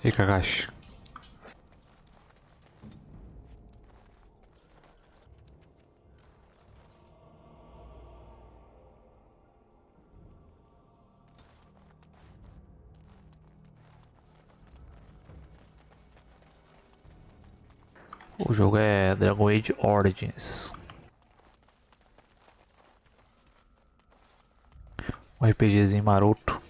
E Kakashi. O jogo é Dragon Age Origins. Um RPGzinho maroto.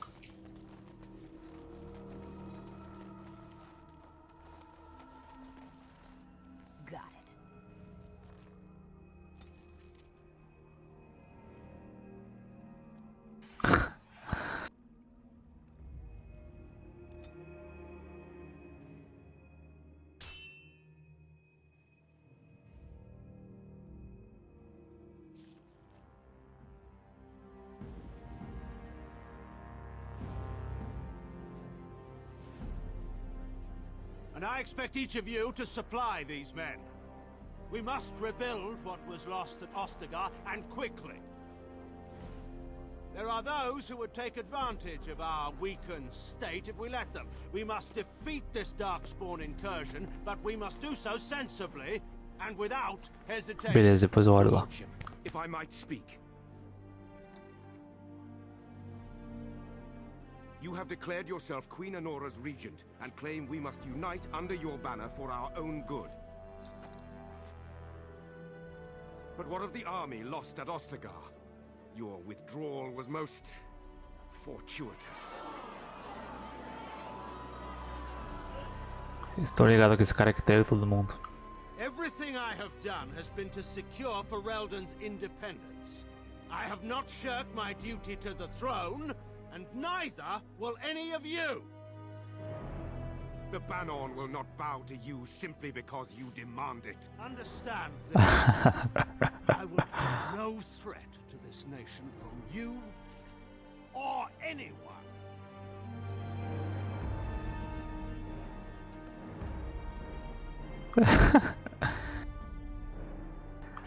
Got it. And I expect each of you to supply these men. We must rebuild what was lost at Ostagar, and quickly. There are those who would take advantage of our weakened state if we let them. We must defeat this Darkspawn incursion, but we must do so sensibly and without hesitation. Beleza, depois eu olho lá. If I might speak. You have declared yourself Queen Honora's regent, and claim we must unite under your banner for our own good. But what of the army lost at Ostagar? Your withdrawal was most fortuitous. Estou ligado com esse caractere todo mundo. Everything I have done has been to secure Ferelden's independence. I have not shirked my duty to the throne, and neither will any of you! The Banon will not bow to you simply because you demand it. Understand this. I will put no threat to this nation from you or anyone.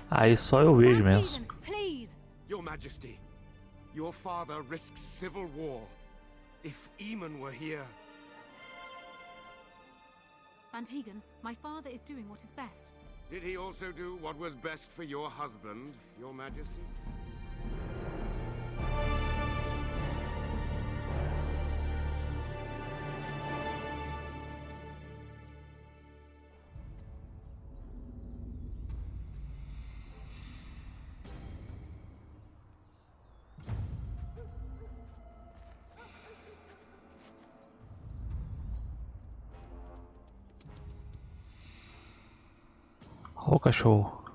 Aí só eu vejo mesmo. Please. Your Majesty, your father risks civil war. If Eamon were here... Antigon, my father is doing what is best. Did he also do what was best for your husband, your Majesty? Ô cachorro.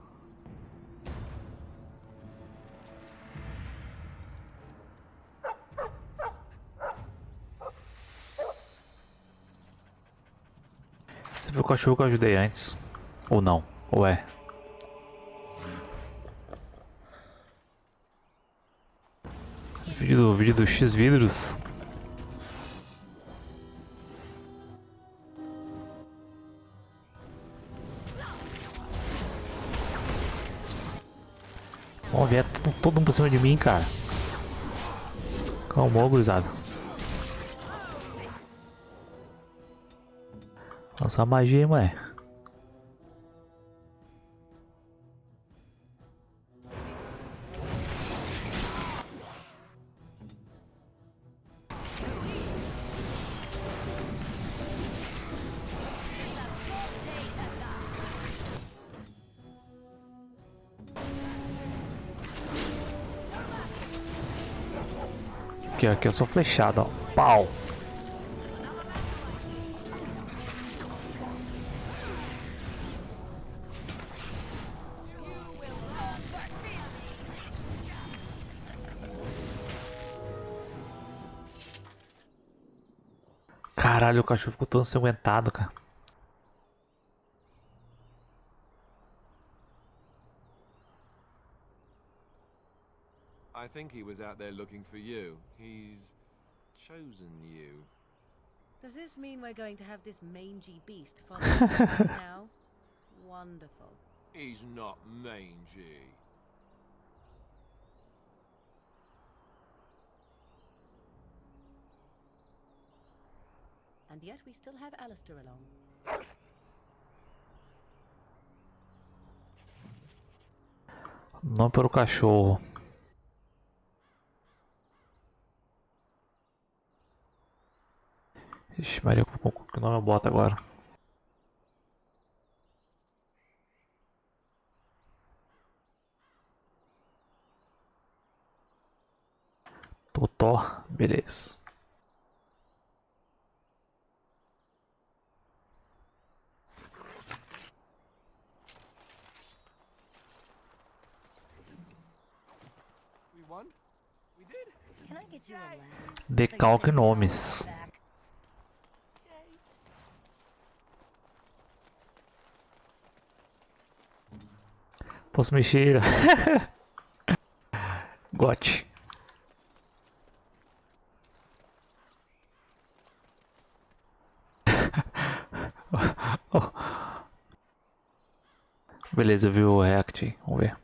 Você viu o cachorro que eu ajudei antes? Ou não? Ou é? Vídeo do X vidros. Ó, vier todo mundo pra cima de mim, cara. Calma, gurizada. Lançar magia, hein, mãe. Aqui eu sou flechado, ó. Pau! Caralho, o cachorro ficou todo ensanguentado, cara. I think he was out there looking for you. He's chosen you. Does this mean we're going to have this mangy beast follow us now? Wonderful. He's not mangy. And yet we still have Alistair along. Não pelo cachorro. Ixi, Maria, que nome eu boto agora? Totó, beleza. We won? We did? Can I get you a lamb? Decalque nomes. Posso mexer? Gote. Beleza, eu vi o react aí. Vamos ver.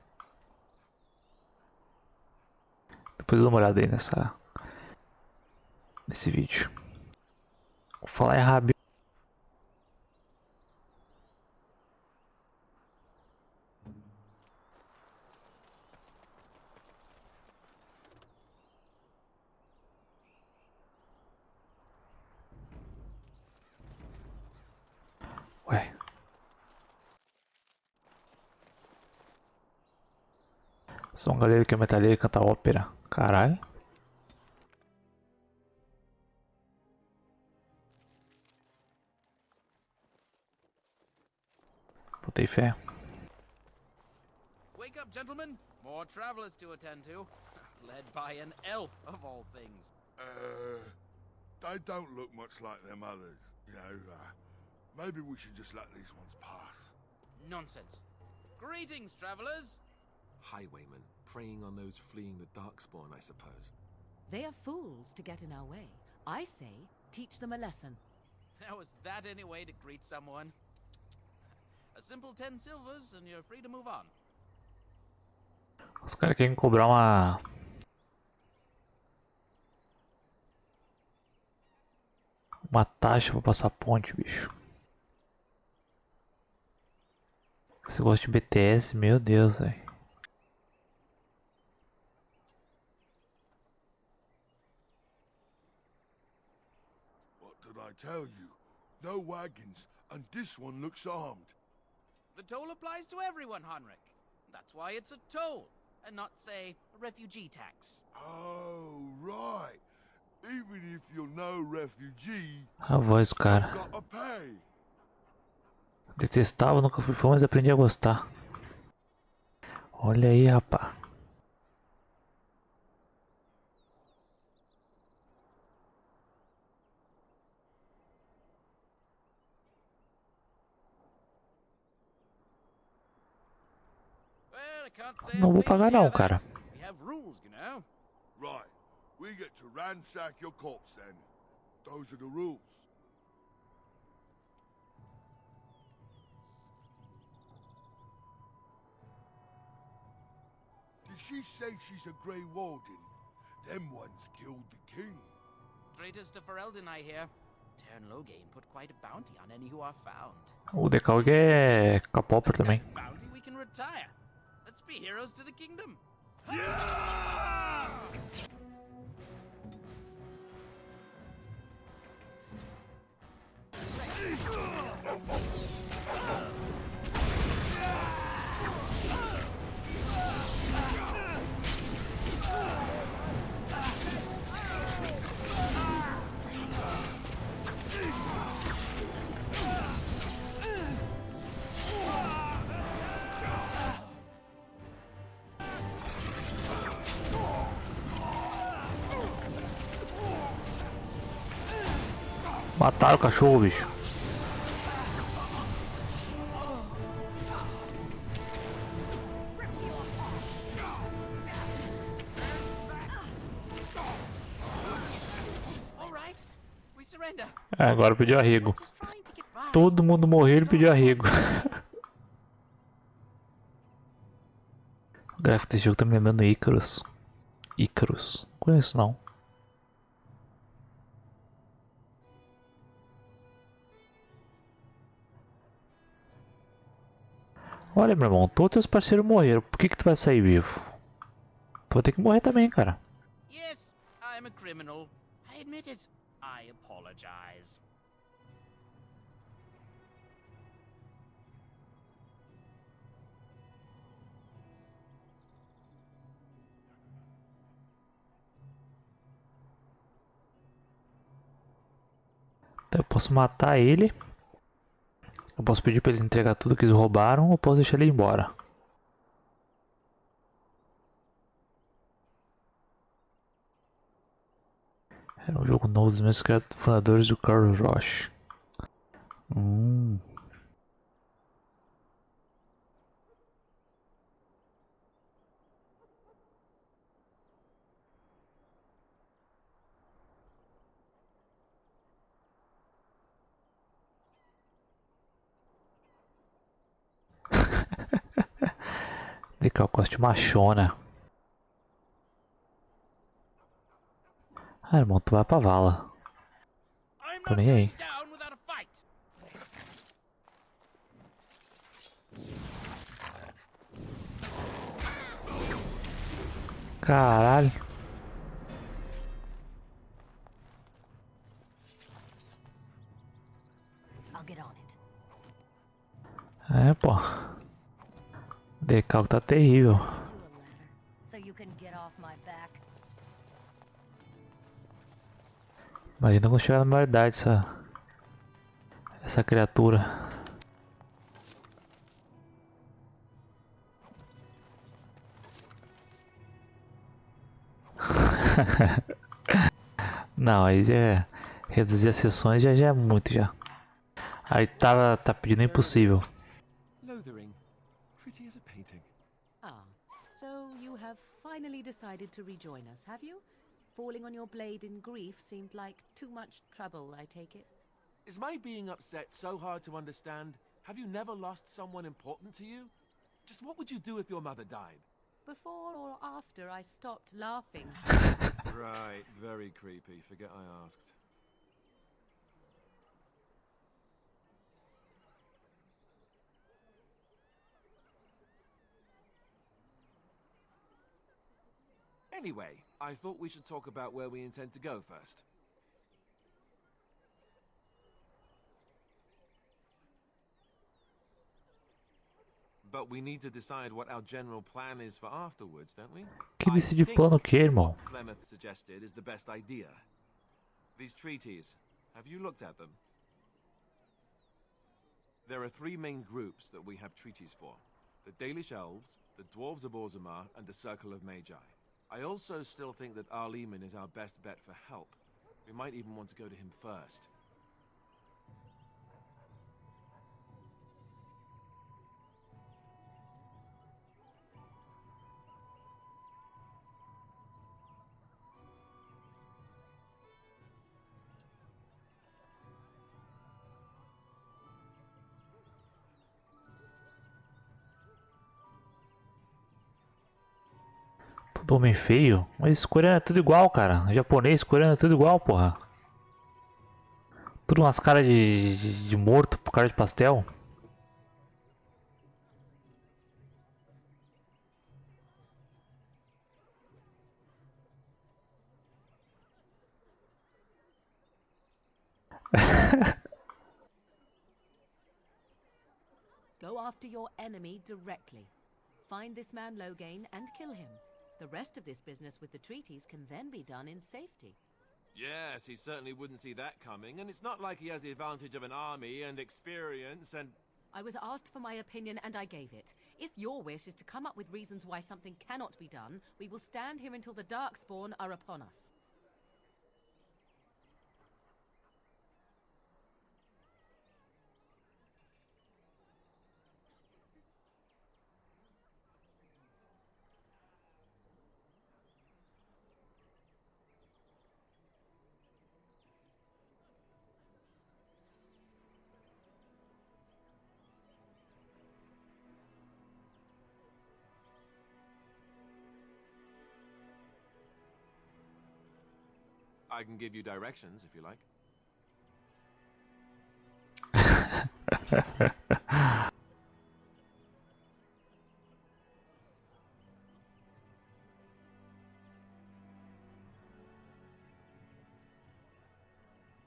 Depois eu dou uma olhada aí nesse vídeo. Vou falar errado. Ué. Sou um galera que é metaleiro e canta ópera. Caralho. Botei fé. Wake up, gentlemen. More travelers to attend to. Led by an elf, of all things. They don't look much like them others, you know. Maybe we should just let these ones pass. Nonsense. Greetings, travelers. Highwaymen, preying on those fleeing the Darkspawn, I suppose. They are fools to get in our way. I say, teach them a lesson. Now, is that any way to greet someone? A simple 10 silvers and you're free to move on. Os caras querem cobrar uma taxa pra passar ponte, bicho. Você gosta de BTS? Meu Deus, velho. What did I tell you? No wagons, and this one looks armed. The toll applies to everyone, Heinrich. That's why it's a toll, and not, say, a refugee tax. Oh, right. Even if you're no refugee, A voz, cara. you've gotta pay. Detestava, nunca fui fã, mas aprendi a gostar. Olha aí, rapá. Well, I can't say Não I'm vou pleased to pagar hear não, that. cara. We have rules, you know. Right. We get to ransack your corpse then. Those are the rules. Did she say she's a Grey Warden? Them ones killed the king. Traitors to Ferelden, I hear. Tern Loghain put quite a bounty on any who are found. O decalque é capopper também. That bounty we can retire. Let's be heroes to the kingdom. Mataram o cachorro, bicho. All right, we surrender. Agora pediu arrego. Just trying to get by. Todo mundo morreu, ele pediu arrego. O gráfico desse jogo tá me lembrando Icarus. Icarus. Não conheço não. Olha, meu irmão, todos teus parceiros morreram. Por que tu vai sair vivo? Tu vai ter que morrer também, cara. Yes, I'm a criminal. I admit it. I apologize. Então eu posso matar ele. Eu posso pedir pra eles entregar tudo que eles roubaram. Ou posso deixar ele ir embora. É um jogo novo dos meus fundadores do Carl Roche. Legal, eu gosto de machona. Ah, irmão, tu vai pra vala. I'm Tô not nem aí. going down without a fight. Caralho. I'll get on it. É, pô. Decalque tá terrível. To a ladder, so you can get off my back. Imagina quando chegar na maioridade essa criatura. Não, aí é reduzir as sessões já é muito já. Aí tá pedindo impossível. Lothering. Pretty as a painting. Ah, so you have finally decided to rejoin us, have you? Falling on your blade in grief seemed like too much trouble, I take it. Is my being upset so hard to understand? Have you never lost someone important to you? Just what would you do if your mother died? Before or after I stopped laughing. Right, very creepy. Forget I asked. Anyway, I thought we should talk about where we intend to go first. But we need to decide what our general plan is for afterwards, don't we? Que I decide think plano o quê, irmão? what Flemeth suggested is the best idea. These treaties, have you looked at them? There are three main groups that we have treaties for. The Dalish Elves, the Dwarves of Orzammar, and the Circle of Magi. I also still think that Arleman is our best bet for help. We might even want to go to him first. Tudo homem feio? Mas coreano é tudo igual, cara. Japonês, coreano é tudo igual, porra. Tudo umas caras de morto, cara de pastel. Go after your enemy directly. Find this man Loghain and kill him. The rest of this business with the treaties can then be done in safety. Yes, he certainly wouldn't see that coming, and it's not like he has the advantage of an army and experience and... I was asked for my opinion and I gave it. If your wish is to come up with reasons why something cannot be done, we will stand here until the Darkspawn are upon us. I can give you directions, if you like.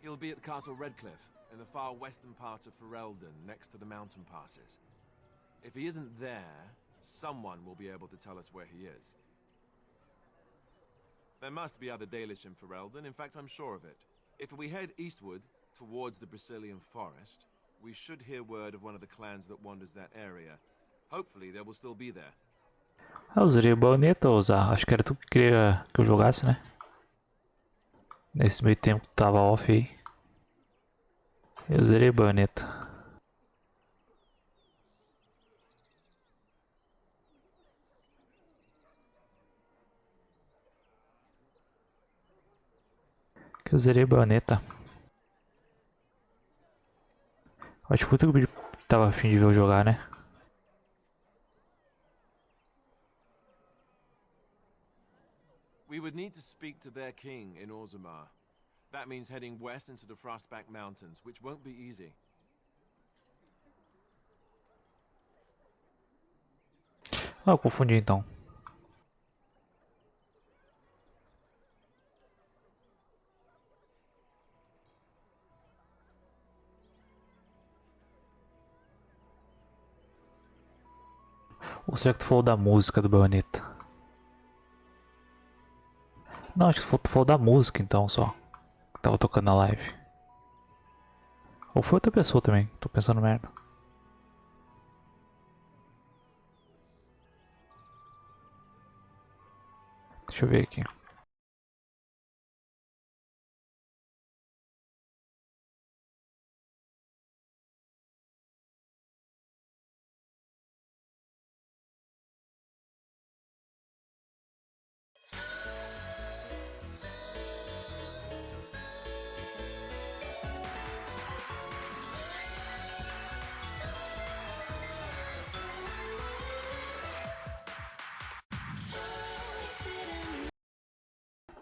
He'll be at Castle Redcliffe, in the far western part of Ferelden, next to the mountain passes. If he isn't there, someone will be able to tell us where he is. There must be other Dalish in Ferelden, in fact I'm sure of it. If we head eastward, towards the Brazilian forest, we should hear word of one of the clans that wanders that area. Hopefully they will still be there. Eu usaria baioneta ou usar? Acho que era tu que queria que eu jogasse, né? Nesse meio tempo que tava off aí. Eu usaria baioneta. Que eu usaria baioneta. Acho que foi tu que o vídeo tava afim de ver eu jogar, né? We would need to speak to their king in Orzammar. That means heading west into the Frostback Mountains, which won't be easy. Ah, eu confundi então. Ou será que tu falou da música do baioneta? Não, acho que tu falou da música então só. Que tava tocando na live. Ou foi outra pessoa também, tô pensando merda. Deixa eu ver aqui.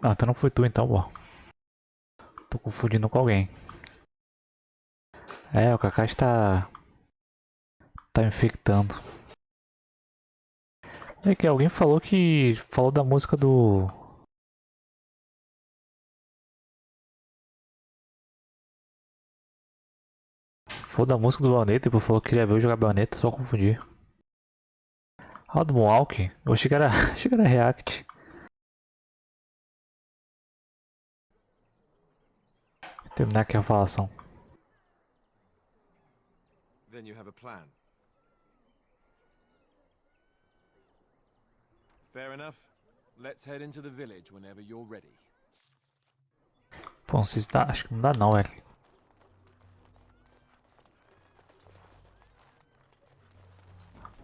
Ah, então não foi tu então, ó. Tô confundindo com alguém. É, o Kaká está... tá infectando. É que alguém falou que... falou da música do... falou da música do Baioneta e depois falou que queria ver eu jogar Baioneta, só confundir. Ah, do Mohawk? Eu achei que era... achei que era React. Vou terminar aqui a falação. Then you have a plan. Fair enough. Let's head into the village whenever you're ready. Pô, não sei se dá... acho que não dá não, velho.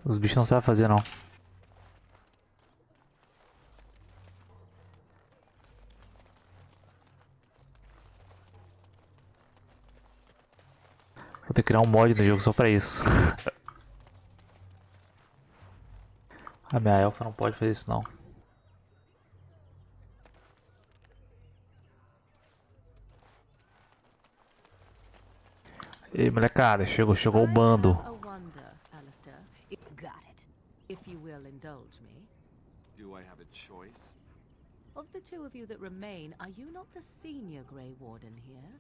Os bichos não sabem fazer não. Vou ter que criar um mod no jogo só pra isso. A minha elfa não pode fazer isso não. E molecada, chegou o bando. I have a wonder, Alistair. Got it. If you will indulge me. Do I have a choice? Of the two of you that remain, are you not the senior Grey Warden here?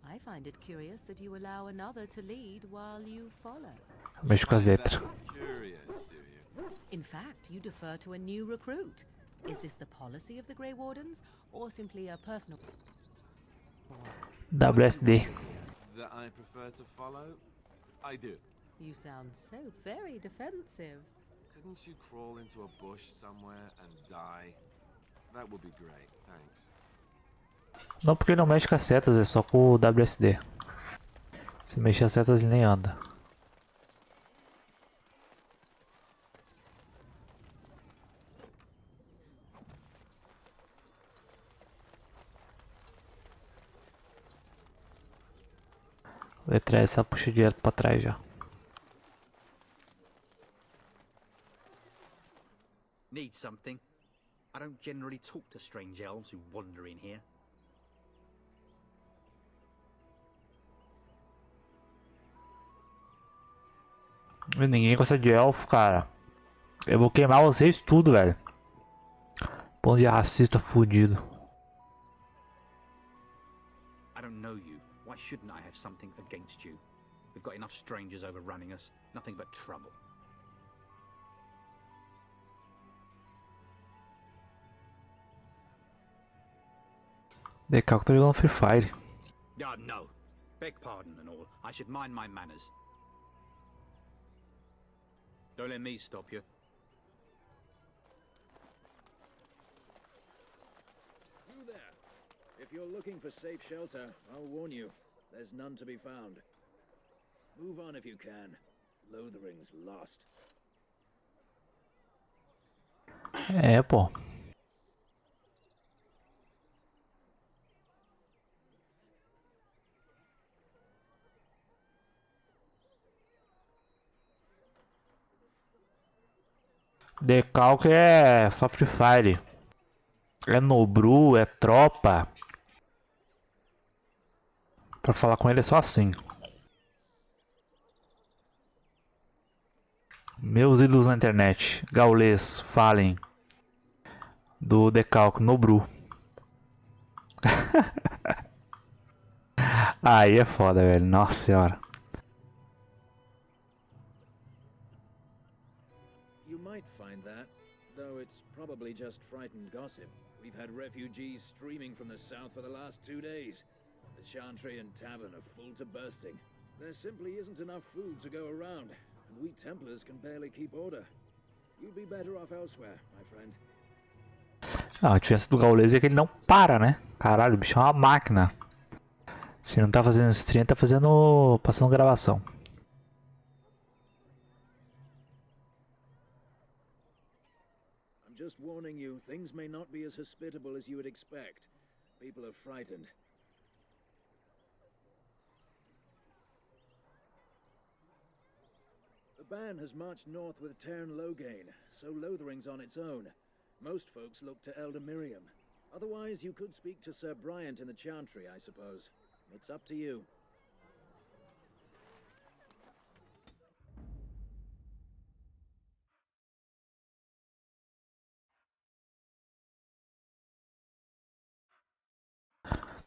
I find it curious that you allow another to lead while you follow. Mexo com as letras. Curious, do you? In fact, you defer to a new recruit. Is this the policy of the Grey Wardens, or simply a personal... WSD. That I prefer to follow? I do. You sound so very defensive. Couldn't you crawl into a bush somewhere and die? That would be great, thanks. Não, porque ele não mexe com as setas, é só com o WSD. Se mexer as setas ele nem anda. Letra S ela puxa direto pra trás já. Need something? I don't generally talk to strange elves who wander in here. Ninguém gosta de elfo, cara. Eu vou queimar vocês tudo, velho. Bando de racista fudido. I don't know you. Why shouldn't I have something against you? We've got enough strangers overrunning us. Nothing but trouble. Decalque tá jogando Free Fire. Ah, no. Beg pardon and all. I should mind my manners. Don't let me stop you. You there. If you're looking for safe shelter, I'll warn you. There's none to be found. Move on if you can. Lothering's lost. É, pô. Decalque é só Free Fire. É Nobru, é tropa. Pra falar com ele é só assim. Meus ídolos na internet. Gaulês, falem. Do Decalque, Nobru. Aí é foda, velho. Nossa senhora. You might find that, though it's probably just frightened gossip. We've had refugees streaming from the south for the last 2 days. The Chantry and Tavern are full to bursting. There simply isn't enough food to go around, and we Templars can barely keep order. You'd be better off elsewhere, my friend. Ah, a diferença do Gaulês é que ele não para, né? Caralho, o bicho é uma máquina. Se ele não tá fazendo stream, tá fazendo. Passando gravação. I'm just warning you, things may not be as hospitable as you would expect. People are frightened. The band has marched north with Tairn Loghain, so Lothering's on its own. Most folks look to Elder Miriam. Otherwise, you could speak to Sir Bryant in the Chantry, I suppose. It's up to you.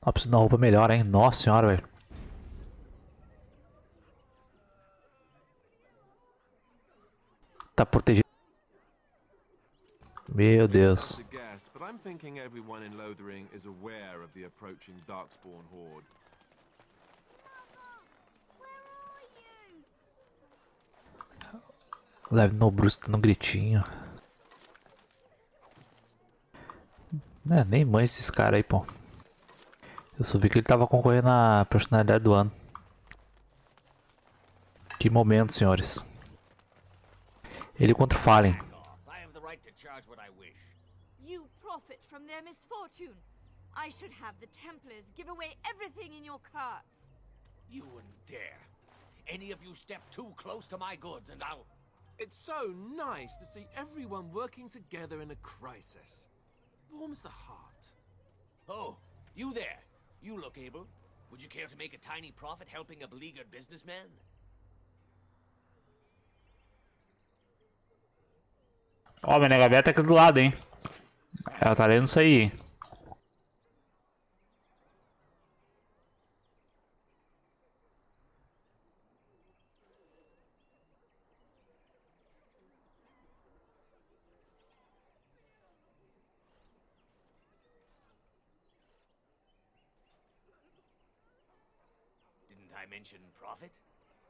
Ó, preciso de uma roupa melhor, hein? Nossa senhora, velho. Tá protegido. Meu Deus. To guess, but I'm thinking everyone in Lothering is aware of the approaching Darkspawn horde. Leve no Bruce dando gritinho. É, nem mãe esses caras aí, pô. Eu só vi que ele tava concorrendo à personalidade do ano. Que momento, senhores. Ele contra o Fallen. I have the right to charge what I wish. You profit from their misfortune. I should have the Templars give away everything in your carts. You wouldn't dare. Any of you step too close to my goods and I'll... It's so nice to see everyone working together in a crisis. Warms the heart. Oh, you there. You look able. Would you care to make a tiny profit helping a beleaguered businessman? Ó, minha nega tá aqui do lado, hein. Ela tá lendo isso aí. Didn't I mention profit?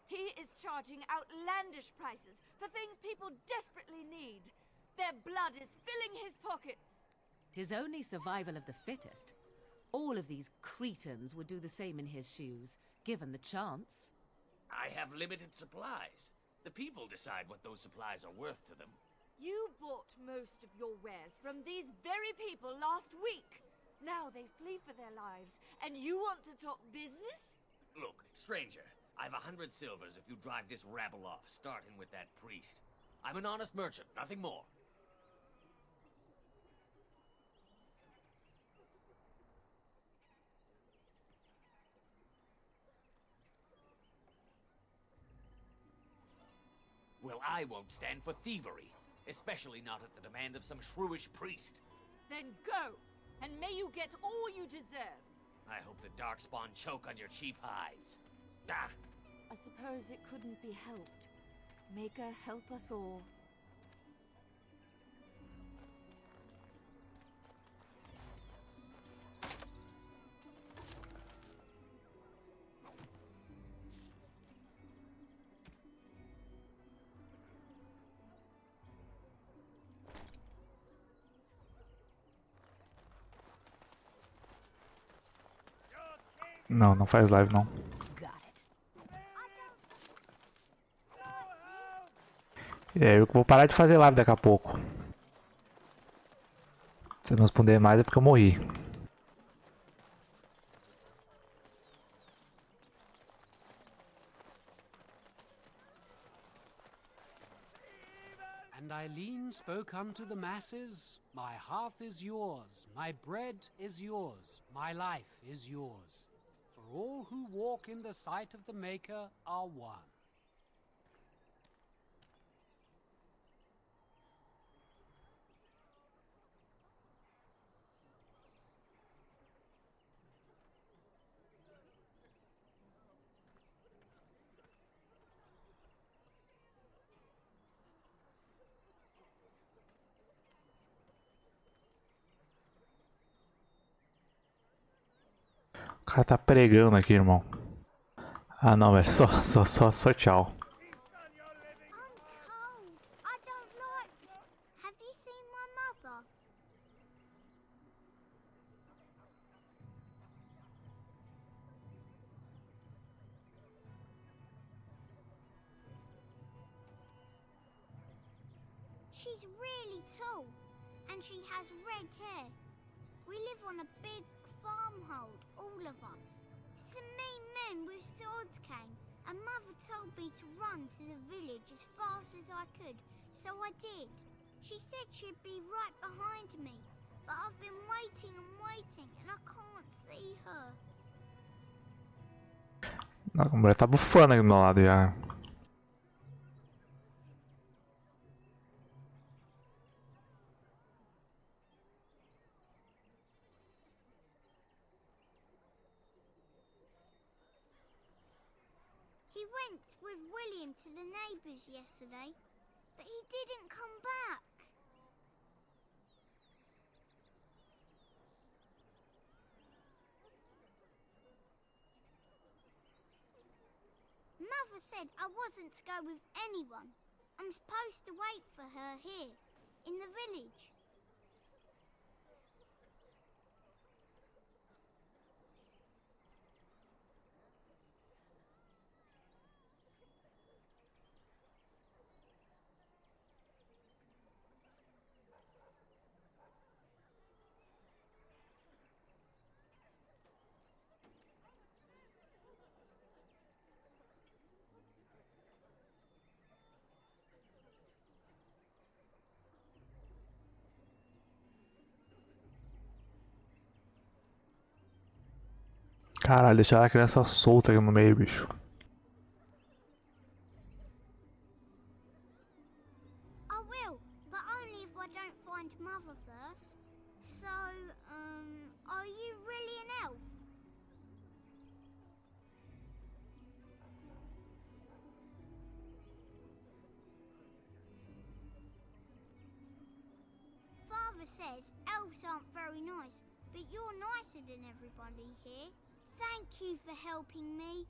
He is charging outlandish prices for things people desperately need. Their blood is filling his pockets. 'Tis only survival of the fittest. All of these cretins would do the same in his shoes, given the chance. I have limited supplies. The people decide what those supplies are worth to them. You bought most of your wares from these very people last week. Now they flee for their lives, and you want to talk business? Look, stranger, I've 100 silvers if you drive this rabble off, starting with that priest. I'm an honest merchant, nothing more. Well, I won't stand for thievery, especially not at the demand of some shrewish priest. Then go, and may you get all you deserve. I hope the Darkspawn choke on your cheap hides. Ah! I suppose it couldn't be helped. Maker, help us all. Não, não faz live não. É, eu vou parar de fazer live daqui a pouco. Se eu não responder mais é porque eu morri. And Eileen spoke unto the masses, my hearth is yours, my bread is yours, my life is yours. For all who walk in the sight of the Maker are one. O cara tá pregando aqui, irmão. Ah não, velho, só tchau. She's really tall, and she has red hair. We live on a big farmhold, all of us. Some mean men with swords came, and Mother told me to run to the village as fast as I could, so I did. She said she'd be right behind me, but I've been waiting and waiting, and I can't see her. A mulher tá bufando aqui do meu lado já. He went with William to the neighbours yesterday, but he didn't come back. Mother said I wasn't to go with anyone. I'm supposed to wait for her here, in the village. Caralho, deixaram a criança solta aqui no meio, bicho. I will, but only if I don't find Mother first. So, are you really an elf? Father says elves aren't very nice, but you're nicer than everybody here. Thank you for helping me.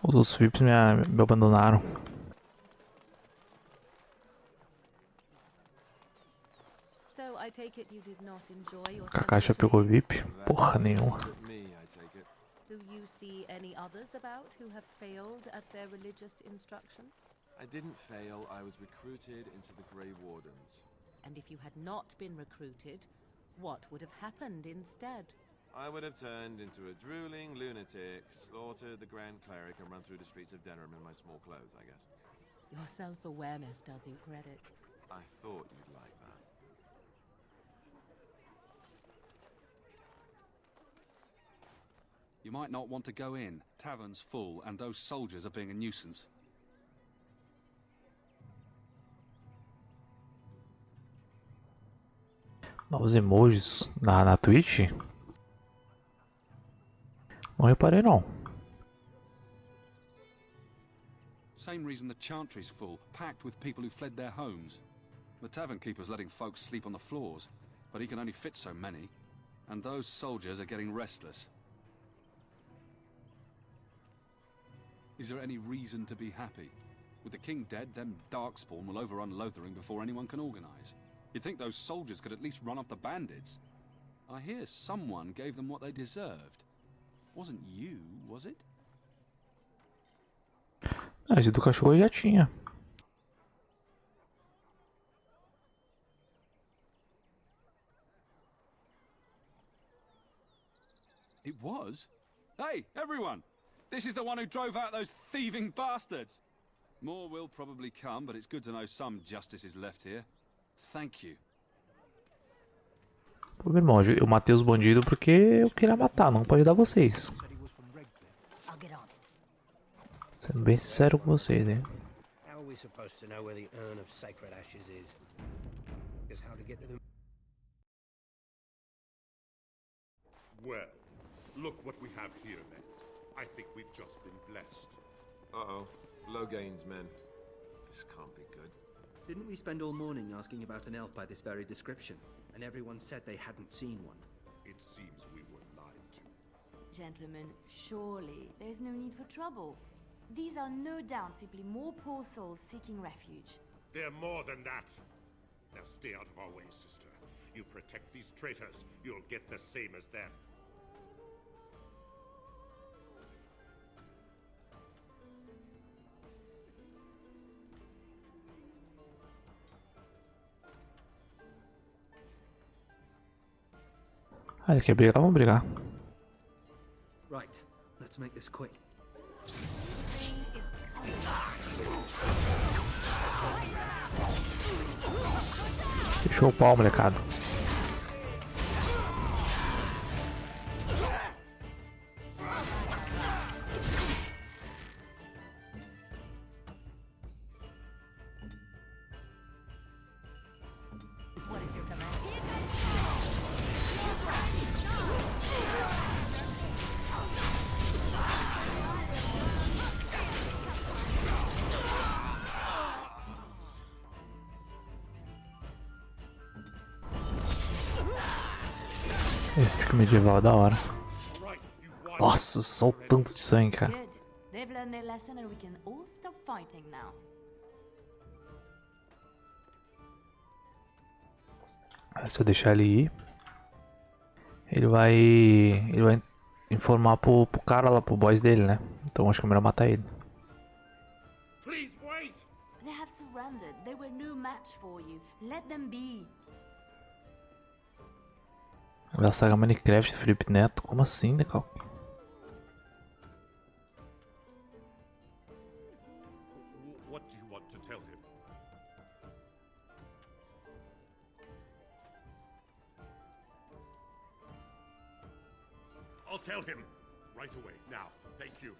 Os VIPs me abandonaram. So I take it you did not enjoy your Kaká já pegou VIP? Porra nenhuma. Do you see any others about who have failed at their religious instruction? I didn't fail, I was recruited into the Grey Wardens. And if you had not been recruited, what would have happened instead? I would have turned into a drooling lunatic, slaughtered the Grand Cleric, and run through the streets of Denham in my small clothes, I guess. Your self-awareness does you credit. I thought you'd like that. You might not want to go in. Tavern's full, and those soldiers are being a nuisance. Novos emojis na Twitch? Não reparei não. Same reason the Chantry's full, packed with people who fled their homes. The tavern keeper's letting folks sleep on the floors, but he can only fit so many. And those soldiers are getting restless. Is there any reason to be happy? With the king dead, them Darkspawn will overrun Lothering before anyone can organize. You'd think those soldiers could at least run off the bandits. I hear someone gave them what they deserved. Wasn't you, was it? Ah, esse do cachorro eu já tinha. It was? Hey, everyone! This is the one who drove out those thieving bastards! More will probably come, but it's good to know some justice is left here. Thank you. Pô, meu irmão, eu matei os bandidos porque eu queria matar, não pra ajudar vocês. Sendo bem sincero com vocês, hein? How are we supposed to know where the urn of sacred ashes is? Just how to get to them? Well, look what we have here, then. I think we've just been blessed. Uh-oh. Low gains, men. This can't be good. Didn't we spend all morning asking about an elf by this very description? And everyone said they hadn't seen one. It seems we were lied to. Gentlemen, surely there's no need for trouble. These are no doubt simply more poor souls seeking refuge. They're more than that. Now stay out of our way, sister. You protect these traitors, you'll get the same as them. Ah, ele quer brigar, vamos brigar. Right, let's make this quick. Fechou o pau, molecada. Esse pico medieval é da hora. Nossa, só o tanto de sangue, cara. Good. They've learned their lesson and we can all stop fighting now. Se eu deixar ele ir, ele vai informar pro cara lá, pro boss dele, né? Então acho que é melhor matar ele. Please wait. They have surrendered. They were no match for you. Let them be. Da saga Minecraft, Felipe Neto, como assim, né, Cal? What do you want to tell him? I'll tell him right away. Now, thank you.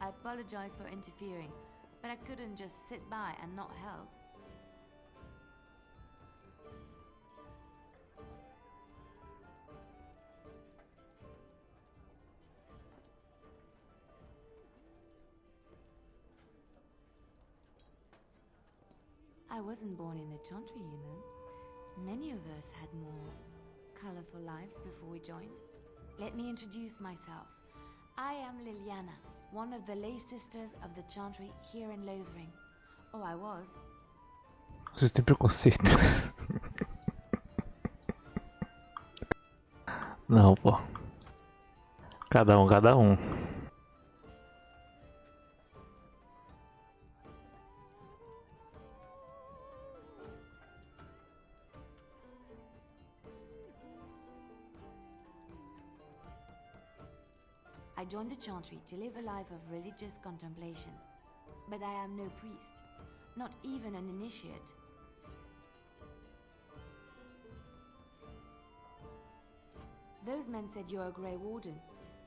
I apologize for interfering, but I couldn't just sit by and not help. I wasn't born in the Chantry, you know. Many of us had more colorful lives before we joined. Let me introduce myself. I am Liliana, one of the lay sisters of the Chantry here in Lothering. Oh, I was. Vocês têm preconceito. Não, pô. Cada um, cada um. joined the Chantry to live a life of religious contemplation. But I am no priest, not even an initiate. Those men said you're a Grey Warden.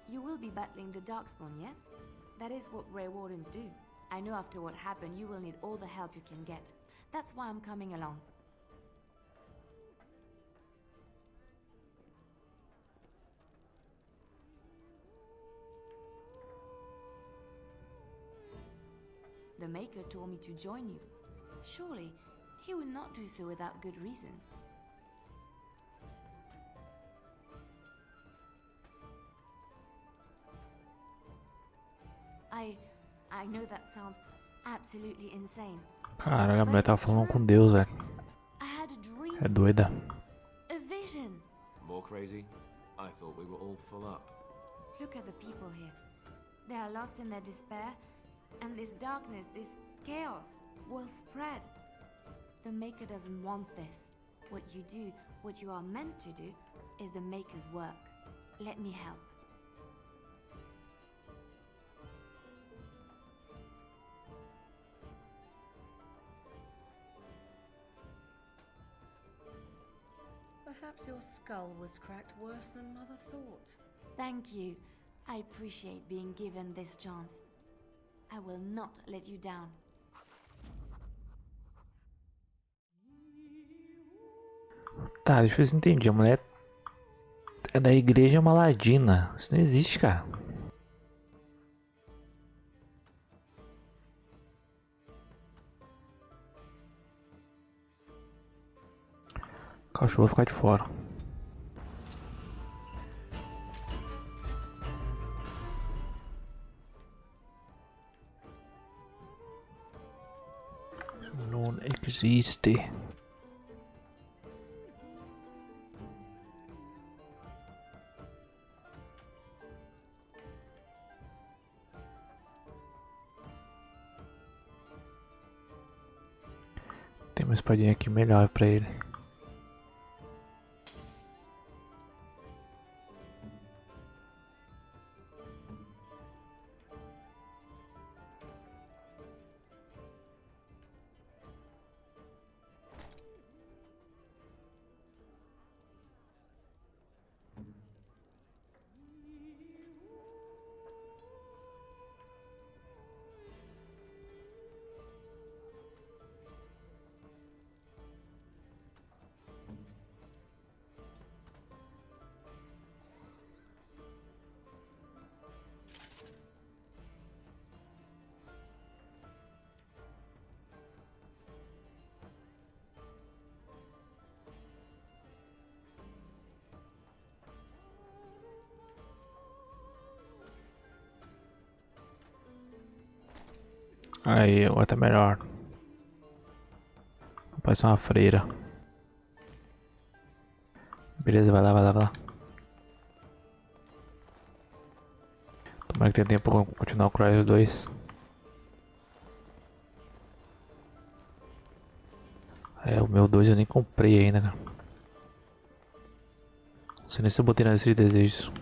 You will be battling the Darkspawn, yes? That is what Grey Wardens do. I know after what happened you will need all the help you can get. That's why I'm coming along. The Maker told me to join you. Surely, he would not do so without good reason. I know that sounds absolutely insane. Caralho, a mulher tava falando com Deus, velho. I had a dream. É doida. A vision. More crazy? I thought we were all full up. Look at the people here. They are lost in their despair, and this darkness, this chaos, will spread. The Maker doesn't want this. What you do, what you are meant to do, is the Maker's work. Let me help. Perhaps your skull was cracked worse than Mother thought. Thank you. I appreciate being given this chance. I will not let you down. Tá, deixa eu ver se eu entendi. A mulher é da igreja Maladina. Isso não existe, cara. O cachorro vai ficar de fora. Não existe. Tem uma espadinha aqui melhor pra ele. Aí, outra melhor. Parece uma freira. Beleza, vai lá, vai lá, vai lá. Tomara que tenha tempo pra continuar o Crysis 2. É, o meu 2 eu nem comprei ainda, cara. Não sei nem se eu botei na lista de desejos.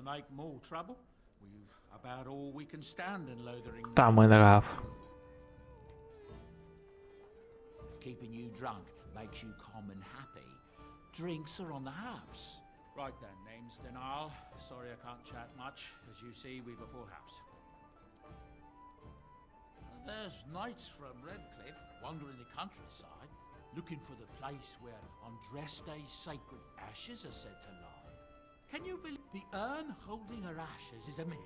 Make more trouble? We've about all we can stand in Lothering. Tamanho da garrafa. If keeping you drunk makes you calm and happy, drinks are on the house. Right then, name's Denal. Sorry I can't chat much. As you see, we've a full house. There's knights from Redcliffe wandering the countryside, looking for the place where on dress day sacred ashes are said to lie. Can you believe the urn holding her ashes is a myth?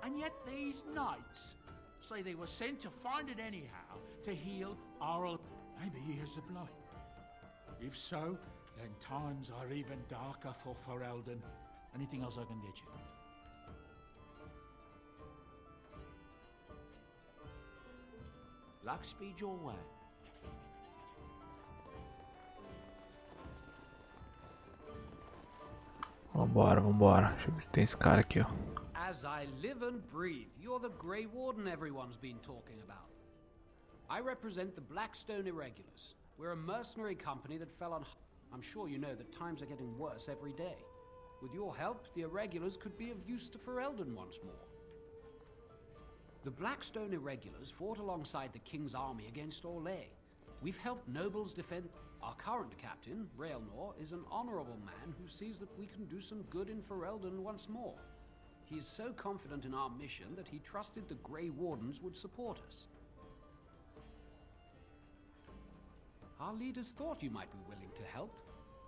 And yet these knights say they were sent to find it anyhow to heal Arl. Maybe he is a blight. If so, then times are even darker for Ferelden. Anything else I can get you? Luck speed your way. Vambora, vambora. Deixa eu ver se tem esse cara aqui, ó. As I live and breathe, you're the Grey Warden everyone's been talking about. I represent the Blackstone Irregulars. We're a mercenary company that fell on... I'm sure you know that times are getting worse every day. With your help, the Irregulars could be of use to Ferelden once more. The Blackstone Irregulars fought alongside the King's army against Orlais. We've helped nobles defend... Our current captain, Raelnor, is an honorable man who sees that we can do some good in Ferelden once more. He is so confident in our mission that he trusted the Grey Wardens would support us. Our leaders thought you might be willing to help.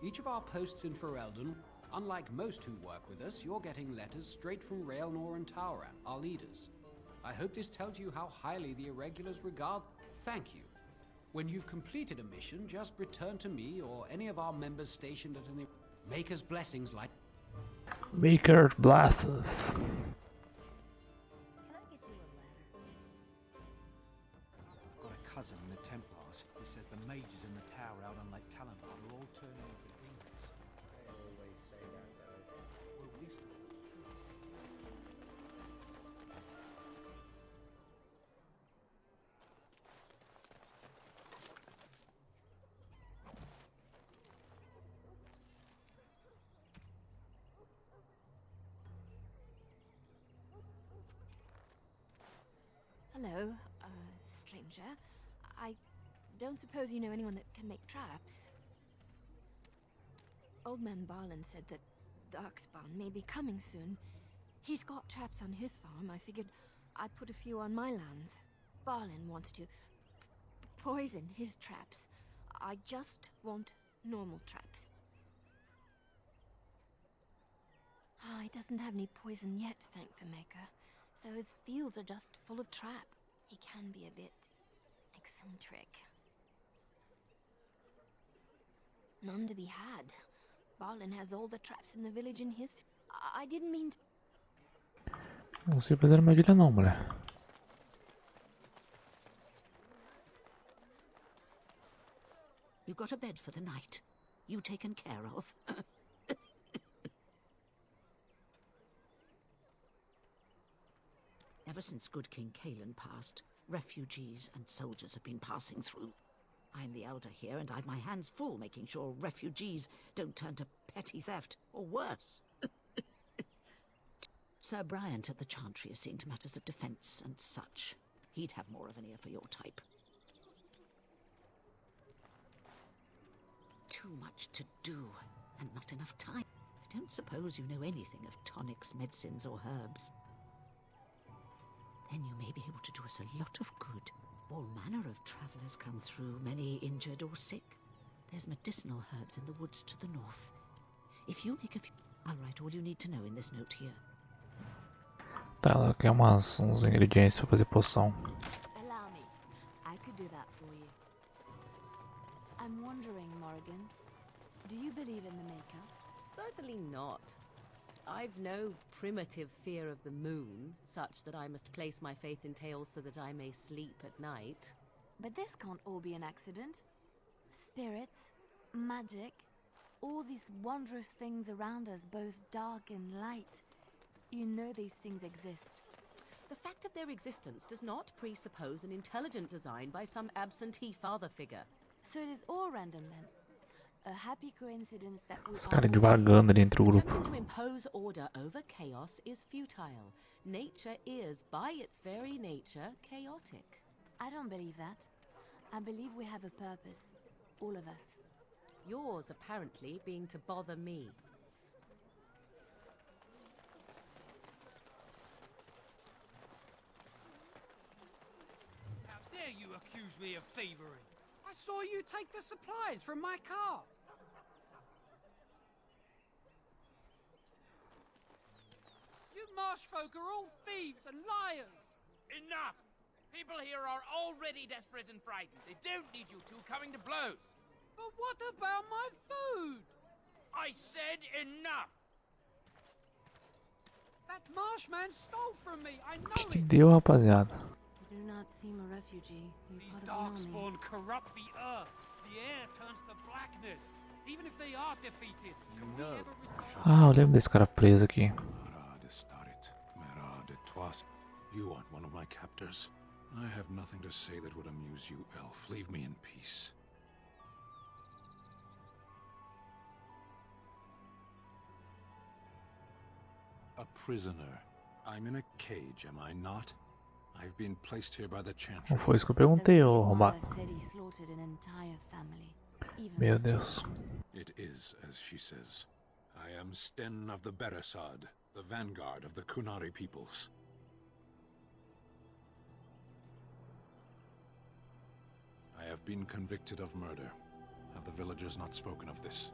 Each of our posts in Ferelden, unlike most who work with us, you're getting letters straight from Raelnor and Tauran, our leaders. I hope this tells you how highly the Irregulars regard... Thank you. When you've completed a mission, just return to me or any of our members stationed at an... Maker's blessings like... Maker's blessings. I've got a cousin in the Templars who says the mages in the tower out on Lake Calamar are all turning into demons. I always say that, though. Well, at least... Hello, stranger. I don't suppose you know anyone that can make traps? Old man Barlin said that Darkspawn may be coming soon. He's got traps on his farm. I figured I'd put a few on my lands. Barlin wants to poison his traps. I just want normal traps. He doesn't have any poison yet, thank the Maker. So his fields are just full of trap. He can be a bit eccentric. None to be had. Barlin has all the traps in the village in his... I didn't mean to... Não sei fazer armadilha não, mulher. You got a bed for the night. You taken care of. Ever since good King Cailan passed, refugees and soldiers have been passing through. I'm the elder here, and I've my hands full making sure refugees don't turn to petty theft, or worse. Sir Bryant at the Chantry is seeing to matters of defence and such. He'd have more of an ear for your type. Too much to do, and not enough time. I don't suppose you know anything of tonics, medicines, or herbs. Then you may be able to do us a lot of good. All manner of travellers come through, many injured or sick. There's medicinal herbs in the woods to the north. If you make a few... I'll write all you need to know in this note here. Tá, ela quer uns ingredientes pra fazer poção. Allow me. I could do that for you. I'm wondering, Morrigan, do you believe in the Maker? Certainly not. I've no primitive fear of the moon, such that I must place my faith in tales so that I may sleep at night. But this can't all be an accident. Spirits, magic, all these wondrous things around us, both dark and light. You know these things exist. The fact of their existence does not presuppose an intelligent design by some absentee father figure. So it is all random then. A happy coincidence that we Esse cara divagando ali entre o grupo. Attempting to impose order over chaos is futile. Nature is, by its very nature, chaotic. I don't believe that. I believe we have a purpose. All of us. Yours, apparently, being to bother me. How dare you accuse me of thievery? I saw you take the supplies from my car. You marsh folk are all thieves and liars. Enough! People here are already desperate and frightened. They don't need you two coming to blows. But what about my food? I said enough! That marshman stole from me. I know Que it. deu, rapaziada? You do not seem a refugee. You're These part of the army. darkspawn corrupt the earth. The air turns to blackness. Even if they are defeated, can we ever return? Ah, eu lembro desse cara preso aqui. You aren't one of my captors. I have nothing to say that would amuse you, elf. Leave me in peace. A prisoner. I'm in a cage, am I not? I've been placed here by the Chantry. Não foi isso que eu perguntei, ô arrombado. Said he slaughtered an entire family. Even Meu Deus. It is as she says. I am Sten of the Beresad, the vanguard of the Kunari peoples. I have been convicted of murder. Have the villagers not spoken of this?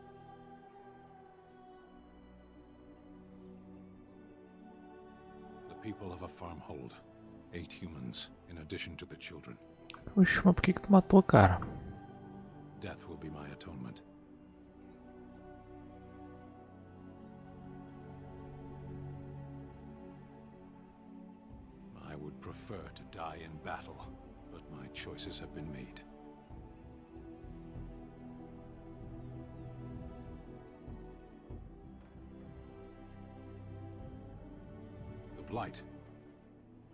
The people of a farmhold. 8 humans, in addition to the children. Oxe, mas por que tu matou, cara? Death will be my atonement. I would prefer to die in battle, but my choices have been made. The Blight.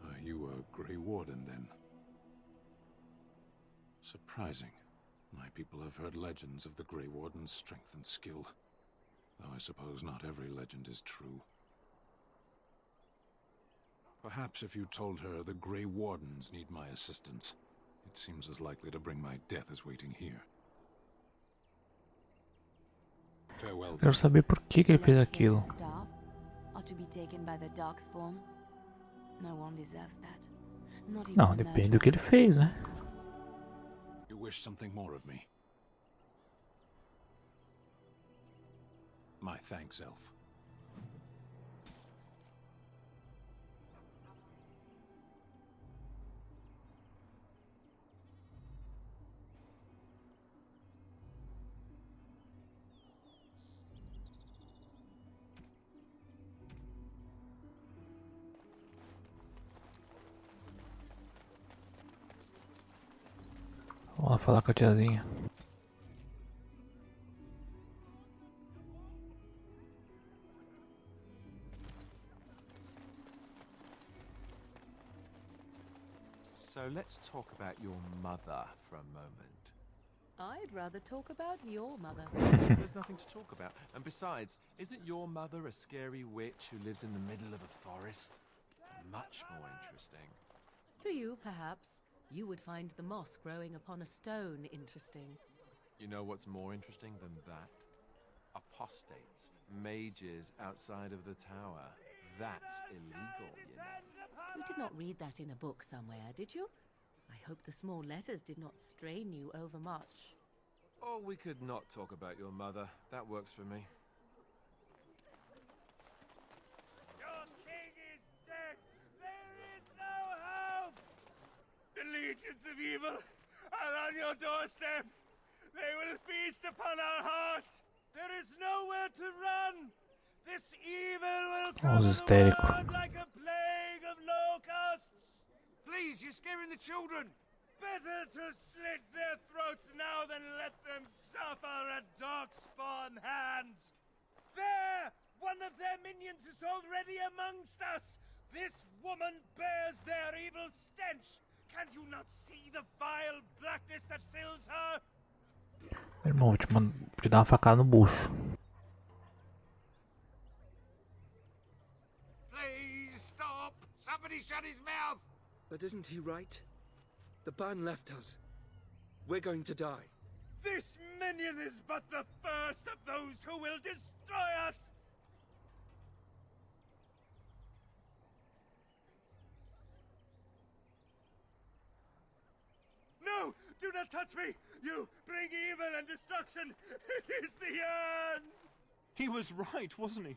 Are you a Grey Warden, then? Surprising. My people have heard legends of the Grey Warden's strength and skill, though I suppose not every legend is true. Perhaps if you told her the Grey Wardens need my assistance, it seems as likely to bring my death as waiting here. Farewell. Quero saber por que ele fez aquilo. Or to be taken by the Darkspawn? No one deserves that. Not even Não, depende do que ele fez, né? You wish something more of me? My thanks, elf. Vamos lá falar com a tiazinha. So let's talk about your mother for a moment. I'd rather talk about your mother. There's nothing to talk about. And besides, isn't your mother a scary witch who lives in the middle of a forest? Much more interesting. To you, perhaps. You would find the moss growing upon a stone interesting. You know what's more interesting than that? Apostates, mages outside of the tower. That's illegal, you know. You did not read that in a book somewhere, did you? I hope the small letters did not strain you overmuch. Or we could not talk about your mother. That works for me. Your king is dead! There is no hope! The legions of evil are on your doorstep! They will feast upon our hearts! There is nowhere to run! This evil will cover the world like a plague of locusts! Please, you're scaring the children! Better to slit their throats now than let them suffer at Darkspawn hands! There! One of their minions is already amongst us! This woman bears their evil stench! Can you not see the vile blackness that fills her? Meu irmão, vou te dar uma facada no bucho. Please stop! Somebody shut his mouth! But isn't he right? The ban left us. We're going to die. This minion is but the first of those who will destroy us! No! Do not touch me! You bring evil and destruction! It is the end! He was right, wasn't he?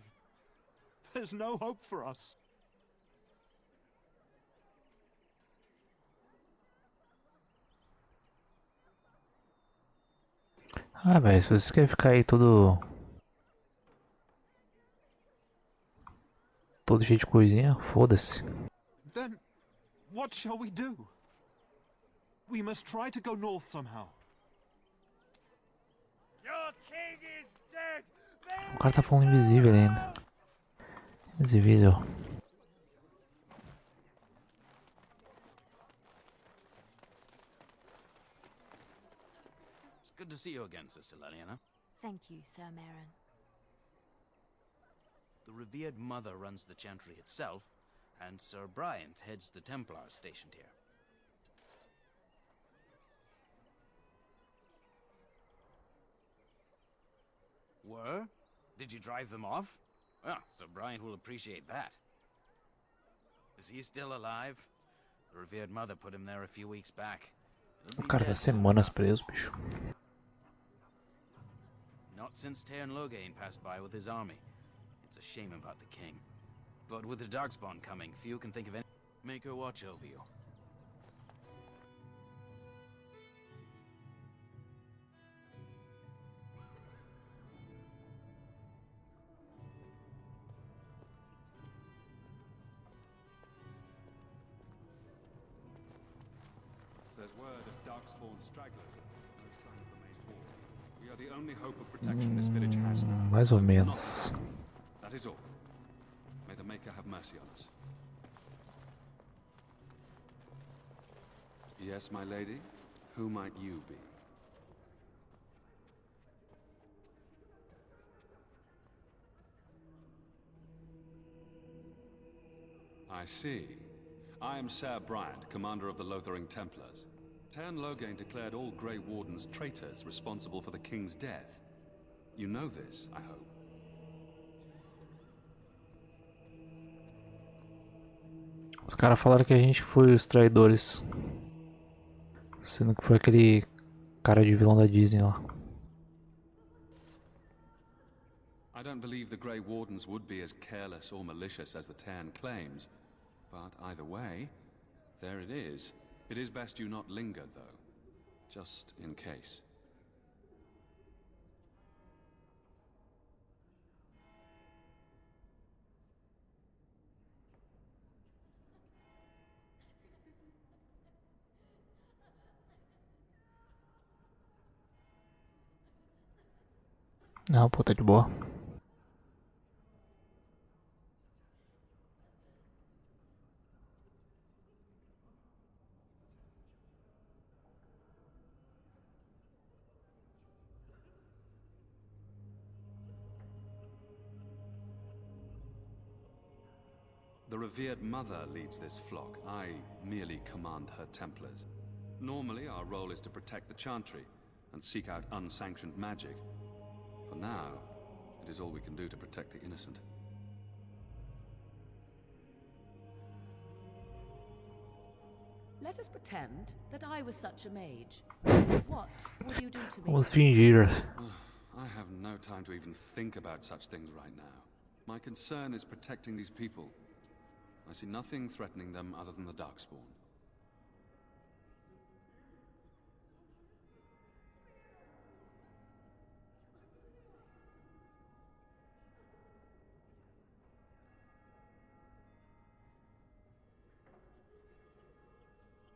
There's no hope for us. Ah, velho, se vocês querem ficar aí todo cheio de coisinha, foda-se. Then, what shall we do? We must try to go north somehow. Your king is dead! O cara tá falando invisível ainda. Invisível. see you again, Sister Leliana. Thank you, Sir Marin. The revered mother runs the chantry itself, and Sir Bryant heads the Templars stationed here. Were? Did you drive them off? Well, Sir Bryant will appreciate that. Is he still alive? The revered mother put him there a few weeks back. O cara tá semanas preso, bicho. Not since Tairn Loghain passed by with his army. It's a shame about the king. But with the Darkspawn coming, few can think of any. Make her watch over you. There's word of Darkspawn stragglers. No sign of the main horde. We are the only hope of protection this village has now. Mais ou menos. That is all. May the Maker have mercy on us. Yes, my lady? Who might you be? I see. I am Sir Bryant, commander of the Lothering Templars. Tairn Loghain declared all Grey Wardens traitors responsible for the king's death. You know this, I hope. Os caras falaram que a gente foi os traidores. Sendo que foi aquele cara de vilão da Disney lá. I don't believe the Grey Wardens would be as careless or malicious as the Tairn claims. But either way, there it is. It is best you not linger, though. Just in case. Não, pô, tá de boa. The revered mother leads this flock. I merely command her Templars. Normally, our role is to protect the Chantry and seek out unsanctioned magic. For now, it is all we can do to protect the innocent. Let us pretend that I was such a mage. What would you do to me? Vamos fingir. I have no time to even think about such things right now. My concern is protecting these people. I see nothing threatening them other than the Darkspawn.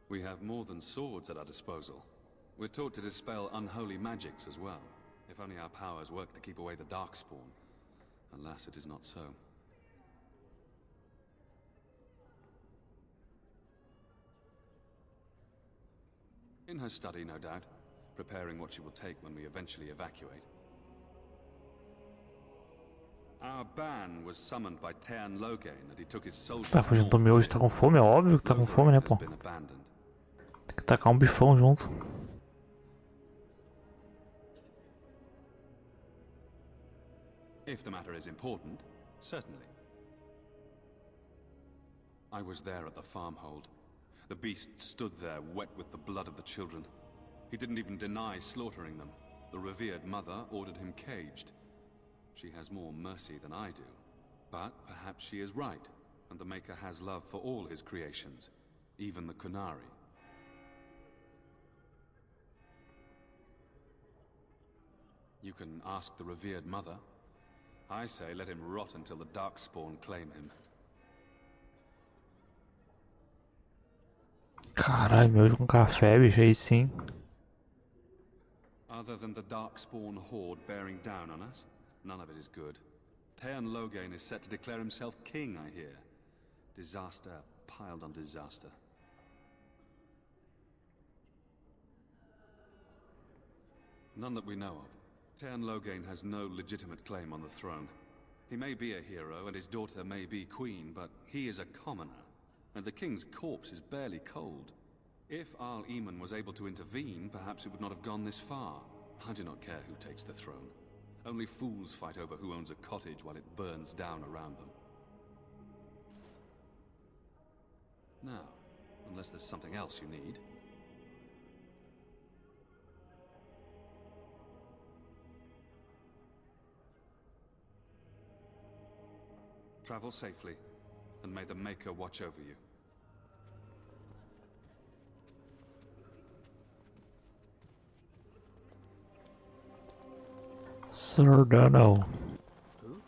We have more than swords at our disposal. We're taught to dispel unholy magics as well. If only our powers work to keep away the Darkspawn. Alas, it is not so. In her study, no doubt, preparing what she will take when we eventually evacuate. Our ban was summoned by Tairn Loghain, and he took his soldiers. Tá fugindo do meu hoje, tá com fome? É óbvio que tá com fome, né, pô? Tem que tacar um bifão junto. If the matter is important, certainly. I was there at the farmhold. The beast stood there, wet with the blood of the children. He didn't even deny slaughtering them. The revered mother ordered him caged. She has more mercy than I do. But perhaps she is right, and the Maker has love for all his creations, even the Kunari. You can ask the revered mother. I say let him rot until the Darkspawn claim him. Caralho, meu hoje com café, bicho, aí sim. Other than the Darkspawn horde bearing down on us, none of it is good. Tairn Loghain is set to declare himself king, I hear. Disaster piled on disaster. None that we know of. Tern Loghain has no legitimate claim on the throne. He may be a hero, and his daughter may be queen, but he is a commoner, and the king's corpse is barely cold. If Arl Eamon was able to intervene, perhaps it would not have gone this far. I do not care who takes the throne. Only fools fight over who owns a cottage while it burns down around them. Now, unless there's something else you need. Travel safely, and may the Maker watch over you. Sir Dono. Who?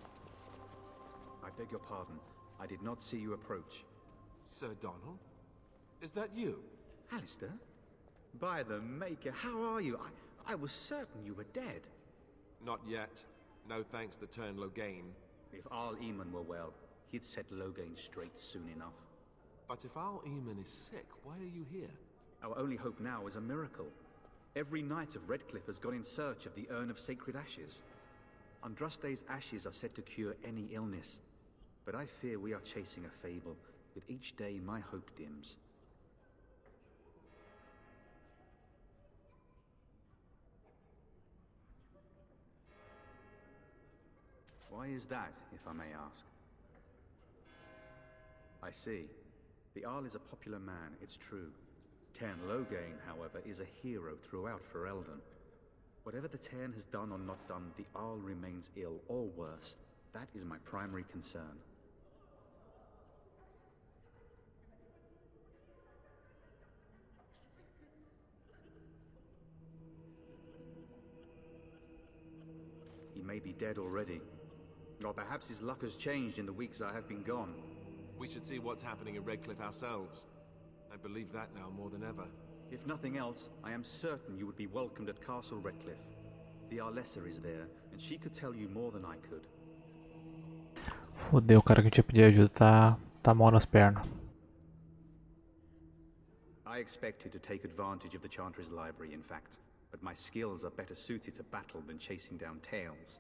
I beg your pardon. I did not see you approach. Sir Donald? Is that you? Alistair? By the Maker, how are you? I was certain you were dead. Not yet. No thanks to Tern Loghain. If Arl Eamon were well, he'd set Loghain straight soon enough. But if Arl Eamon is sick, why are you here? Our only hope now is a miracle. Every knight of Redcliffe has gone in search of the Urn of Sacred Ashes. Andraste's ashes are said to cure any illness. But I fear we are chasing a fable. With each day, my hope dims. Why is that, if I may ask? I see. The Arl is a popular man, it's true. Tern Loghain, however, is a hero throughout Ferelden. Whatever the Tern has done or not done, the Arl remains ill, or worse. That is my primary concern. He may be dead already. Or perhaps his luck has changed in the weeks I have been gone. We should see what's happening in Redcliffe ourselves. I believe that now more than ever. If nothing else, I am certain you would be welcomed at Castle Redcliffe. The Arlessa is there, and she could tell you more than I could. Fudeu, o cara que tinha pedido ajuda tá mal nas pernas. I expected to take advantage of the Chantry's library, in fact, but my skills are better suited to battle than chasing down tales.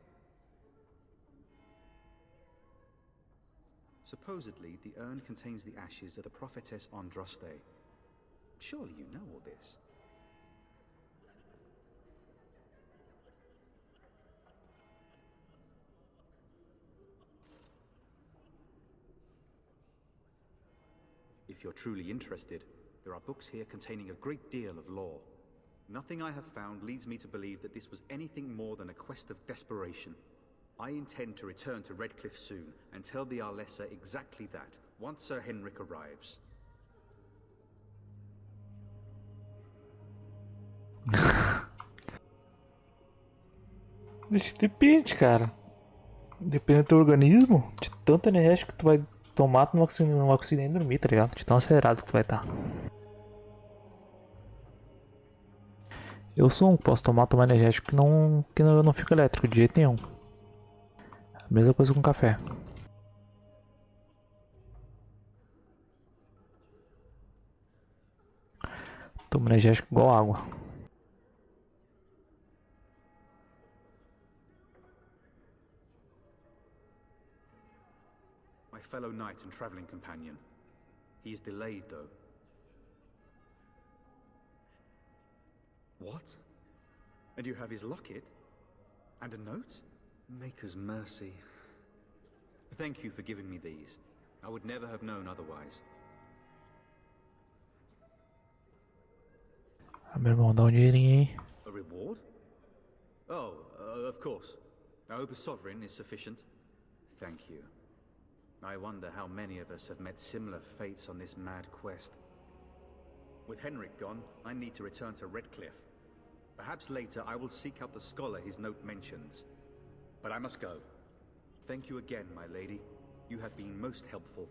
Supposedly, the urn contains the ashes of the prophetess Andraste. Surely you know all this. If you're truly interested, there are books here containing a great deal of lore. Nothing I have found leads me to believe that this was anything more than a quest of desperation. I intend to return to Redcliffe soon and tell the Arlessa exactly that, once Sir Henrik arrives. Isso depende, cara. Depende do teu organismo, de tanto energético que tu vai tomar, tu não vai conseguir nem dormir, tá ligado? De tão acelerado que tu vai estar. Eu sou um que posso tomar energético que eu não fico elétrico de jeito nenhum. Mesma coisa com café. Tomo energético igual água. My fellow knight and traveling companion. He is delayed, though. What? And you have his locket? And a note? Maker's mercy. Thank you for giving me these. I would never have known otherwise. Meu irmão, dá um dinheirinho aí. A reward? Oh, of course. I hope a sovereign is sufficient. Thank you. I wonder how many of us have met similar fates on this mad quest. With Henrik gone, I need to return to Redcliffe. Perhaps later I will seek out the scholar his note mentions. But I must go. Thank you again, my lady. You have been most helpful.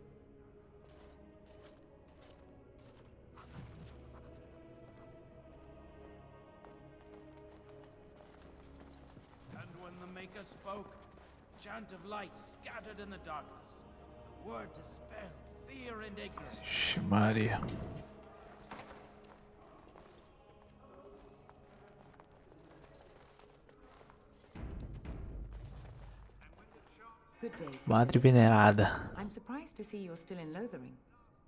And when the Maker spoke, chant of light scattered in the darkness. The word dispelled fear and ignorance. Ixi, Maria. Good day, Sister Madre Liliana. venerada. I'm surprised to see you're still in Lothering.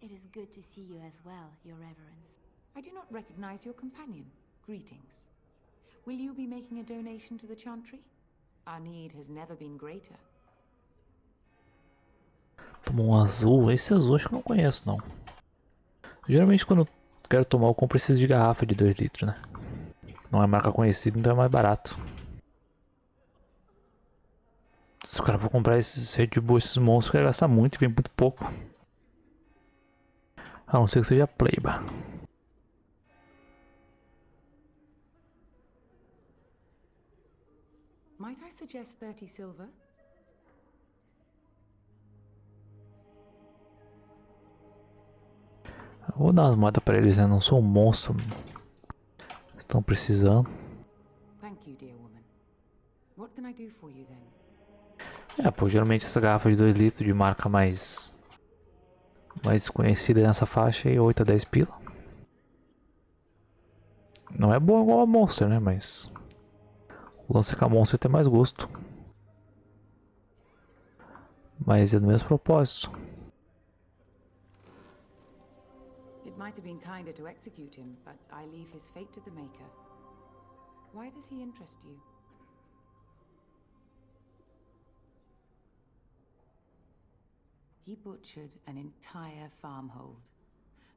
It is good to see you as well, Your Reverence. I do not recognize your companion. Greetings. Will you be making a donation to the Chantry? Our need has never been greater. Tomou um azul. Esse azul acho que eu não conheço, não. Geralmente quando eu quero tomar, eu compro esses de garrafa de 2 litros, né? Não é marca conhecida, então é mais barato. Se o cara for comprar esses Red Bull, esses monstros, vai gastar muito e vem muito pouco. A não ser que seja Playba. Might I suggest 30 silver? Eu vou dar umas moedas pra eles, né? Não sou um monstro. Estão precisando. Thank you, dear woman. What can I do for you then? É, pô, geralmente essa garrafa de 2 litros de marca mais conhecida nessa faixa aí, 8 a 10 pila. Não é boa igual a Monster, né? Mas o lance é que a Monster tem mais gosto. Mas é do mesmo propósito. It might have been kinder to execute him, but I leave his fate to the Maker. Why does he interest you? He butchered an entire farmhold.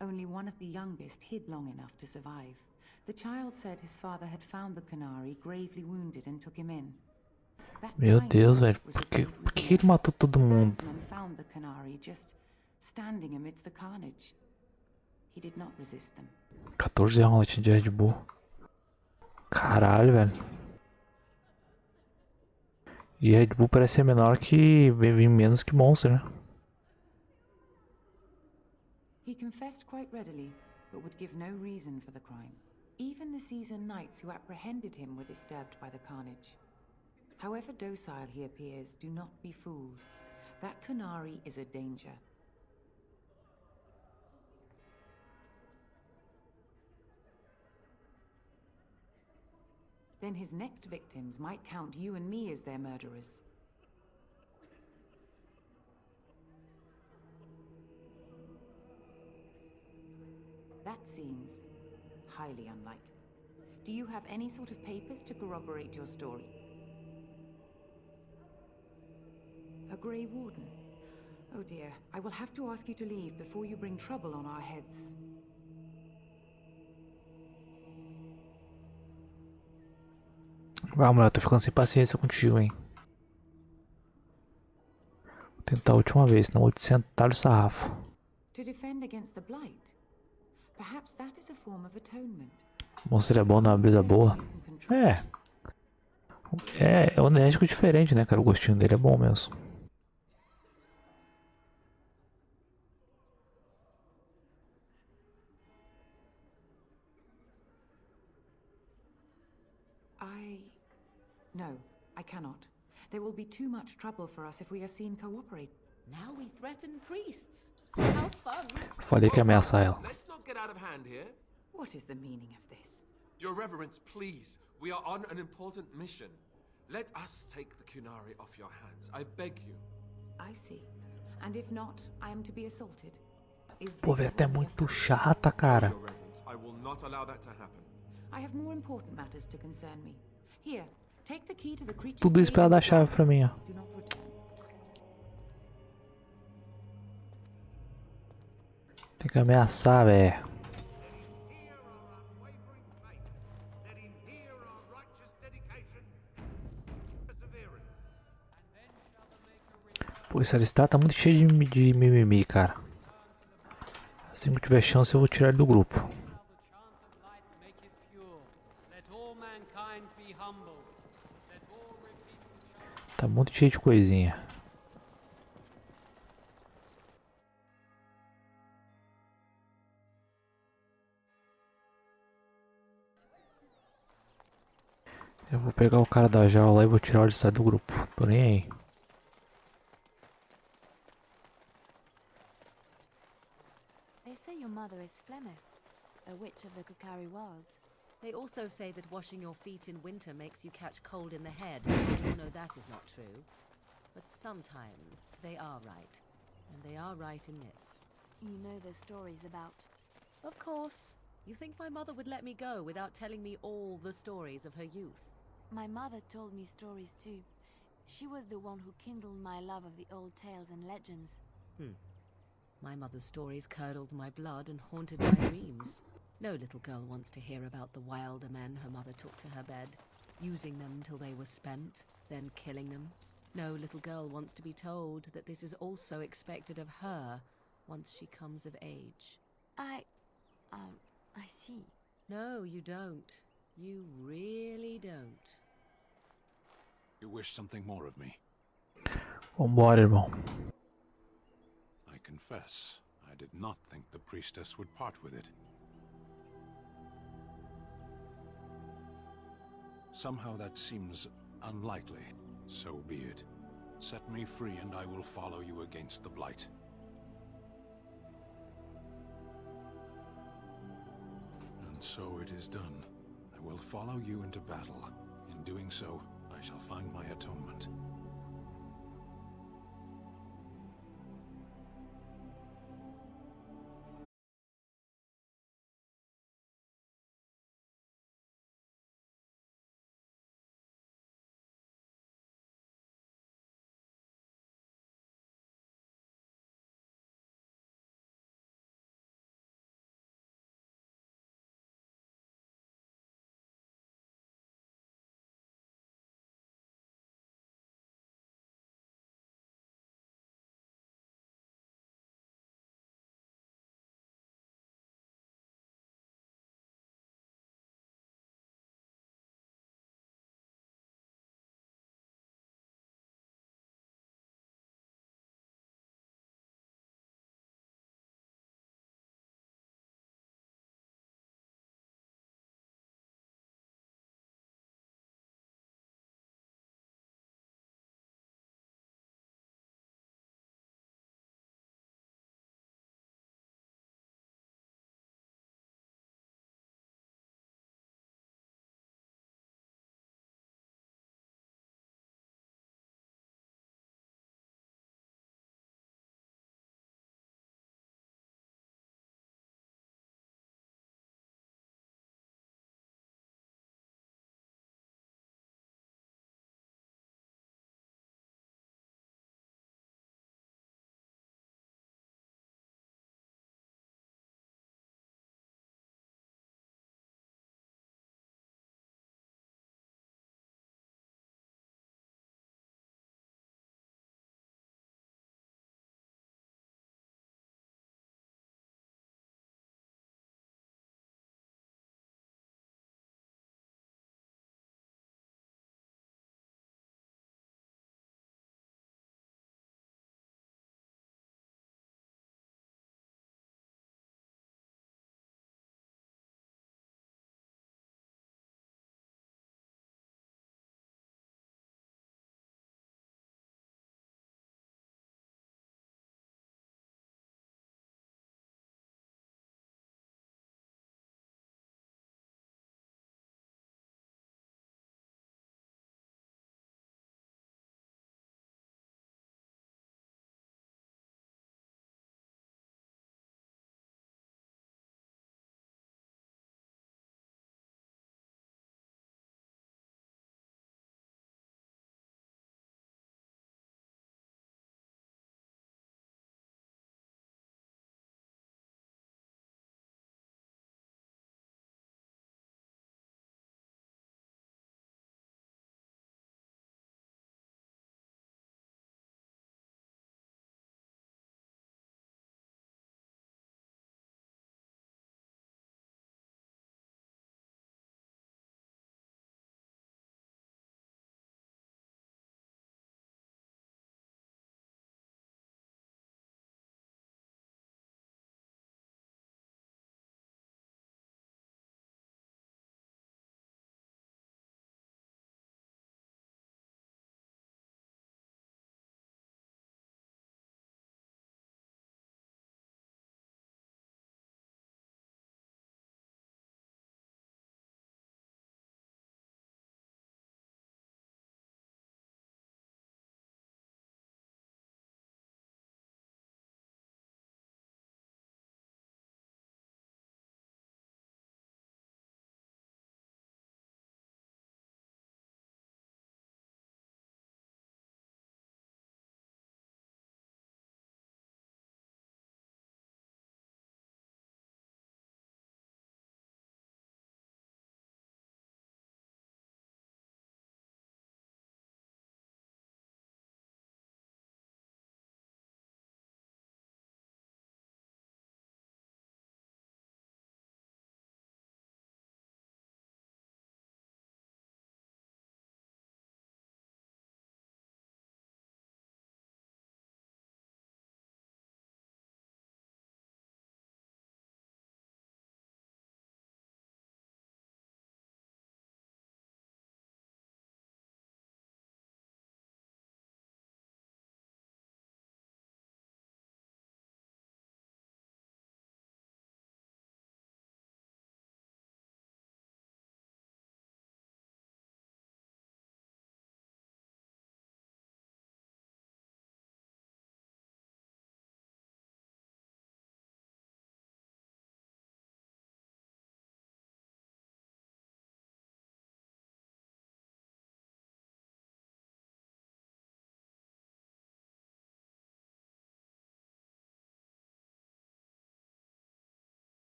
Only one of the youngest hid long enough to survive. The child said his father had found the Canary gravely wounded and took him in. Meu Deus, velho. Por que ele matou todo mundo? Found the Canary just standing amidst the carnage. He did not resist them. 14 rounds de Red Bull. Caralho, velho. E Red Bull parece ser menor que vem menos que Monster, né? He confessed quite readily, but would give no reason for the crime. Even the seasoned knights who apprehended him were disturbed by the carnage. However docile he appears, do not be fooled. That Canary is a danger. Then his next victims might count you and me as their murderers. That seems highly unlikely. Do you have any sort of papers to corroborate your story? A Grey Warden? Oh dear, I will have to ask you to leave before you bring trouble on our heads. Vamos lá, eu tô ficando sem paciência contigo, hein. Vou tentar a última vez, senão vou te sentar o sarrafo. To defend against the blight. Perhaps that is a form of atonement. O monstro é bom na brisa boa. É enérgico diferente, né, cara? O gostinho dele é bom mesmo. No, I cannot. There will be too much trouble for us if we are seen cooperating. Now we threaten priests. How fun! Falei que ia ameaçar ela. Let's not get out of hand here. What is the meaning of this? Your Reverence, please. We are on an important mission. Let us take the Kunari off your hands. I beg you. I see. And if not, I am to be assaulted. Pô, velho, até muito chata, cara. Your Reverence, I will not allow that to happen. I have more important matters to concern me. Here, take the key to the creature's Tudo isso pra ela dar chave pra mim, ó. Do not return. Tem que ameaçar, velho. Pô, esse Alistar tá muito cheio de mimimi, cara. Assim que eu tiver chance, eu vou tirar ele do grupo. Tá muito cheio de coisinha. Eu vou pegar o cara da jaula e vou tirar ele do grupo. Tô nem aí. They say your mother is Flemeth, a witch of the Kukari Wilds. They also say that washing your feet in winter makes you catch cold in the head. You all know that is not true. but sometimes they are right. And they are right in this. You know the stories about... Of course. You think my mother would let me go without telling me all the stories of her youth? My mother told me stories too. She was the one who kindled my love of the old tales and legends. My mother's stories curdled my blood and haunted my dreams. No little girl wants to hear about the wilder men her mother took to her bed, using them till they were spent, then killing them. No little girl wants to be told that this is also expected of her once she comes of age. I see. No, you don't. You really don't. You wish something more of me? Vambora, irmão. I confess, I did not think the priestess would part with it. Somehow that seems unlikely. So be it. Set me free and I will follow you against the Blight. And so it is done. I will follow you into battle. In doing so, I shall find my atonement.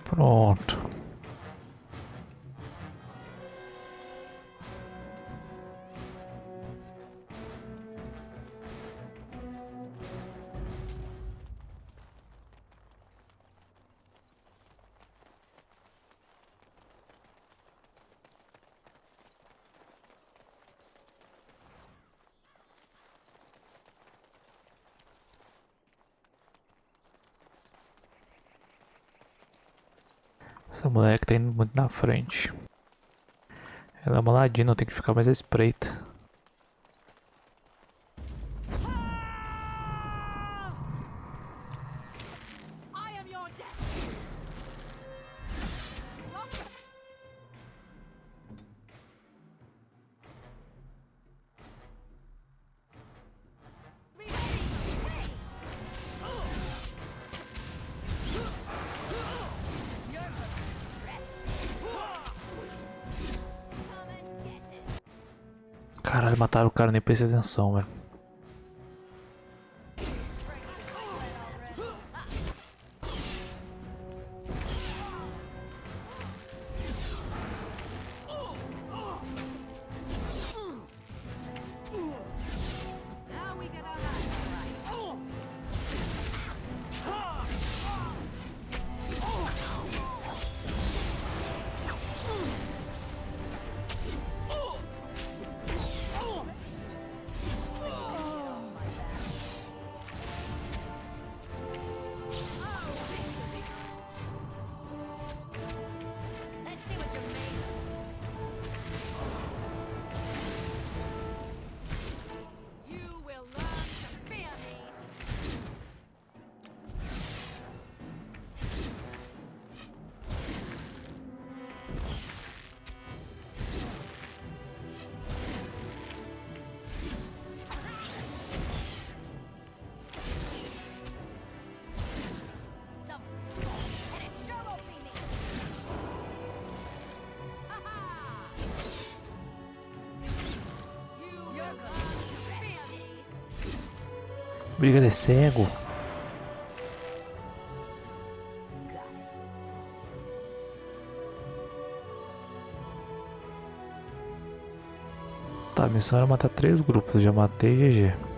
Pronto. Essa moleque tá indo muito na frente. Ela é uma ladina, eu tenho que ficar mais à espreita. Caralho, mataram o cara, nem prestei atenção, velho. Briga de cego. Tá, a missão era matar 3 grupos, eu já matei GG.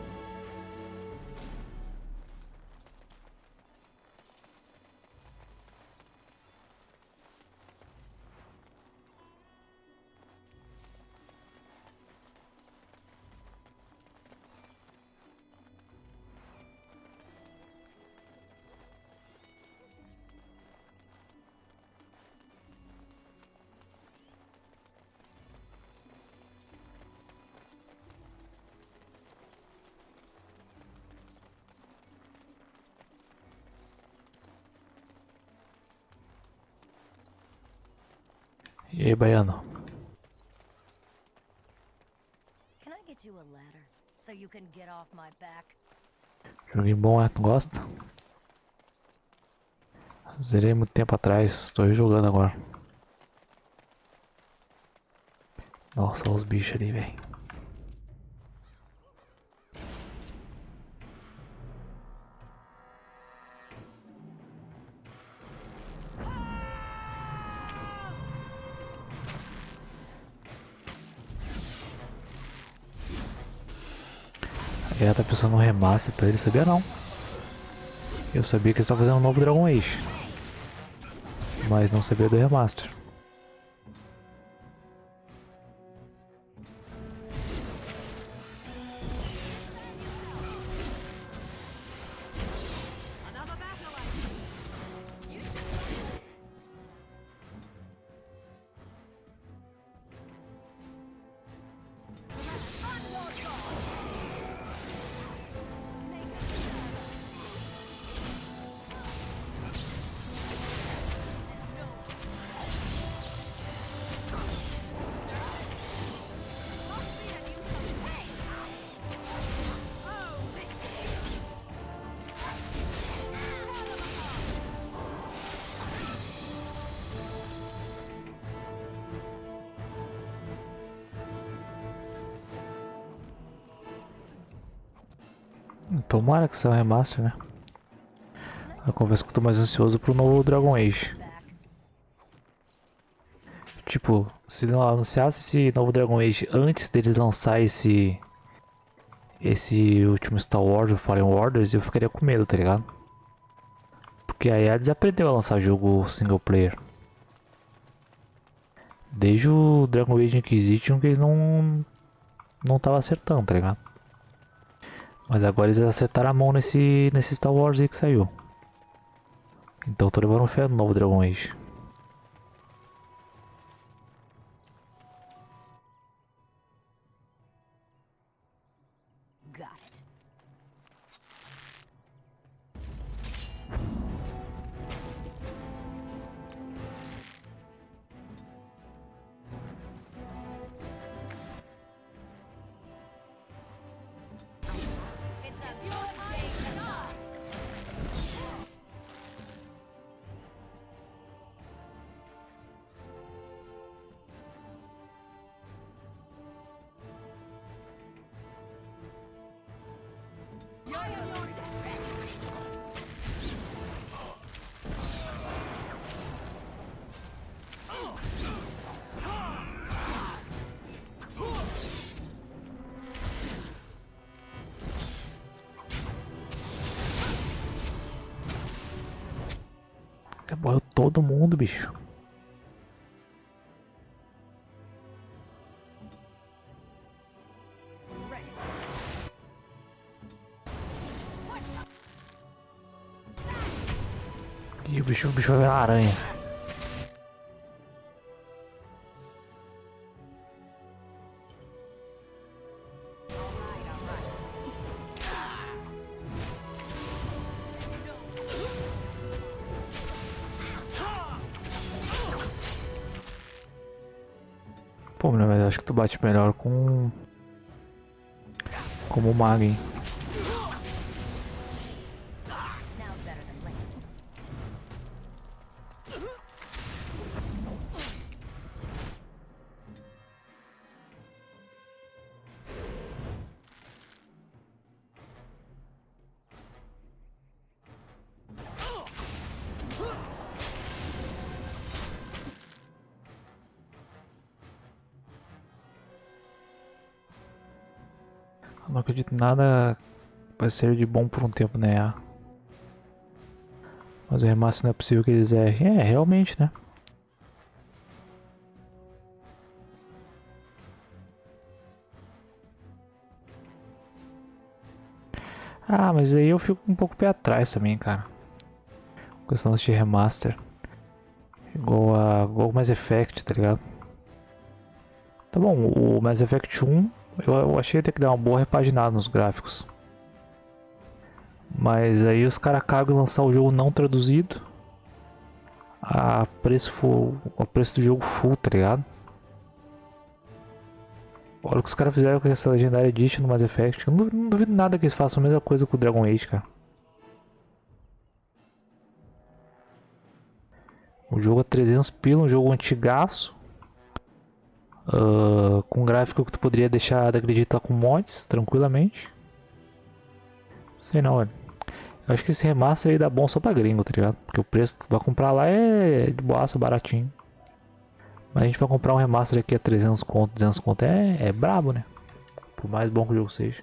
E aí, baiano? Can I get you a ladder so you can get off my back? Joguinho bom, é? Tu gosta? Zerei muito tempo atrás, tô rejogando agora. Nossa, olha os bichos ali, velho. Ela tá pensando no remaster pra ele, sabia não. Eu sabia que eles estavam fazendo um novo Dragon Age, mas não sabia do remaster. Tomara que seja um remaster, né? Eu confesso que eu tô mais ansioso pro novo Dragon Age. Tipo, se não anunciasse esse novo Dragon Age antes deles lançar esse último Star Wars, o Fallen Orders, eu ficaria com medo, tá ligado? Porque a EA desaprendeu a lançar jogo single player. Desde o Dragon Age Inquisition que eles não tava acertando, tá ligado? Mas agora eles acertaram a mão nesse Star Wars aí que saiu. Então tô levando fé no novo Dragon Age. Got it. Morreu todo mundo, bicho. E o bicho vai ver uma aranha. Pô, na verdade, acho que tu bate melhor como mago, hein? Eu não acredito em nada vai ser de bom por um tempo, né? Mas o remaster não é possível que eles errem. É, realmente, né? Ah, mas aí eu fico um pouco pé atrás também, cara. Questão de remaster. Igual o Mass Effect, tá ligado? Tá bom, o Mass Effect 1 eu achei até que dá uma boa repaginada nos gráficos. Mas aí os caras cagam em lançar o jogo não traduzido a preço do jogo full, tá ligado? Olha o que os caras fizeram com essa Legendary Edition no Mass Effect. Eu não duvido nada que eles façam a mesma coisa com o Dragon Age, cara. O jogo a 300 pila, um jogo antigaço. Com gráfico que tu poderia deixar de acreditar com mods, tranquilamente. Sei não, velho. Eu acho que esse remaster aí dá bom só pra gringo, tá ligado? Porque o preço que tu vai comprar lá é de boaça, baratinho. Mas a gente vai comprar um remaster aqui a 300 conto, 200 conto. É brabo, né? Por mais bom que o jogo seja.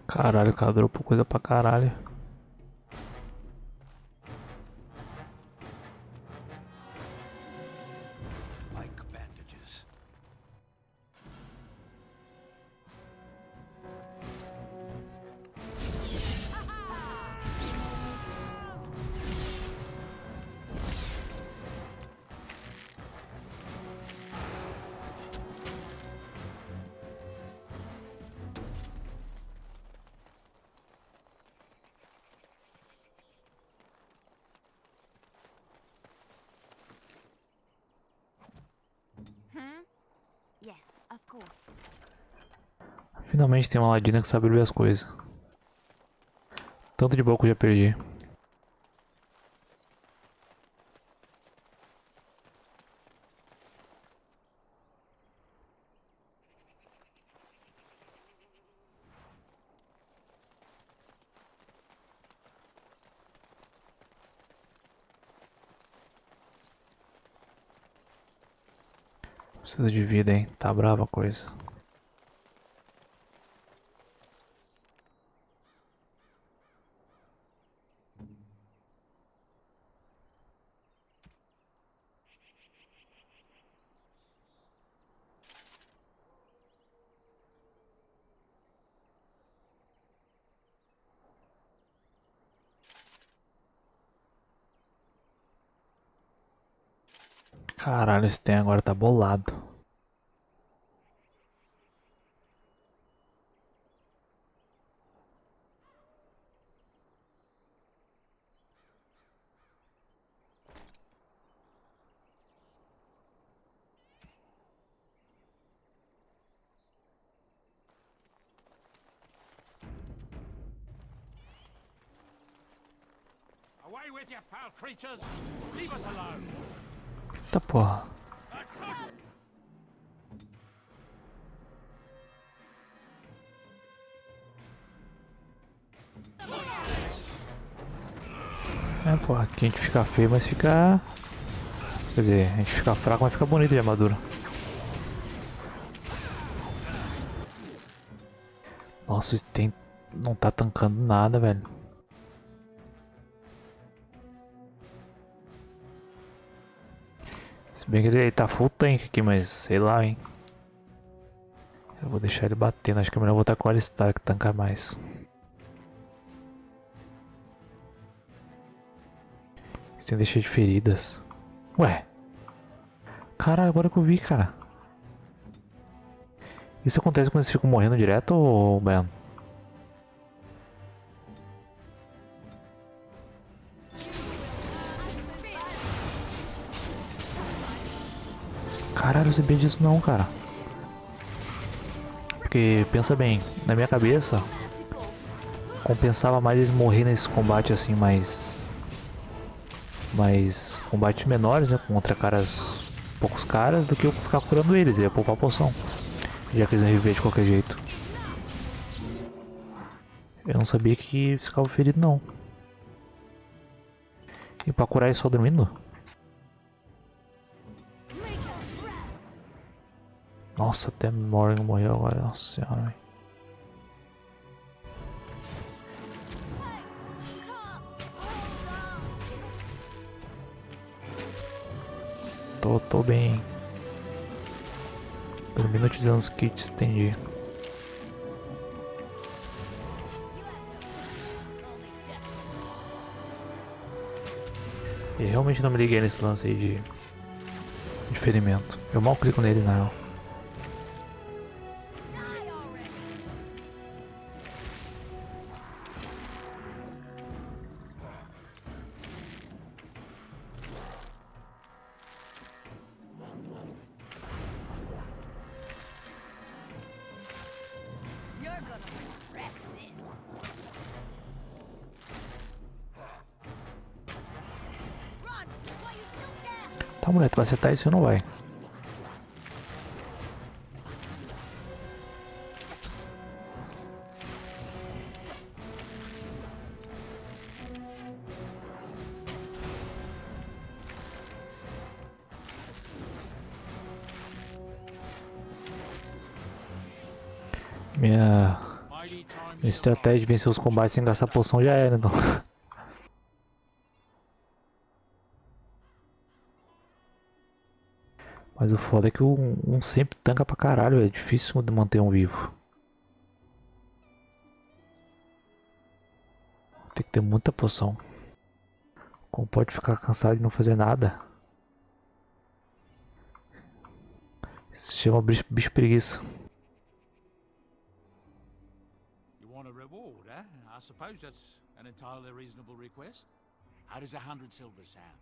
Caralho, cara, dropou coisa pra caralho. Like bandages. course. Finalmente tem uma ladina que sabe ver as coisas. Tanto de boa que eu já perdi. Precisa de vida, hein? Tá brava a coisa. Caralho, esse tem agora tá bolado. Away with you, foul creatures! Leave us alone! Eita porra. É, porra, aqui a gente fica feio, mas fica... Quer dizer, a gente fica fraco, mas fica bonito de armadura. Nossa, isso tem... não tá tancando nada, velho. Se bem que ele tá full tank aqui, mas sei lá, hein. Eu vou deixar ele batendo, acho que é melhor botar com o Alistar que tanca mais. Isso tem deixar de feridas. Ué. Caralho, agora que eu vi, cara. Isso acontece quando eles ficam morrendo direto, ou Ben? Caralho, eu sabia disso não, cara. Porque, pensa bem, na minha cabeça, compensava mais eles morrer nesse combate assim, mais combates menores, né, contra poucos caras, do que eu ficar curando eles, ia poupar a poção, já que eles iam reviver de qualquer jeito. Eu não sabia que ficava ferido não. E pra curar ele só dormindo? Nossa, até Morgan morreu agora, nossa senhora, véio. Tô bem. Dormindo utilizando os kits, entendi. E realmente não me liguei nesse lance aí de ferimento. Eu mal clico nele na real. Tá, mulher, tu vai acertar isso ou não vai? Minha estratégia de vencer os combates sem gastar poção já era, então. Mas o foda é que um sempre tanca pra caralho, é difícil de manter um vivo. Tem que ter muita poção. Como pode ficar cansado e não fazer nada? Isso se chama bicho preguiça. You want a reward, eh? I suppose that's an entirely reasonable request. How does 100 silver sound?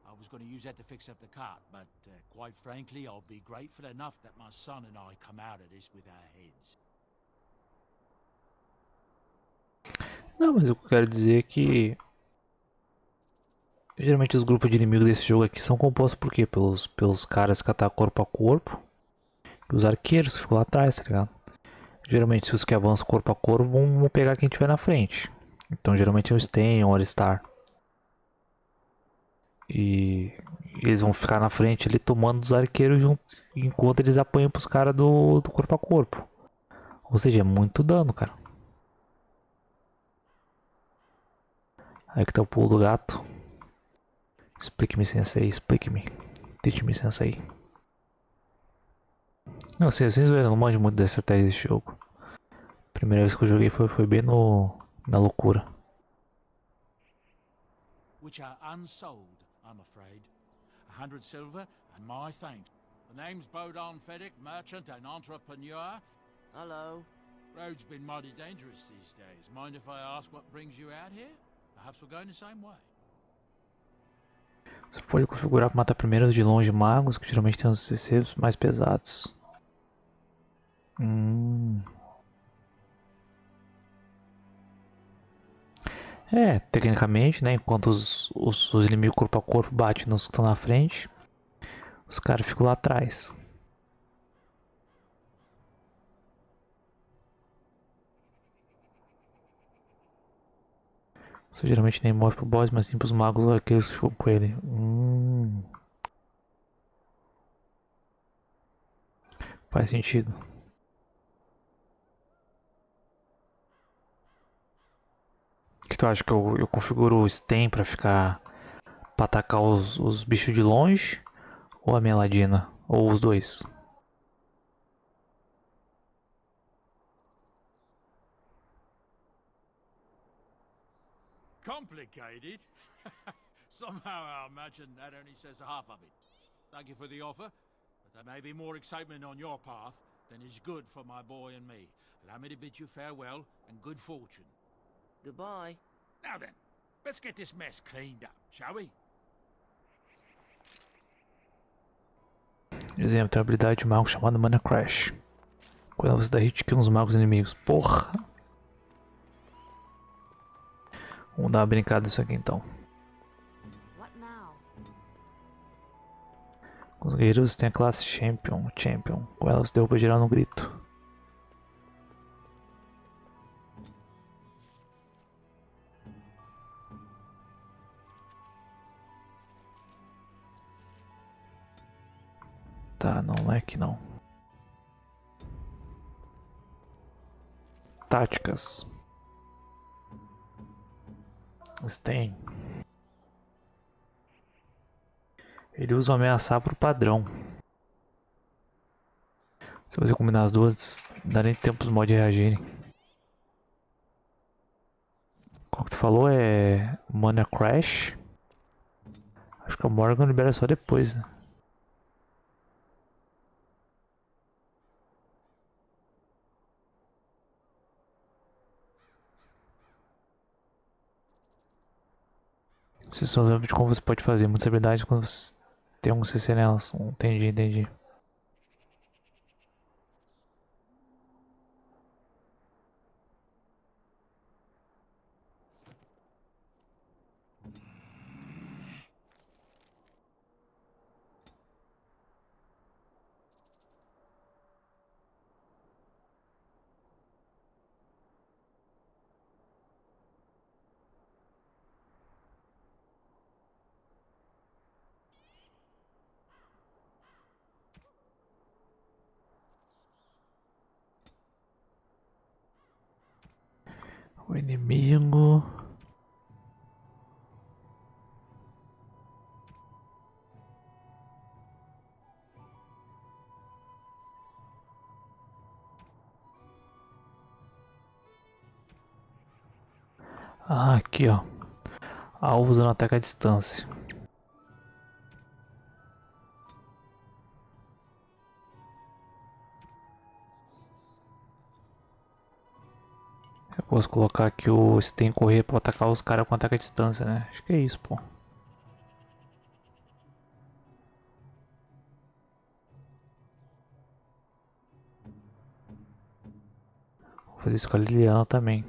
I was going to use that to fix up the cart, but quite frankly, I'll be grateful enough that my son and I come out of this with our heads. Não, mas o que eu quero dizer é que geralmente os grupos de inimigos desse jogo aqui são compostos por quê? Pelos caras que atacam corpo a corpo e os arqueiros que ficam lá atrás, tá ligado? Geralmente se os que avançam corpo a corpo vão pegar quem tiver na frente. Então geralmente é o Sten ou o Alistar. E eles vão ficar na frente ali tomando os arqueiros junto, enquanto eles apanham pros caras do corpo a corpo. Ou seja, é muito dano, cara. Aí que tá o pulo do gato. Explique-me, sensei, explique-me. Teach me, sensei. Não, assim, vocês verem, eu não manjo muito dessa estratégia desse jogo. Primeira vez que eu joguei foi bem na loucura. Which are unsold, I'm afraid. 100 silver and my thanks. The name's Bodon Fedek, merchant and entrepreneur. Hello. Road's been mighty dangerous these days. Mind if I ask what brings you out here? Perhaps we're going the same way. Você pode configurar para matar primeiro de longe magos, que geralmente tem os CCs mais pesados. É, tecnicamente, né? Enquanto os inimigos corpo a corpo batem nos que estão na frente, os caras ficam lá atrás. Você geralmente nem morre pro boss, mas sim pros magos aqueles que ficam com ele. Faz sentido. O que tu acha que eu configuro o Sten pra ficar. Pra atacar os bichos de longe? Ou a minha ladina? Ou os dois? Complicated? Somehow I imagine that only says half of it. Thank you for the offer, but there may be more excitement on your path than is good for my boy and me. Allow me to bid you farewell and good fortune. Goodbye. Now then, let's get this mess cleaned up, shall we? Exemplo, tem a habilidade de mago chamada Mana Crash. Quando você dá hit kill nos magos inimigos. Porra! Vamos dar uma brincada nisso aqui então. Com os guerreiros tem a classe Champion. Com elas deu pra girar no grito. Tá, não é que não. Táticas. Tem. Ele usa o ameaçar pro padrão. Se você combinar as duas, não dá nem tempo dos mods reagirem. Qual que tu falou? É Mana Crash? Acho que a Morgan libera só depois, né? Vocês são exemplos de como você pode fazer muitas habilidades quando você tem um CC nelas. Entendi. O inimigo. Ah, aqui ó. Alvo usando ataque à distância. Eu posso colocar aqui o Sten correr pra atacar os caras com ataque à distância, né? Acho que é isso, pô. fazer isso com a Liliana também.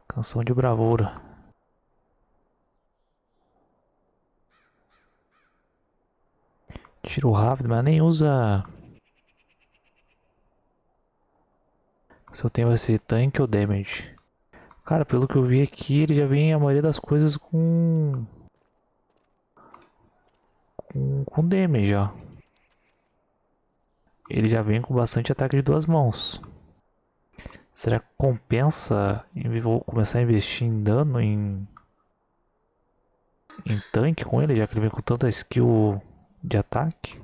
Canção de bravura. Tiro rápido, mas nem usa. Se eu tenho esse tanque ou damage. Cara, pelo que eu vi aqui, ele já vem a maioria das coisas com damage já. Ele já vem com bastante ataque de 2 mãos. Será que compensa vou começar a investir em dano em tanque com ele, já que ele vem com tanta skill de ataque?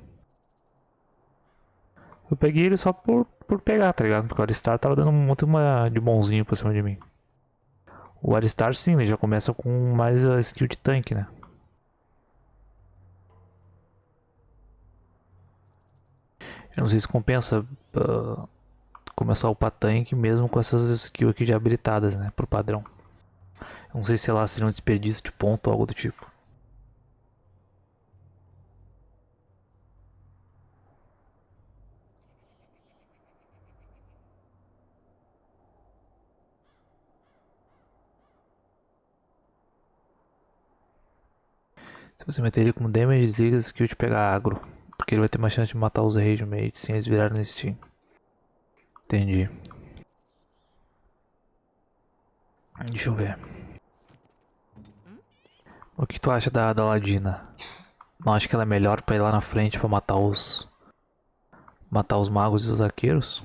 Eu peguei ele só por pegar, tá ligado? Porque o Alistar tava dando muito de bonzinho pra cima de mim. O Alistar sim, ele já começa com mais a skill de tanque, né? Eu não sei se compensa começar a upar tanque mesmo com essas skills aqui já habilitadas, né? Por padrão. Eu não sei se lá seria um desperdício de ponto ou algo do tipo. Se você meter ele como damage, desliga a skill de pegar agro. Porque ele vai ter mais chance de matar os rage mates sem eles virarem nesse team. Entendi. Deixa eu ver. O que tu acha da Ladina? Não acha que ela é melhor pra ir lá na frente pra matar os magos e os arqueiros?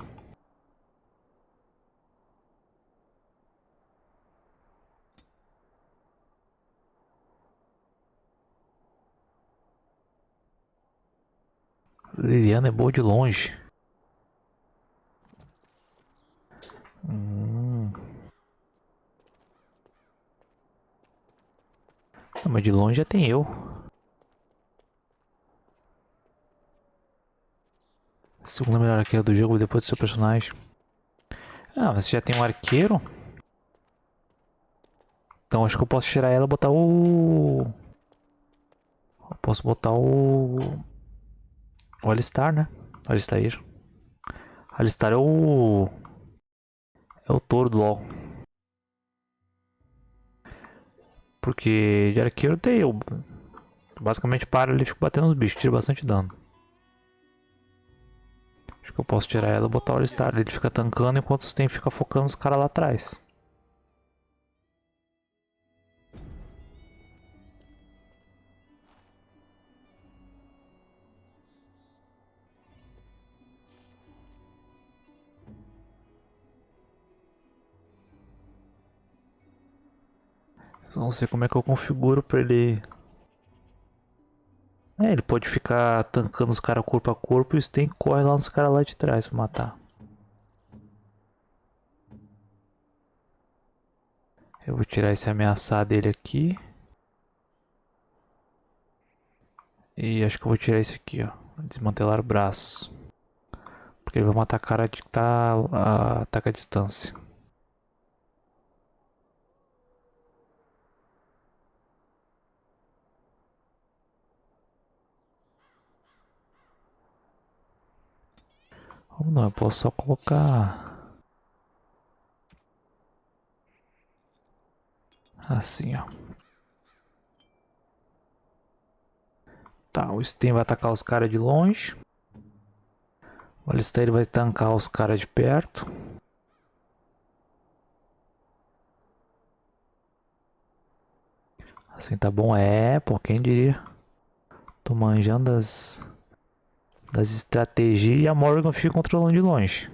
Liliana é boa de longe. Não, mas de longe já tem eu. Segunda melhor arqueiro do jogo depois do seu personagem. Ah, mas você já tem um arqueiro? Então acho que eu posso tirar ela e botar o... Eu posso botar o Alistar, né? Alistair. Alistar é o... É o touro do LoL. Porque de arqueiro tem eu. Basicamente para ele fica batendo nos bichos, tira bastante dano. Acho que eu posso tirar ela e botar o Alistar. Ele fica tancando enquanto os tem fica focando os caras lá atrás. Só não sei como é que eu configuro pra ele... É, ele pode ficar tancando os caras corpo a corpo e o Sten corre lá nos caras lá de trás pra matar. Eu vou tirar esse ameaçar dele aqui. E acho que eu vou tirar esse aqui, ó. Desmantelar o braço. Porque ele vai matar cara de que tá ataca a distância. Ou não, eu posso só colocar assim, ó. Tá, o Sten vai atacar os caras de longe. O Alistair vai tancar os caras de perto. Assim tá bom? É, pô, quem diria? Tô manjando das estratégias e a Morgan fica controlando de longe.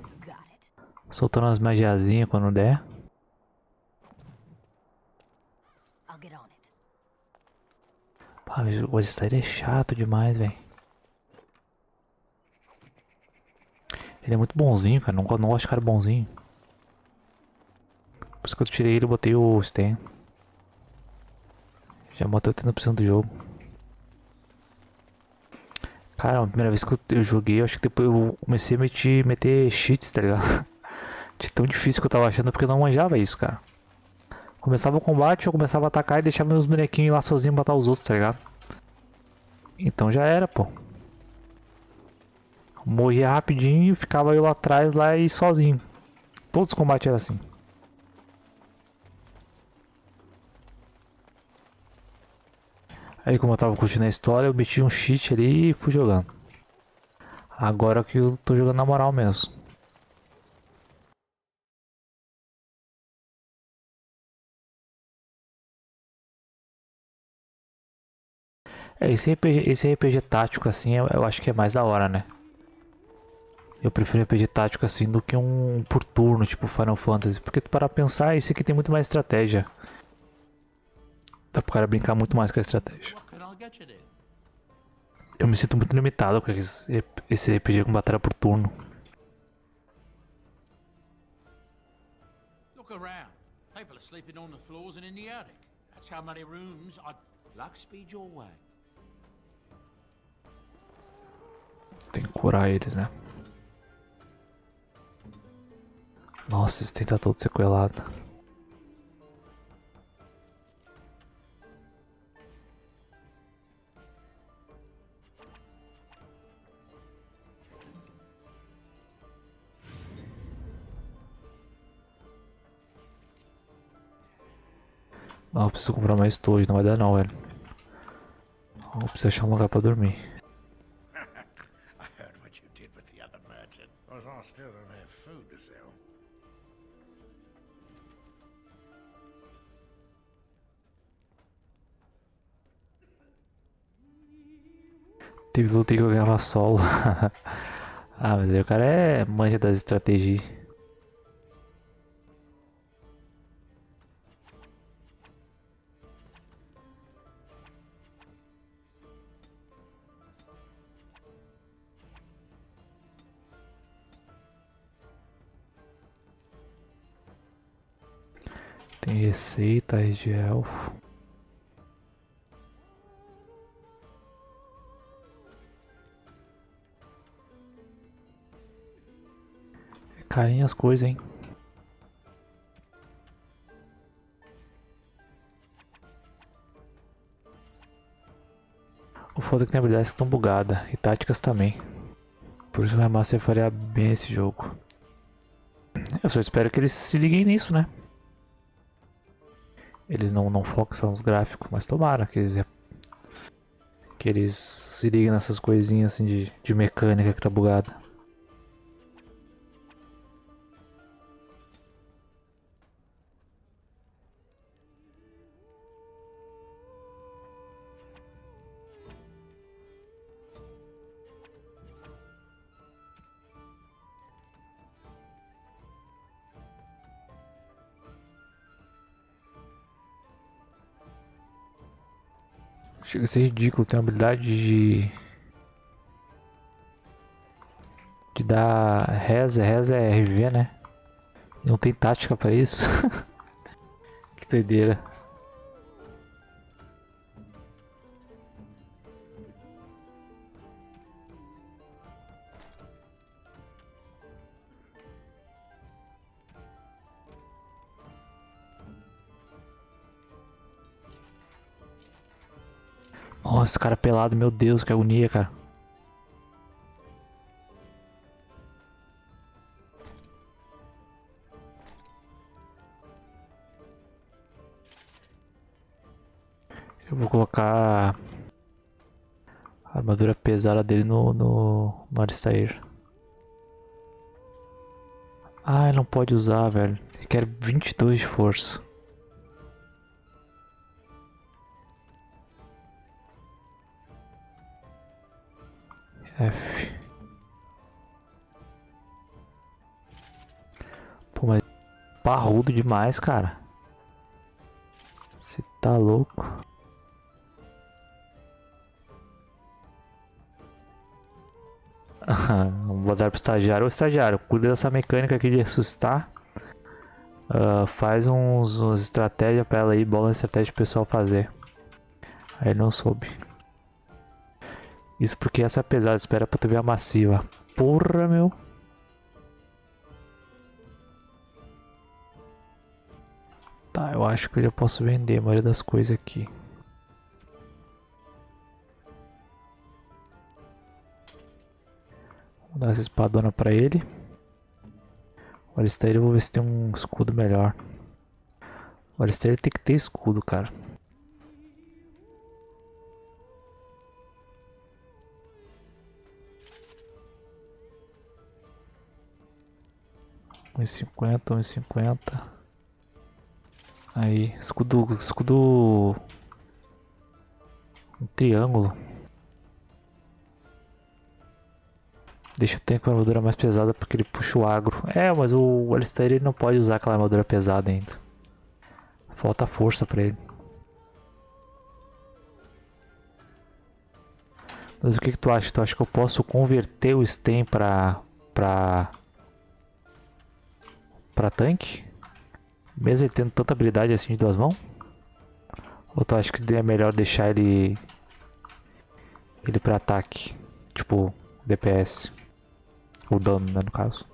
Soltando as magiazinhas quando der. Pá, o Alistair é chato demais, velho. Ele é muito bonzinho, cara. Não gosto de cara bonzinho. Por isso que eu tirei ele e botei o Sten. Já botei 80% do jogo. Cara, a primeira vez que eu joguei, eu acho que depois eu comecei a meter cheats, tá ligado? De tão difícil que eu tava achando porque eu não manjava isso, cara. Começava o combate, eu começava a atacar e deixava meus bonequinhos lá sozinhos matar os outros, tá ligado? Então já era, pô. Morria rapidinho, ficava eu lá atrás lá e sozinho. Todos os combates eram assim. Aí como eu tava curtindo a história, eu meti um cheat ali e fui jogando. Agora que eu tô jogando na moral mesmo. Esse RPG tático assim, eu acho que é mais da hora, né? Eu prefiro RPG tático assim do que um por turno, tipo Final Fantasy. Porque tu parar pra pensar, esse aqui tem muito mais estratégia. Dá pro cara brincar muito mais com a estratégia. Eu me sinto muito limitado com esse RPG com batalha por turno. Look around. People are sleeping on the floors and in the attic. That's how many rooms I'd like speed your way. Tem que curar eles, né? Nossa, esse tem tá todo sequelado. Não, eu preciso comprar mais estojo, não vai dar não, velho. Eu preciso achar um lugar pra dormir. I heard what you did with the other merchant. Those all still don't have food to sell. Teve luta que eu ganhava solo. Ah, mas aí o cara é manja das estratégias. Tem receitas de elfo. É carinho as coisas, hein? O foda é que tem habilidades que estão bugadas. E táticas também. Por isso o remaster faria bem esse jogo. Eu só espero que eles se liguem nisso, né? Eles não focam só nos gráficos, mas tomara que eles se liguem nessas coisinhas assim de mecânica que tá bugada. Chega a ser ridículo, tem a habilidade de dar reza é RV, né? E não tem tática pra isso. Que doideira. Nossa, esse cara pelado, meu Deus, que agonia, cara. Eu vou colocar a armadura pesada dele no Alistair. Ah, ele não pode usar, velho. Ele quer 22 de força. F. Pô, mas parrudo demais, cara. Você tá louco. Vamos botar pro estagiário. Ô estagiário, cuida dessa mecânica aqui de ressuscitar. Faz uns estratégias pra ela aí, bola de estratégia pro pessoal fazer. Aí ele não soube. Isso porque essa é pesada, espera pra tu ver a massiva. Porra, meu. Tá, eu acho que eu já posso vender a maioria das coisas aqui. Vou dar essa espadona pra ele. O Alistair, eu vou ver se tem um escudo melhor. O Alistair tem que ter escudo, cara. $1,50. Aí, escudo... Um triângulo. Deixa o tanque com a armadura mais pesada porque ele puxa o agro. É, mas o Alistair ele não pode usar aquela armadura pesada ainda. Falta força pra ele. Mas o que tu acha? Tu acha que eu posso converter o Sten pra tanque? Mesmo ele tendo tanta habilidade assim de 2 mãos? Ou tu acha que é melhor deixar ele pra ataque? Tipo, DPS. Ou dano, né, no caso.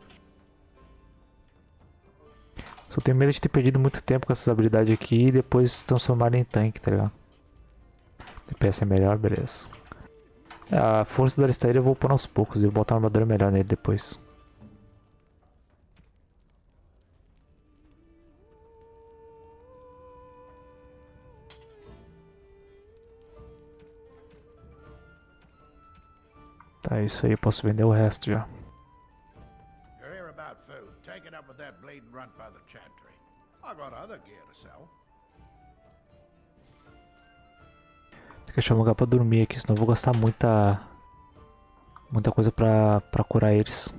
Só tenho medo de ter perdido muito tempo com essas habilidades aqui e depois se transformar em tanque, tá ligado? DPS é melhor, beleza. A força do Alistair eu vou pôr aos poucos, eu vou botar uma armadura melhor nele depois. Tá, isso aí, eu posso vender o resto já. You're here about food. Take it up with that bleeding runt by the chantry. I got other gear to sell. Tem que achar um lugar pra dormir aqui, senão eu vou gastar muita coisa pra curar eles.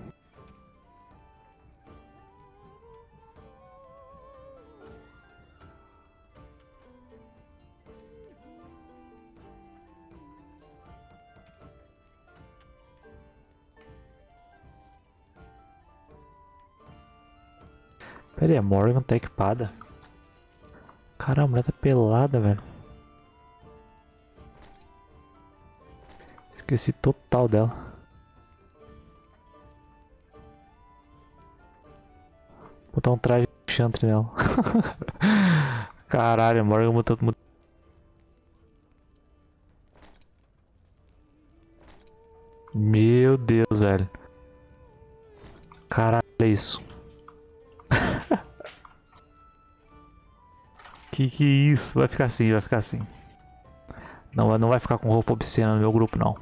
Pera aí, a Morgan tá equipada. Caramba, a mulher tá pelada, velho. Esqueci total dela. Vou botar um traje de chantre nela. Caralho, a Morgan botou... Meu Deus, velho. Caralho, é isso. Que é isso? Vai ficar assim, vai ficar assim. Não vai ficar com roupa obscena no meu grupo, não.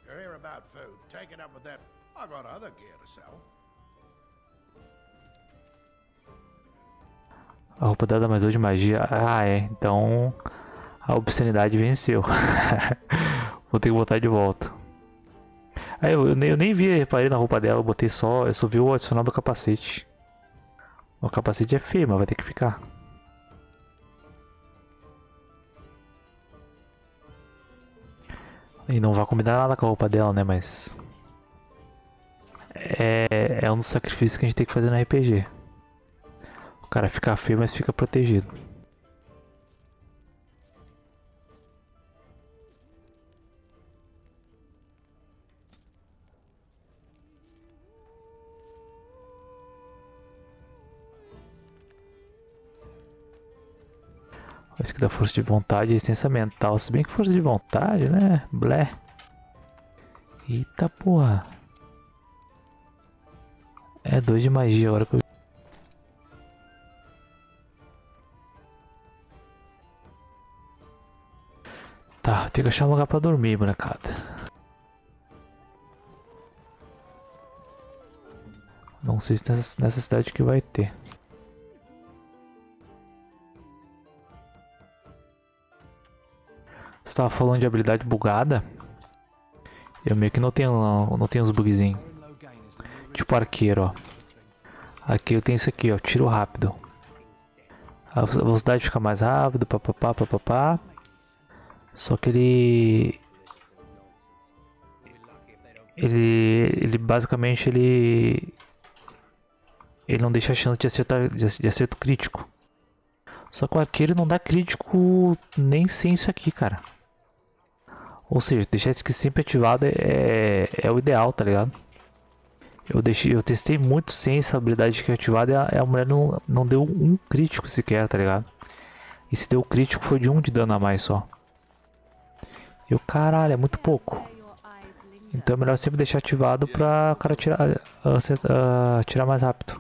You're here about food. Take it up with that. I got other gear to sell. A roupa dada mais 2 de magia. Ah, é. Então a obscenidade venceu. Vou ter que botar de volta. Ah, eu nem vi, reparei na roupa dela. Eu só vi o adicional do capacete. O capacete é feio, mas vai ter que ficar. E não vai combinar nada com a roupa dela, né? Mas... É um dos sacrifícios que a gente tem que fazer no RPG. O cara fica feio, mas fica protegido. Isso que dá força de vontade e resistência mental. Se bem que força de vontade, né? Blé. Eita porra. É 2 de magia agora que eu... Tá, tem que achar um lugar pra dormir, molecada. Não sei se nessa cidade que vai ter. Você tava falando de habilidade bugada. Eu meio que não tenho os bugzinhos. Tipo arqueiro, ó. Aqui eu tenho isso aqui, ó. Tiro rápido. A velocidade fica mais rápido, papapá, papapá. Só que ele basicamente ele não deixa a chance de acerto crítico. Só que o arqueiro não dá crítico nem sem isso aqui, cara. Ou seja, deixar isso aqui sempre ativado é o ideal, tá ligado? Eu testei muito sem essa habilidade aqui ativada e a mulher não deu um crítico sequer, tá ligado? E se deu crítico foi de 1 de dano a mais só. E o caralho, é muito pouco. Então é melhor sempre deixar ativado pra o cara tirar mais rápido.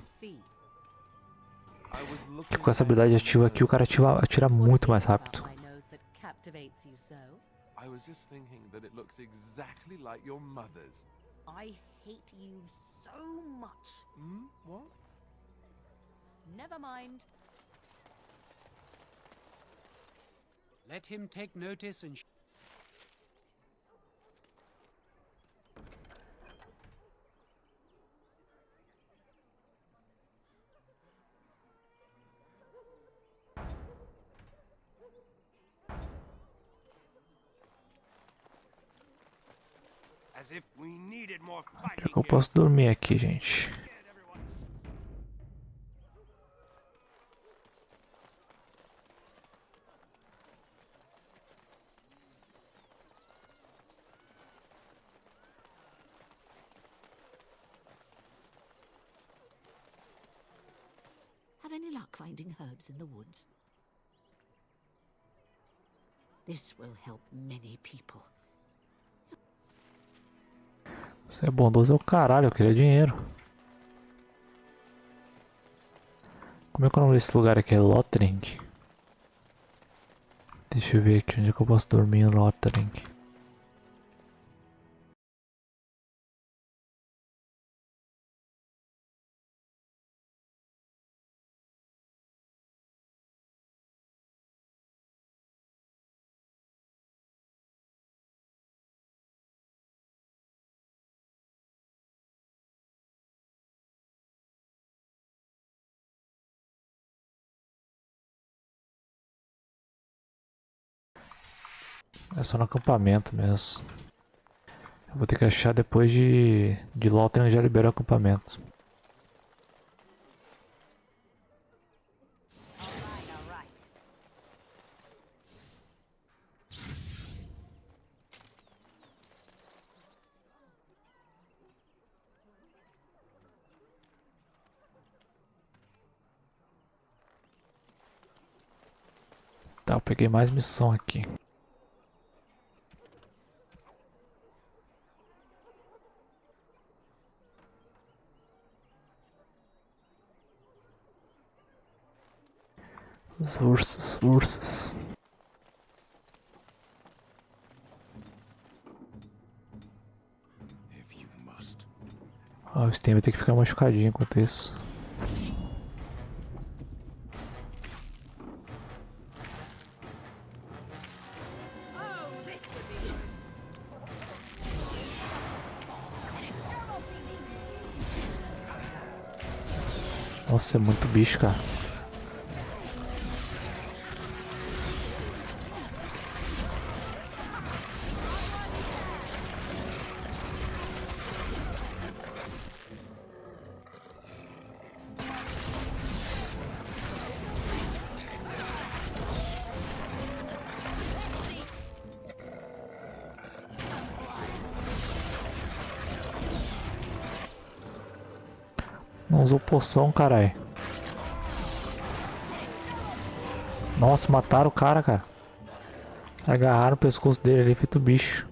Porque com essa habilidade ativa aqui o cara atira muito mais rápido. I was just thinking that it looks exactly like your mother's. I hate you so much. What? Never mind. Let him take notice and As if we needed more Onde é fighting que eu posso dormir aqui, gente? Have any luck finding herbs in the woods? This will help many people. Você é bondoso é o caralho, eu queria dinheiro. Como é que é o nome desse lugar aqui? É Lothering. Deixa eu ver aqui onde é que eu posso dormir em Lothering. É só no acampamento mesmo. Eu vou ter que achar depois de Lothering já liberou o acampamento. Tá, eu peguei mais missão aqui. Os ursos. Ah, o Steam vai ter que ficar machucadinho enquanto isso. Nossa, é muito bicho, cara. Não usou poção, caralho. Nossa, mataram o cara. Agarraram o pescoço dele ali, feito bicho.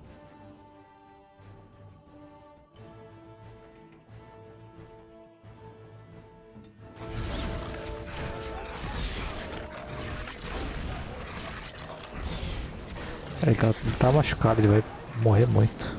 Ele tá machucado, ele vai morrer muito.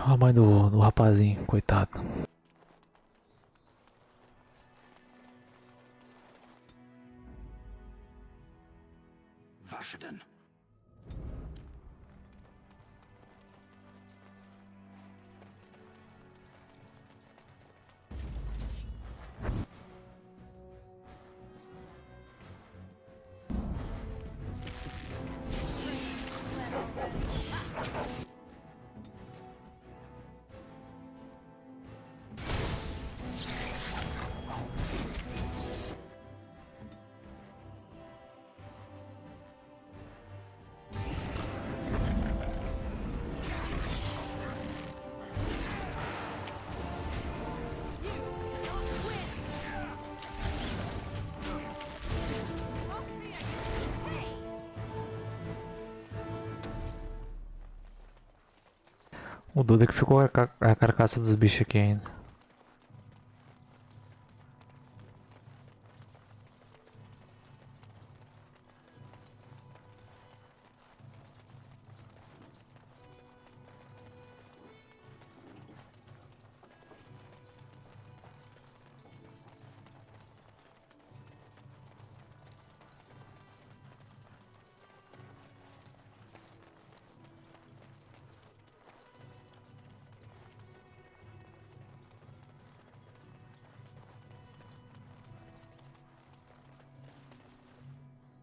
A mãe do rapazinho, coitado. Vashaden. O Duda que ficou a carcaça dos bichos aqui ainda.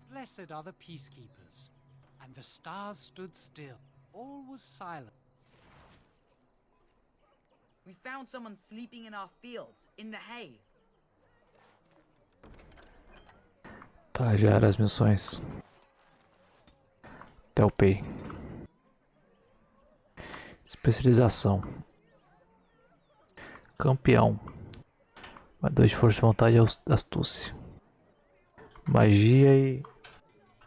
Blessed are the peacekeepers. And the stars stood still. All was silent. We found someone sleeping in our fields, in the hay. Tá, já eram as missões. Telpei. Especialização. Campeão. Mais 2 de força de vontade e astúcia. Magia e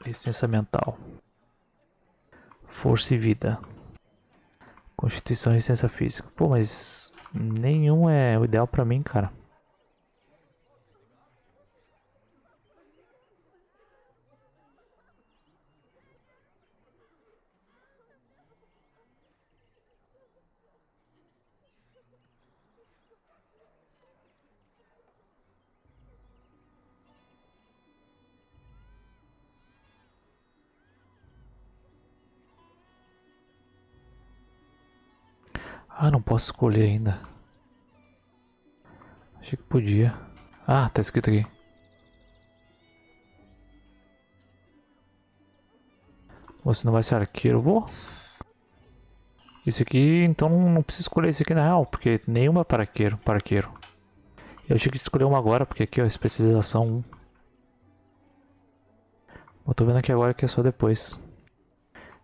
resistência mental. Força e vida. Constituição e resistência física. Pô, mas nenhum é o ideal pra mim, cara. Ah, não posso escolher ainda. Achei que podia. Ah, tá escrito aqui. Você não vai ser arqueiro, vou? Isso aqui, então não preciso escolher isso aqui na real, porque nenhuma é para arqueiro. Eu achei que escolher uma agora, porque aqui ó, especialização 1. Eu tô vendo aqui agora que é só depois.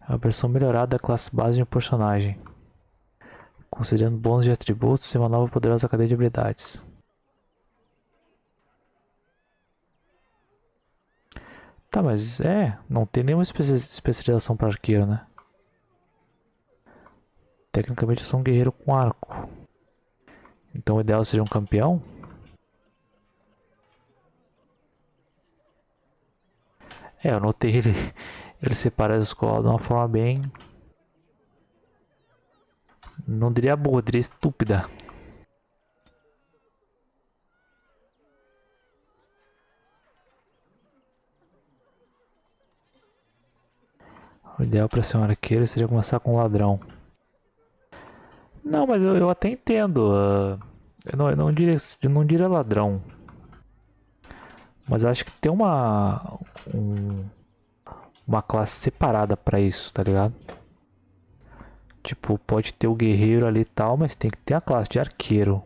É a versão melhorada da classe base de um personagem. Concedendo bônus de atributos e uma nova poderosa cadeia de habilidades. Tá, mas não tem nenhuma especialização para arqueiro, né? Tecnicamente eu sou um guerreiro com arco. Então o ideal seria um campeão? Eu notei ele separar as escolas de uma forma bem... Não diria boa, diria estúpida. O ideal para ser um arqueiro seria começar com um ladrão. Não, mas eu até entendo. Eu não diria ladrão. Mas acho que tem uma classe separada para isso, tá ligado? Tipo, pode ter o guerreiro ali e tal, mas tem que ter a classe de arqueiro.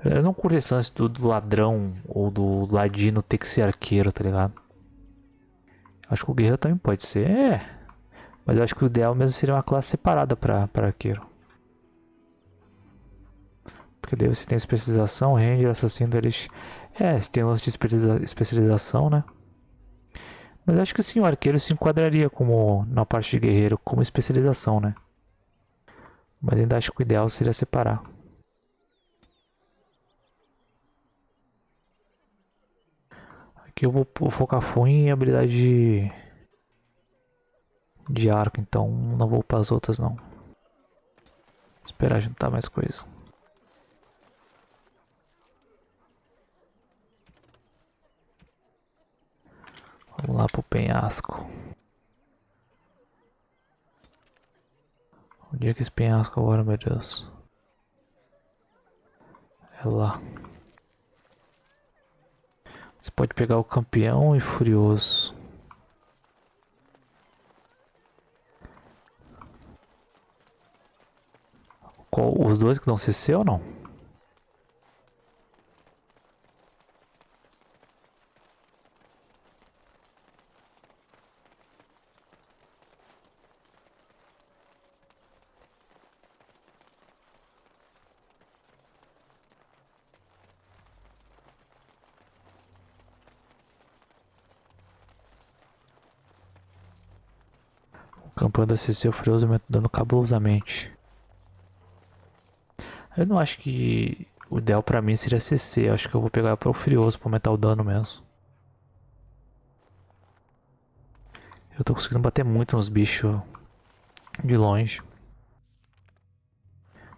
Eu não curto esse lance do ladrão ou do ladino ter que ser arqueiro, tá ligado? Acho que o guerreiro também pode ser. Mas eu acho que o ideal mesmo seria uma classe separada para arqueiro. Porque daí você tem especialização, ranger, assassino, eles... você tem lance de especialização, né? Mas acho que sim, o arqueiro se enquadraria como na parte de guerreiro, como especialização, né? Mas ainda acho que o ideal seria separar. Aqui eu vou focar full em habilidade de arco, então não vou para as outras não. Esperar juntar mais coisa. Vamos lá pro penhasco. Onde é que esse penhasco agora, meu Deus? É lá. Você pode pegar o campeão e furioso. Os dois que dão CC ou não? campanha da CC, o Furioso aumenta o dano cabulosamente. Eu não acho que o ideal pra mim seria CC. Eu acho que eu vou pegar para o Furioso pra aumentar o dano mesmo. Eu tô conseguindo bater muito nos bichos de longe.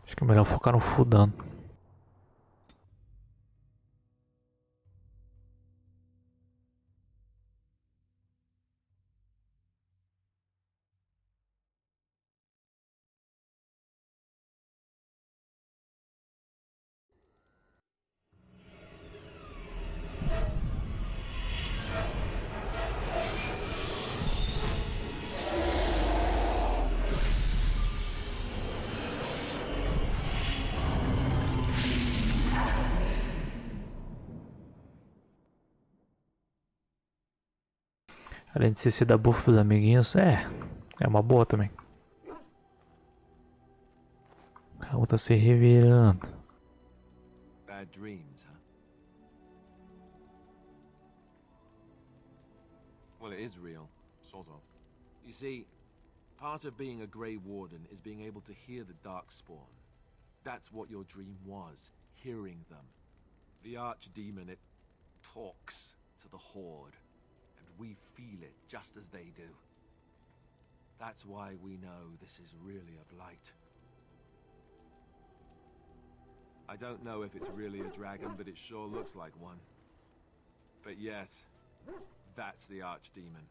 Acho que é melhor focar no full dano. Além de CC dar buff pros amiguinhos, é uma boa também. A outra se revirando. Bad dreams, huh? Well, it is real, sort of. You see, part of being a Grey Warden is being able to hear the Darkspawn. That's what your dream was, hearing them. The Archdemon, it talks to the Horde, and we feel it just as they do. That's why we know this is really a blight. I don't know if it's really a dragon, but it sure looks like one. But yes, that's the Archdemon.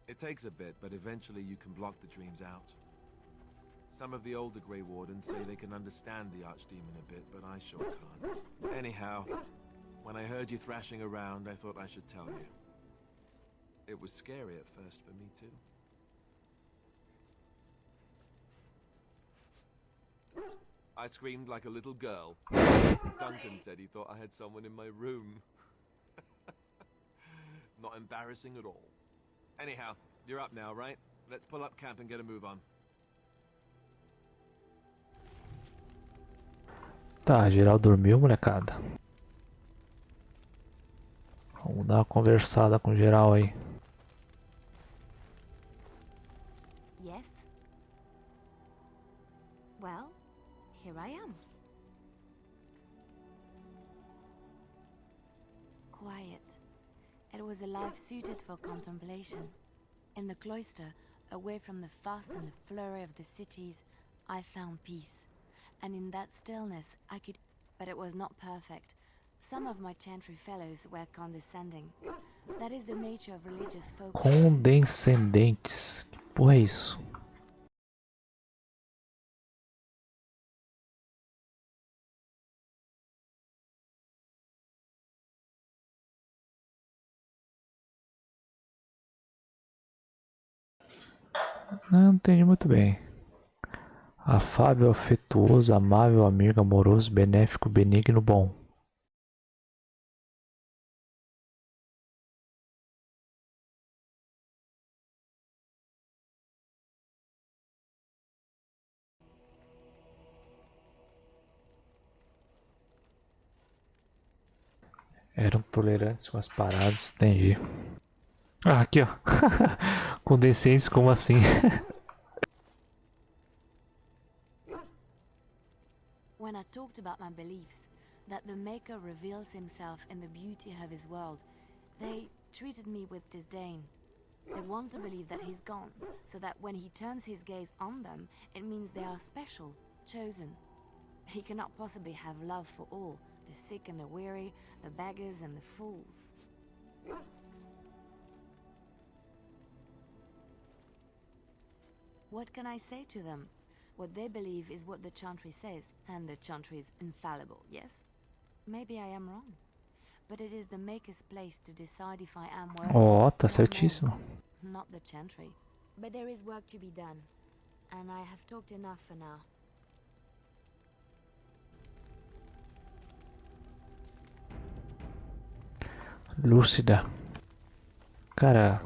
It takes a bit, but eventually you can block the dreams out. Some of the older Grey Wardens say they can understand the Archdemon a bit, but I sure can't. Anyhow, when I heard you thrashing around, I thought I should tell you. It was scary at first for me too. I screamed like a little girl. Duncan said he thought I had someone in my room. Not embarrassing at all. Anyhow, you're up now, right? Let's pull up camp and get a move on. Tá, geral dormiu, molecada. Vamos dar uma conversada com geral aí. Yes? Well, here I am. Quiet. It was a life suited for contemplation. In the cloister, away from the fuss and the flurry of the cities, I found peace. And in that stillness, I could... But it was not perfect. Some of my chantry fellows were condescending. That is the nature of religious folk. Condescendentes. Que porra é isso? Não entendi muito bem. Afável, afetuoso, amável, amigo, amoroso, benéfico, benigno, bom. Eram tolerantes com as paradas, entendi. Ah, aqui ó. Condescendentes, como assim? When I talked about my beliefs, that the Maker reveals himself in the beauty of his world, they treated me with disdain. They want to believe that he's gone, so that when he turns his gaze on them, it means they are special, chosen. He cannot possibly have love for all, the sick and the weary, the beggars and the fools. What can I say to them? What they believe is what the Chantry says, and the Chantry is infallible, yes? Maybe I am wrong. But it is the Maker's place to decide if I am worthy. Ó, tá certíssimo. Not the Chantry. But there is work to be done, and I have talked enough for now. Lúcida. Cara.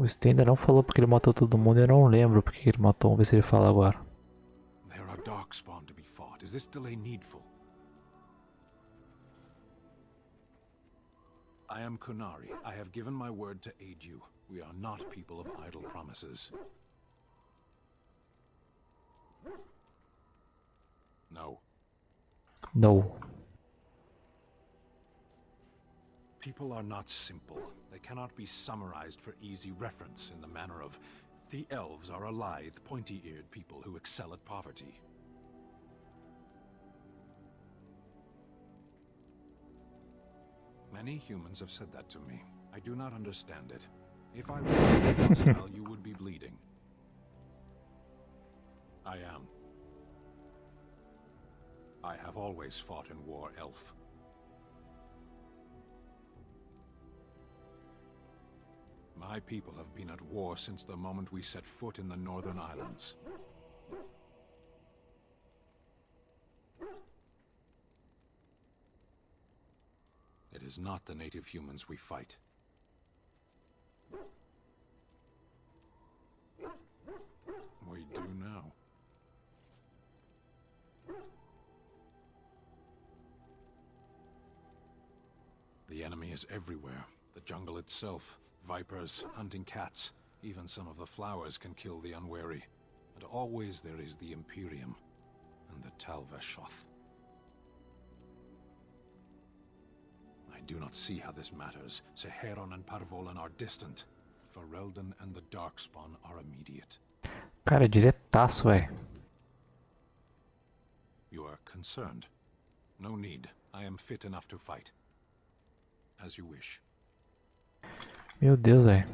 O Sten ainda não falou porque ele matou todo mundo. Eu não lembro porque ele matou. Vamos ver se ele fala agora. There are darkspawn to be fought. Is this delay needful? I am Kunari. I have given my word to aid you. We are not people of idle promises. No. No. People are not simple. They cannot be summarized for easy reference in the manner of the elves are a lithe, pointy-eared people who excel at poverty. Many humans have said that to me. I do not understand it. If I were hostile, you would be bleeding. I am. I have always fought in war, elf. My people have been at war since the moment we set foot in the Northern Islands. It is not the native humans we fight. We do now. The enemy is everywhere. The jungle itself, vipers, hunting cats, even some of the flowers can kill the unwary. And always there is the Imperium and the Talvashoth. I do not see how this matters. Seheron and Parvolan are distant. Ferelden and the Darkspawn are immediate. Cara, diretaço, véi. You are concerned. No need. I am fit enough to fight. As you wish. Meu Deus, velho.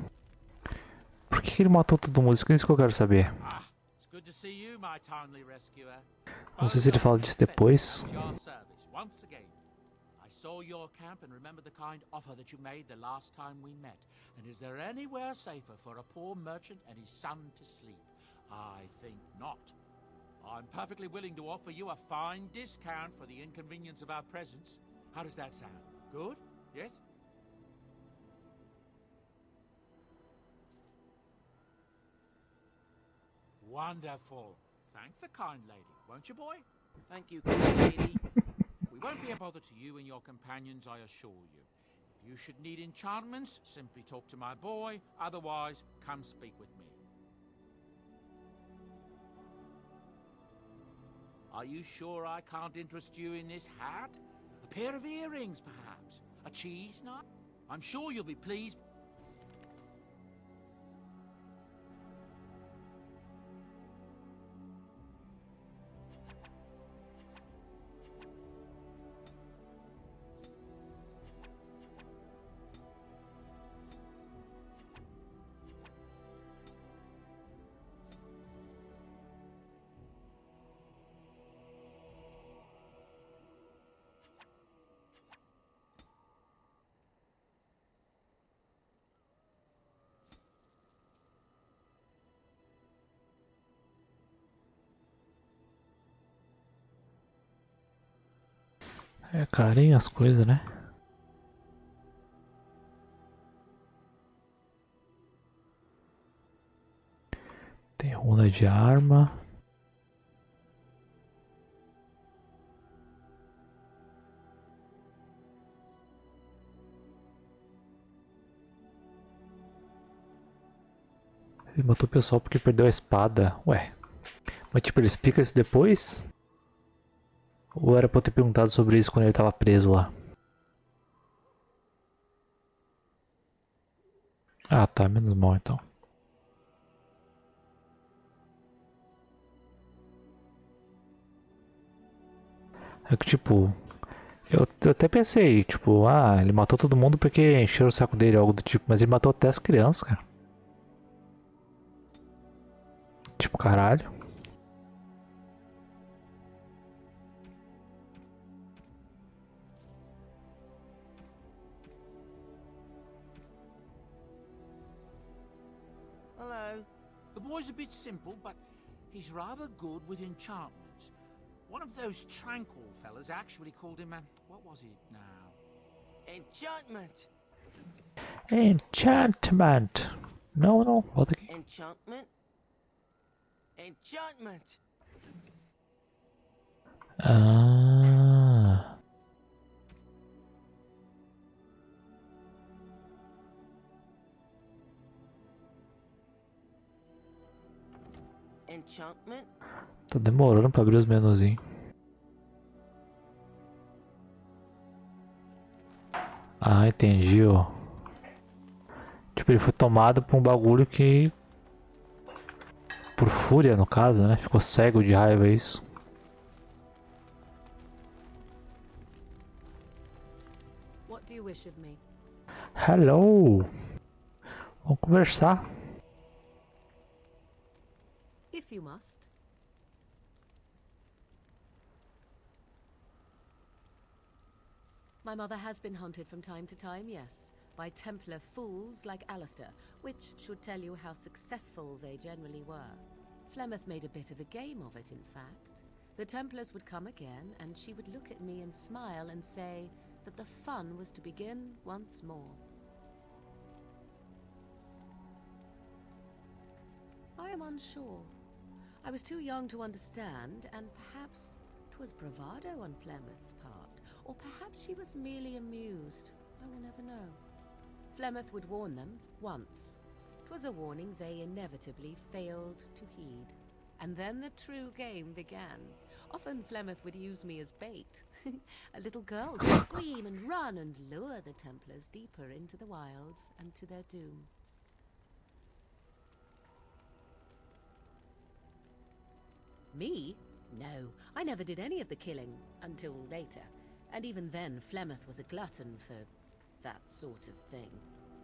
Por que ele matou todo mundo? Isso que eu quero saber. It's good to see you, my timely rescuer. Não sei se ele fala disso depois. Your service once again. I saw your camp and remember the kind offer that you made the last time we met. And is there anywhere safer for a poor merchant and his son to sleep? I think not. I'm perfectly willing to offer you a fine discount for the inconvenience of our presence. How does that sound? Good? Yes? Wonderful. Thank the kind lady, won't you, boy? Thank you, kind lady. We won't be a bother to you and your companions, I assure you. If you should need enchantments, simply talk to my boy. Otherwise, come speak with me. Are you sure I can't interest you in this hat? A pair of earrings, perhaps? A cheese nut? I'm sure you'll be pleased. É carinho as coisas, né? Tem runa de arma. Ele matou o pessoal porque perdeu a espada. Ué. Mas tipo, ele explica isso depois? Ou era pra eu ter perguntado sobre isso quando ele tava preso lá? Ah, tá. Menos mal então. É que tipo... Eu até pensei, tipo... Ah, ele matou todo mundo porque encheu o saco dele, algo do tipo. Mas ele matou até as crianças, cara. Tipo, caralho. Hello. The boy's a bit simple, but he's rather good with enchantments. One of those tranquil fellas actually called him a... What was it now? Enchantment. Enchantment. Não, volta aqui. Enchantment. Enchantment. Ah. Enchantment? Tá demorando pra abrir os menuzinhos. Ah, entendi, ó. Tipo, ele foi tomado por um bagulho que... Por fúria, no caso, né? Ficou cego de raiva, é isso. What do you wish of me? Hello! Vamos conversar. If you must. My mother has been hunted from time to time, yes, by Templar fools like Alistair, which should tell you how successful they generally were. Flemeth made a bit of a game of it, in fact. The Templars would come again, and she would look at me and smile and say that the fun was to begin once more. I am unsure. I was too young to understand, and perhaps 'twas bravado on Flemeth's part, or perhaps she was merely amused. I will never know. Flemeth would warn them, once. 'Twas a warning they inevitably failed to heed. And then the true game began. Often Flemeth would use me as bait. A little girl to scream and run and lure the Templars deeper into the wilds and to their doom. Me? No, I never did any of the killing, until later. And even then, Flemeth was a glutton for that sort of thing.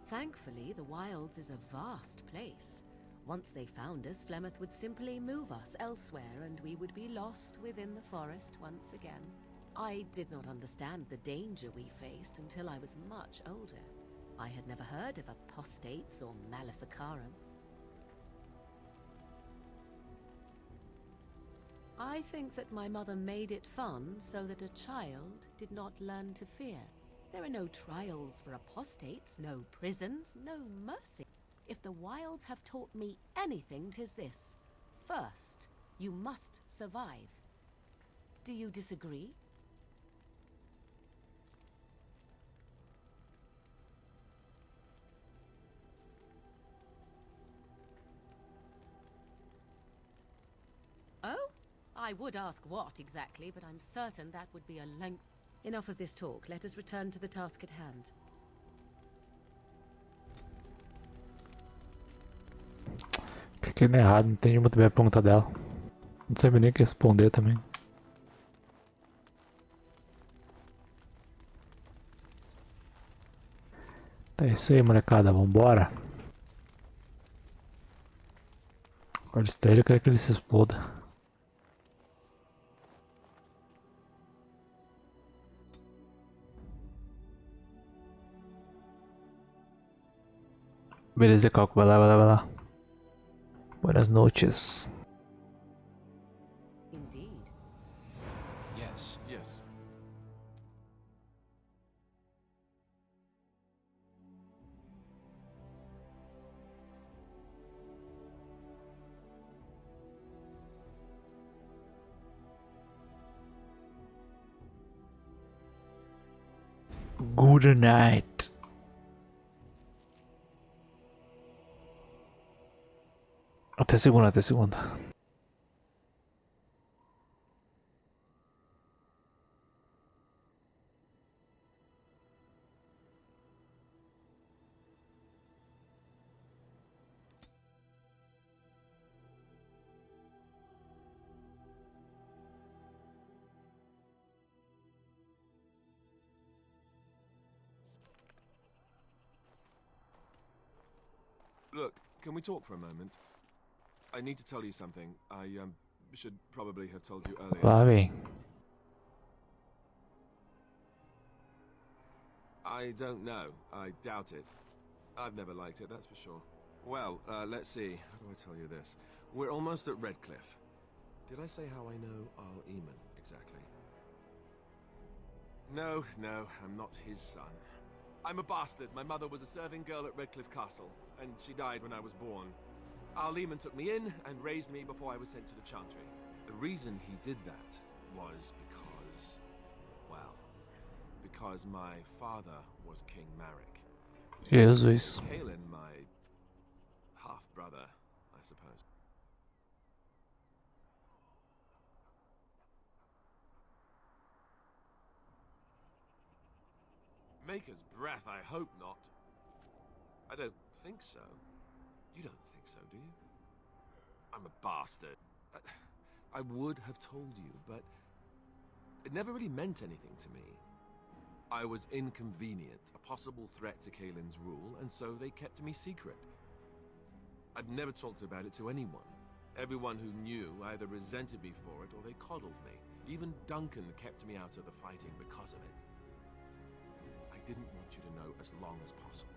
Thankfully, the wilds is a vast place. Once they found us, Flemeth would simply move us elsewhere, and we would be lost within the forest once again. I did not understand the danger we faced until I was much older. I had never heard of apostates or maleficarum. I think that my mother made it fun so that a child did not learn to fear. There are no trials for apostates, no prisons, no mercy. If the wilds have taught me anything, 'tis this. First, you must survive. Do you disagree? Oh? I would ask what exactly, but I'm certain that would be a length. Enough of this talk. Let us return to the task at hand. Cliquei no errado, não entendi muito bem a pergunta dela. Não sabia nem o que responder também. Tá isso aí, molecada, vambora. Agora esse daí eu quero que ele se exploda. Beleza, Calco, vai lá, vai lá, vai lá. Buenas noches. Indeed. Yes, yes. Good night. Até segunda, até segunda. Look, can we talk for a moment? I need to tell you something. I should probably have told you earlier. Lá vem. I don't know. I doubt it. I've never liked it, that's for sure. Well, let's see. How do I tell you this? We're almost at Redcliffe. Did I say how I know Arl Eamon exactly? No, I'm not his son. I'm a bastard. My mother was a serving girl at Redcliffe Castle, and she died when I was born. Arl Eamon took me in and raised me before I was sent to the Chantry. The reason he did that was because my father was King Marek. Jesus. Kaelin, my half-brother, I suppose. Maker's breath, I hope not. I don't think so. You don't think so, do you? I'm a bastard. I would have told you, but it never really meant anything to me. I was inconvenient, a possible threat to Kaelin's rule, and so they kept me secret. I'd never talked about it to anyone. Everyone who knew either resented me for it or they coddled me. Even Duncan kept me out of the fighting because of it. I didn't want you to know as long as possible.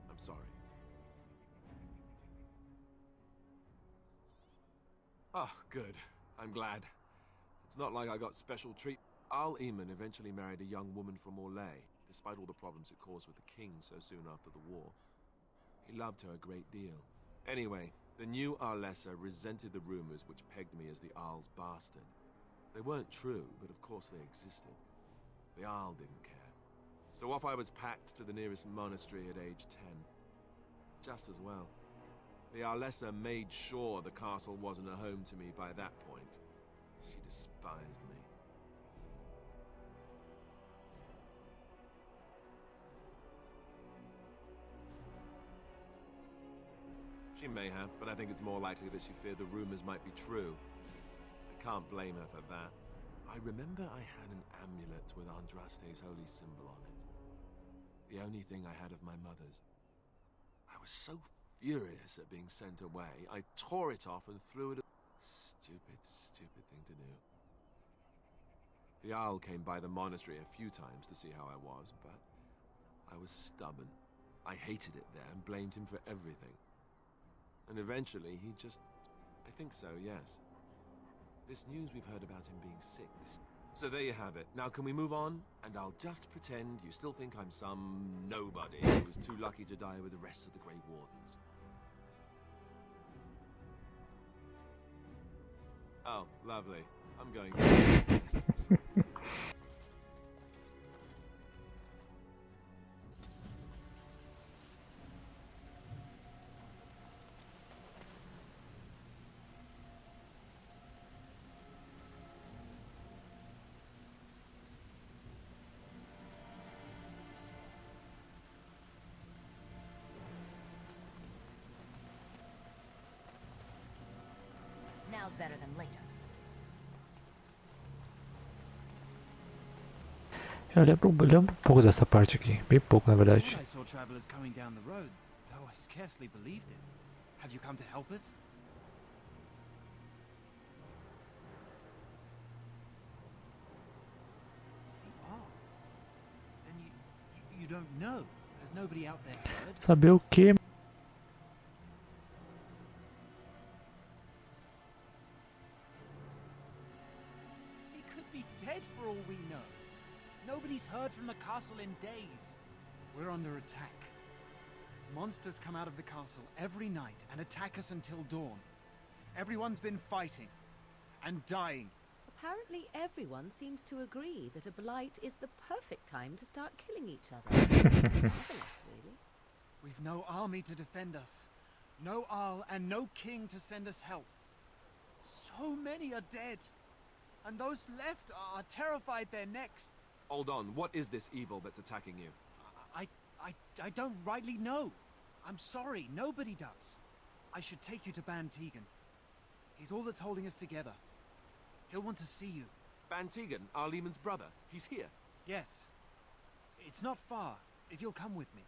I'm sorry. Oh, good. I'm glad. It's not like I got special treat. Al Eamon eventually married a young woman from Orlais, despite all the problems it caused with the king so soon after the war. He loved her a great deal. Anyway, the new Arlessa resented the rumors which pegged me as the Arl's bastard. They weren't true, but of course they existed. The Arl didn't care. So off I was packed to the nearest monastery at age 10. Just as well. The Arlessa made sure the castle wasn't a home to me by that point. She despised me. She may have, but I think it's more likely that she feared the rumors might be true. I can't blame her for that. I remember I had an amulet with Andraste's holy symbol on it. The only thing I had of my mother's. I was so furious at being sent away, I tore it off and threw it. Stupid, stupid thing to do. The Owl came by the monastery a few times to see how I was, but I was stubborn. I hated it there and blamed him for everything. And eventually he just... I think so, yes. This news we've heard about him being sick. So there you have it. Now can we move on? And I'll just pretend you still think I'm some nobody who was too lucky to die with the rest of the Grey Wardens. Oh, lovely. I'm going to... Now's better than later. Eu lembro um pouco dessa parte aqui, bem pouco na verdade. I saw travelers coming down the road, though I scarcely believed it. Have you come to help us? Oh. Then you don't know. Has nobody out there heard? Saber o quê? He could be dead for all we know. Nobody's heard from the castle in days. We're under attack. Monsters come out of the castle every night and attack us until dawn. Everyone's been fighting and dying. Apparently everyone seems to agree that a blight is the perfect time to start killing each other. Marvelous, really. We've no army to defend us. No Arl and no king to send us help. So many are dead. And those left are terrified they're next. Hold on, what is this evil that's attacking you? I don't rightly know. I'm sorry, nobody does. I should take you to Ban Tegan. He's all that's holding us together. He'll want to see you. Ban Tegan, Al Eamon's brother. He's here. Yes. It's not far, if you'll come with me.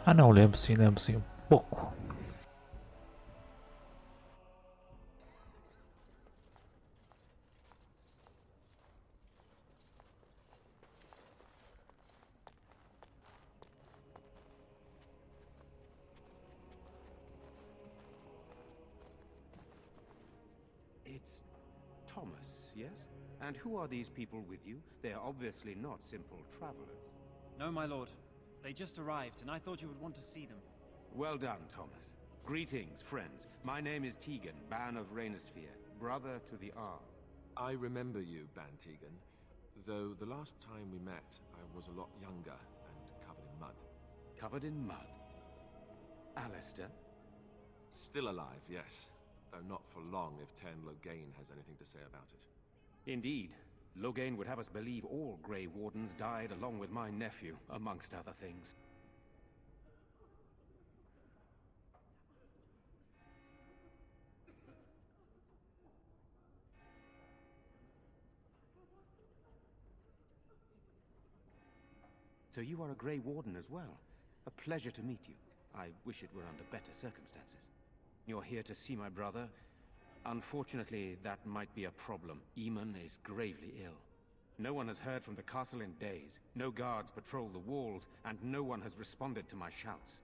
Ah não, lembro sim, um pouco. It's Thomas, yes? And who are these people with you? They are obviously not simple travelers. No, my lord. They just arrived, and I thought you would want to see them. Well done, Thomas. Greetings, friends. My name is Tegan, Ban of Rainersphere, brother to the Arl. I remember you, Ban Tegan. Though the last time we met, I was a lot younger and covered in mud. Covered in mud? Alistair? Still alive, yes. though not for long if Ten Loghain has anything to say about it. Indeed. Loghain would have us believe all Grey Wardens died along with my nephew, amongst other things. So you are a Grey Warden as well. A pleasure to meet you. I wish it were under better circumstances. You're here to see my brother. Unfortunately, that might be a problem. Eamon is gravely ill. No one has heard from the castle in days. No guards patrol the walls, and no one has responded to my shouts.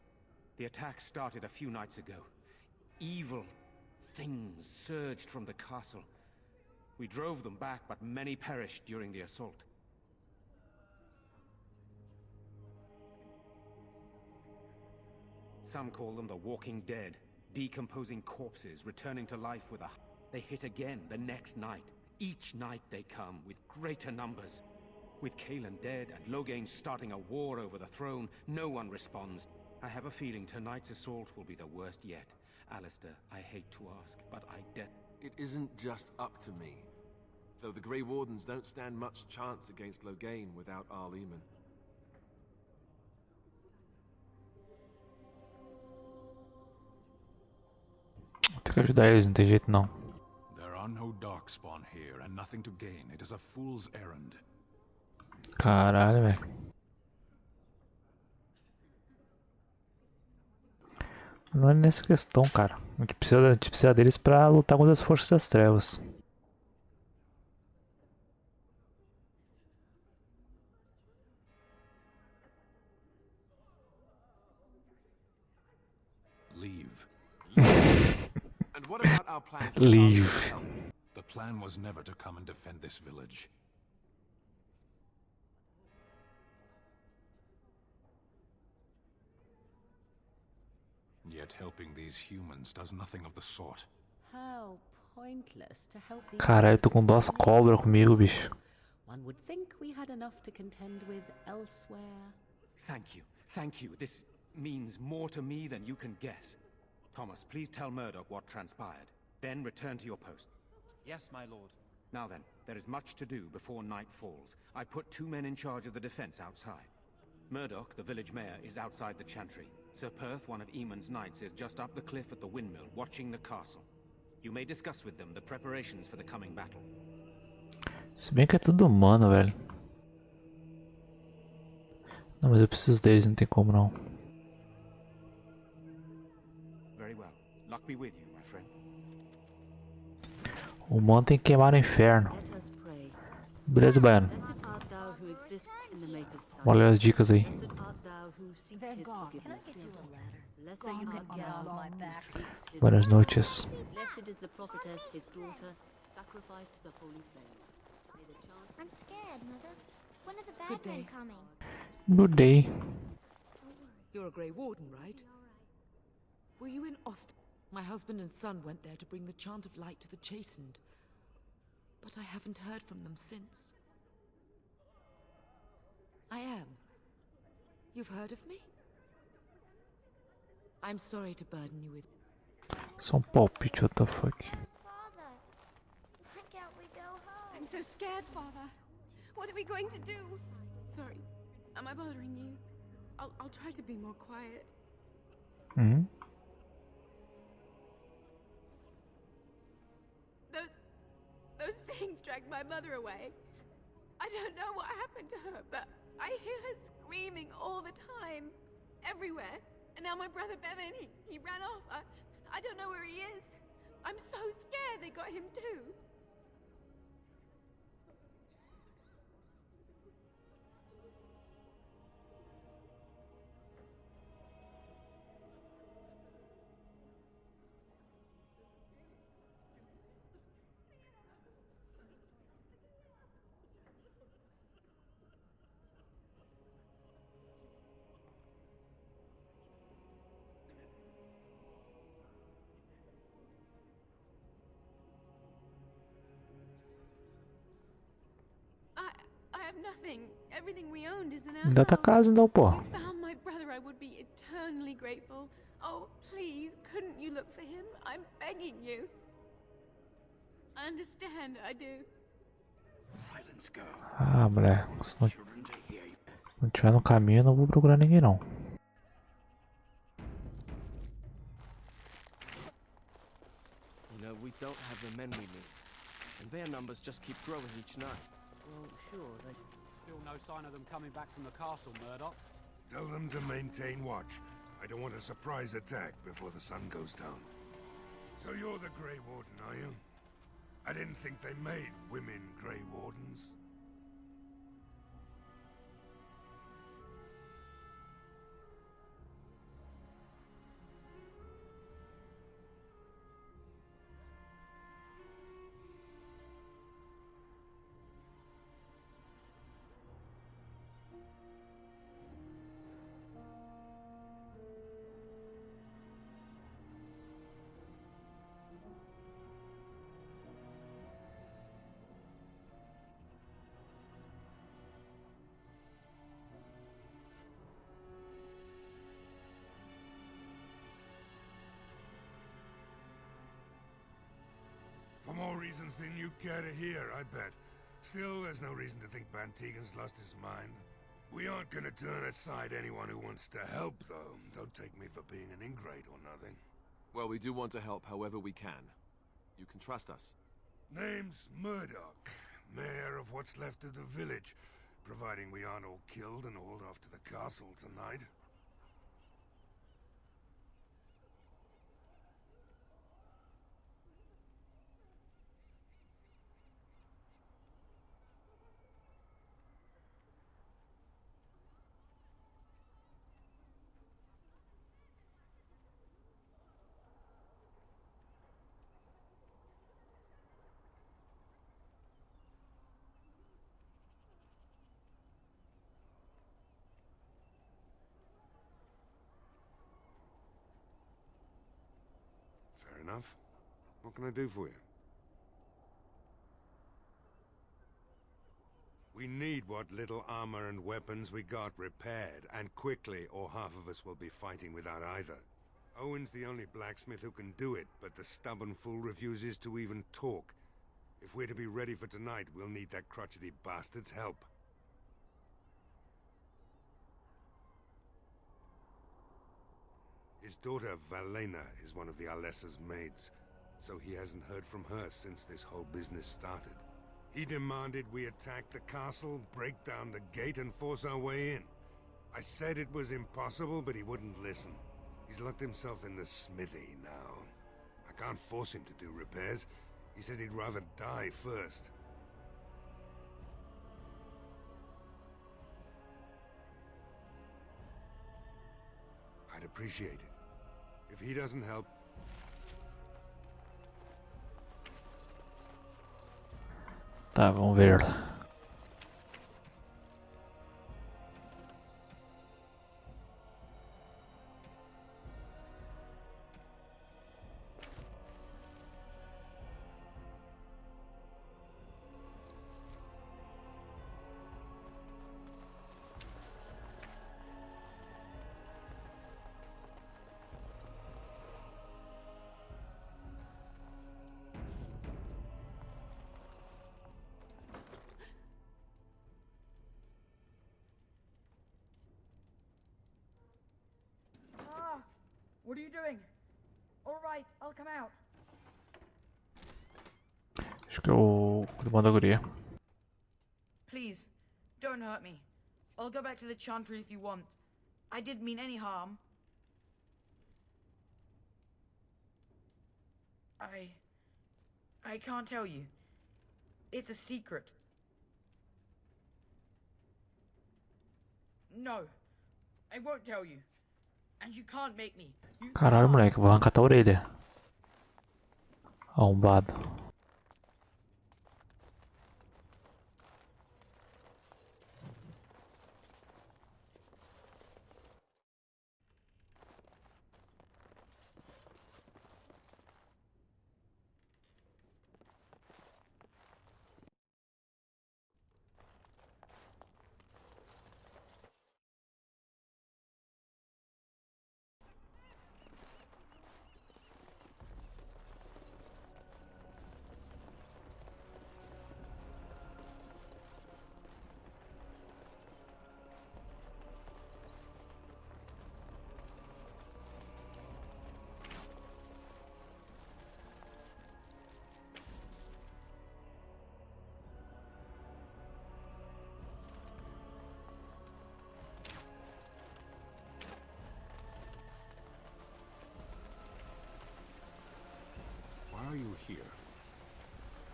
The attack started a few nights ago. Evil things surged from the castle. We drove them back, but many perished during the assault. Some call them the Walking Dead, decomposing corpses returning to life with a... They hit again the next night. Each night they come with greater numbers. With Caelan dead and Loghain starting a war over the throne, no one responds. I have a feeling tonight's assault will be the worst yet. Alistair, I hate to ask, but It isn't just up to me. Though the Grey Wardens don't stand much chance against Loghain without Arl Eamon. Vou ter que ajudar eles, não tem jeito não. There are no darkspawn here and nothing to gain. It is a fool's errand. Caralho, velho. Não é nessa questão, cara. A gente precisa deles pra lutar contra as forças das trevas. Leave. And what about our plan to Leave. The plan was never to come and defend this village. Yet helping these humans does nothing of the sort. How pointless to help the... Caralho, eu tô com duas cobras comigo, bicho. One would think we had enough to contend with elsewhere. Thank you. Thank you. This means more to me than you can guess. Thomas, please tell Murdoch what transpired. Then return to your post. Yes, my lord. Now then, there is much to do before night falls. I put 2 men in charge of the defense outside. Murdoch, the village mayor, is outside the chantry. Sir Perth, one of Eamon's knights, is just up the cliff at the windmill, watching the castle. You may discuss with them the preparations for the coming battle. Se bem que é tudo humano, velho. Não, mas eu preciso deles, não tem como não. Very well. Luck be with you, my friend. O humano tem que queimar no inferno. Beleza, Baiano? Olha as dicas aí. Buenas noches. I'm scared, Mother. When are the bad men coming? Good day. You're a Grey Warden, right? Were you in Ost? My husband and son went there to bring the chant of light to the chastened. But I haven't heard from them since. I am. You've heard of me? I'm sorry to burden you with... Só palpite, what the fuck. Father, why can't we go home? I'm so scared, Father. What are we going to do? Sorry, am I bothering you? I'll try to be more quiet. Hmm? Those things dragged my mother away. I don't know what happened to her, but I hear her screaming all the time, everywhere. And now my brother Bevan, he ran off. I don't know where he is. I'm so scared they got him too. I have nothing. Everything we owned is in our Ainda tá house. casa então, pô. We found my brother I would be eternally grateful. Oh, please, couldn't you look for him? I'm begging you. I understand, I do. Silence, girl. Ah, moleque, se não tiver no caminho, eu não vou procurar ninguém não. You know, we don't have the men we need, and their numbers just keep growing each night. Well, sure, there's still no sign of them coming back from the castle, Murdoch. Tell them to maintain watch. I don't want a surprise attack before the sun goes down. So you're the Grey Warden, are you? I didn't think they made women Grey Wardens. For more reasons than you care to hear, I bet. Still, there's no reason to think Bantegan's lost his mind. We aren't gonna turn aside anyone who wants to help, though. Don't take me for being an ingrate or nothing. Well, we do want to help however we can. You can trust us. Name's Murdoch, mayor of what's left of the village, providing we aren't all killed and hauled off to the castle tonight. Fair enough. What can I do for you? We need what little armor and weapons we got repaired, and quickly, or half of us will be fighting without either. Owen's the only blacksmith who can do it, but the stubborn fool refuses to even talk. If we're to be ready for tonight, we'll need that crotchety bastard's help. His daughter, Valena, is one of the Alessa's maids, so he hasn't heard from her since this whole business started. He demanded we attack the castle, break down the gate, and force our way in. I said it was impossible, but he wouldn't listen. He's locked himself in the smithy now. I can't force him to do repairs. He said he'd rather die first. I'd appreciate it. If he doesn't help... Tá, vamos ver. What are you doing? All right, I'll come out. Acho que o irmão da guria. Please, don't hurt me. I'll go back to the chantry if you want. I didn't mean any harm. I can't tell you. It's a secret. No, I won't tell you. And you can't make me. Caralho, moleque, vou arrancar a orelha. Arrombado.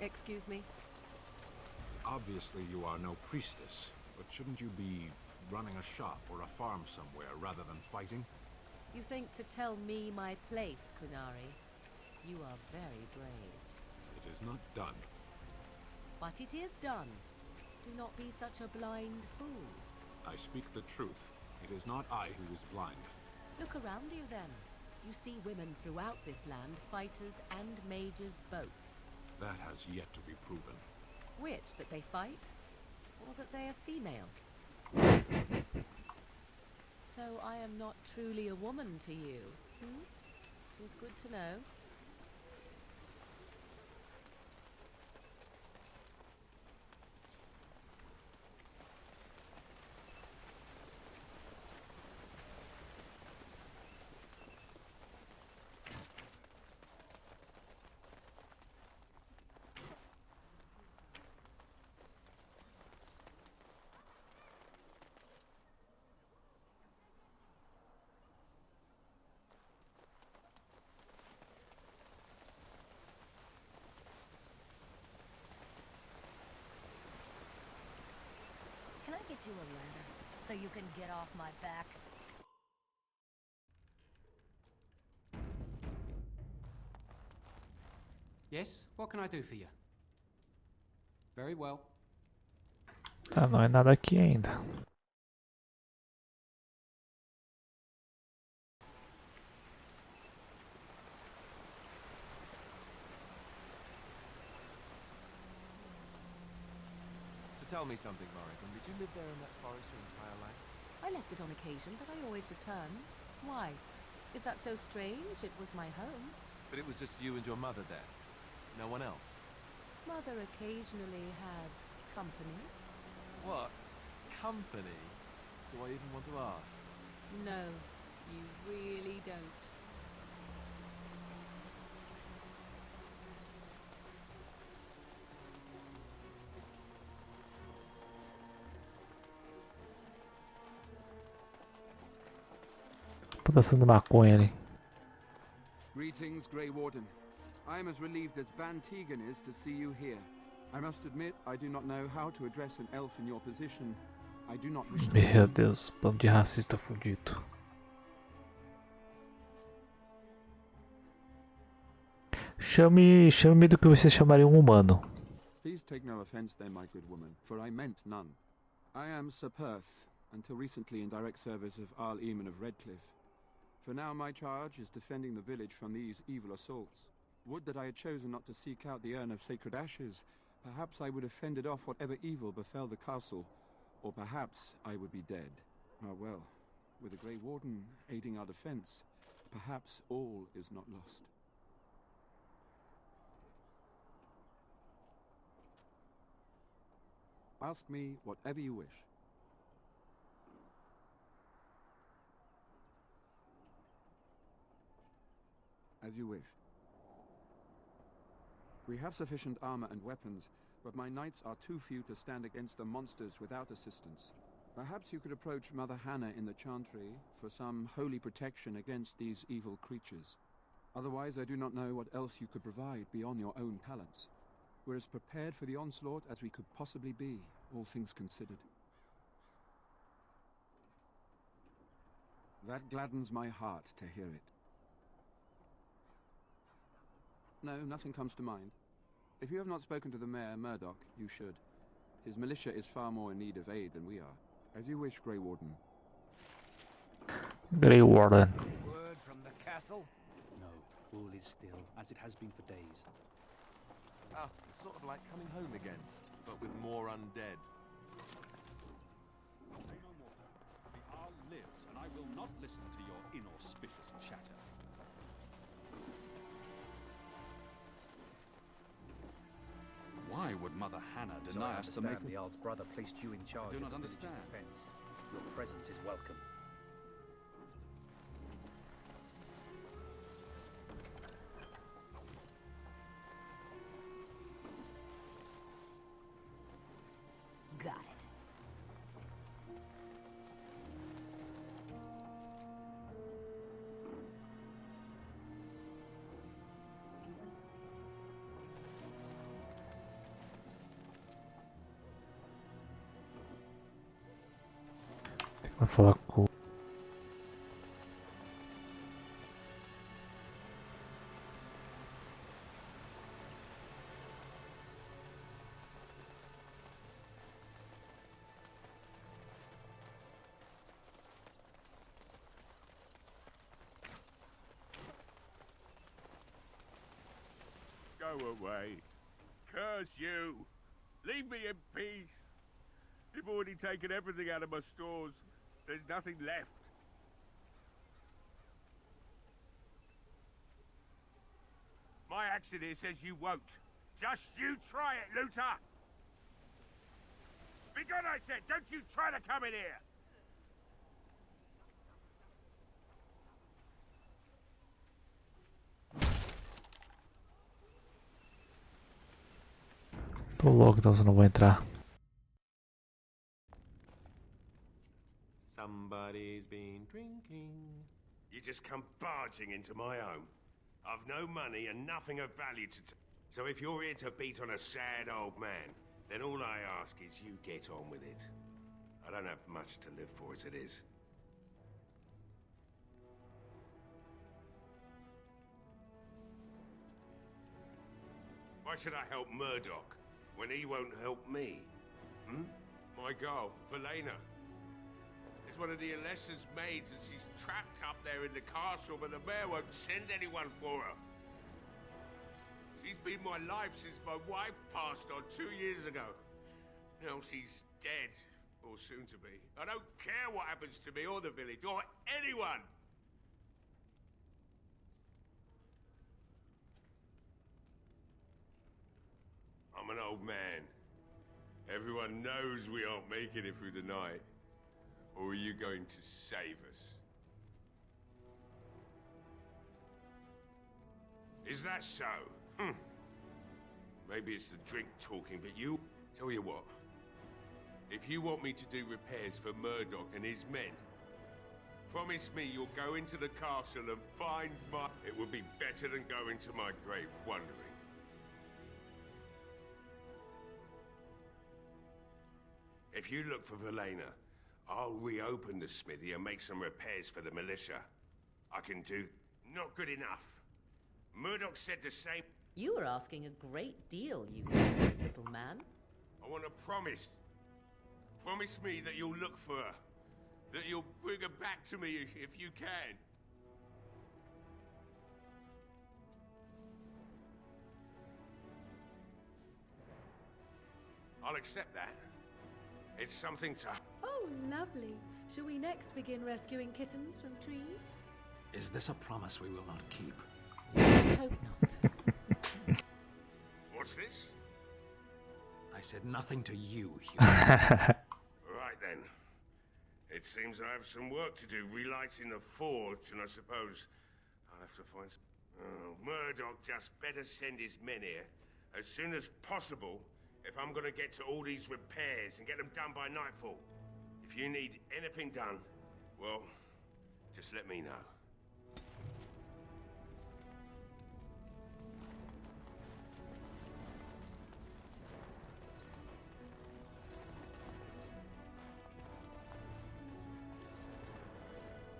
Excuse me? Obviously you are no priestess, but shouldn't you be running a shop or a farm somewhere rather than fighting? You think to tell me my place, Kunari? You are very brave. It is not done. But it is done. Do not be such a blind fool. I speak the truth. It is not I who is blind. Look around you then. You see women throughout this land, fighters and mages both. That has yet to be proven. Which, that they fight, or that they are female? So I am not truly a woman to you, hmm? It is good to know. Can I get you a ladder so you can get off my back? Yes? What can I do for you? Very well. Ah, não é nada aqui ainda. So tell me something, Morrigan. Did you live there in that forest your entire life? I left it on occasion, but I always returned. Why? Is that so strange? It was my home. But it was just you and your mother there? No one else? Mother occasionally had company. What? Company? Do I even want to ask? No, you really don't. Tô passando maconha ali. Greetings, Grey Warden. I am as relieved as Van Tegan is to see you here. I must admit, I do not know how to address an elf in your position. I do not wish to... Meu Deus, bando de racista fudido. Chame do que você chamaria um humano. Please take no offense then, my good woman, for I meant none. I am Sir Perth, until recently in direct service of Arl Eamon of Redcliffe. For now my charge is defending the village from these evil assaults. Would that I had chosen not to seek out the urn of sacred ashes. Perhaps I would have fended off whatever evil befell the castle, or perhaps I would be dead. Ah well, with the Grey Warden aiding our defense, perhaps all is not lost. Ask me whatever you wish. As you wish. We have sufficient armor and weapons, but my knights are too few to stand against the monsters without assistance. Perhaps you could approach Mother Hannah in the Chantry for some holy protection against these evil creatures. Otherwise, I do not know what else you could provide beyond your own talents. We're as prepared for the onslaught as we could possibly be, all things considered. That gladdens my heart to hear it. No, nothing comes to mind. If you have not spoken to the Mayor, Murdoch, you should. His militia is far more in need of aid than we are. As you wish, Grey Warden. Grey Warden. Word from the castle? No, all is still, as it has been for days. Ah, it's sort of like coming home again, but with more undead. Say no more. The Arl lives, and I will not listen to your inauspicious chatter. Why would Mother Hannah deny us the make? The Arl's brother placed you in charge. I do of not the village's understand. defense. Your presence is welcome. Got it. falar com... Go away. Curse you. Leave me in peace. You've already taken everything out of my stores. There's nothing left. My accent here says you won't. Just you try it, looter! Be gone, I said! Don't you try to come in here! Tô louco, então eu não vou entrar. Somebody's been drinking. You just come barging into my home. I've no money and nothing of value to... So if you're here to beat on a sad old man, then all I ask is you get on with it. I don't have much to live for as it is. Why should I help Murdoch when he won't help me? Hmm? My girl, Velena, is one of the Alessa's maids and she's trapped up there in the castle, but the mayor won't send anyone for her. She's been my life since my wife passed on 2 years ago. Now she's dead, or soon to be. I don't care what happens to me or the village, or anyone! I'm an old man. Everyone knows we aren't making it through the night. Or are you going to save us? Is that so? Maybe it's the drink talking, but you... Tell you what. If you want me to do repairs for Murdoch and his men, promise me you'll go into the castle and find my... It would be better than going to my grave wondering. If you look for Velena, I'll reopen the smithy and make some repairs for the militia. I can do... Not good enough. Murdoch said the same... You were asking a great deal, you little man. I want a promise. Promise me that you'll look for her. That you'll bring her back to me if you can. I'll accept that. It's something to... Oh, lovely. Shall we next begin rescuing kittens from trees? Is this a promise we will not keep? Hope not. What's this? I said nothing to you, Right then. It seems I have some work to do relighting the forge, and I suppose I'll have to find... Oh, Murdoch just better send his men here as soon as possible if I'm gonna get to all these repairs and get them done by nightfall. If you need anything done, well, just let me know.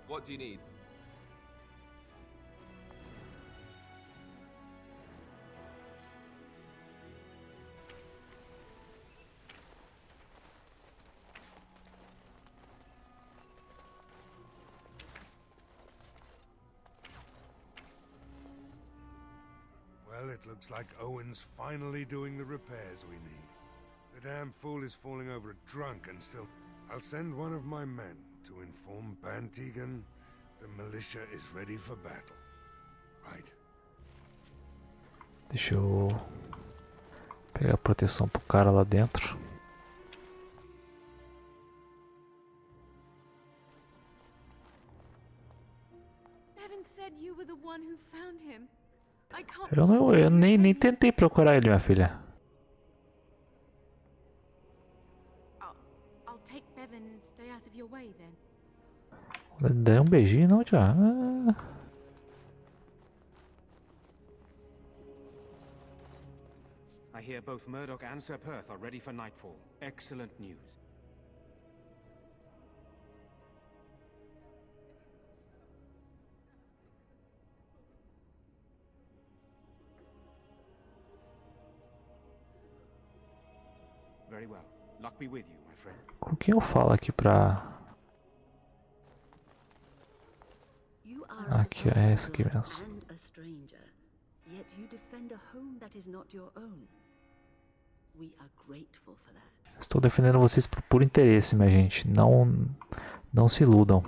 What do you need? Well, it looks like Owen's finally doing the repairs we need. The damn fool is falling over drunk and still... I'll send one of my men to inform Bantigan the militia is ready for battle. Right? Deixa eu pegar a proteção pro cara lá dentro. Bevan said you were the one who found him. I can't... Eu nem tentei procurar ele, minha filha. I'll take Bevan and stay out of your way then. Dei um beijinho, não, já. I hear both Murdoch and Sir Perth are ready for nightfall. Excellent news. Very well. Luck be with you, my friend. Com quem eu falo aqui pra... Aqui, ó, é essa aqui mesmo. And a stranger, yet you defend a home that is not your own. We are grateful for that. Estou defendendo vocês por puro interesse, minha gente. Não se iludam.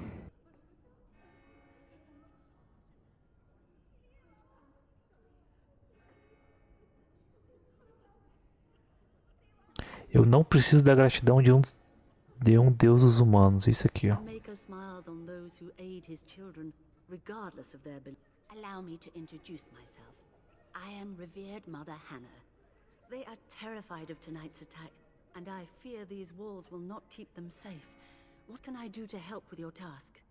Eu não preciso da gratidão de um deus dos humanos. Isso aqui, ó. Allow me to introduce myself. I am revered Mother Hannah. They are terrified of tonight's attack, and I fear these walls will not keep them safe. What can I do to help with your task?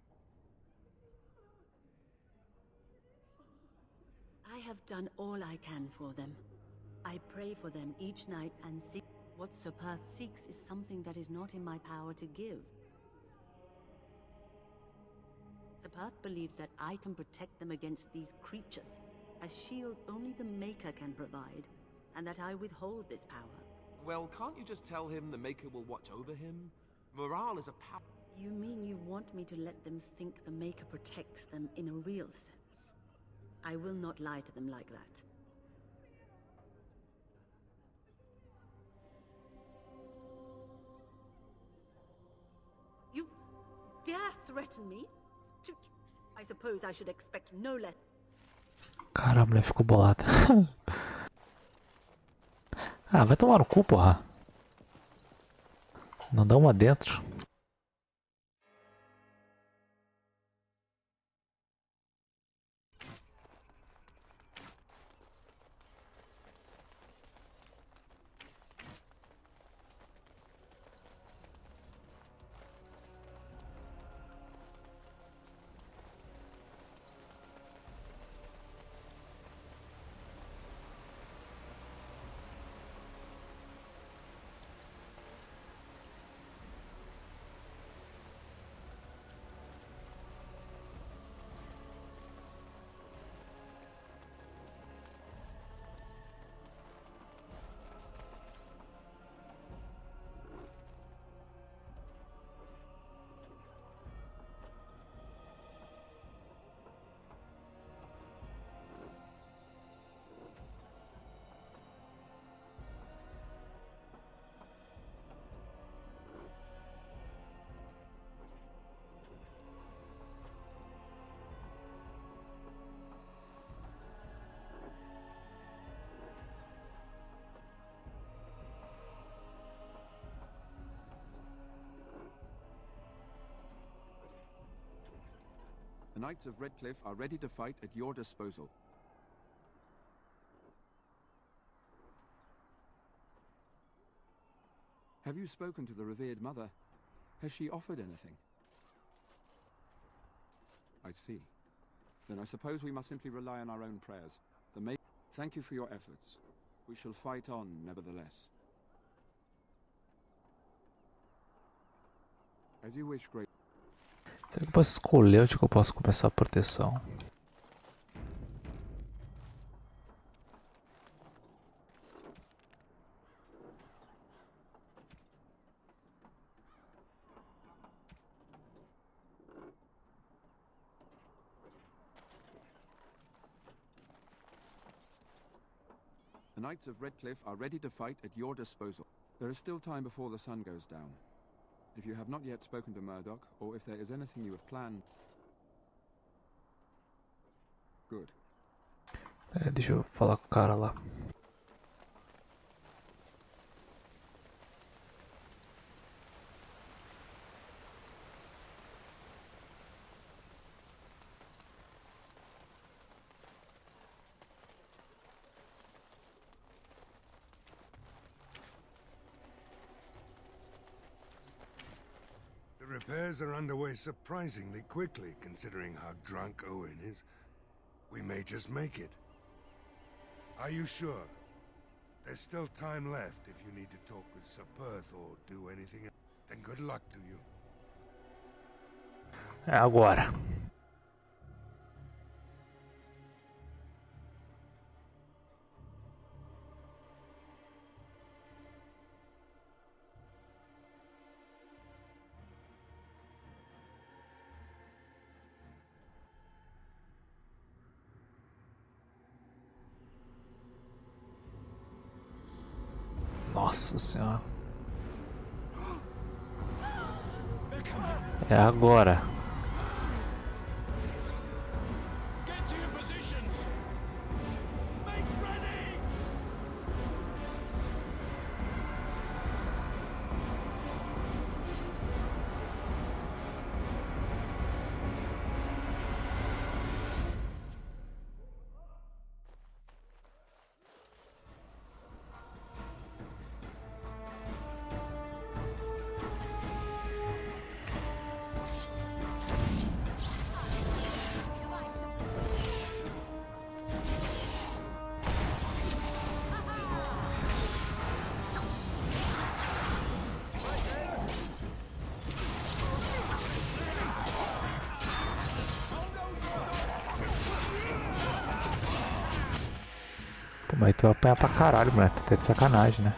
I have done all I can for them. I pray for them each night and seek. What Sir Perth seeks is something that is not in my power to give. Sir Perth believes that I can protect them against these creatures, a shield only the Maker can provide, and that I withhold this power. Well, can't you just tell him the Maker will watch over him? Morale is a power. You mean you want me to let them think the Maker protects them in a real sense? I will not lie to them like that. You dare threaten me? I suppose I should expect no less. Caramba, a mulher ficou bolada. Ah, vai tomar no cu, porra. Não dá uma dentro. The Knights of Redcliffe are ready to fight at your disposal. Have you spoken to the revered mother? Has she offered anything? I see. Then I suppose we must simply rely on our own prayers. Thank you for your efforts. We shall fight on, nevertheless. As you wish, great. Será que eu posso escolher onde que eu posso começar a proteção? The Knights of Redcliffe are ready to fight at your disposal. There is still time before the sun goes down. If you have not yet spoken to Murdoch, or if there is anything you have planned... Good. Deixa eu falar com o cara lá. The repairs are underway surprisingly quickly, considering how drunk Owen is. We may just make it. Are you sure? There's still time left if you need to talk with Sir Perth or do anything else. Then good luck to you. É agora. Nossa senhora. É agora. Pô, mas tu vai apanhar pra caralho, moleque. Tá de sacanagem, né?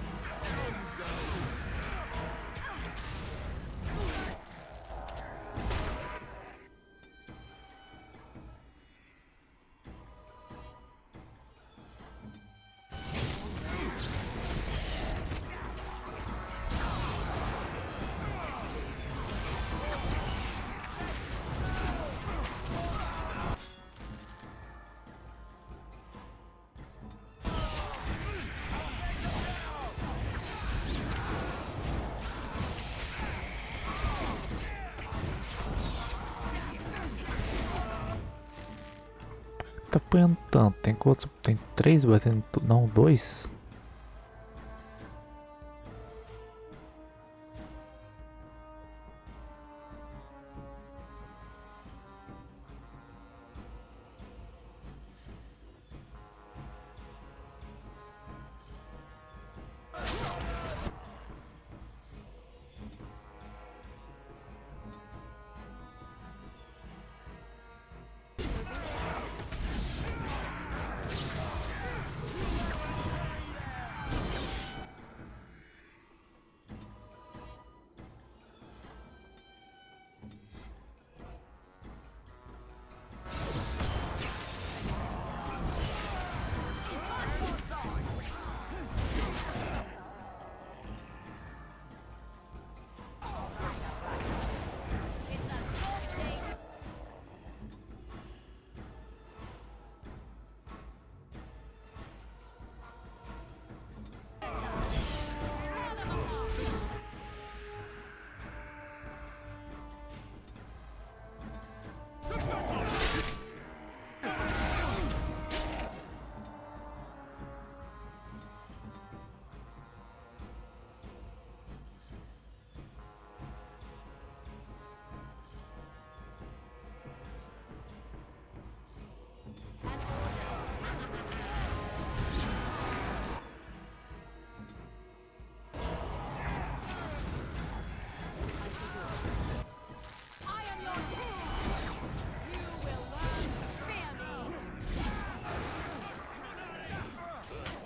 Tá apanhando tanto? Tem quantos? Tem 3 batendo. Não, 2?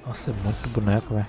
Nossa, é muito boneco, velho.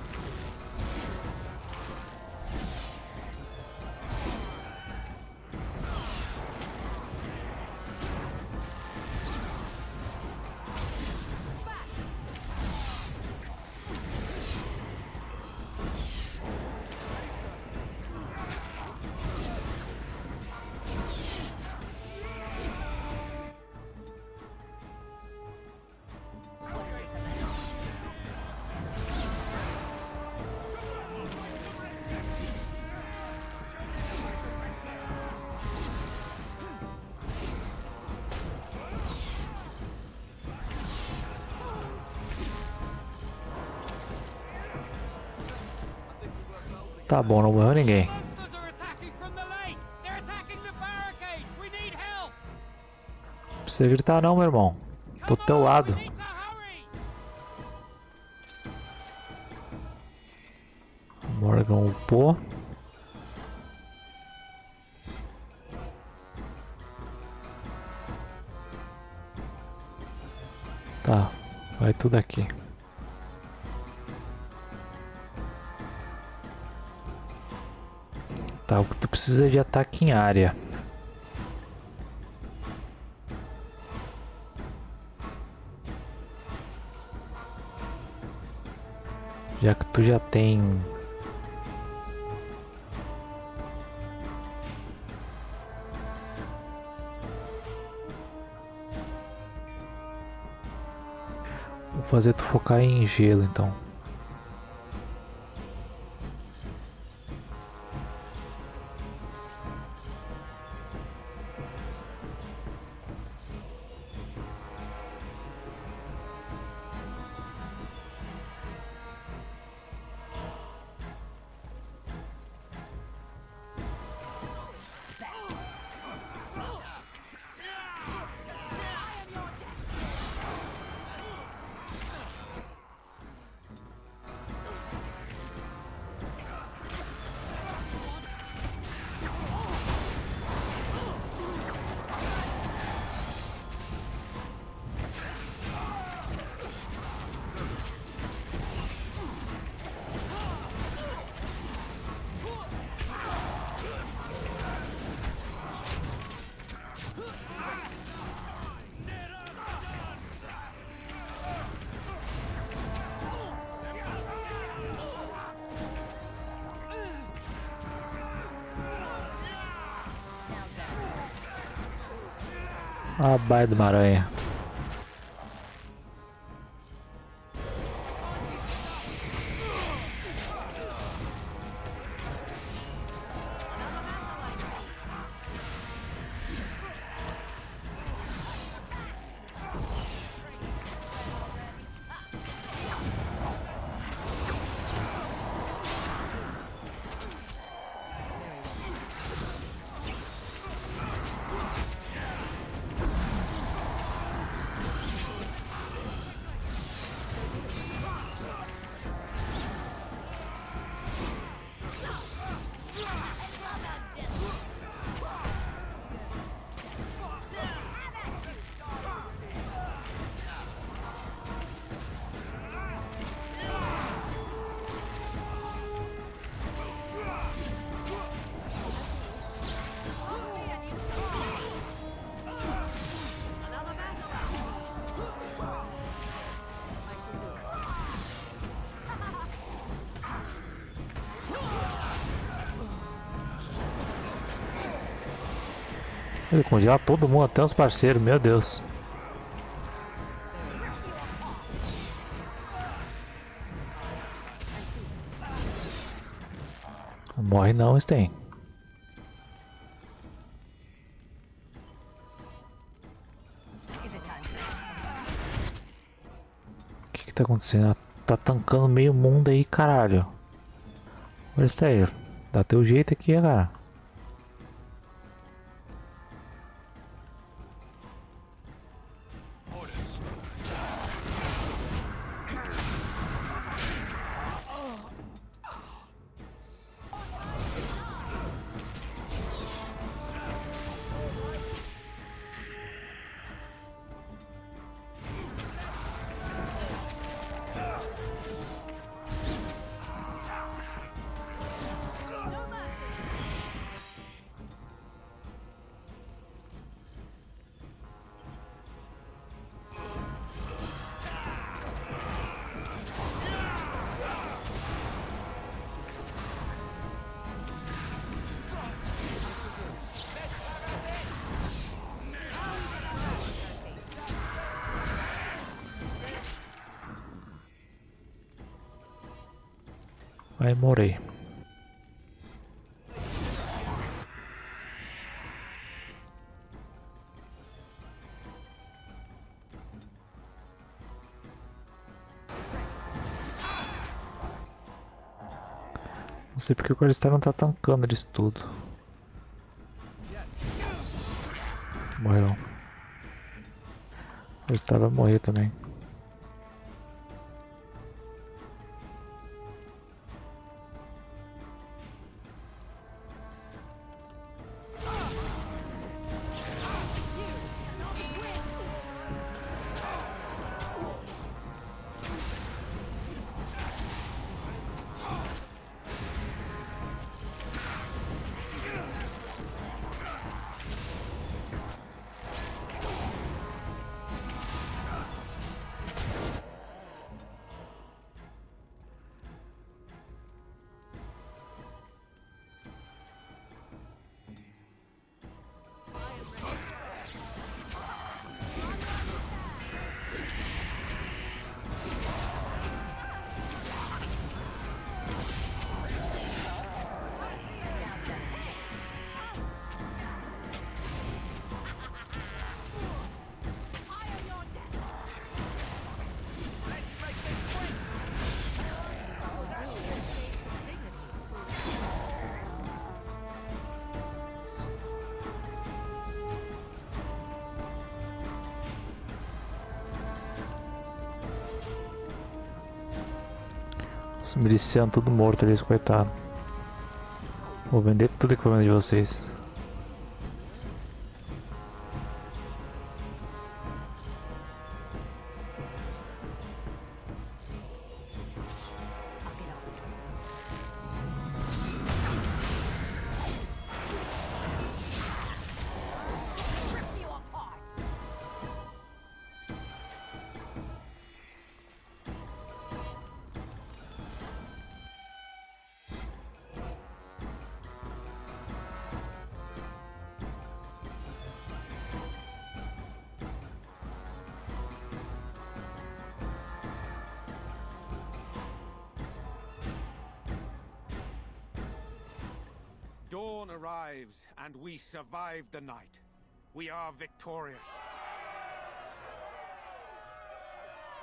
Tá bom, não morreu ninguém. Não precisa gritar não, meu irmão. Tô do teu lado. Morgan upou. Tá, vai tudo aqui. Tá, o que tu precisa é de ataque em área. Já que tu já tem Vou fazer tu focar em gelo então. A baia de uma aranha. Ele congela todo mundo, até os parceiros, meu Deus. Não morre não, Sten. O que tá acontecendo? Tá tancando meio mundo aí, caralho. Olha isso aí. Dá teu jeito aqui, cara. Vai morrer. Não sei porque o Alistar não tá tancando eles tudo. Morreu. O Alistar vai morrer também. Os milicianos tudo morto ali, coitado. Vou vender tudo equipamento de vocês. Dawn arrives, and we survive the night. We are victorious.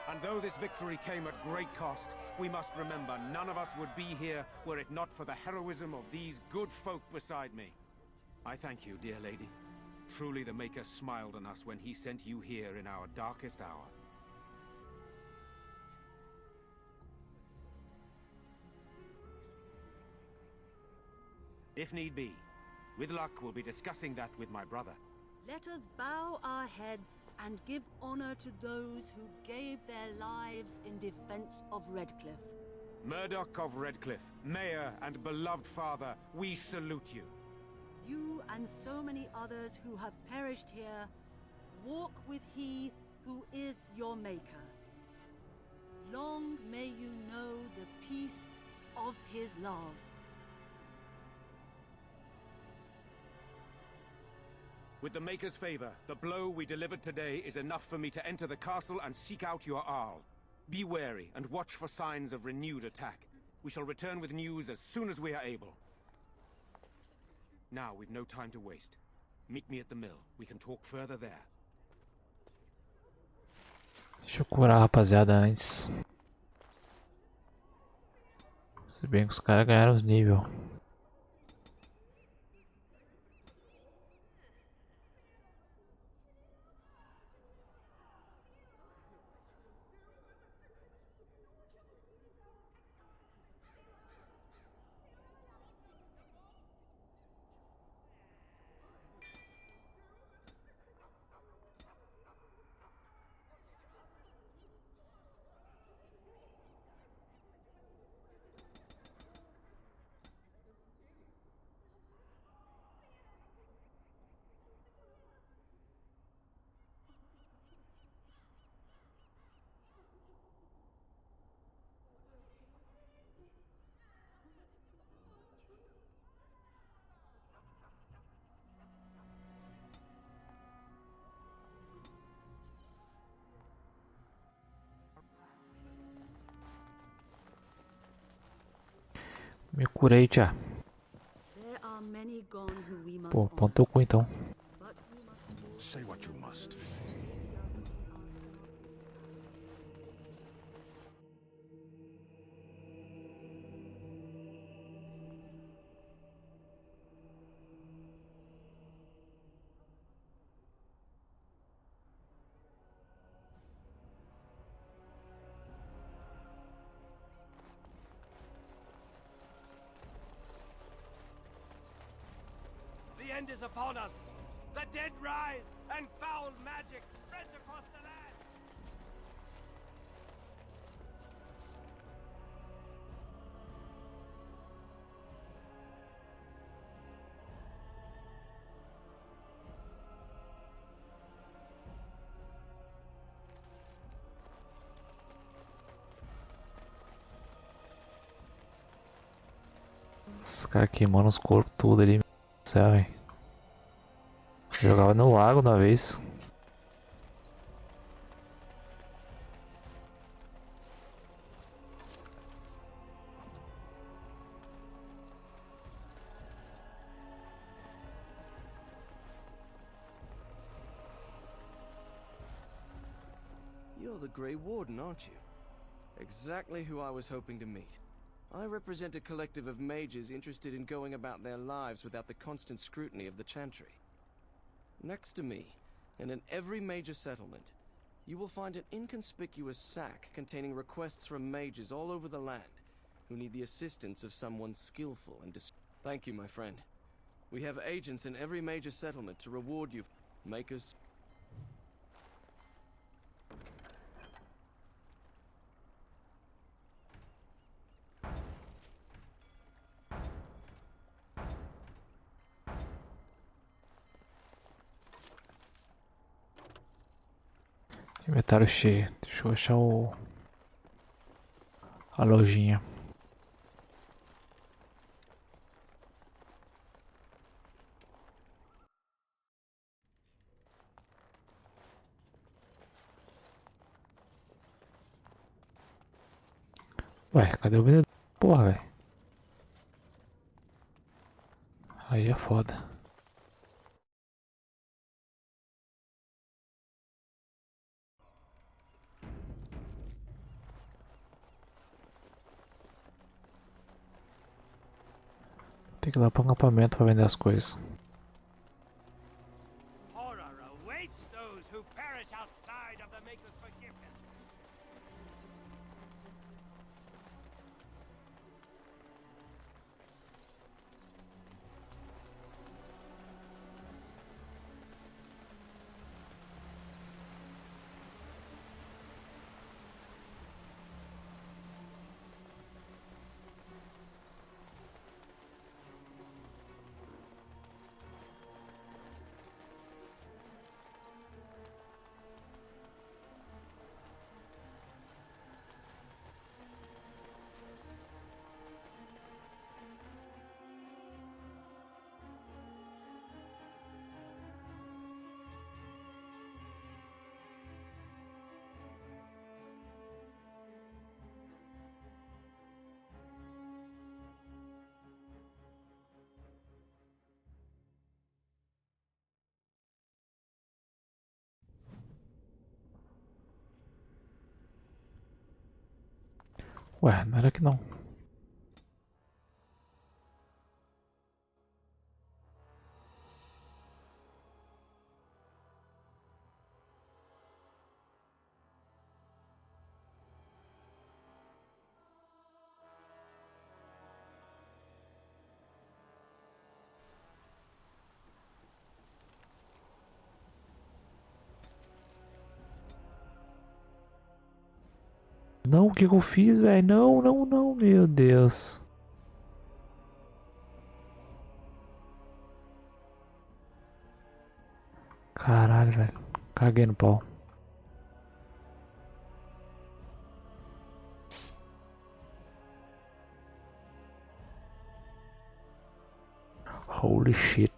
And though this victory came at great cost, we must remember none of us would be here were it not for the heroism of these good folk beside me. I thank you, dear lady. Truly the Maker smiled on us when he sent you here in our darkest hour. If need be, with luck we'll be discussing that with my brother. Let us bow our heads and give honor to those who gave their lives in defense of Redcliffe. Murdoch of Redcliffe, Mayor and beloved father, we salute you. You and so many others who have perished here, walk with he who is your Maker. Long may you know the peace of his love. With the Maker's favor, the blow we delivered today is enough for me to enter the castle and seek out your Arl. Be wary and watch for signs of renewed attack. We shall return with news as soon as we are able. Now, we've no time to waste. Meet me at the mill. We can talk further there. Deixa eu curar a rapaziada antes. Se bem que os caras ganharam os níveis. Me curei, tia. Pô, põe teu cu então. Say what you must. The end is upon us! The dead rise, and foul magic spreads across the land! Os caras queimando os corpos tudo ali. Meu Deus do céu, velho. Jogava no lago uma vez. You're the Grey Warden, aren't you? Exactly who I was hoping to meet. I represent a collective of mages interested in going about their lives without the constant scrutiny of the Chantry. Next to me, and in every major settlement, you will find an inconspicuous sack containing requests from mages all over the land, who need the assistance of someone skillful and Thank you, my friend. We have agents in every major settlement to reward you. Make us... Inventário cheio. Deixa eu achar a lojinha. Ué, cadê o vendedor? Porra, velho. Aí é foda. Tem que ir lá pro acampamento pra vender as coisas. Horror awaits those who perish outside of the Maker's forgiveness. Ué, não era que não. Não, o que eu fiz, velho? Não, não, não, meu Deus. Caralho, velho. Caguei no pau. Holy shit.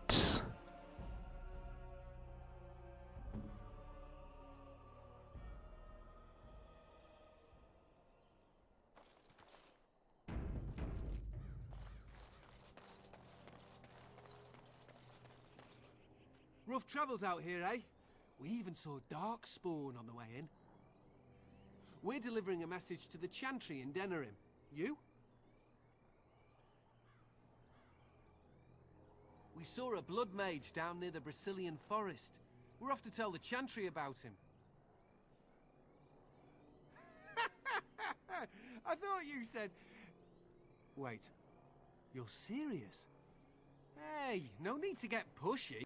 Rough travels out here, eh? We even saw Darkspawn on the way in. We're delivering a message to the Chantry in Denerim. You? We saw a blood mage down near the Brazilian forest. We're off to tell the Chantry about him. I thought you said... Wait. You're serious? Hey, no need to get pushy.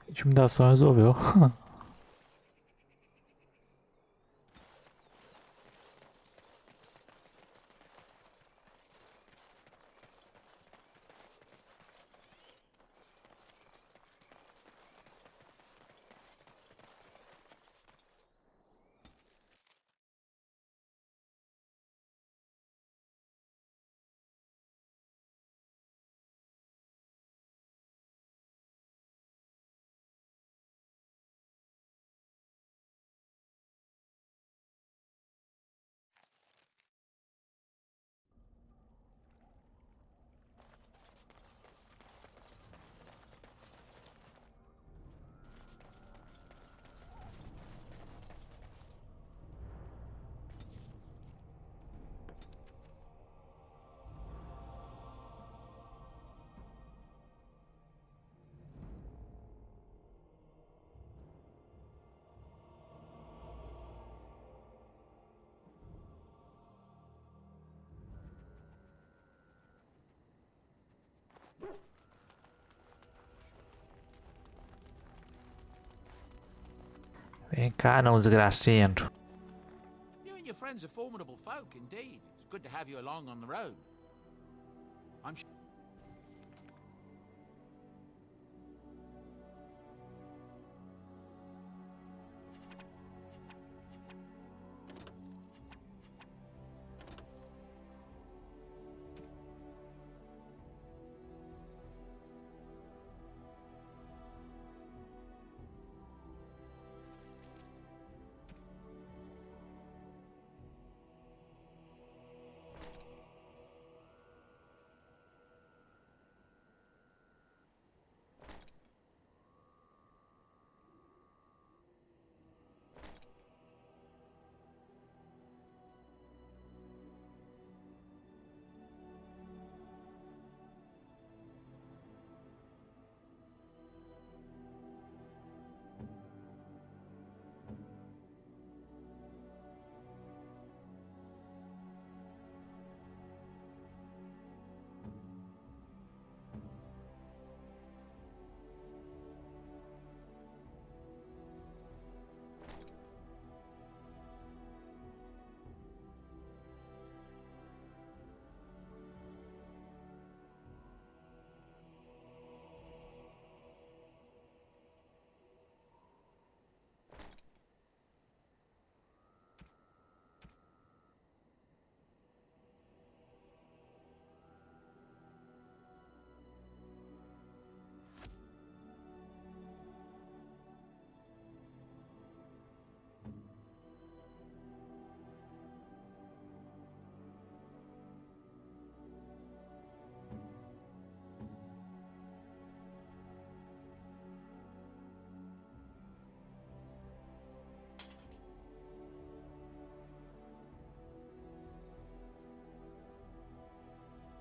Intimidação resolveu. Vem cá, não desgracento. You and your friends are formidable folk, indeed. It's good to have you along on the road. I'm sure.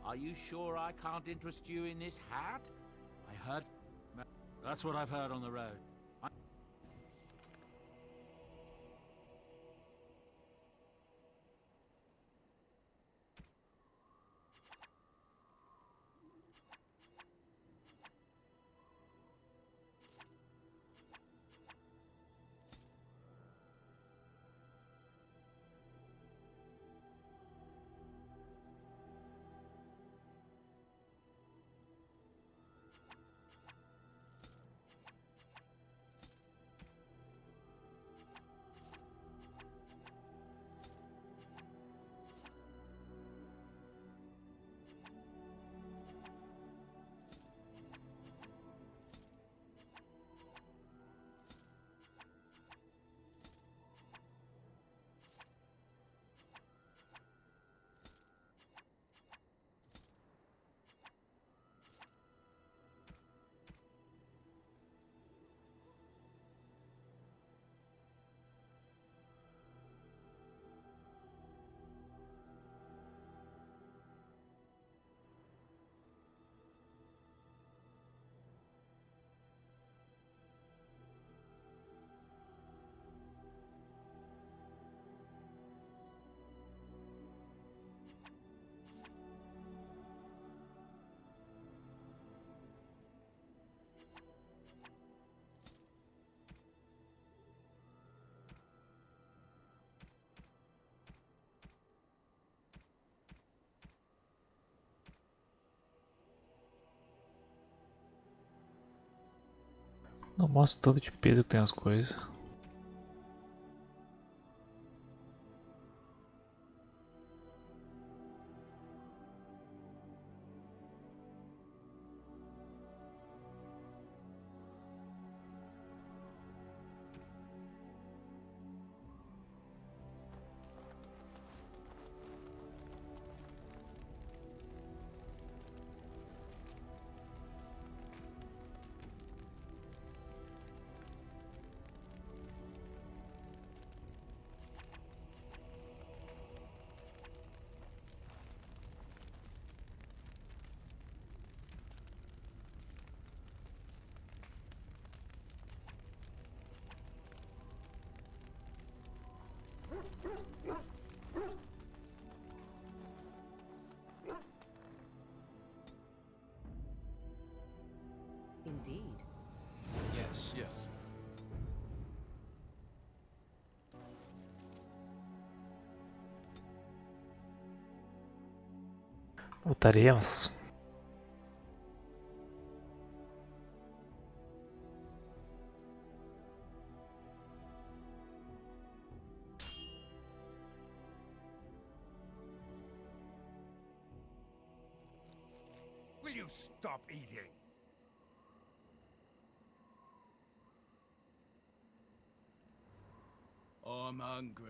Are you sure I can't interest you in this hat? I heard... That's what I've heard on the road. Não mostra todo de peso que tem as coisas. Yes. Voltaremos. Will you stop eating? I'm hungry.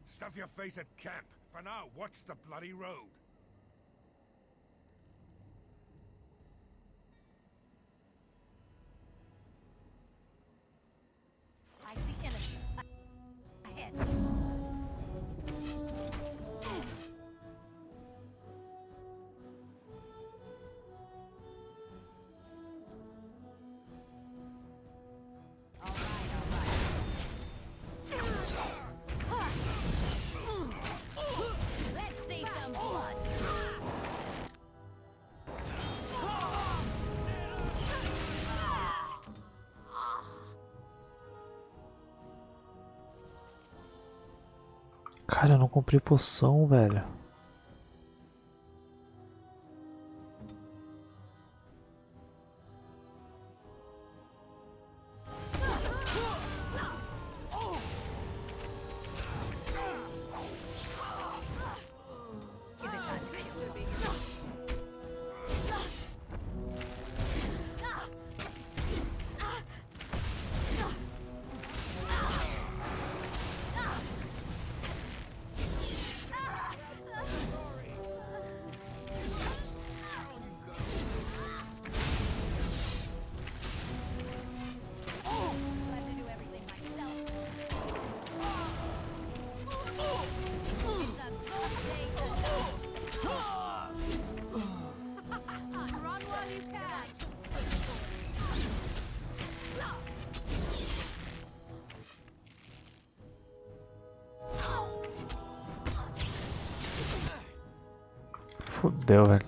Stuff your face at camp. For now, watch the bloody road. I see enemies. Ahead. Let's see some blood. Cara, eu não comprei poção, velho. Is it time to kill the big I have to do everything myself. It's a good day to run while you can. Fudeu, velho.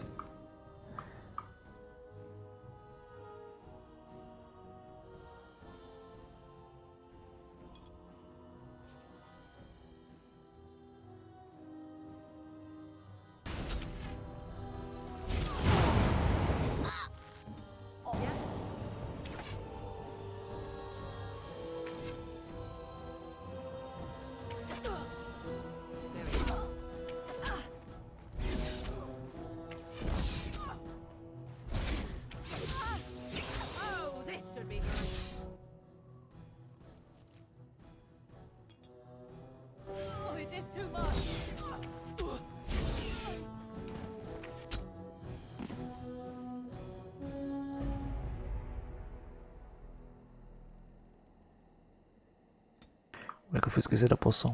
Oh, this should be good. Oh, it is too much. Como é que eu fui esquecer da poção?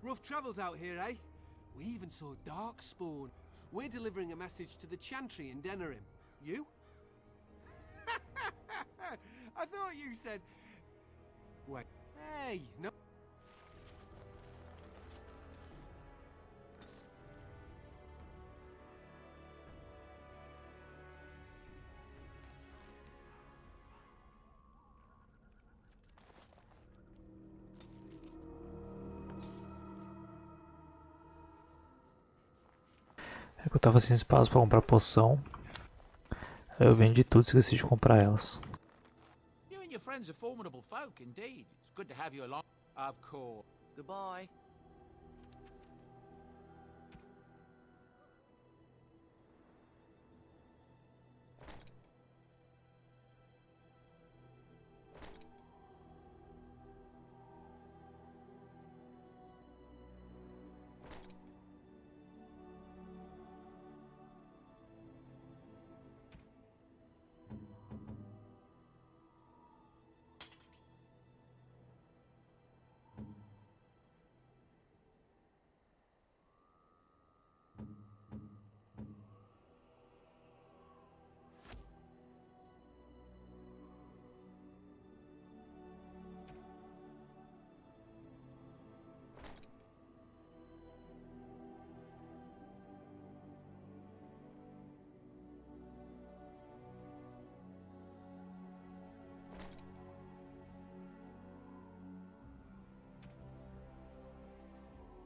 Rough travels out here, eh? We even saw Darkspawn. We're delivering a message to the Chantry in Denerim. You? I thought you said... Wait. Hey, no... É que eu tava sem espaço pra comprar poção. Aí eu vendi tudo e esqueci de comprar elas. You and your friends are formidable folk, indeed. It's good to have you along. Of course. Goodbye.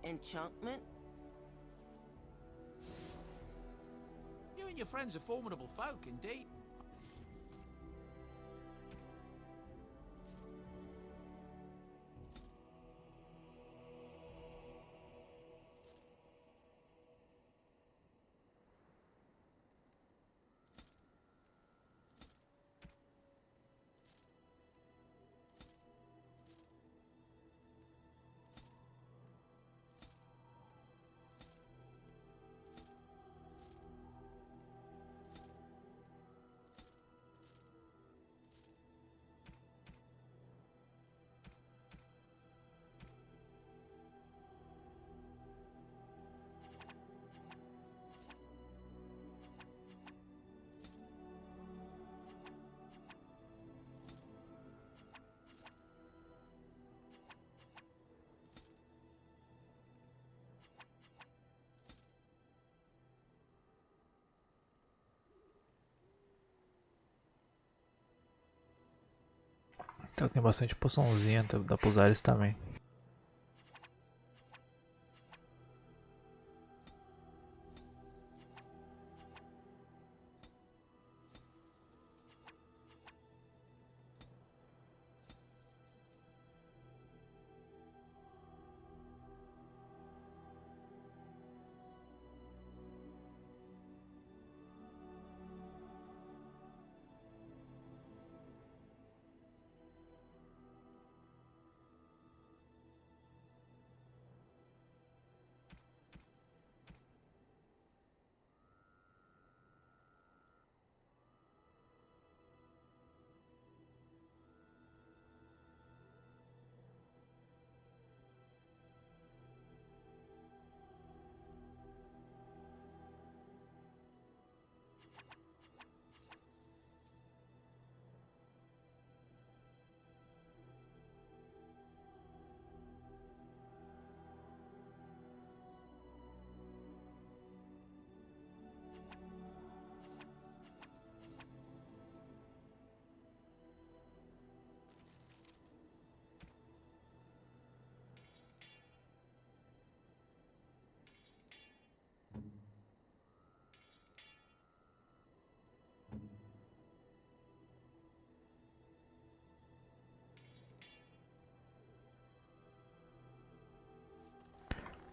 Enchantment? You and your friends are formidable folk, indeed. Então tem bastante poçãozinha, dá pra usar eles também.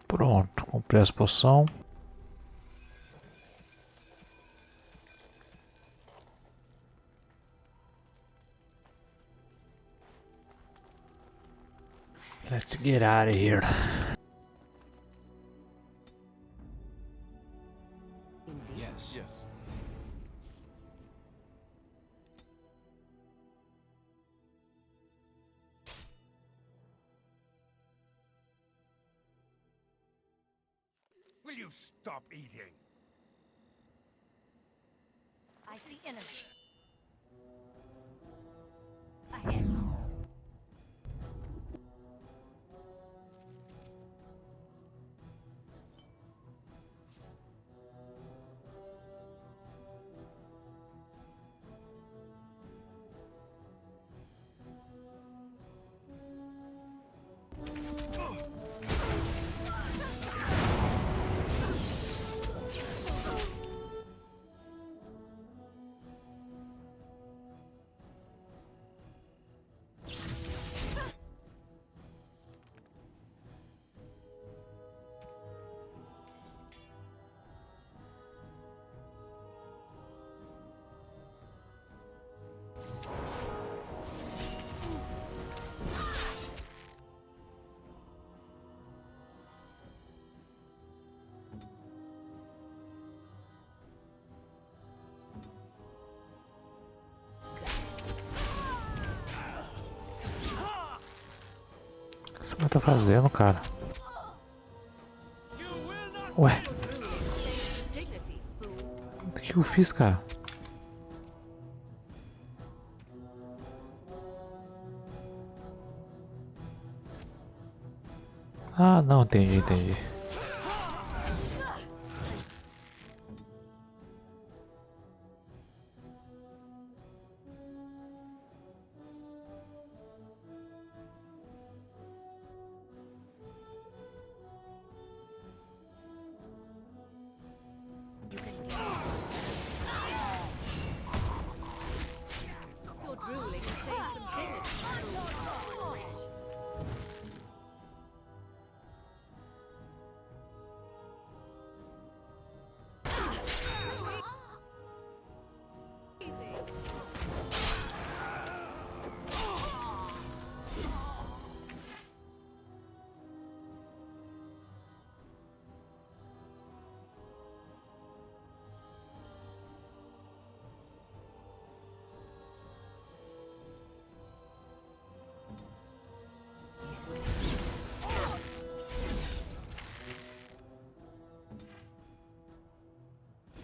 Pronto, comprei as poção. Let's get out of here. Yes. Yes. Will you stop eating? I see enemies. Ahead. O que você tá fazendo, cara? Ué? O que eu fiz, cara? Ah, não, entendi.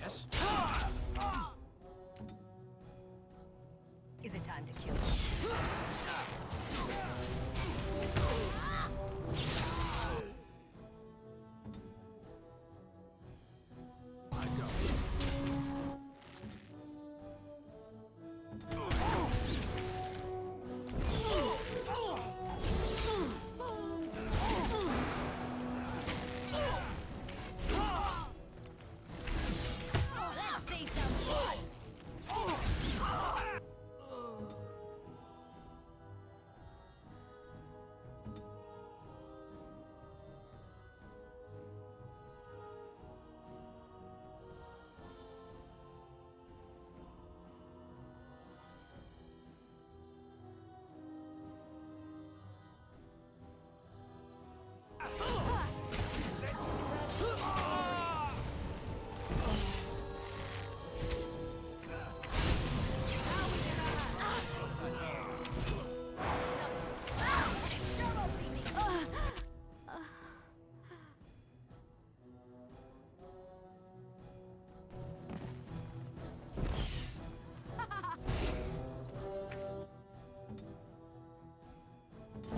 Yes? Is it time to kill? I go. Let's see some blood.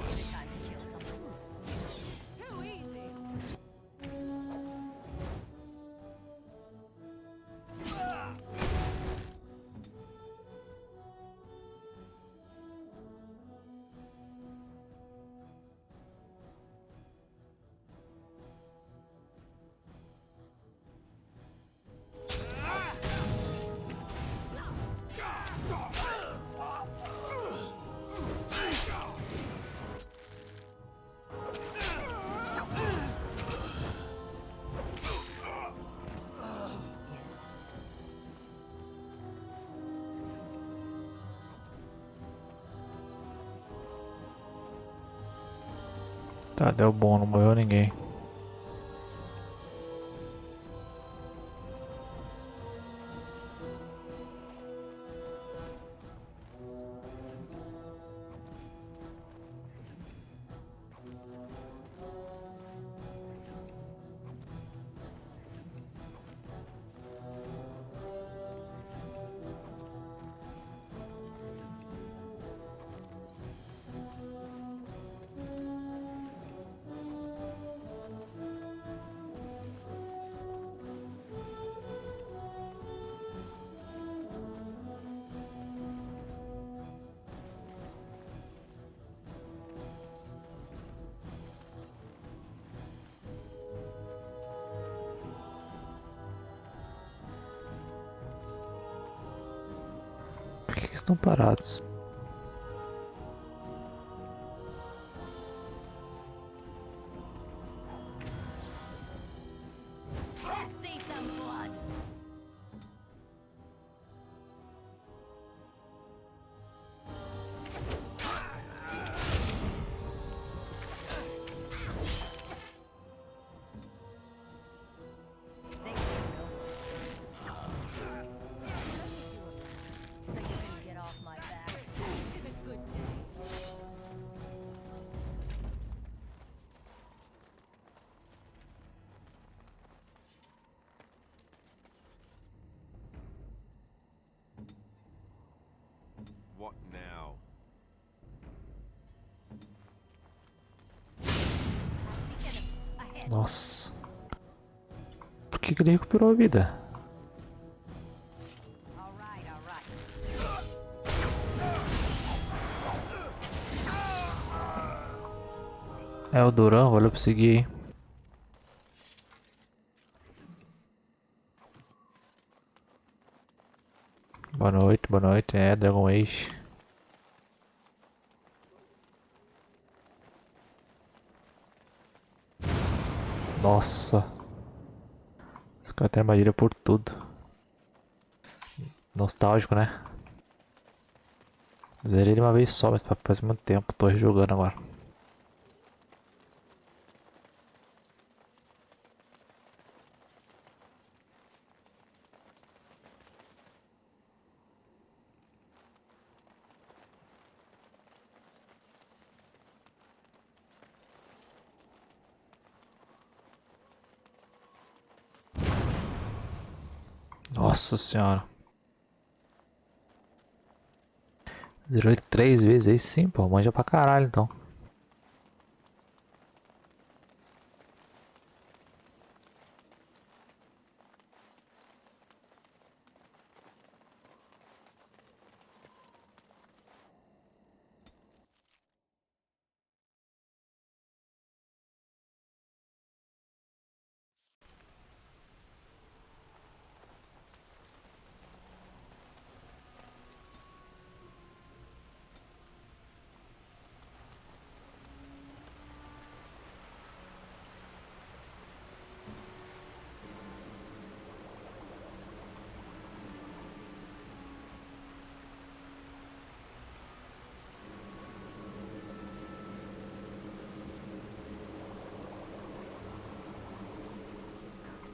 Is it time to kill someone? Too easy. Tá, deu bom, não morreu ninguém. Por que estão parados? Let's see some blood. They so you can get off my back. It's a good day. What now? Nossa. Por que ele recuperou a vida? É o Durão, valeu por seguir aí. Boa noite, é Dragon Age. Nossa. Esse cara tem armadilha por tudo. Nostálgico, né? Zerei ele uma vez só, mas faz muito tempo. Tô rejogando agora. Nossa senhora. Zerou ele 3 vezes aí sim, pô. Manja pra caralho então.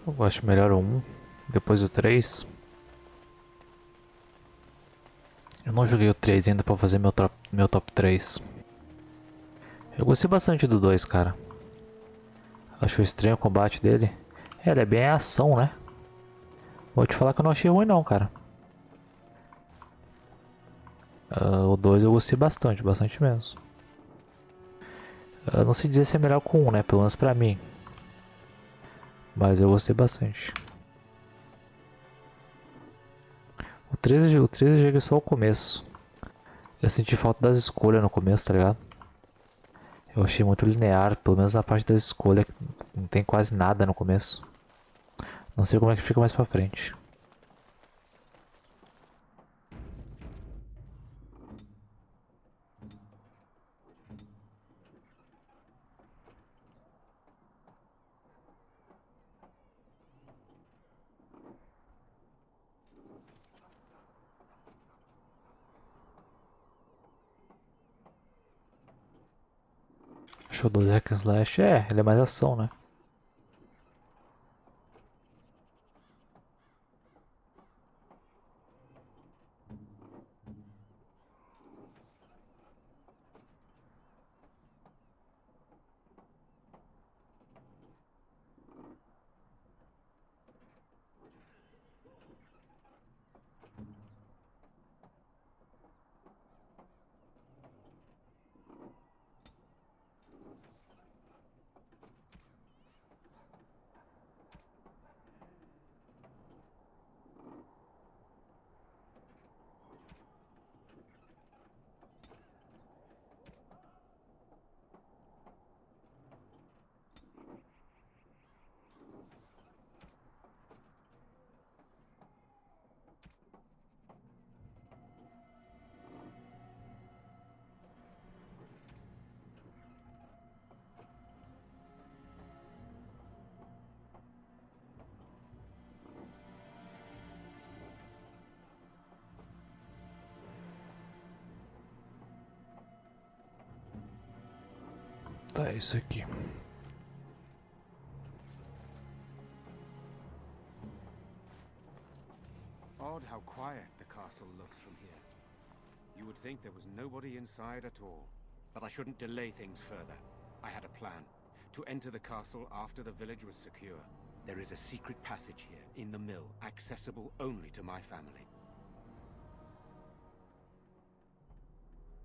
Eu acho melhor o 1, depois o 3. Eu não joguei o 3 ainda pra fazer meu top 3. Eu gostei bastante do 2, cara. Acho estranho o combate dele. É, ele é bem ação, né? Vou te falar que eu não achei ruim não, cara. O 2 eu gostei bastante, bastante mesmo. Eu não sei dizer se é melhor com o 1, né? Pelo menos pra mim. Mas eu gostei bastante. O 3 eu joguei só o começo. Eu senti falta das escolhas no começo, tá ligado? Eu achei muito linear, pelo menos na parte das escolhas, que não tem quase nada no começo. Não sei como é que fica mais pra frente. Show do Hack and Slash, ele é mais ação, né? Tá, é isso aqui. Odd how quiet the castle looks from here. You would think there was nobody inside at all. But I shouldn't delay things further. I had a plan. To enter the castle after the village was secure. There is a secret passage here, in the mill, accessible only to my family.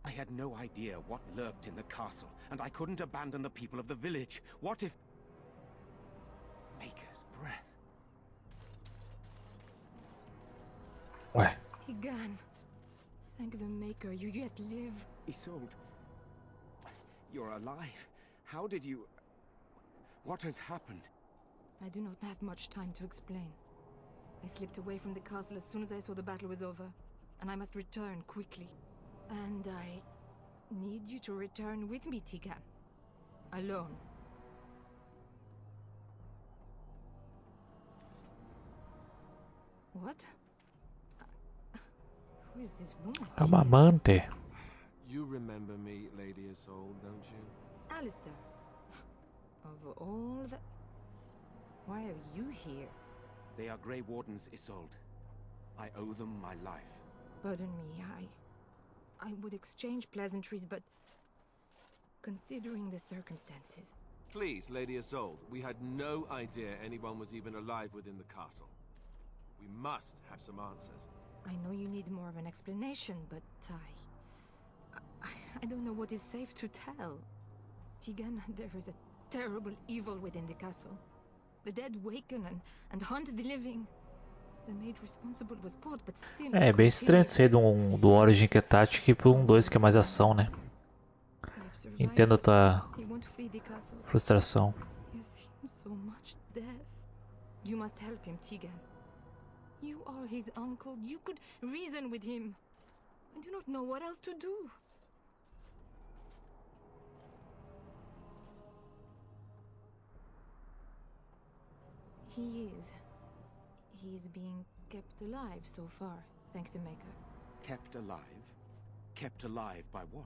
I had no idea what lurked in the castle, and I couldn't abandon the people of the village. What if... Maker's breath. Ué. Tigan, thank the Maker you yet live. Isolde, you're alive. How did you... What has happened? I do not have much time to explain. I slipped away from the castle as soon as I saw the battle was over, and I must return quickly. And I need you to return with me, Tigan. Alone. What? Who is this woman? É uma amante. You remember me, Lady Isolde, don't you? Alistair. Of all the... Why are you here? They are Grey Wardens, Isolde. I owe them my life. Pardon me, I would exchange pleasantries, but... Considering the circumstances... Please, Lady Isolde, we had no idea anyone was even alive within the castle. We must have some answers. I know you need more of an explanation, but I don't know what is safe to tell. Tegan, there is a terrible evil within the castle. The dead waken and hunt the living. The maid responsible was caught, but still... É bem estranho sair do Origin que é tática e pro 1-2 que é mais ação, né? Entendo a tua frustração. He has seen so much death. You must help him, Tegan. You are his uncle. You could reason with him. I do not know what else to do. He is being kept alive so far, thank the Maker. Kept alive? Kept alive by what?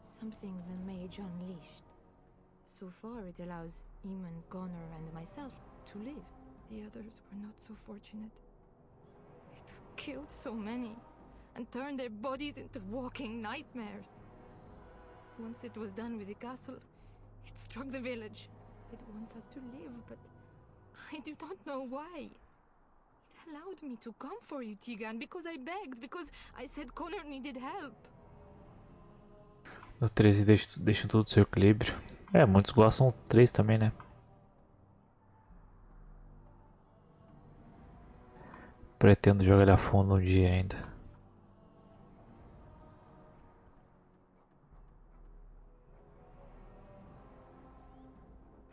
Something the mage unleashed. So far it allows Eamon, Connor and myself to live. The others were not so fortunate. It killed so many and turned their bodies into walking nightmares. Once it was done with the castle, it struck the village. It wants us to live, but I do not know why. It allowed me to come for you, Tegan, because I begged, because I said Connor needed help. No 13 deixa tudo seu equilíbrio. É, muitos gostam do 3 também, né? Pretendo jogar ele a fundo um dia ainda.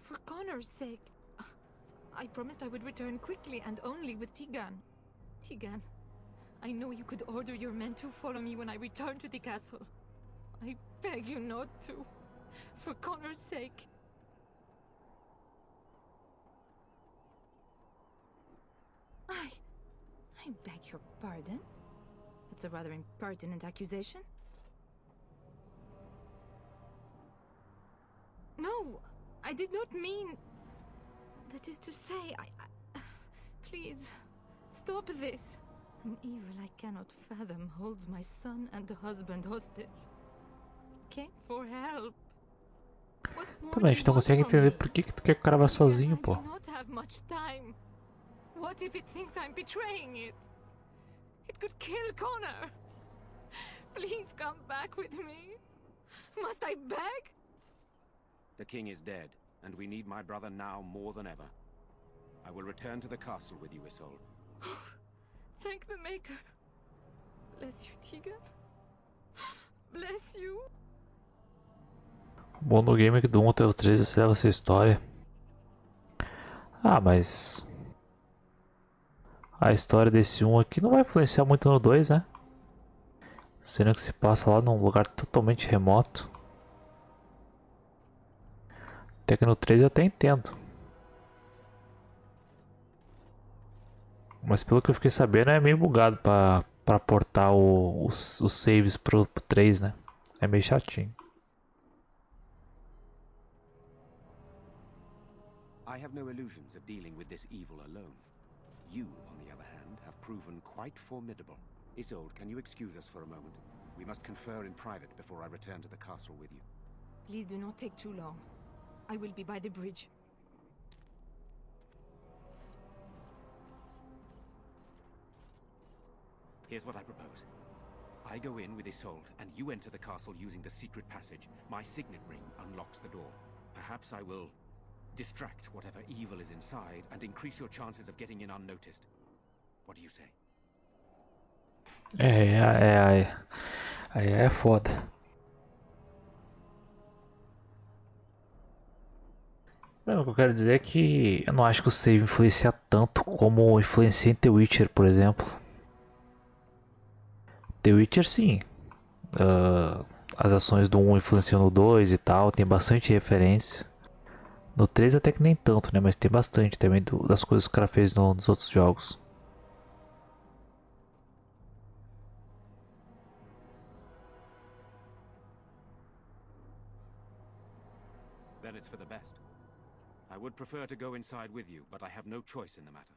For Connor's sake, I promised I would return quickly and only with Tegan. Tegan, I know you could order your men to follow me when I return to the castle. I beg you not to. For Connor's sake. I beg your pardon? That's a rather impertinent accusation. No, I did not mean... That is to say, Please, stop this. An evil I cannot fathom holds my son and the husband hostage. I came for help. Também, a gente não consegue entender por que tu quer que o cara vá sozinho, pô. I do not have much time. What if it thinks I'm betraying it? It could kill Connor. Please come back with me. Must I beg? The king is dead, and we need my brother now more than ever. I will return to the castle with you, Isolde. Thank the Maker. Bless you, Tegan. Bless you. O bom do game é que do 1 até o 3 você leva essa história. Ah, mas... A história desse 1 aqui não vai influenciar muito no 2, né? Sendo que se passa lá num lugar totalmente remoto. Até que no 3 eu até entendo. Mas pelo que eu fiquei sabendo é meio bugado pra portar os saves pro 3, né? É meio chatinho. I have no illusions of dealing with this evil alone. You, on the other hand, have proven quite formidable. Isolde, can you excuse us for a moment? We must confer in private before I return to the castle with you. Please do not take too long. I will be by the bridge. Here's what I propose. I go in with Isolde, and you enter the castle using the secret passage. My signet ring unlocks the door. Perhaps I will distract whatever evil is inside and increase your chances of getting in unnoticed. What do you say? Aí é foda. Não, o que eu quero dizer é que eu não acho que o save influencia tanto como influencia em The Witcher, por exemplo. The Witcher, sim. As ações do 1 influenciam no 2 e tal, tem bastante referência. No 3 até que nem tanto, né? Mas tem bastante também das coisas que o cara fez nos outros jogos. then it's for the best. I would prefer to go inside with you, but I have no choice in the matter.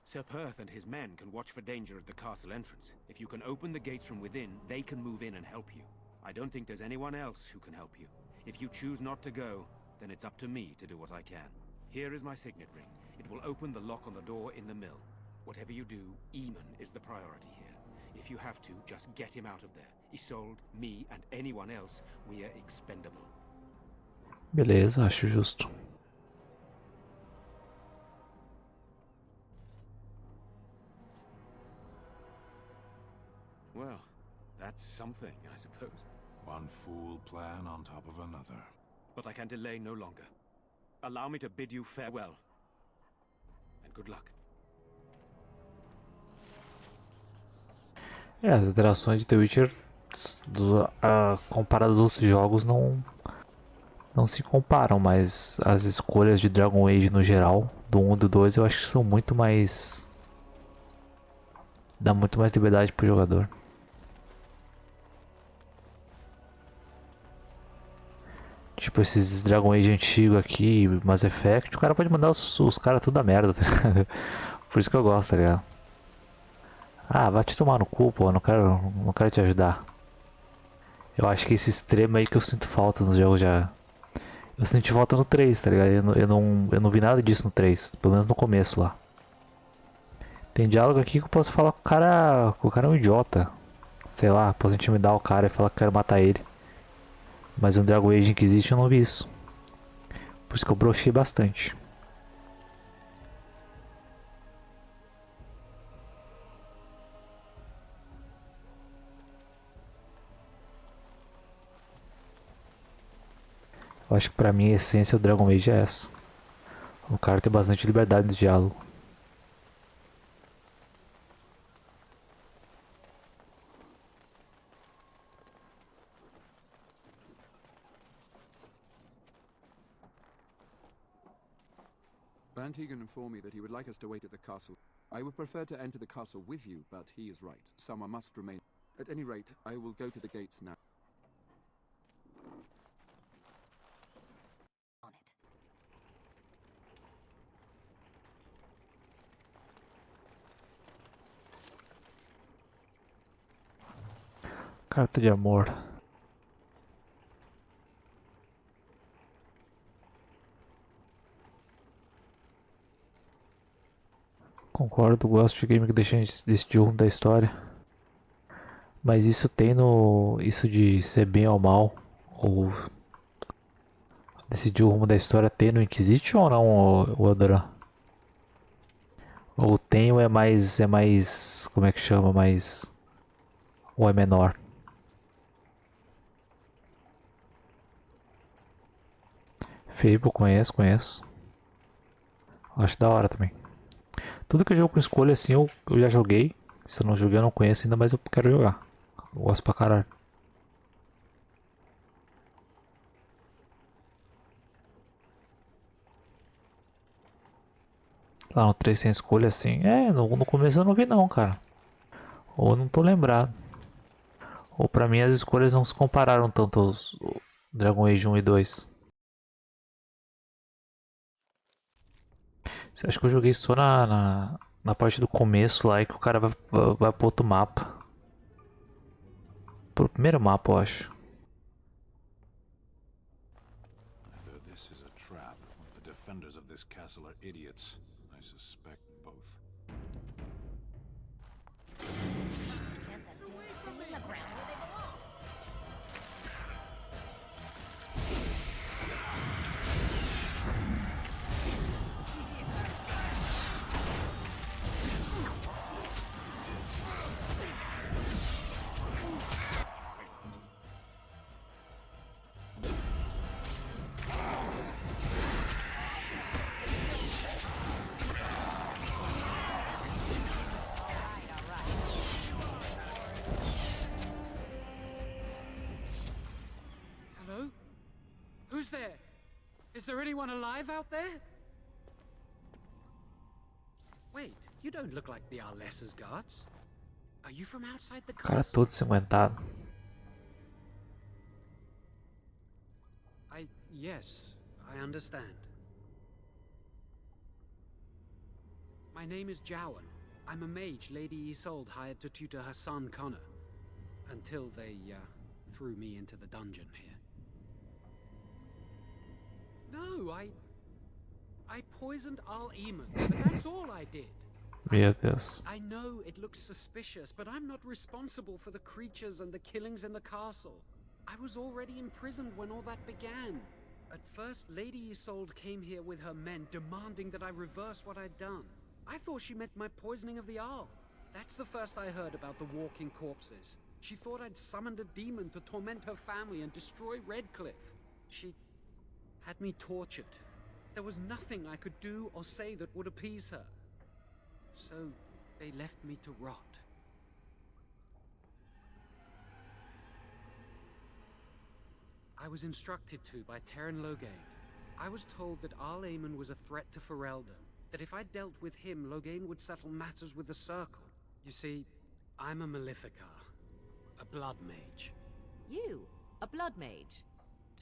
Sir Perth and his men can watch for danger at the castle entrance. If you can open the gates from within, they can move in and help you. I don't think there's anyone else who can help you. If you choose not to go, then it's up to me to do what I can. Here is my signet ring. It will open the lock on the door in the mill. Whatever you do, Eamon is the priority here. If you have to, just get him out of there. Isolde, me, and anyone else, we are expendable. Beleza, acho justo. Well, that's something, I suppose. One fool plan on top of another. But I can delay no longer. Allow me to bid you farewell. And good luck. As interações de The Witcher, comparadas aos outros jogos, não se comparam, mas as escolhas de Dragon Age no geral, do 1 e do 2, eu acho que são muito mais... dá muito mais liberdade pro jogador. Tipo esses Dragon Age antigo aqui, Mass Effect, o cara pode mandar os caras tudo a merda, tá ligado? Por isso que eu gosto, tá ligado? Ah, vai te tomar no cu, pô, não quero te ajudar. Eu acho que esse extremo aí que eu sinto falta nos jogos já... Eu senti falta no 3, tá ligado? Eu não vi nada disso no 3, pelo menos no começo lá. Tem diálogo aqui que eu posso falar com o cara é um idiota. Sei lá, posso intimidar o cara e falar que eu quero matar ele. Mas no Dragon Age Inquisition eu não vi isso. Por isso que eu brochei bastante. Eu acho que pra mim a essência do Dragon Age é essa. O cara tem bastante liberdade de diálogo. Bantegan informed me that he would like us to wait at the castle. I would prefer to enter the castle with you, but he is right. Someone must remain. At any rate, I will go to the gates now. Carta de amor. Concordo, gosto de game que deixa a gente decidir o rumo da história. Mas isso tem no... Isso de ser bem ou mal, ou decidir o rumo da história, tem no Inquisition ou não, o Adoran? Ou tem ou é mais... Como é que chama? Mais... Ou é menor? Fable, conheço. Acho da hora também. Tudo que eu jogo com escolha assim eu já joguei. Se eu não joguei eu não conheço ainda, mas eu quero jogar. Eu gosto pra caralho. Lá no 3 tem escolha assim. No começo eu não vi não, cara. Ou não tô lembrado. Ou pra mim as escolhas não se compararam tanto aos Dragon Age 1 e 2. Você acha que eu joguei só na parte do começo lá e que o cara vai pro outro mapa? Pro primeiro mapa, eu acho. Either this is a trap, or the defenders of this castle are idiots. I suspect both. Hello? Who's there? Is there anyone alive out there? Wait, you don't look like the Arlessa's guards. Are you from outside the O cara castle? todo ensanguentado. Yes, I understand. My name is Jowan. I'm a mage Lady Isolde hired to tutor her son Connor. Until they, threw me into the dungeon here. No, I poisoned Al-Eamon, but that's all I did. Meu Deus. I know it looks suspicious, but I'm not responsible for the creatures and the killings in the castle. I was already imprisoned when all that began. At first, Lady Isolde came here with her men, demanding that I reverse what I'd done. I thought she meant my poisoning of the Arl. That's the first I heard about the walking corpses. She thought I'd summoned a demon to torment her family and destroy Redcliffe. She had me tortured. There was nothing I could do or say that would appease her. So they left me to rot. I was instructed to by Terran Loghain. I was told that Al-Eamon was a threat to Ferelden, that if I dealt with him, Loghain would settle matters with the Circle. You see, I'm a Maleficar, a blood mage. You? A blood mage?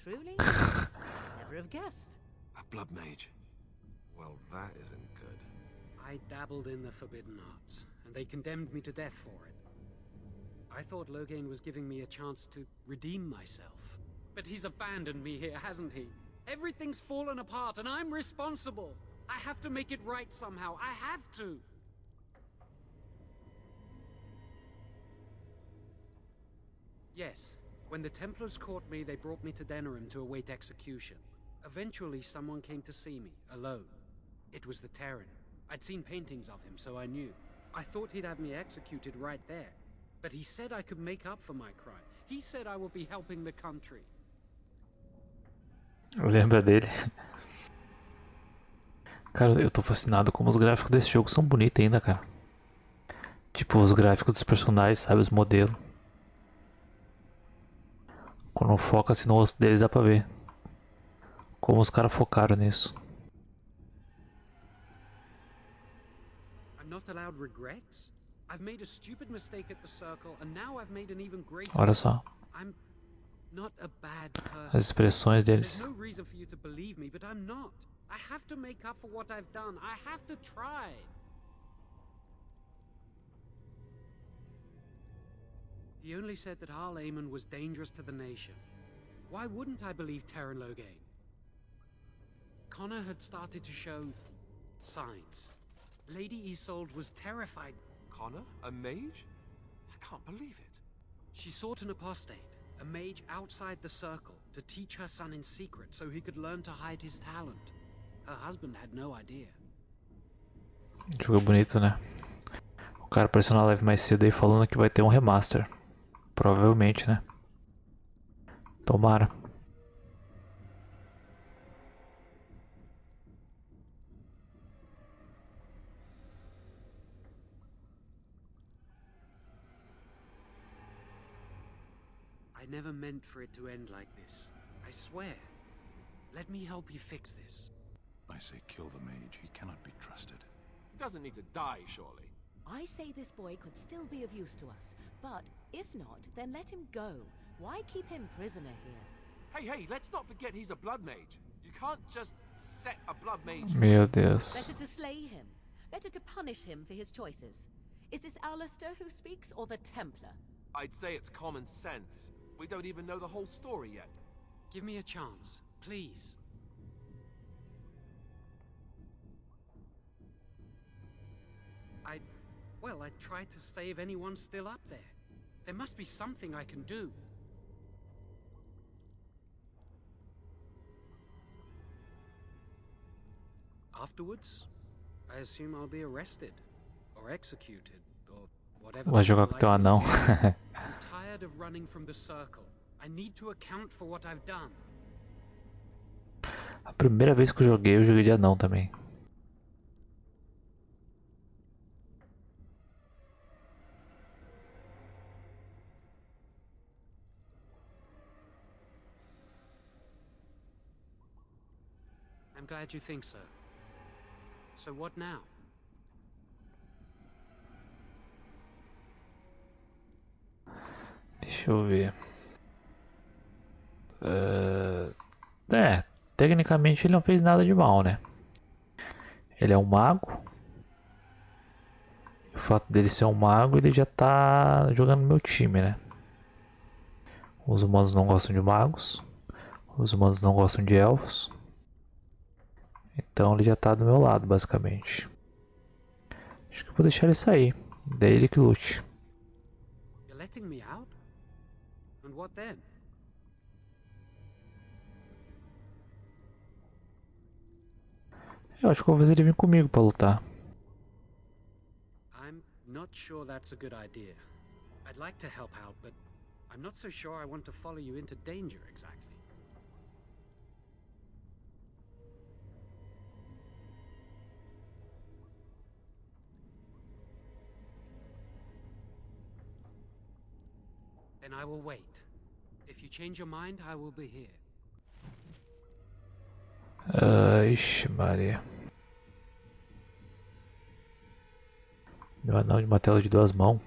Truly? Never have guessed. A blood mage? Well, that isn't good. I dabbled in the forbidden arts, and they condemned me to death for it. I thought Loghain was giving me a chance to redeem myself. But he's abandoned me here, hasn't he? Everything's fallen apart, and I'm responsible. I have to make it right somehow. I have to. Yes, when the Templars caught me, they brought me to Denerim to await execution. Eventually, someone came to see me, alone. It was the Terran. I'd seen paintings of him, so I knew. I thought he'd have me executed right there. But he said I could make up for my crime. He said I would be helping the country. Lembra dele? Cara, eu tô fascinado como os gráficos desse jogo são bonitos ainda, cara. Tipo, os gráficos dos personagens, sabe? Os modelos. Quando foca assim no rosto deles dá pra ver como os caras focaram nisso. I'm not allowed regrets. I've made a stupid mistake at the Circle, and now I've made an even greater. Olha só. I'm not a bad person. As expressões deles. There's no reason for you to believe me, but I'm not. I have to make up for what I've done. I have to try. He only said that Al-Eamon was dangerous to the nation. Why wouldn't I believe Terran Loghain? Connor had started to show signs. Lady Isolde was terrified. Connor? A mage? I can't believe it. She sought an apostate, a mage outside the Circle, to teach her son in secret so he could learn to hide his talent. Her husband had no idea. Jogo bonito, né? O cara apareceu na live mais cedo aí falando que vai ter um remaster. Provavelmente, né? Tomara. I never meant for it to end like this. I swear. Let me help you fix this. I say kill the mage. He cannot be trusted. He doesn't need to die, surely. I say this boy could still be of use to us, but if not, then let him go. Why keep him prisoner here? Hey, let's not forget he's a blood mage. You can't just set a blood mage. Meu Deus. Better to slay him. Better to punish him for his choices. Is this Alistair who speaks, or the Templar? I'd say it's common sense. We don't even know the whole story yet. Give me a chance, please. I tried to save anyone still up there. There must be something I can do. Afterwards, I assume I'll be arrested, or executed, or whatever. Vai jogar com teu anão. I'm tired of running from the Circle. I need to account for what I've done. A primeira vez que eu joguei de anão também. I'm glad you think so. So what now? Deixa eu ver. tecnicamente ele não fez nada de mal, né? Ele é um mago. O fato dele ser um mago, ele já tá jogando no meu time, né? Os humanos não gostam de magos. Os humanos não gostam de elfos. Então ele já tá do meu lado, basicamente. Acho que eu vou deixar ele sair. Daí ele que lute. You're letting me out? And what then? Eu acho que eu vou fazer ele vir comigo pra lutar. I'm not sure that's a good idea. I'd like to help out, but I'm not so sure I want to follow you into danger exactly. Then I will wait. If you change your mind, I will be here. Ixi, Maria. Meu anel de martelo de 2 mãos.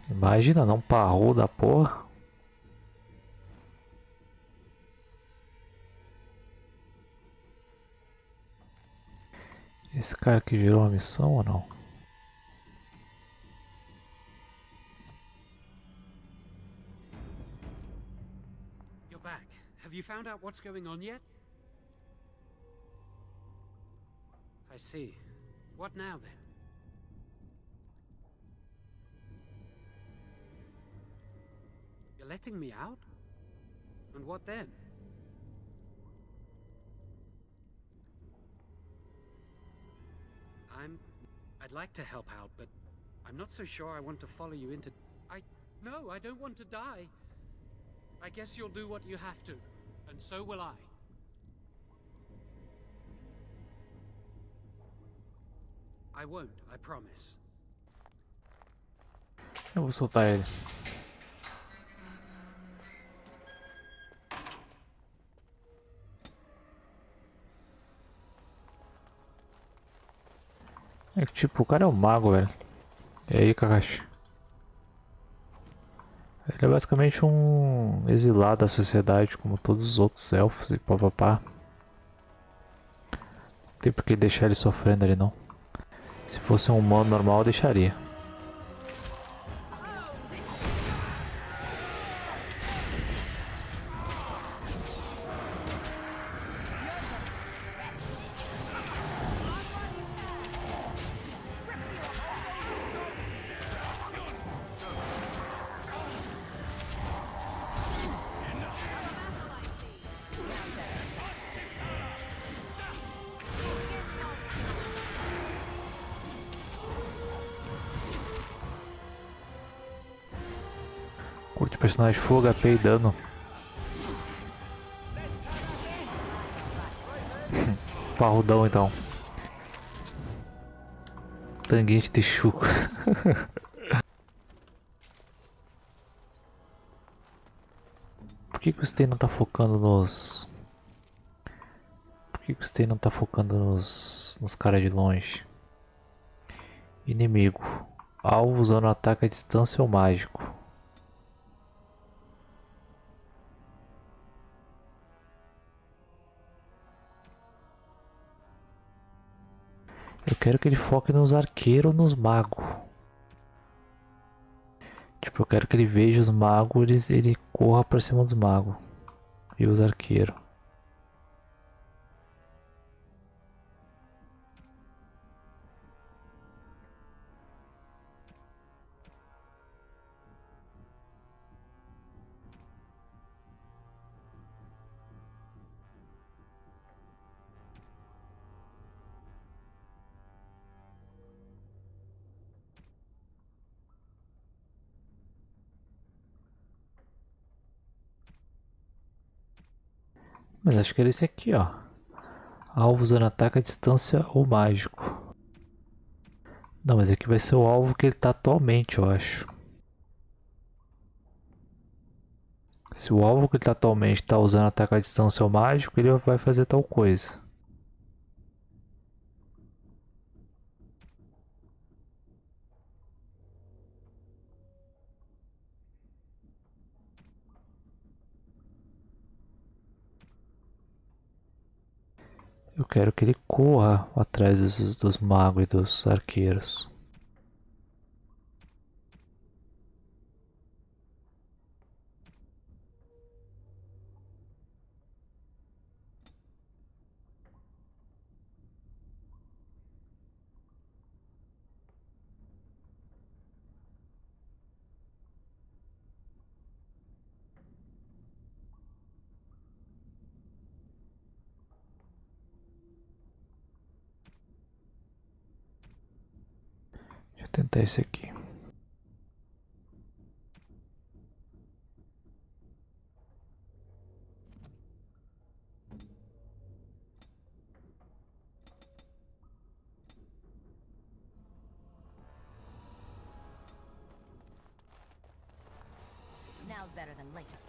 Imagina, não parrou da porra. Esse cara que gerou uma missão ou não? You're back. Have you found out what's going on yet? I see. What now then? You're letting me out? And what then? I'd like to help out, but I'm not so sure I want to follow you into... No, I don't want to die. I guess you'll do what you have to, and so will I. I won't, I promise. Eu vou soltar ele. É que tipo, o cara é um mago, velho. E aí, Kakashi? Ele é basicamente um exilado da sociedade, como todos os outros elfos e papapá. Não tem por que deixar ele sofrendo ali, não. Se fosse um humano normal, eu deixaria. Curte personagem full HP e dano. Parrudão então. Tanguente de chuco. Por que o Stay não tá focando nos... Por que o Stay não tá focando nos caras de longe? Inimigo. Alvo usando ataque à distância ou mágico. Eu quero que ele foque nos arqueiros ou nos magos. Tipo, eu quero que ele veja os magos, ele corra pra cima dos magos. E os arqueiros. Mas acho que era esse aqui, ó. Alvo usando ataque à distância ou mágico. Não, mas aqui vai ser o alvo que ele tá atualmente, eu acho. Se o alvo que ele tá atualmente tá usando ataque à distância ou mágico, ele vai fazer tal coisa. Eu quero que ele corra atrás dos magos e dos arqueiros. Deixa eu tentar esse aqui. Now's better than later.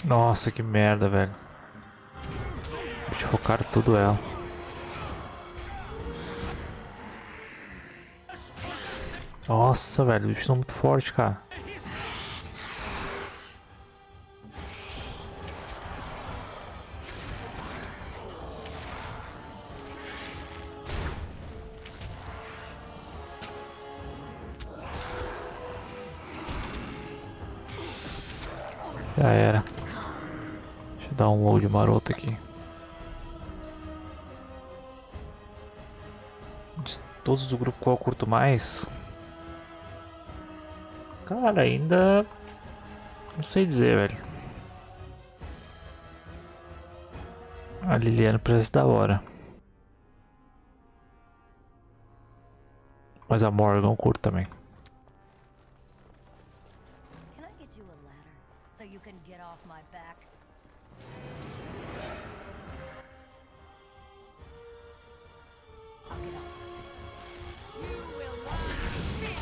Nossa, que merda, velho. Eles focaram tudo ela. Nossa, velho, o bicho tá muito forte, cara. Já era. Deixa eu dar um load maroto aqui. De todos do grupo, qual eu curto mais? Cara, ainda não sei dizer, velho. A Liliana parece da hora. Mas a Morgan eu curto também. Can I get you a ladder so you can get off my back? I'll get off. You will not fear.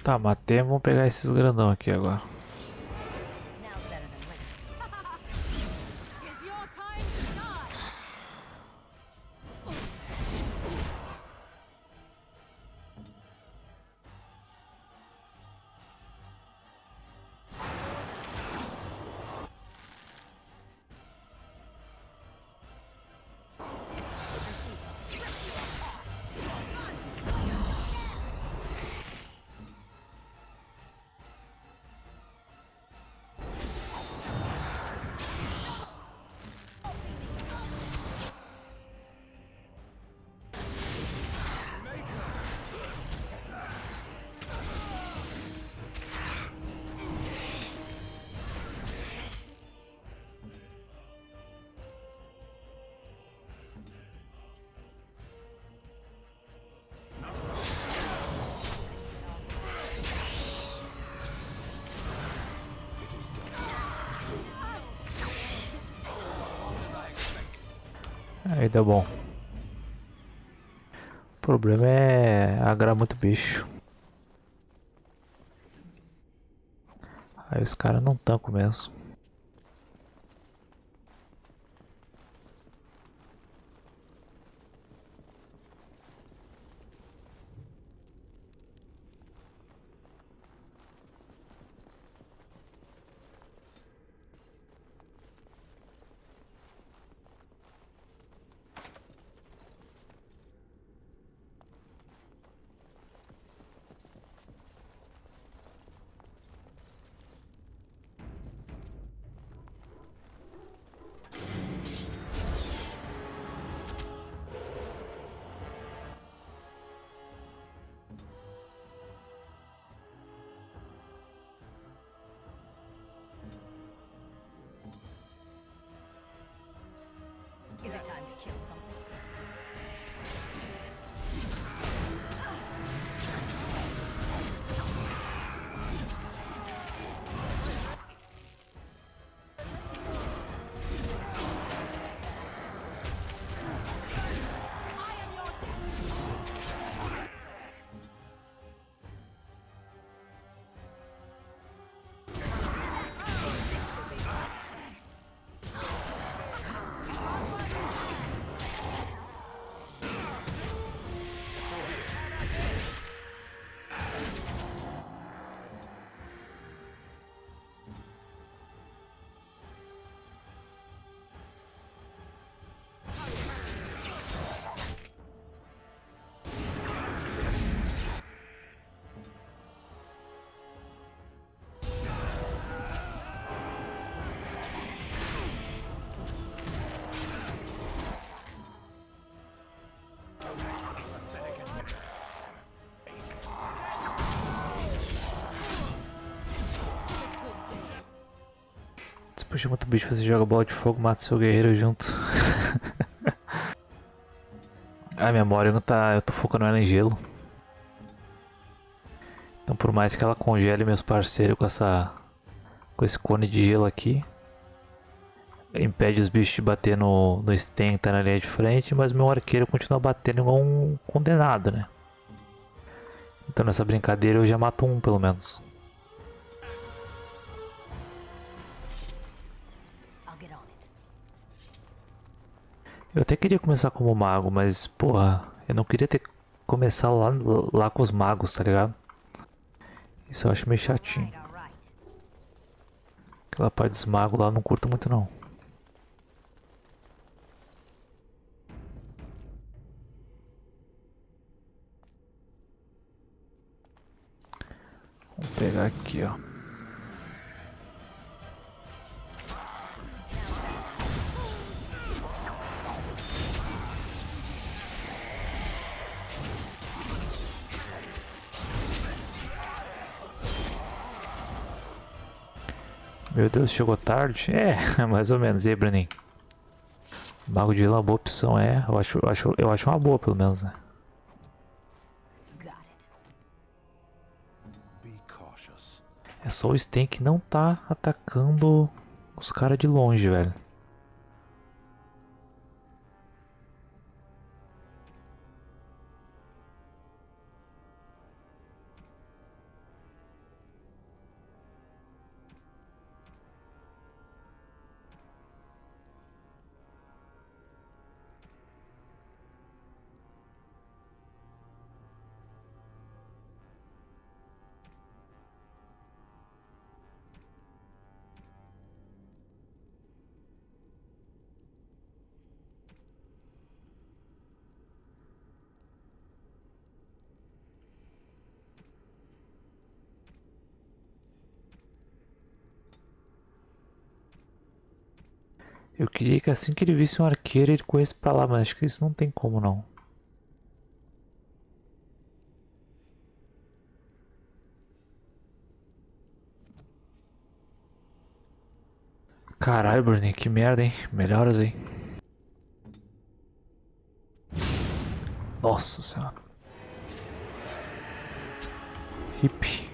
Tá, matei, vamos pegar esses grandão aqui agora. Now's better than later. Aí deu bom. O problema é agrar muito bicho. Aí os caras não tancam mesmo. Is it time to kill something? Se puxa muito bicho, você joga bola de fogo, mata seu guerreiro junto. A memória não tá. Eu tô focando ela em gelo. Então por mais que ela congele meus parceiros com esse cone de gelo aqui, impede os bichos de bater no Sten que tá na linha de frente, mas meu arqueiro continua batendo igual um condenado, né? Então nessa brincadeira eu já mato um pelo menos. Eu até queria começar como mago, mas porra, eu não queria ter que começar lá com os magos, tá ligado? Isso eu acho meio chatinho. Aquela parte dos magos lá eu não curto muito não. Vamos pegar aqui, ó. Meu Deus, chegou tarde? É, mais ou menos. E aí, Brenin? Mago de Gelo é uma boa opção, é. Eu acho uma boa, pelo menos, né? É só o Sten que não tá atacando os caras de longe, velho. Eu queria que assim que ele visse um arqueiro ele corresse pra lá, mas acho que isso não tem como não. Caralho, Bruninho, que merda, hein? Melhoras aí. Nossa senhora. Hip.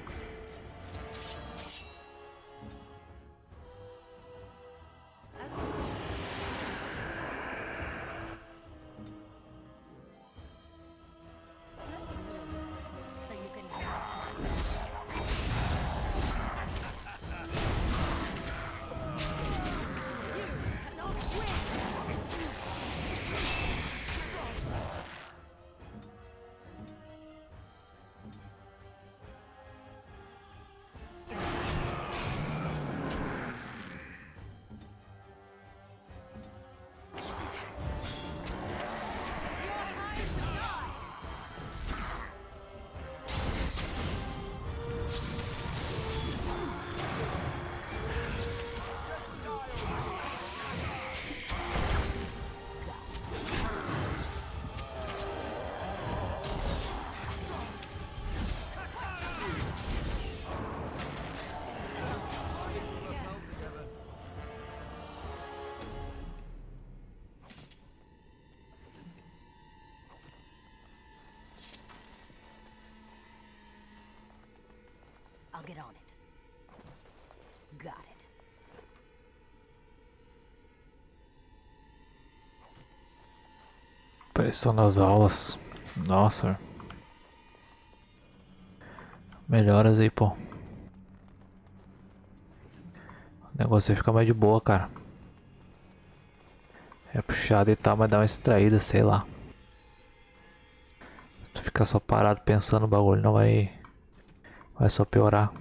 get on it. Got it. Pressão nas aulas. Nossa. Melhoras aí, pô. O negócio aí fica mais de boa, cara. É puxado e tal, mas dá uma extraída, sei lá. Se tu ficar só parado pensando no bagulho, não vai. Vai só piorar.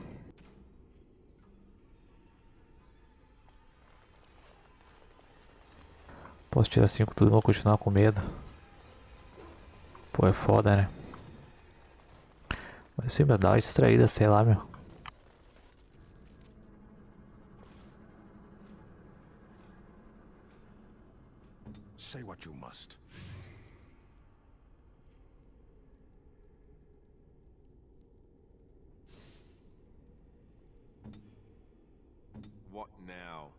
Posso tirar 5 tudo e vou continuar com medo. Pô, é foda, né? Mas sim, meu, dá uma distraída, sei lá, meu. Say what you must. What now?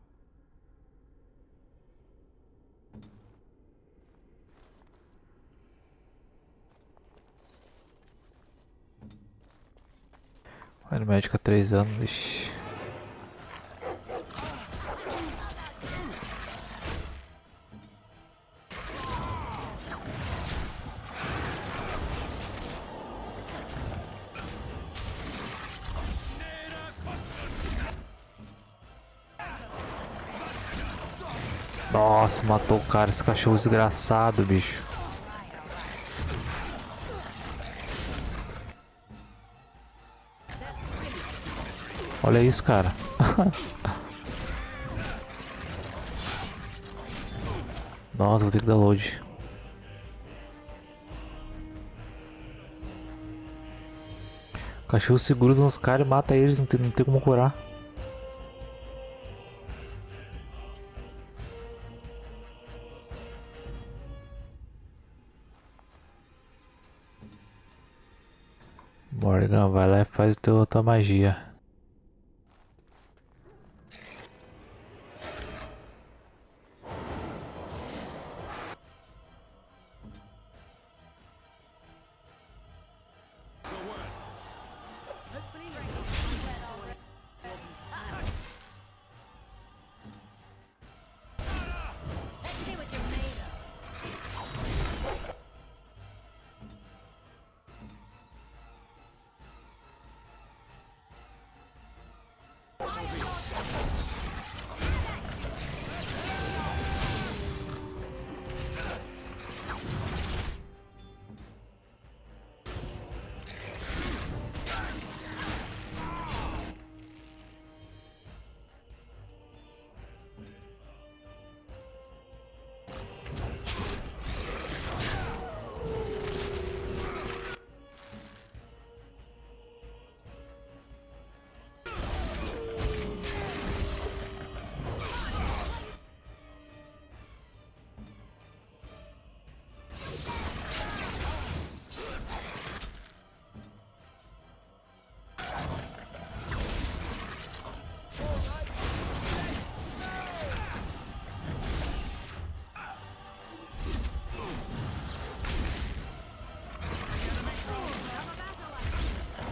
Vai no médico há 3 anos, vixi. Nossa, matou o cara, esse cachorro desgraçado, bicho. Olha isso, cara. Nossa, vou ter que dar load. O cachorro se gruda nos caras e mata eles, não tem como curar. Morgan, vai lá e faz tua magia.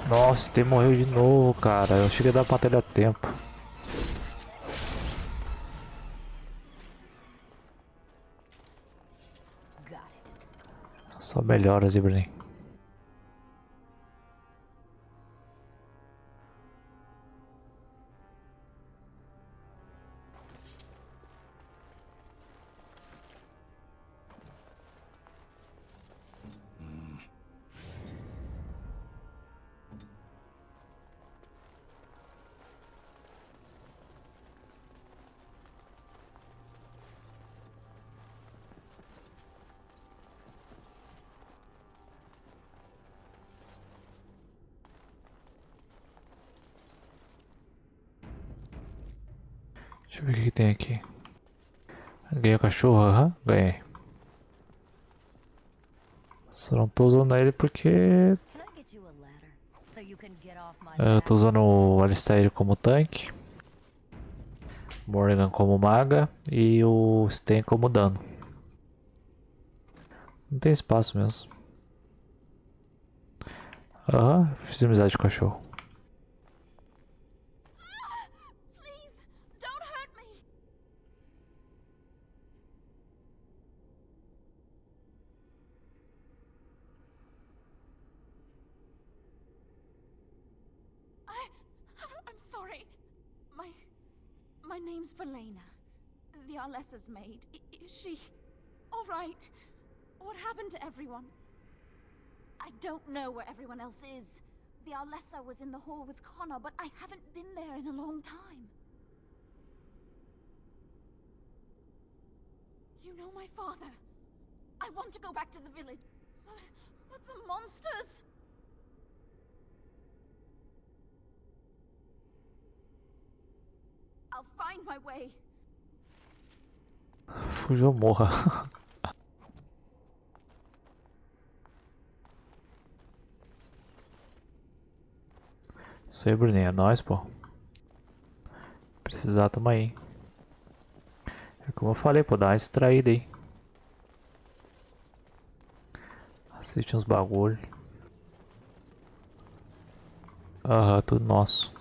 Nossa, tem morreu de novo, cara. Eu cheguei a dar batalha a tempo. Só melhoras, Ibrahim. Deixa eu ver o que tem aqui. Ganhei o cachorro, aham, ganhei. Só não tô usando ele porque eu tô usando o Alistair como tanque, Morgan como maga e o Sten como dano. Não tem espaço mesmo. Aham, fiz amizade com o cachorro. name's Verlaine. The Arlessa's maid. Is she all right? What happened to everyone? I don't know where everyone else is. The Arlessa was in the hall with Connor, but I haven't been there in a long time. You know my father. I want to go back to the village. But the monsters! I'll find my way. Fugiu, morra. Isso aí, Bruninho, é nóis, pô. Precisar, tamo aí. É como eu falei, pô, dá uma extraída aí. Assiste uns bagulho. Aham, tudo nosso.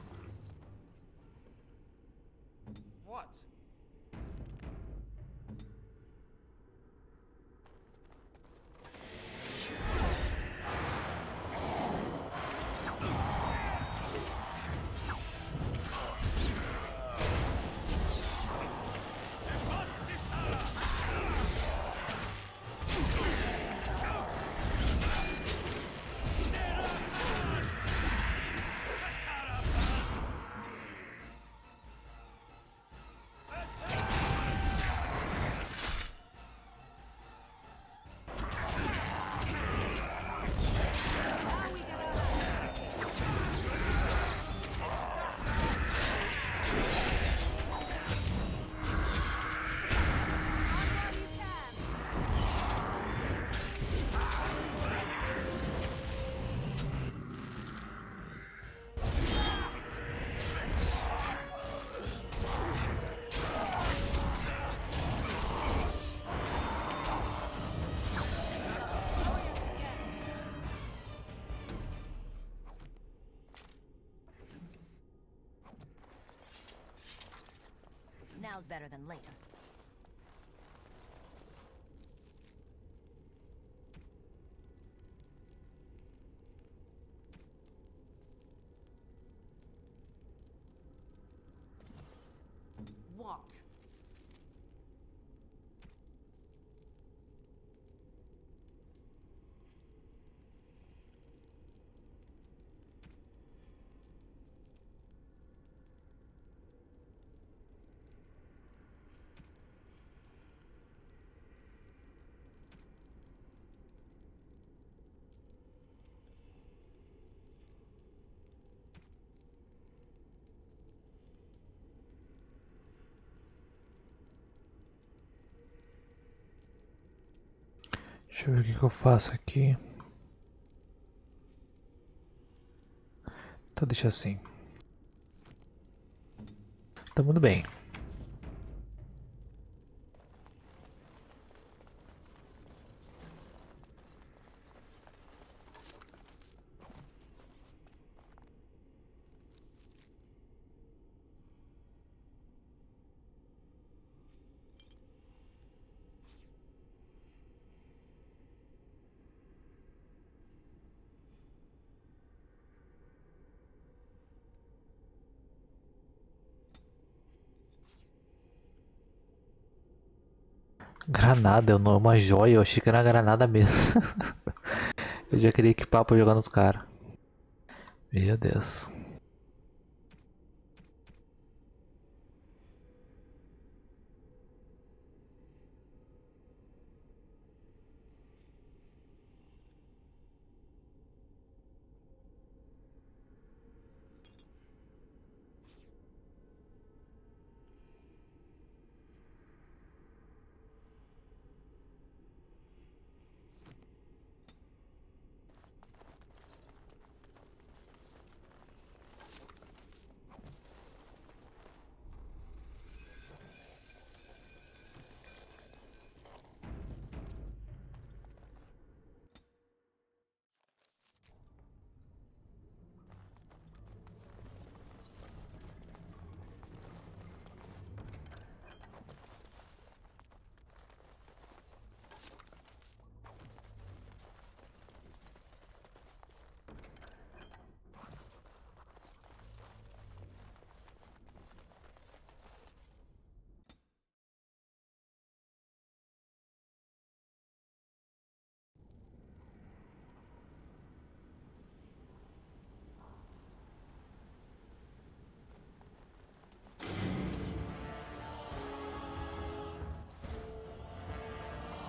Now's better than later. What? Deixa eu ver o que eu faço aqui. Tá, deixa assim. Tá muito bem. Granada, eu não, é uma joia, eu achei que era granada mesmo. Eu já queria equipar pra jogar nos caras. Meu Deus.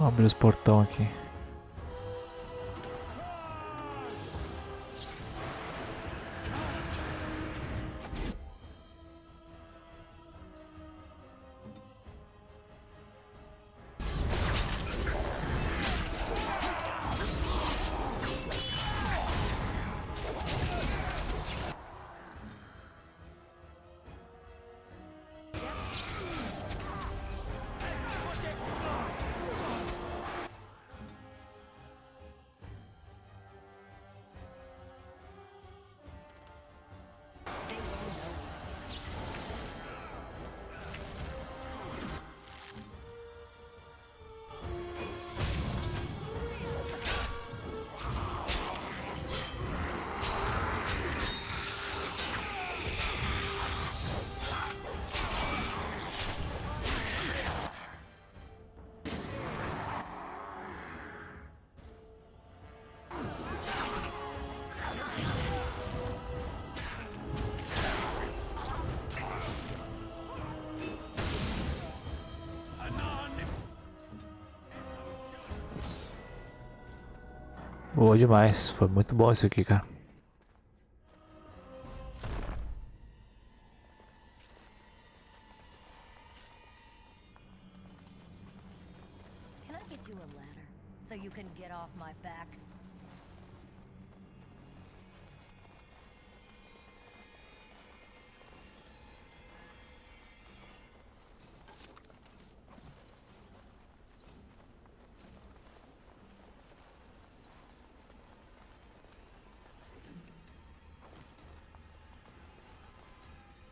Vamos abrir os portão aqui. Boa demais, foi muito bom isso aqui, cara. Can I get you a ladder so you can get off my back?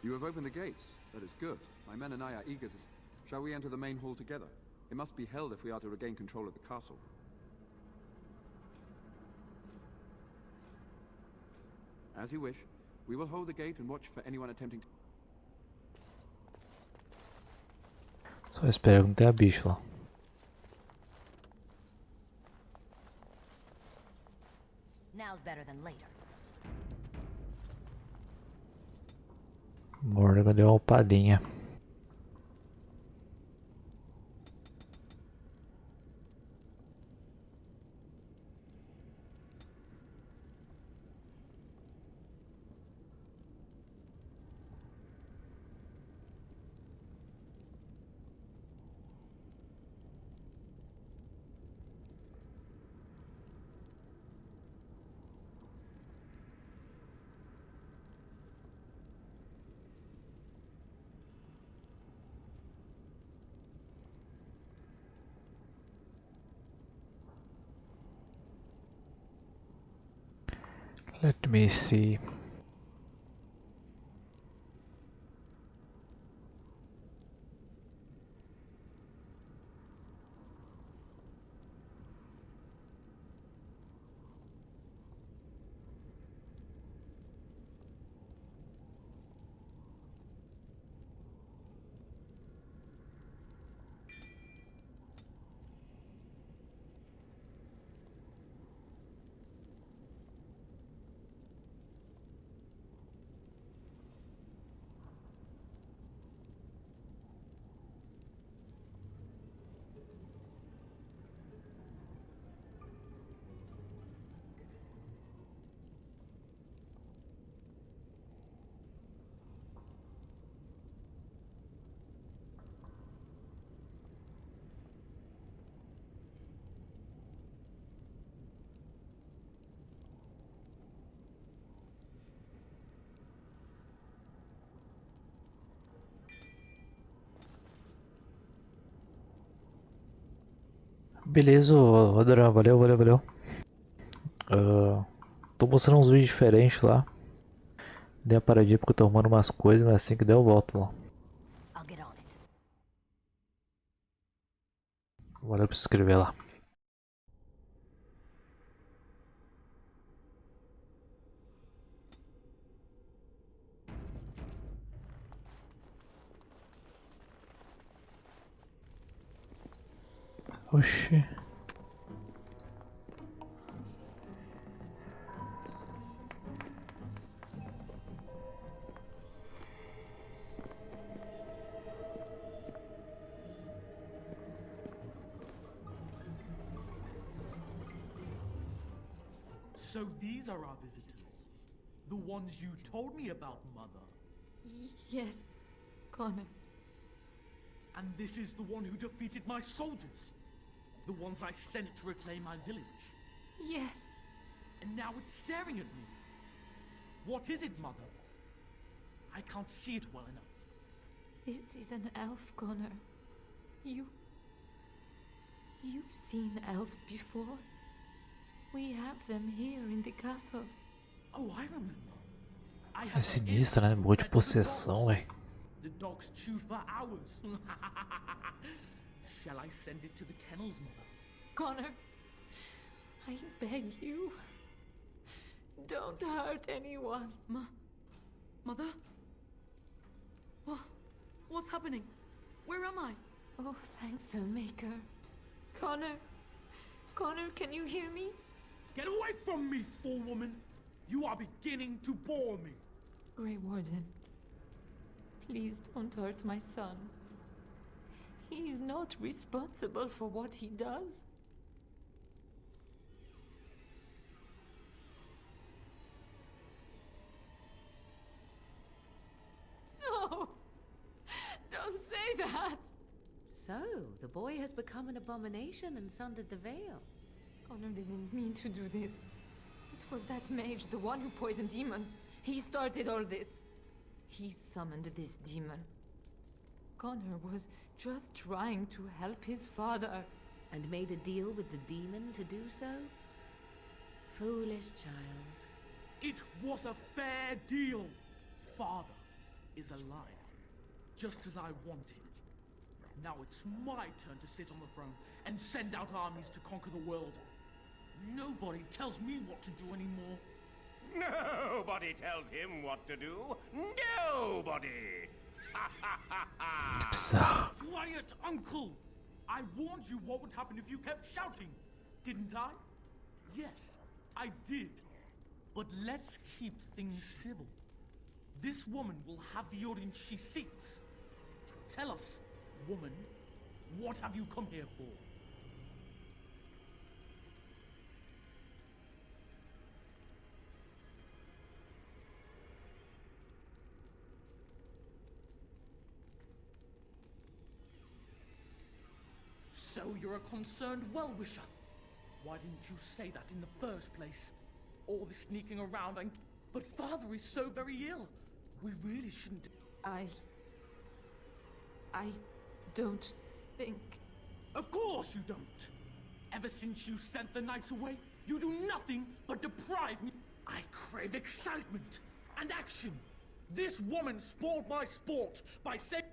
You have opened the gates. That is good. My men and I are eager to... Shall we enter the main hall together? It must be held if we are to regain control of the castle. As you wish. We will hold the gate and watch for anyone attempting to... Só espero que não tenha bicho lá. Now's better than later. Morgan deu uma palhinha. Let me see. Beleza, Adran, valeu. Tô mostrando uns vídeos diferentes lá. Dei uma paradinha porque eu tô arrumando umas coisas, mas assim que der eu volto lá. Valeu por se inscrever lá. Oxi. So these are our visitors. The ones you told me about, Mother. Yes, Connor. And this is the one who defeated my soldiers. The ones I sent to reclaim my village. Yes. And now it's staring at me. What is it, Mother? I can't see it well enough. This is an elf, Connor. You've seen elves before. We have them here in the castle. Oh, I remember. É sinistro, né? Boa de possessão, velho. The dogs chewed for hours. Shall I send it to the kennels, Mother? Connor, I beg you. Don't hurt anyone. Mother? What's happening? Where am I? Oh, thank the Maker. Connor, can you hear me? Get away from me, fool woman! You are beginning to bore me. Grey Warden, please don't hurt my son. He is not responsible for what he does. No! Don't say that! So, the boy has become an abomination and sundered the veil. Connor didn't mean to do this. It was that mage, the one who poisoned Demon. He started all this. He summoned this demon. Connor was just trying to help his father. And made a deal with the demon to do so? Foolish child. It was a fair deal. Father is alive, just as I wanted. Now it's my turn to sit on the throne and send out armies to conquer the world. Nobody tells me what to do anymore. Nobody tells him what to do. Nobody! Quiet, Uncle! I warned you what would happen if you kept shouting, didn't I? Yes, I did. But let's keep things civil. This woman will have the audience she seeks. Tell us, woman, what have you come here for? So you're a concerned well-wisher. Why didn't you say that in the first place? All this sneaking around and... But Father is so very ill. We really shouldn't... I don't think... Of course you don't! Ever since you sent the knights away, you do nothing but deprive me. I crave excitement and action. This woman spoiled my sport by saying...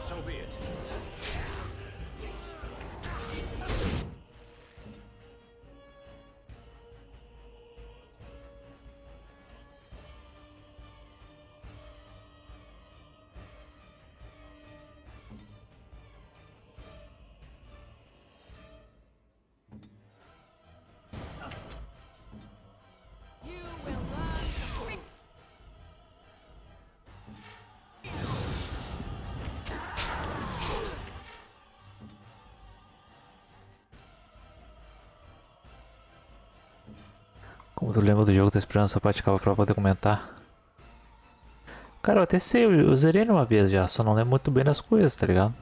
So be it. You will learn to fix... Como tu lembra do jogo, tô esperando essa parte acabar pra poder comentar. Cara, eu até sei, eu zerei numa vez já, só não lembro muito bem das coisas, tá ligado?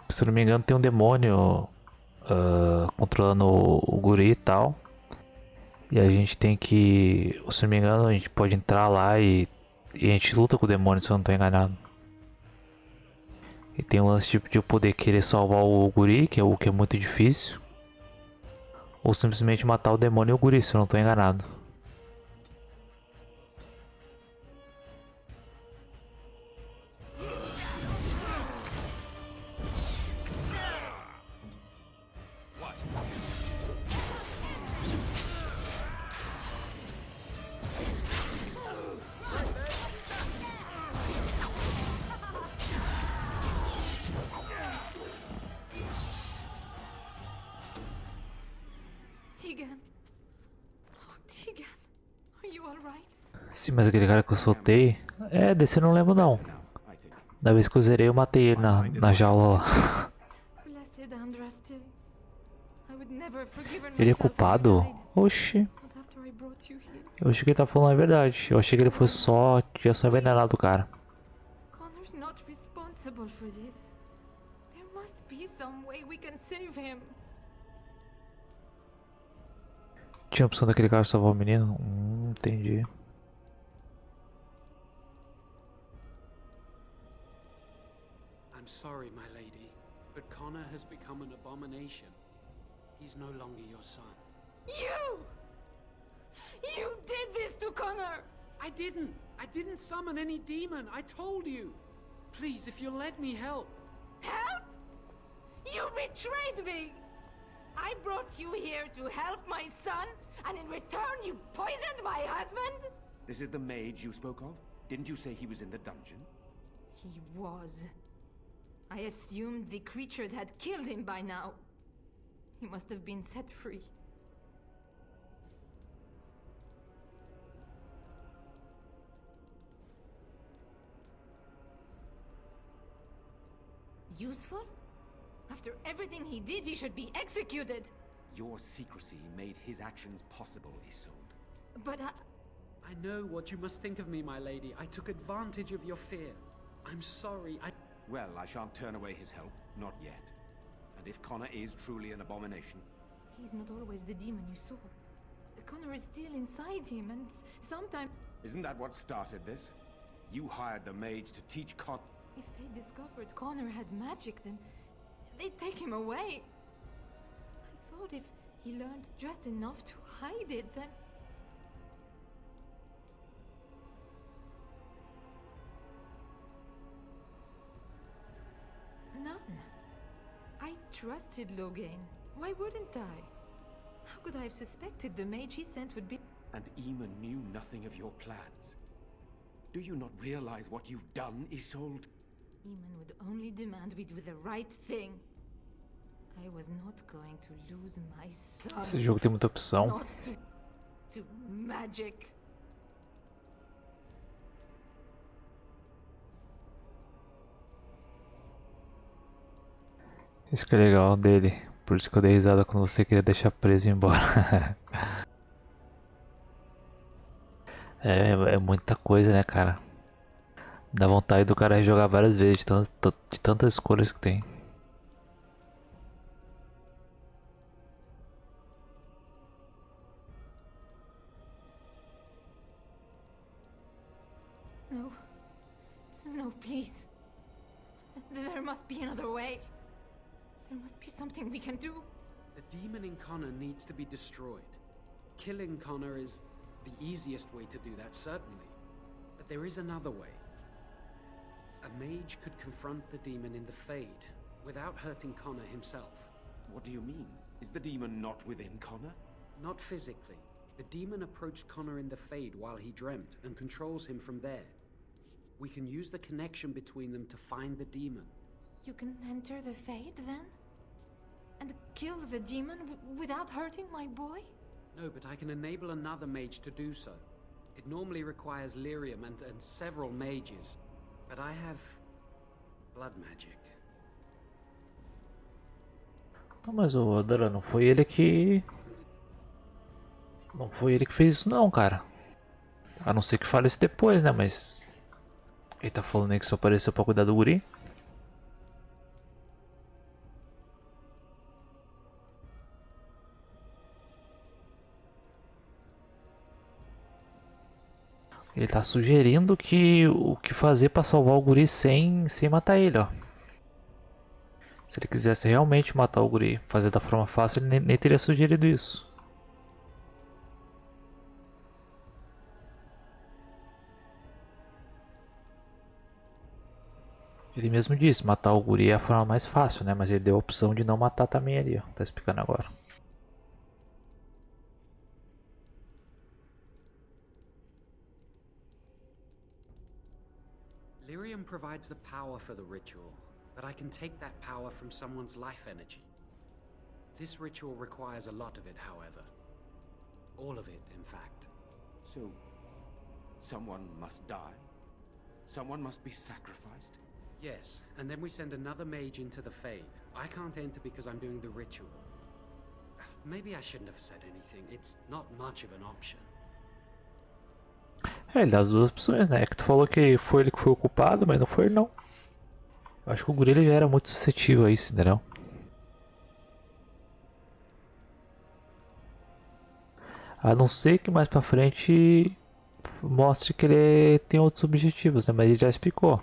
Se eu não me engano tem um demônio controlando o guri e tal. E a gente tem que, se eu não me engano, a gente pode entrar lá e a gente luta com o demônio, se eu não tô enganado. E tem um lance tipo de eu poder querer salvar o guri, que é muito difícil. Ou simplesmente matar o demônio e o guri, se eu não tô enganado. Tegan. Oh, Tegan. Are you alright? Sim, mas aquele cara que eu soltei... É, desse eu não lembro não. Da vez que eu zerei eu matei ele na jaula lá. Blessed Andraste. I would never have forgiven Ele é myself when you culpado? died. Oxi. But after I brought you here, Eu achei que ele tá falando a verdade. Eu achei que ele fosse só... Tinha só envenenado o cara. Connor's not responsible for this. There must be some way we can save him. Tinha a opção daquele cara salvar o menino? Entendi. I'm sorry, my lady, but Connor has become an abomination. He's no longer your son. You! You did this to Connor! I didn't summon any demon. I told you. Please, if you'll let me help. Help? You betrayed me! I brought you here to help my son, and in return you poisoned my husband? This is the mage you spoke of? Didn't you say he was in the dungeon? He was. I assumed the creatures had killed him by now. He must have been set free. Useful? After everything he did, he should be executed! Your secrecy made his actions possible, Isolde. But I know what you must think of me, my lady. I took advantage of your fear. I'm sorry, Well, I shan't turn away his help. Not yet. And if Connor is truly an abomination... He's not always the demon you saw. Connor is still inside him, and sometimes... Isn't that what started this? You hired the mage to teach Connor... If they discovered Connor had magic, then they'd take him away. I thought if he learned just enough to hide it, then... None. I trusted Logain. Why wouldn't I? How could I have suspected the mage he sent would be... And Eamon knew nothing of your plans. Do you not realize what you've done, Isolde? Eamon would only demand we do the right thing. I was not going to lose my son. Esse jogo tem muita opção. Not to magic. Isso que é legal dele. Por isso que eu dei risada quando você queria deixar preso e ir embora. é muita coisa, né, cara? Dá vontade do cara jogar várias vezes de tantas escolhas que tem. No. No, please. There must be another way. There must be something we can do. The demon in Connor needs to be destroyed. Killing Connor is the easiest way to do that, certainly. But there is another way. A mage could confront the demon in the Fade without hurting Connor himself. What do you mean? Is the demon not within Connor? Not physically. The demon approached Connor in the Fade while he dreamt and controls him from there. We can use the connection between them to find the demon. You can enter the Fade, then? And kill the demon without hurting my boy? No, but I can enable another mage to do so. It normally requires lyrium and several mages. But I have blood magic. Não, mas o Adara, não foi ele que... Não foi ele que fez isso não, cara. A não ser que fale isso depois, né, mas... Ele tá falando aí que só apareceu pra cuidar do guri. Ele tá sugerindo que o que fazer pra salvar o guri sem matar ele, ó. Se ele quisesse realmente matar o guri, fazer da forma fácil, ele nem teria sugerido isso. Ele mesmo disse, matar o guri é a forma mais fácil, né? Mas ele deu a opção de não matar também ali, ó. Tá explicando agora. Lyrium provides the power for the ritual, but I can take that power from someone's life energy. This ritual requires a lot of it, however. All of it, in fact. So, someone must die? Someone must be sacrificed? Yes, and then we send another mage into the Fade. I can't enter because I'm doing the ritual. Maybe I shouldn't have said anything. It's not much of an option. Ele dá as duas opções, né? É que tu falou que foi ele que foi o culpado, mas não foi ele não. Eu acho que o guri ele já era muito suscetível a isso, entendeu? A não ser que mais pra frente mostre que ele tem outros objetivos, né? Mas ele já explicou.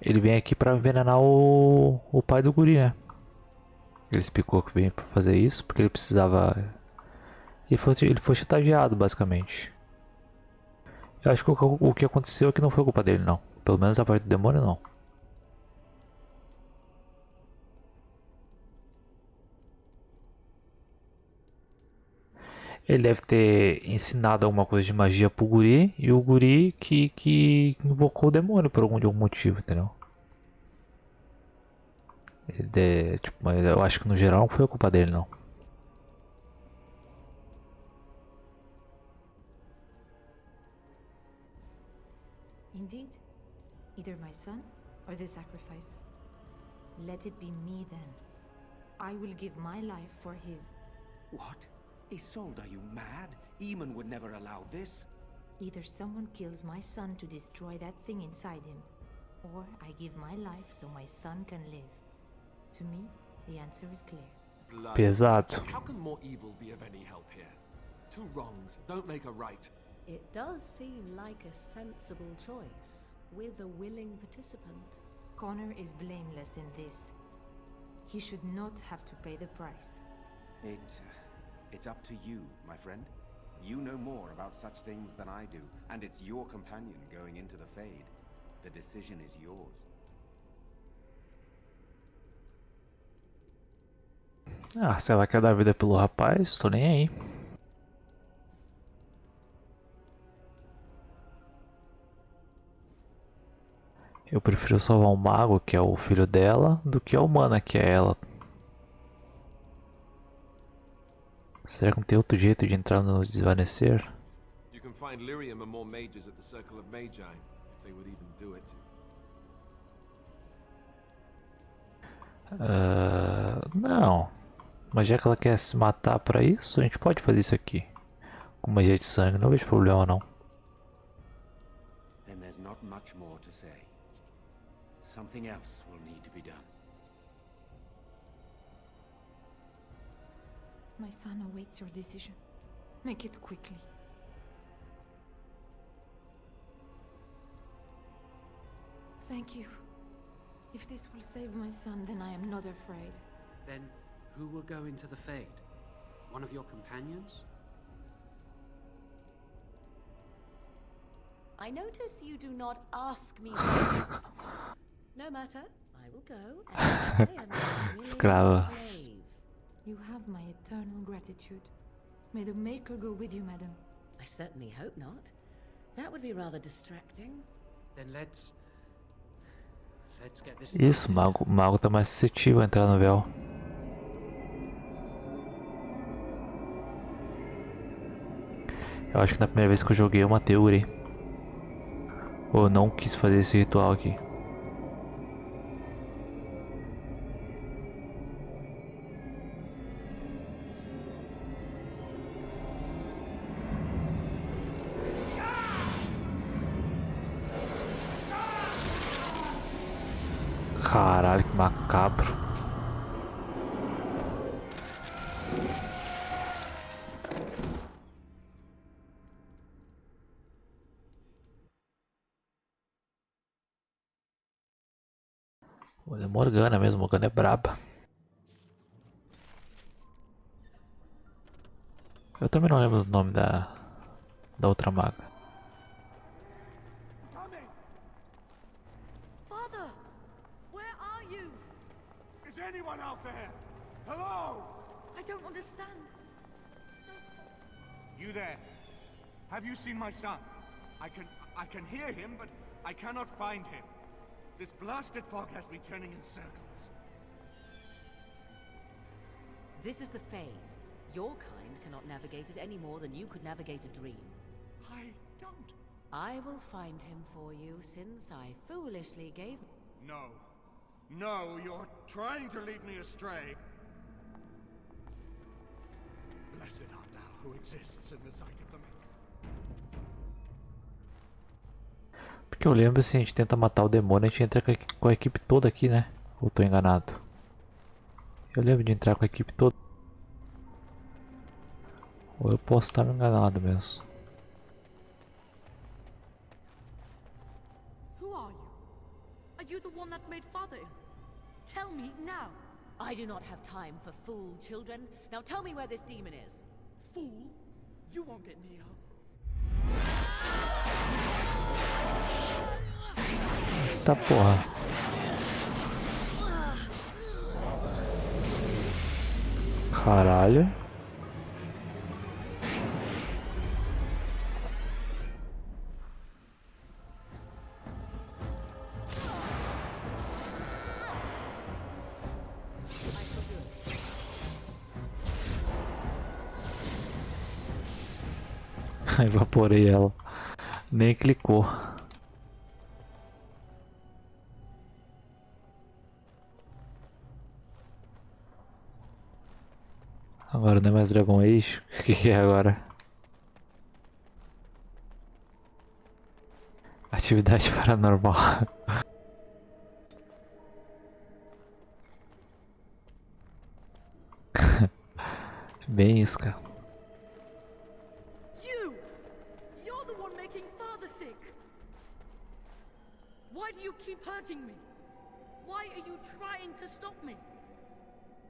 Ele vem aqui pra envenenar o pai do guri, né? Ele explicou que veio pra fazer isso porque ele precisava... Ele foi chantageado, basicamente. Eu acho que o que aconteceu é que não foi culpa dele, não. Pelo menos a parte do demônio, não. Ele deve ter ensinado alguma coisa de magia pro guri e o guri que invocou o demônio por algum motivo, entendeu? Tipo, mas eu acho que no geral não foi a culpa dele, não. Indeed. Either my son or the sacrifice. Let it be me then. I will give my life for his. What? Isolde, are you mad? Eamon would never allow this. Either someone kills my son to destroy that thing inside him, or I give my life so my son can live. To me, the answer is clear. Pesado. How can more evil be of any help here? Two wrongs don't make a right. It does seem like a sensible choice, with a willing participant. Connor is blameless in this. He should not have to pay the price. It's up to you, my friend. You know more about such things than I do, and it's your companion going into the Fade. The decision is yours. Ah, se ela quer dar vida pelo rapaz, tô nem aí. Eu prefiro salvar um mago, que é o filho dela, do que a humana, que é ela. Será que não tem outro jeito de entrar no desvanecer? You can find Lyrium and more mages at the Circle of Magi, if they would even do it. Não. Mas já que ela quer se matar pra isso, a gente pode fazer isso aqui. Com magia de sangue, não vejo problema não. Then there's not much more to say. Something else will need to be done. My son awaits your decision. Make it quickly. Thank you. If this will save my son, then I am not afraid. Then, who will go into the Fade? One of your companions? I notice you do not ask me first. No matter, I will go, and I am your willing Escrava. slave. You have my eternal gratitude. May the Maker go with you, madam. I certainly hope not. That would be rather distracting. Then let's get this Isso, o mago tá mais suscetível a entrar no véu. Eu acho que na primeira vez que eu joguei eu matei o Uri. Ou eu não quis fazer esse ritual aqui. Caralho, que macabro. É Morgana mesmo, Morgana é braba. Eu também não lembro o nome da outra maga. Father, where are you? Is anyone out there? Hello? I don't understand. You there? Have you seen my son? I can hear him, but I cannot find him. This blasted fog has me turning in circles. This is the Fade. Your kind cannot navigate it any more than you could navigate a dream. I don't. I will find him for you, since I foolishly gave... No. No, you're trying to lead me astray. Blessed art thou who exists in the sight of the Maker. Porque eu lembro, se a gente tenta matar o demônio, a gente entra com a equipe toda aqui, né? Ou tô enganado? Eu lembro de entrar com a equipe toda. Ou eu posso estar enganado mesmo. Who are you? Are you the one that made Father ill? Tell me now. I do not have time for fool children. Now tell me where this demon is. Fool? You won't get near her. Eita porra. Caralho. Evaporei ela. Nem clicou. Agora não é mais Dragon Age? O que é agora? Atividade paranormal. Bem isso, cara. You're the one making Father sick. Why do you keep hurting me? Why are you trying to stop me?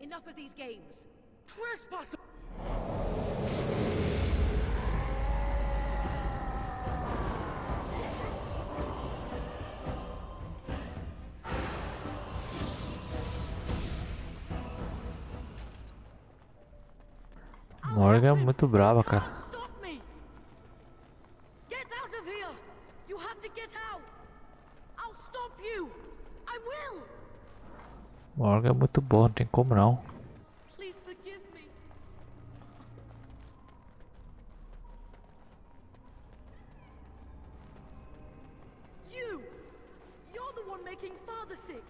Enough of these games. Trespasser! Morgan é muito brava, cara. Stop me! Get out of here! You have to get out! I'll stop you! I will! Morgan é muito boa, não tem como não. Please forgive me. You're the one making Father sick.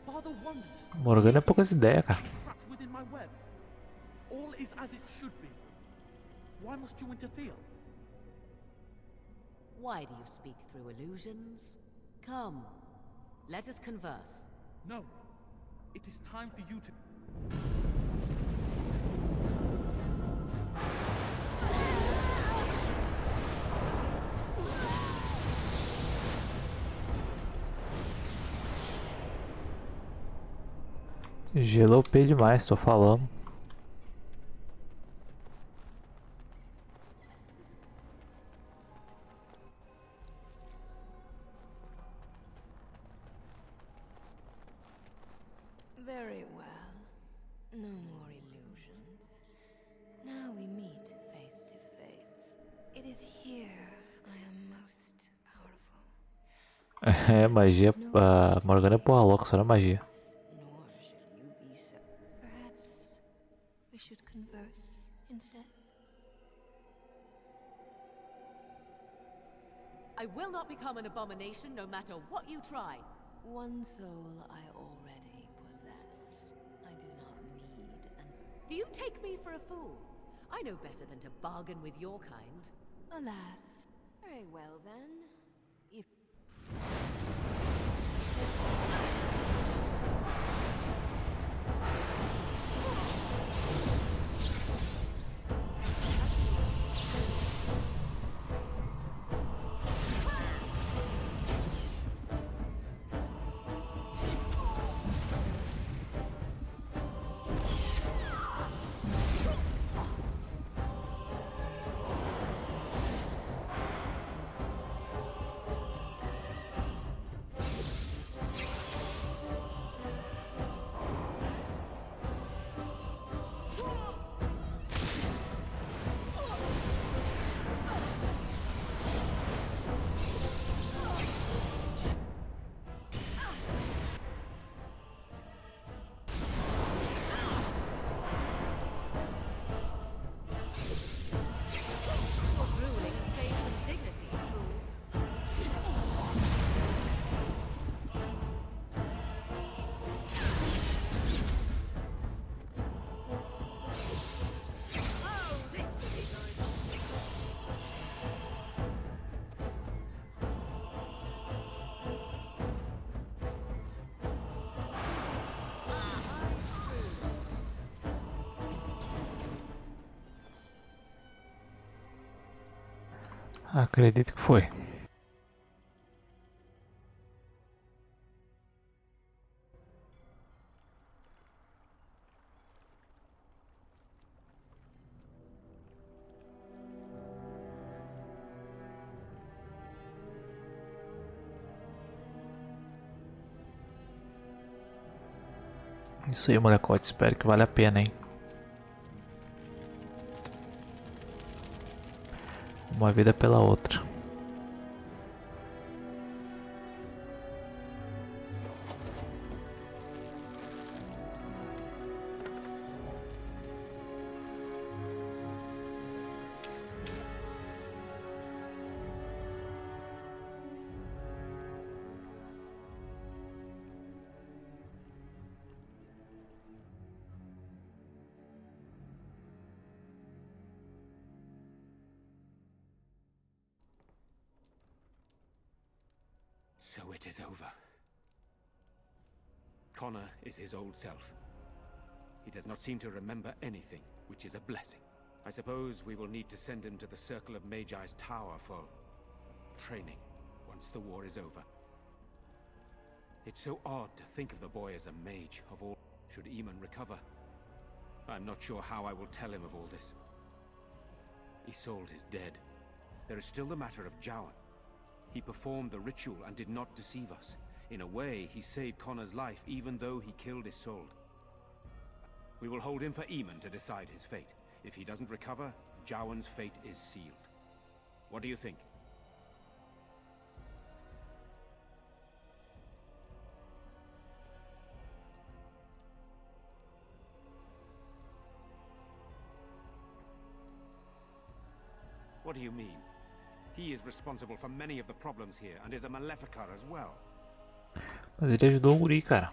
Father wonders. Morgana é poucas ideias, cara. Trapped within my web. All is as it should be. Why must you interfere? Why do you speak through illusions? Come, let us converse. No. It is time for you to... Gelou o P demais, tô falando. Very well. No more illusions. Now we meet face to face. It is here I am most powerful. É, magia. A Morgana é porra louca, só não é magia. Nor should you be so. Perhaps we should converse instead. I will not become an abomination no matter what you try. One soul I already possess. I do not need an... Do you take me for a fool? I know better than to bargain with your kind. Alas. Very well then. If... Acredito que foi. Isso aí, molecote. Espero que valha a pena, hein? Uma vida pela outra. So it is over. Connor is his old self. He does not seem to remember anything, which is a blessing. I suppose we will need to send him to the Circle of Magi's tower for training once the war is over. It's so odd to think of the boy as a mage of all. Should Eamon recover, I'm not sure how I will tell him of all this. Isolde is dead. There is still the matter of Jowan. He performed the ritual and did not deceive us. In a way, he saved Connor's life even though he killed Isolde. We will hold him for Eamon to decide his fate. If he doesn't recover, Jowan's fate is sealed. What do you think? What do you mean? He is responsible for many of the problems here and is a Maleficar as well. Mas ele ajudou o guri, cara.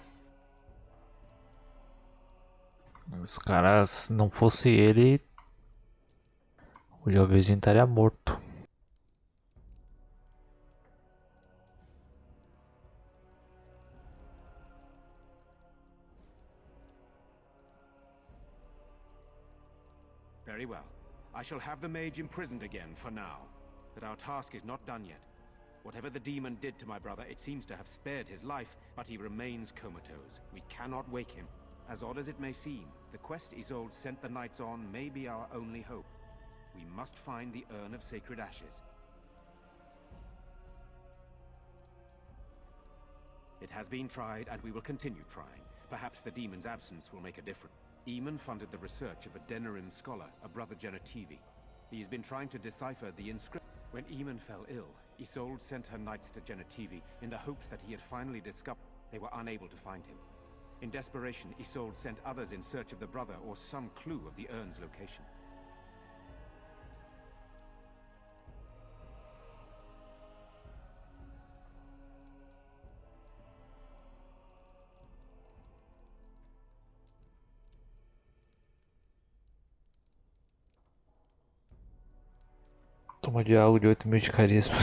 Os caras, não fosse ele, o jovenzinho estaria morto. Very well. I shall have the mage imprisoned again for now. But our task is not done yet. Whatever the demon did to my brother, it seems to have spared his life, but he remains comatose. We cannot wake him. As odd as it may seem, the quest Isolde sent the knights on may be our only hope. We must find the Urn of Sacred Ashes. It has been tried, and we will continue trying. Perhaps the demon's absence will make a difference. Eamon funded the research of a Denerim scholar, a brother Genetivi. He has been trying to decipher the inscription. When Eamon fell ill, Isolde sent her knights to Genetivi in the hopes that he had finally discovered. They were unable to find him. In desperation, Isolde sent others in search of the brother or some clue of the urn's location. Toma de algo de 8.000 de carisma.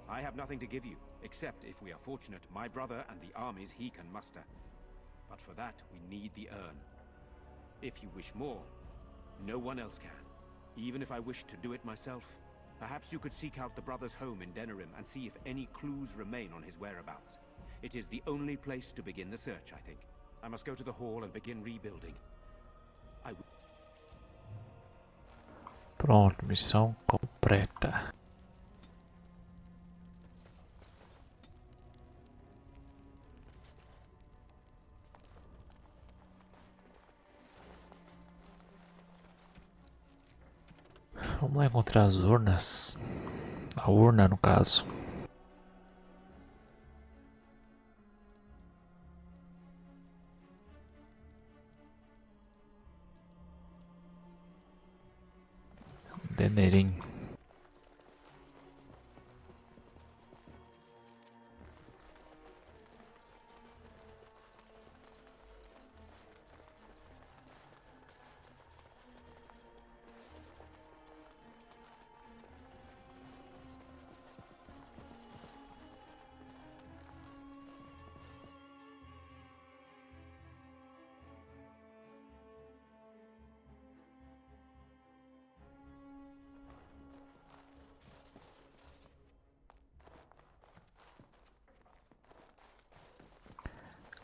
I have nothing to give you, except if we are fortunate, my brother and the armies he can muster. But for that, we need the urn. If you wish more, no one else can. Even if I wish to do it myself, perhaps you could seek out the brother's home in Denerim and see if any clues remain on his whereabouts. It is the only place to begin the search, I think. I must go to the hall and begin rebuilding. Pronto, missão completa. Vamos lá encontrar as urnas. A urna, no caso. Denerim.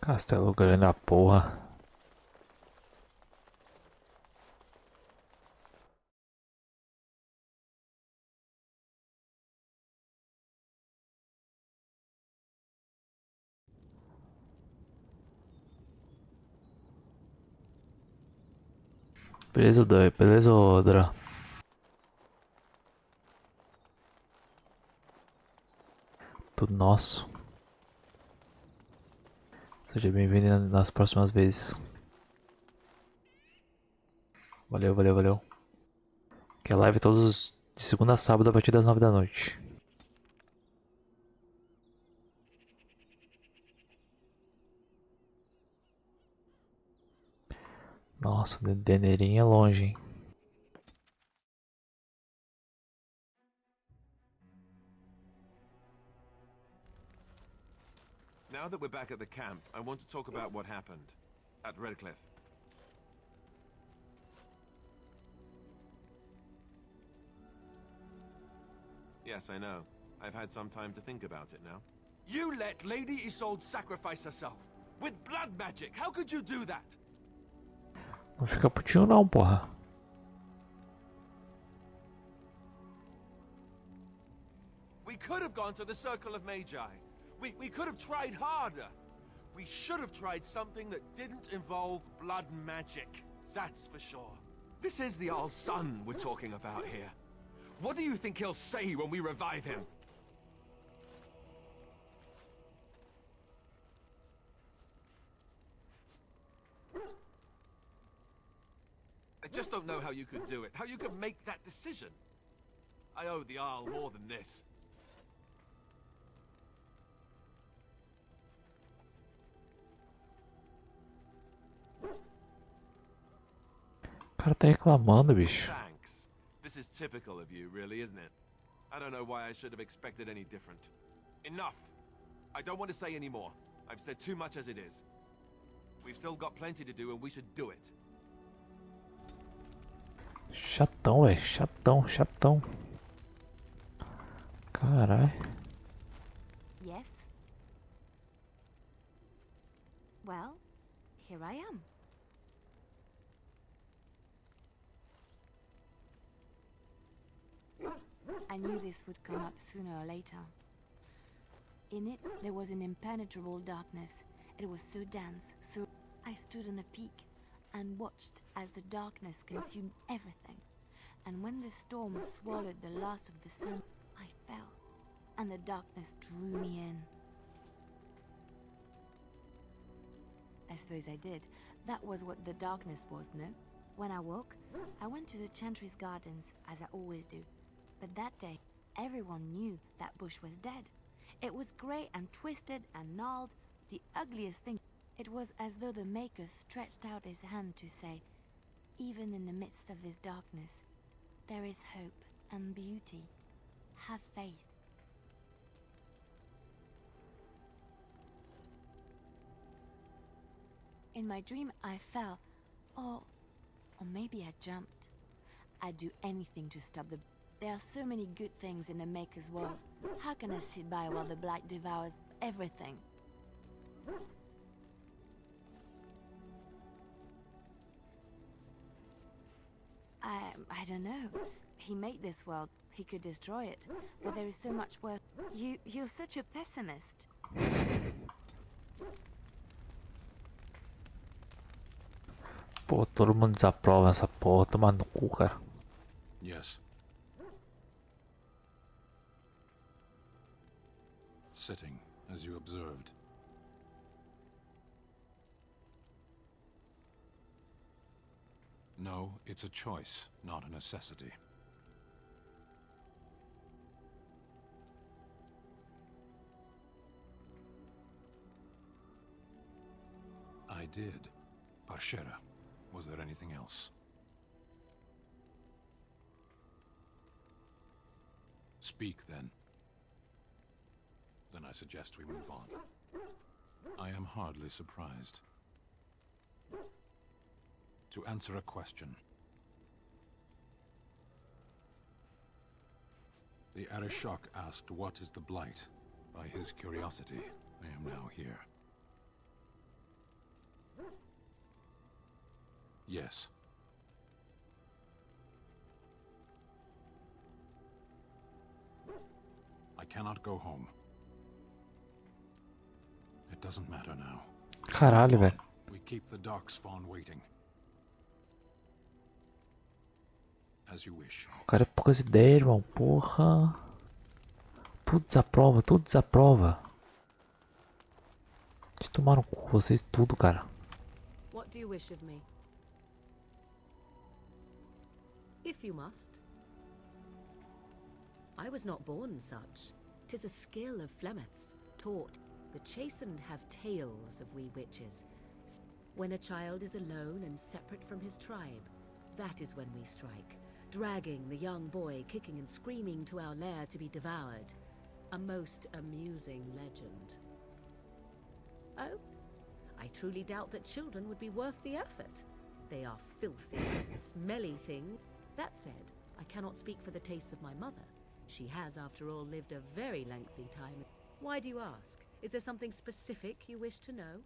Castelo grande da porra. Beleza, Odra. Tudo nosso. Seja bem-vindo nas próximas vezes. Valeu, valeu, valeu. Que é live todos de segunda a sábado a partir das 9 da noite. Nossa, Deneirinho é longe, hein? Now that we're back at the camp, I want to talk about what happened at Redcliffe. Yes, I know. I've had some time to think about it now. You let Lady Isolde sacrifice herself with blood magic. How could you do that? Não fica putinho não, porra. We could have gone to the Circle of Magi. We could have tried harder. We should have tried something that didn't involve blood magic. That's for sure. This is the Jarl's son we're talking about here. What do you think he'll say when we revive him? I just don't know how you could do it, how you could make that decision. I owe the Jarl more than this. O cara tá reclamando, bicho. Thanks. This is typical of you, really, isn't it? I don't know why I should have expected any different. Enough! I don't want to say any more. I've said too much as it is. We've still got plenty to do and we should do it. Chatão, velho. Chatão, chatão. Caralho. Yes? Well, here I am. I knew this would come up sooner or later. In it, there was an impenetrable darkness. It was so dense, so... I stood on a peak and watched as the darkness consumed everything. And when the storm swallowed the last of the sun, I fell, and the darkness drew me in. I suppose I did. That was what the darkness was, no? When I woke, I went to the Chantry's gardens, as I always do. But that day, everyone knew that bush was dead. It was grey and twisted and gnarled, the ugliest thing. It was as though the Maker stretched out his hand to say, even in the midst of this darkness, there is hope and beauty. Have faith. In my dream, I fell, or maybe I jumped. I'd do anything to stop the... There are so many good things in the Maker's world. How can I sit by while the Blight devours everything? I don't know. He made this world. He could destroy it. But there is so much worth... You're such a pessimist. Pô, todo mundo desaprova essa porra, tomar no cu, cara. Yes. Sitting, as you observed. No, it's a choice, not a necessity. I did. Parshera. Was there anything else? Speak, then. Then I suggest we move on. I am hardly surprised. To answer a question. The Arishok asked what is the Blight. By his curiosity, I am now here. Yes. I cannot go home. It doesn't matter now. Caralho, velho. We keep the Darkspawn waiting. As you wish. O cara é poucas ideias, irmão. Porra. Tudo desaprova, tudo desaprova. Deixa eu tomar no cu vocês tudo, cara. What do you wish of me? If you must. I was not born such. 'Tis a skill of Flemeth's, taught. The chastened have tales of we witches. When a child is alone and separate from his tribe, that is when we strike, dragging the young boy kicking and screaming to our lair to be devoured. A most amusing legend. Oh, I truly doubt that children would be worth the effort. They are filthy, smelly things. That said, I cannot speak for the tastes of my mother. She has, after all, lived a very lengthy time. Why do you ask? Is there something specific you wish to know?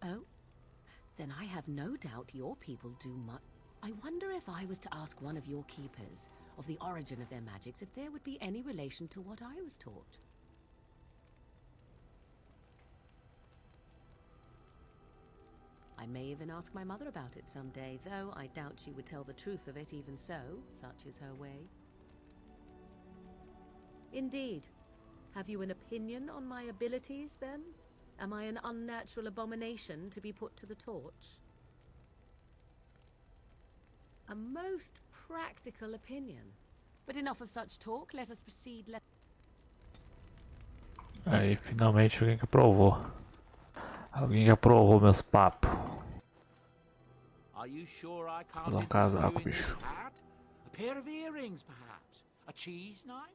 Oh? Then I have no doubt your people do much. I wonder if I was to ask one of your keepers of the origin of their magics, if there would be any relation to what I was taught. I may even ask my mother about it someday, though I doubt she would tell the truth of it even so, such is her way. Indeed. Have you an opinion on my abilities, then? Am I an unnatural abomination to be put to the torch? A most practical opinion. But enough of such talk, let us proceed. Aí, finalmente alguém que aprovou. Alguém que aprovou meus papos. Are you sure I can't Vou dar um interest casaco, you in this bicho. hat? A pair of earrings, perhaps? A cheese knife?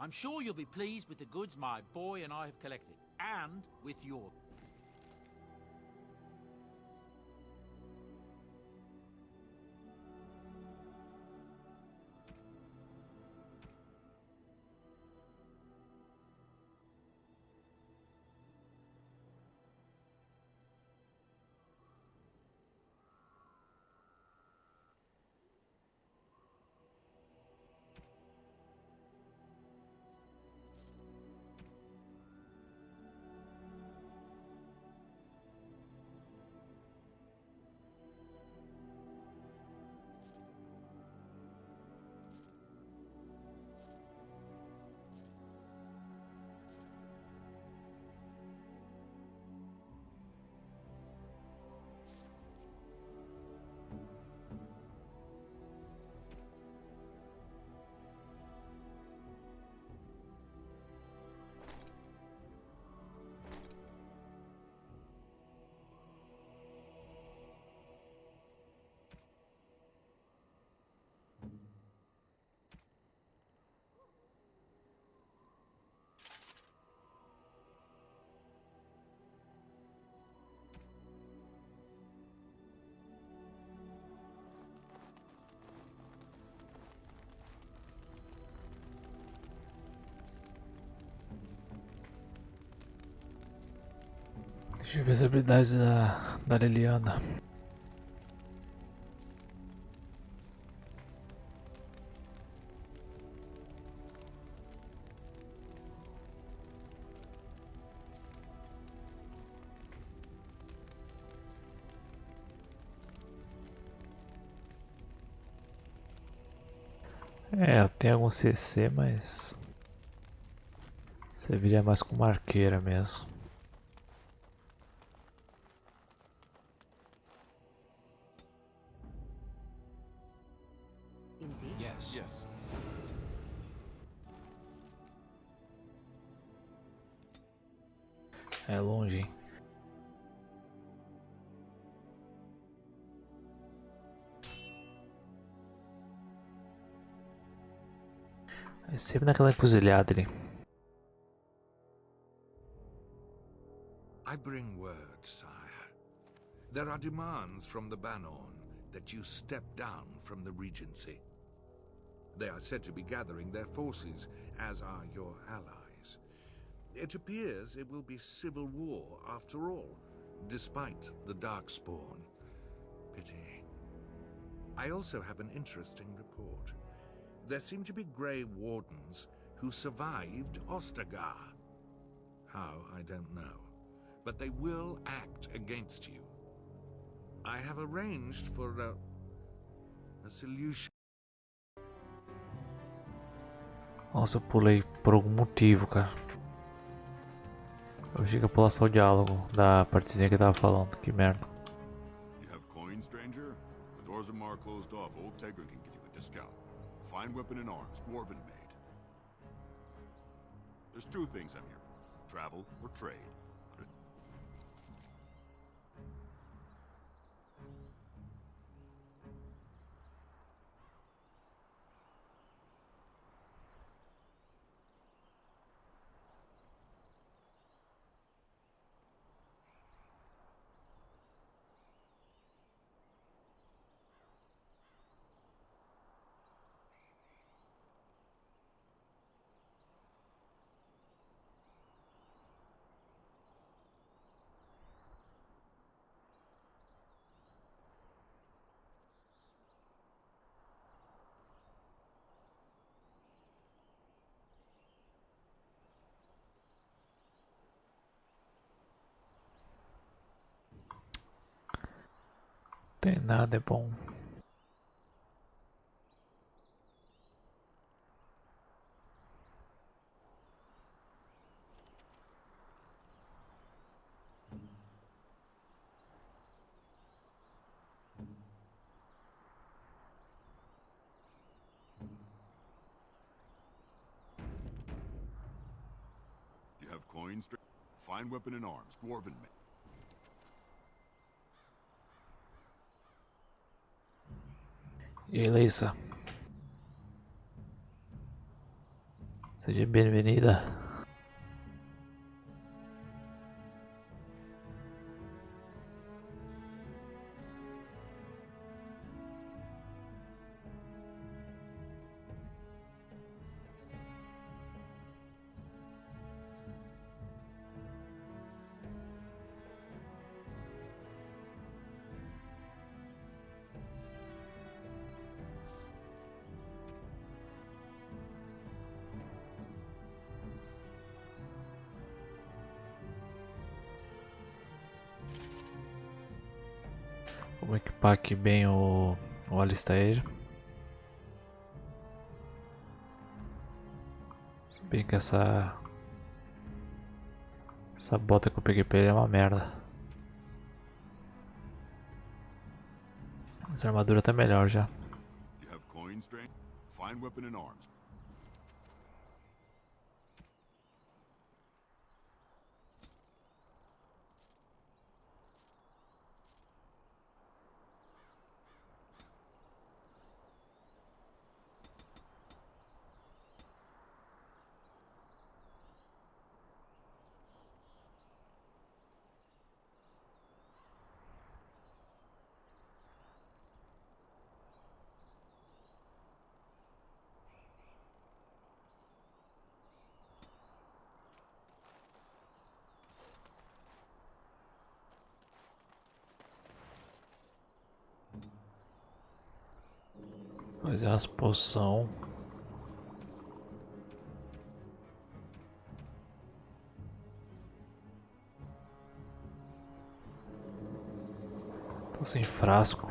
I'm sure you'll be pleased with the goods my boy and I have collected, and with your... Deixa eu ver as habilidades da Liliana. É, eu tenho algum CC, mas serviria mais como arqueira mesmo. Indeed. Yes. É longe, hein? É sempre naquela encruzilhada ali. I bring word, sire. There are demands from the Banon that you step down from the Regency. They are said to be gathering their forces, as are your allies. It appears it will be civil war after all, despite the Darkspawn. Pity. I also have an interesting report. There seem to be Grey Wardens who survived Ostagar. How, I don't know. But they will act against you. I have arranged for a solution. Nossa, eu pulei por algum motivo, cara. Eu achei que ia pular só o diálogo da partezinha que eu tava falando, que merda. You have coins, stranger? With Orzammar closed off, Old Tegra can give you a discount. Fine weapon and arms, dwarven made. There's two things I'm here for. Travel or trade. Tem nada, é bom. You have coins, fine weapon and arms, dwarven made. E aí, Leissa? Seja bem-vinda. Vamos equipar aqui bem o alistair. Se bem que essa bota que eu peguei pra ele é uma merda. Mas a armadura tá melhor já. You have coins, stranger? Fine weapon and arms. Fazer umas poção. Tô sem frasco.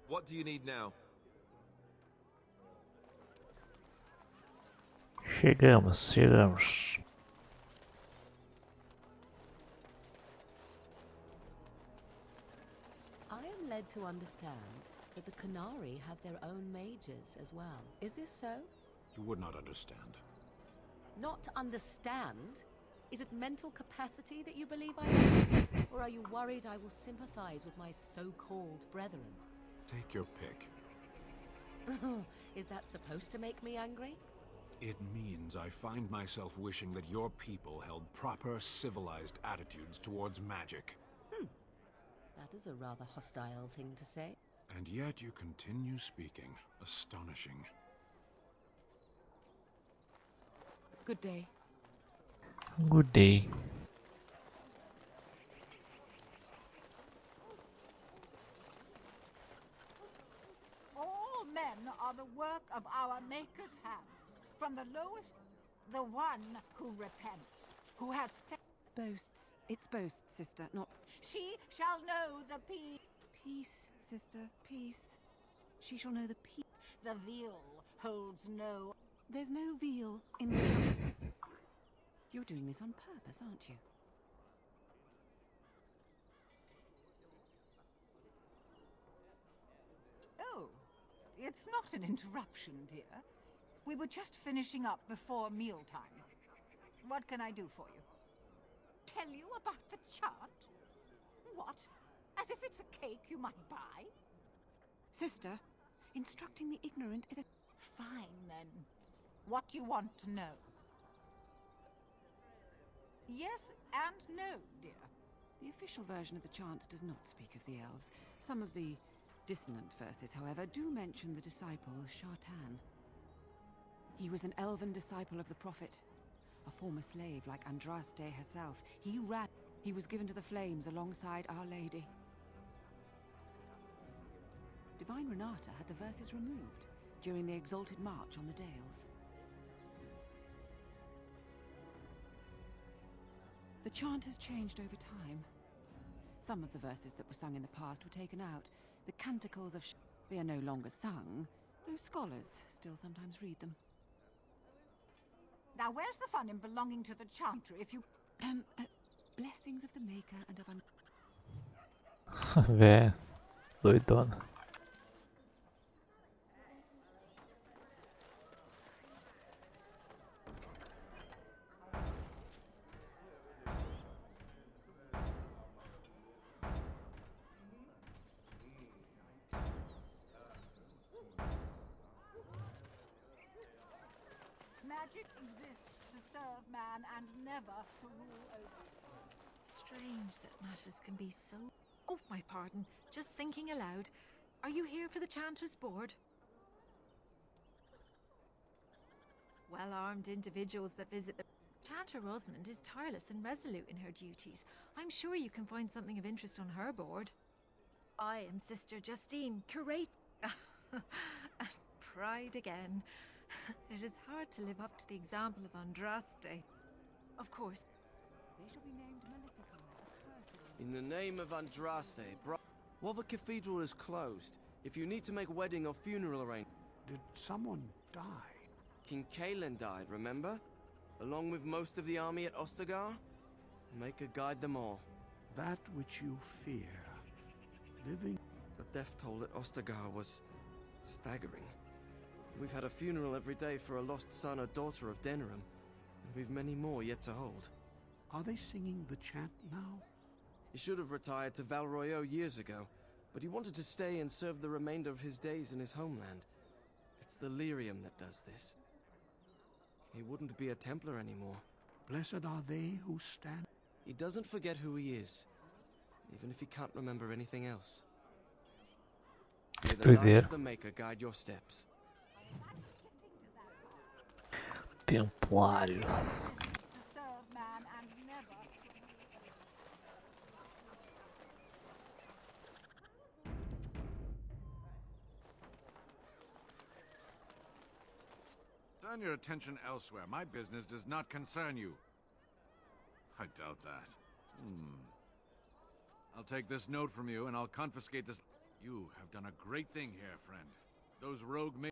What do you need now? Chegamos. I am led to understand that the Canary have their own mages as well. Is this so? You would not understand. Not understand? Is it mental capacity that you believe I have? Or are you worried I will sympathize with my so-called brethren? Take your pick. Is that supposed to make me angry? It means I find myself wishing that your people held proper, civilized attitudes towards magic. That is a rather hostile thing to say. And yet you continue speaking. Astonishing. Good day. Good day. All men are the work of our Maker's hands. From the lowest, the one who repents, who has Boasts. It's boasts, sister, not... She shall know the Peace, sister, peace. She shall know the peace. The veal holds no... There's no veal in the... You're doing this on purpose, aren't you? Oh, it's not an interruption, dear. We were just finishing up before mealtime. What can I do for you? Tell you about the chant? What? As if it's a cake you might buy? Sister, instructing the ignorant is a... Fine, then. What do you want to know? Yes and no, dear. The official version of the chant does not speak of the elves. Some of the dissonant verses, however, do mention the disciple Shartan. He was an elven disciple of the prophet, a former slave like Andraste herself. He was given to the flames alongside Our Lady. Divine Renata had the verses removed during the exalted march on the Dales. The chant has changed over time. Some of the verses that were sung in the past were taken out. The canticles of they are no longer sung, though scholars still sometimes read them. Now, where's the fun in belonging to the chantry if you... blessings of the Maker and of Véi, doidona. Magic exists to serve man and never to rule over. Strange that matters can be so... Oh, my pardon. Just thinking aloud. Are you here for the Chanter's Board? Well-armed individuals that visit the... Chanter Rosamond is tireless and resolute in her duties. I'm sure you can find something of interest on her board. I am Sister Justine, curate... and pride again. It is hard to live up to the example of Andraste. Of course. They shall be named Maleficent. In the name of Andraste, while the cathedral is closed, if you need to make wedding or funeral arrangements... Did someone die? King Kaelin died, remember? Along with most of the army at Ostagar? Make a guide them all. That which you fear. Living... The death toll at Ostagar was... staggering. We've had a funeral every day for a lost son or daughter of Denerim, and we've many more yet to hold. Are they singing the chant now? He should have retired to Val Royeaux years ago, but he wanted to stay and serve the remainder of his days in his homeland. It's the lyrium that does this. He wouldn't be a Templar anymore. Blessed are they who stand... He doesn't forget who he is, even if he can't remember anything else. May the light of the Maker guide your steps. Templários. Turn your attention elsewhere. My business does not concern you. I doubt that. I'll take this note from you and I'll confiscate this. You have done a great thing here, friend. Those rogue men...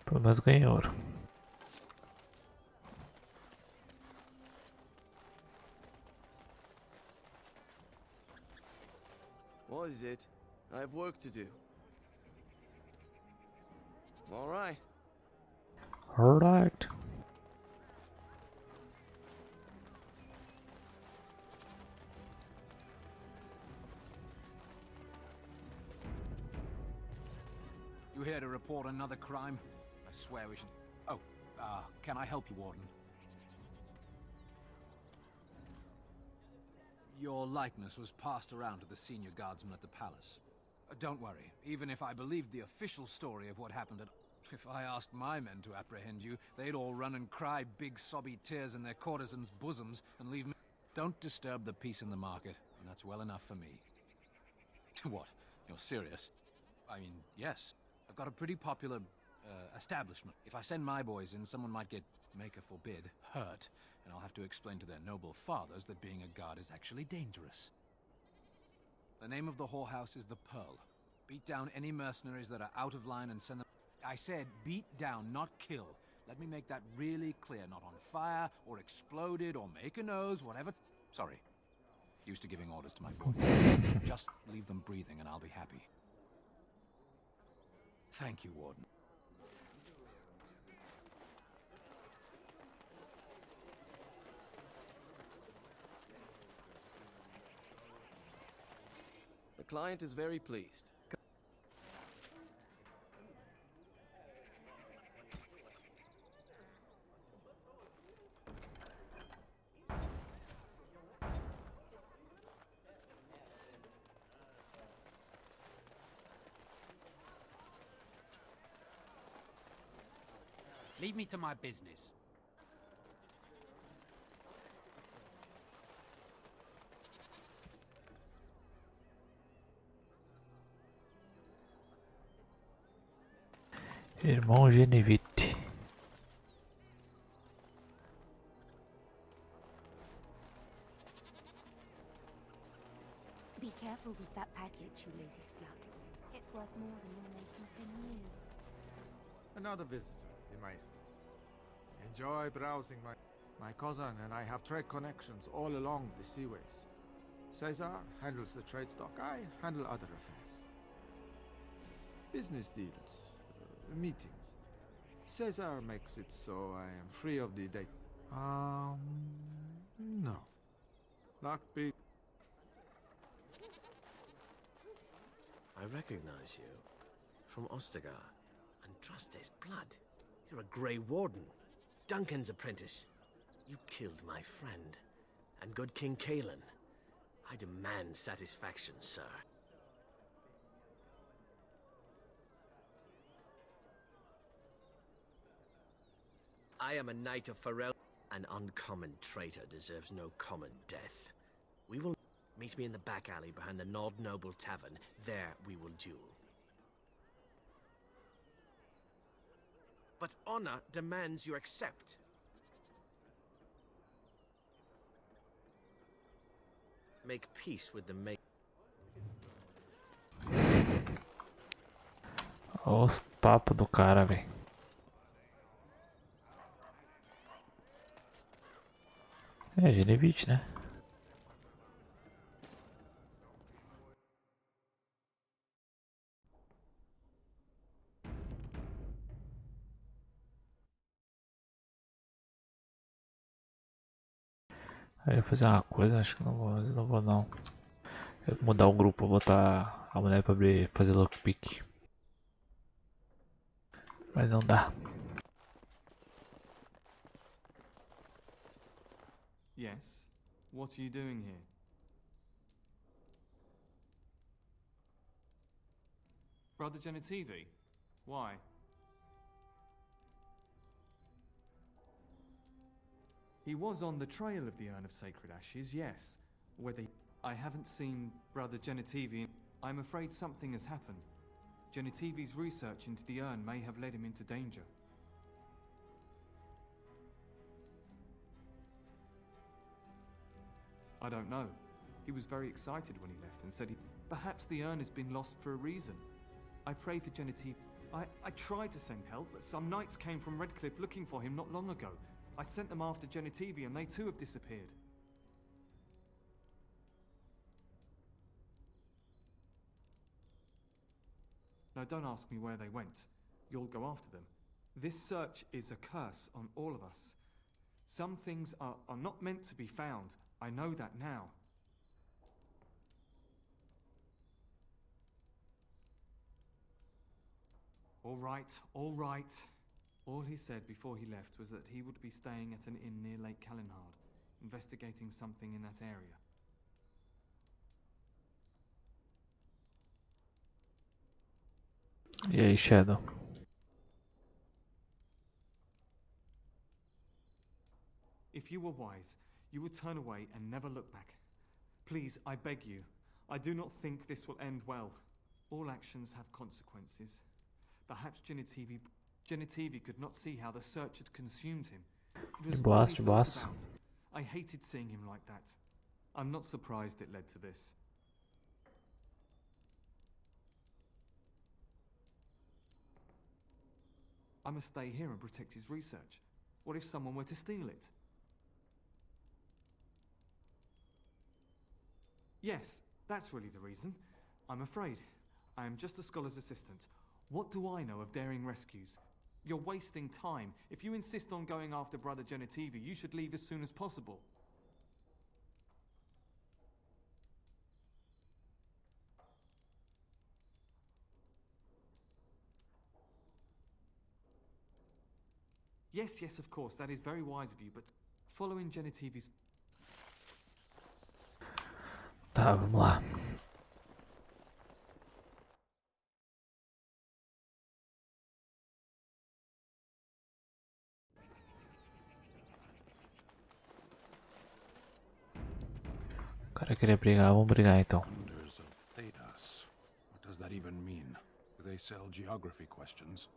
Pelo menos ganhei ouro. What is it? I have work to do. All right. Alright. You here to report another crime? I swear we should... Oh, can I help you, Warden? Your likeness was passed around to the senior guardsmen at the palace. Don't worry, even if I believed the official story of what happened at... If I asked my men to apprehend you, they'd all run and cry big sobby tears in their courtesans' bosoms and leave me... Don't disturb the peace in the market, and that's well enough for me. What? You're serious? I mean, yes. I've got a pretty popular, establishment. If I send my boys in, someone might get, Maker forbid, hurt, and I'll have to explain to their noble fathers that being a guard is actually dangerous. The name of the whorehouse is the Pearl. Beat down any mercenaries that are out of line and send them... I said beat down, not kill. Let me make that really clear. Not on fire, or exploded, or make a nose, whatever... Sorry. Used to giving orders to my boys. Just leave them breathing and I'll be happy. Thank you, Warden. The client is very pleased. Leave me to my business. Irmão Genevite. Be careful with that package, you lazy slut. It's worth more than you'll make in 10 years. Another visitor, the Maester. Enjoy browsing my cousin and I have trade connections all along the seaways. Caesar handles the trade stock, I handle other affairs. Business deals, meetings. Caesar makes it so I am free of the date. No. Lockpick. I recognize you. From Ostagar. And trust his blood. You're a Grey Warden. Duncan's apprentice. You killed my friend. And good King Kalen. I demand satisfaction, sir. I am a knight of Farel. An uncommon traitor deserves no common death. We will meet me in the back alley behind the Nord Noble Tavern. There we will duel. But honor demands you accept. Make peace with the Olha os papos do cara, velho. É, Genevite, né? Aí eu ia fazer uma coisa, acho que não vou, mas não vou não. Eu vou mudar o grupo, vou botar a mulher pra fazer lockpick. Mas não dá. Yes? What are you doing here? Brother Genetivi? Why? He was on the trail of the Urn of Sacred Ashes, yes. Whether I haven't seen Brother Genetivi. I'm afraid something has happened. Genetivi's research into the urn may have led him into danger. I don't know. He was very excited when he left and said perhaps the urn has been lost for a reason. I pray for Genetivi. I tried to send help, but some knights came from Redcliffe looking for him not long ago. I sent them after Genetivi and they too have disappeared. Now don't ask me where they went. You'll go after them. This search is a curse on all of us. Some things are not meant to be found. I know that now. All right, all right. All he said before he left was that he would be staying at an inn near Lake Calenhard, investigating something in that area. E aí, Shadow? If you were wise, you would turn away and never look back. Please, I beg you. I do not think this will end well. All actions have consequences. Perhaps Genetivi could not see how the search had consumed him. It was all he thought about. I hated seeing him like that. I'm not surprised it led to this. I must stay here and protect his research. What if someone were to steal it? Yes, that's really the reason. I'm afraid. I am just a scholar's assistant. What do I know of daring rescues? You're wasting time. If you insist on going after Brother Genetivi, you should leave as soon as possible. Yes, yes, of course, that is very wise of you, but following Genetivi's... Tá, vamos lá. O cara queria brigar, vamos brigar então. Wonders of Thedas. What does that even mean? Do they sell geography questions?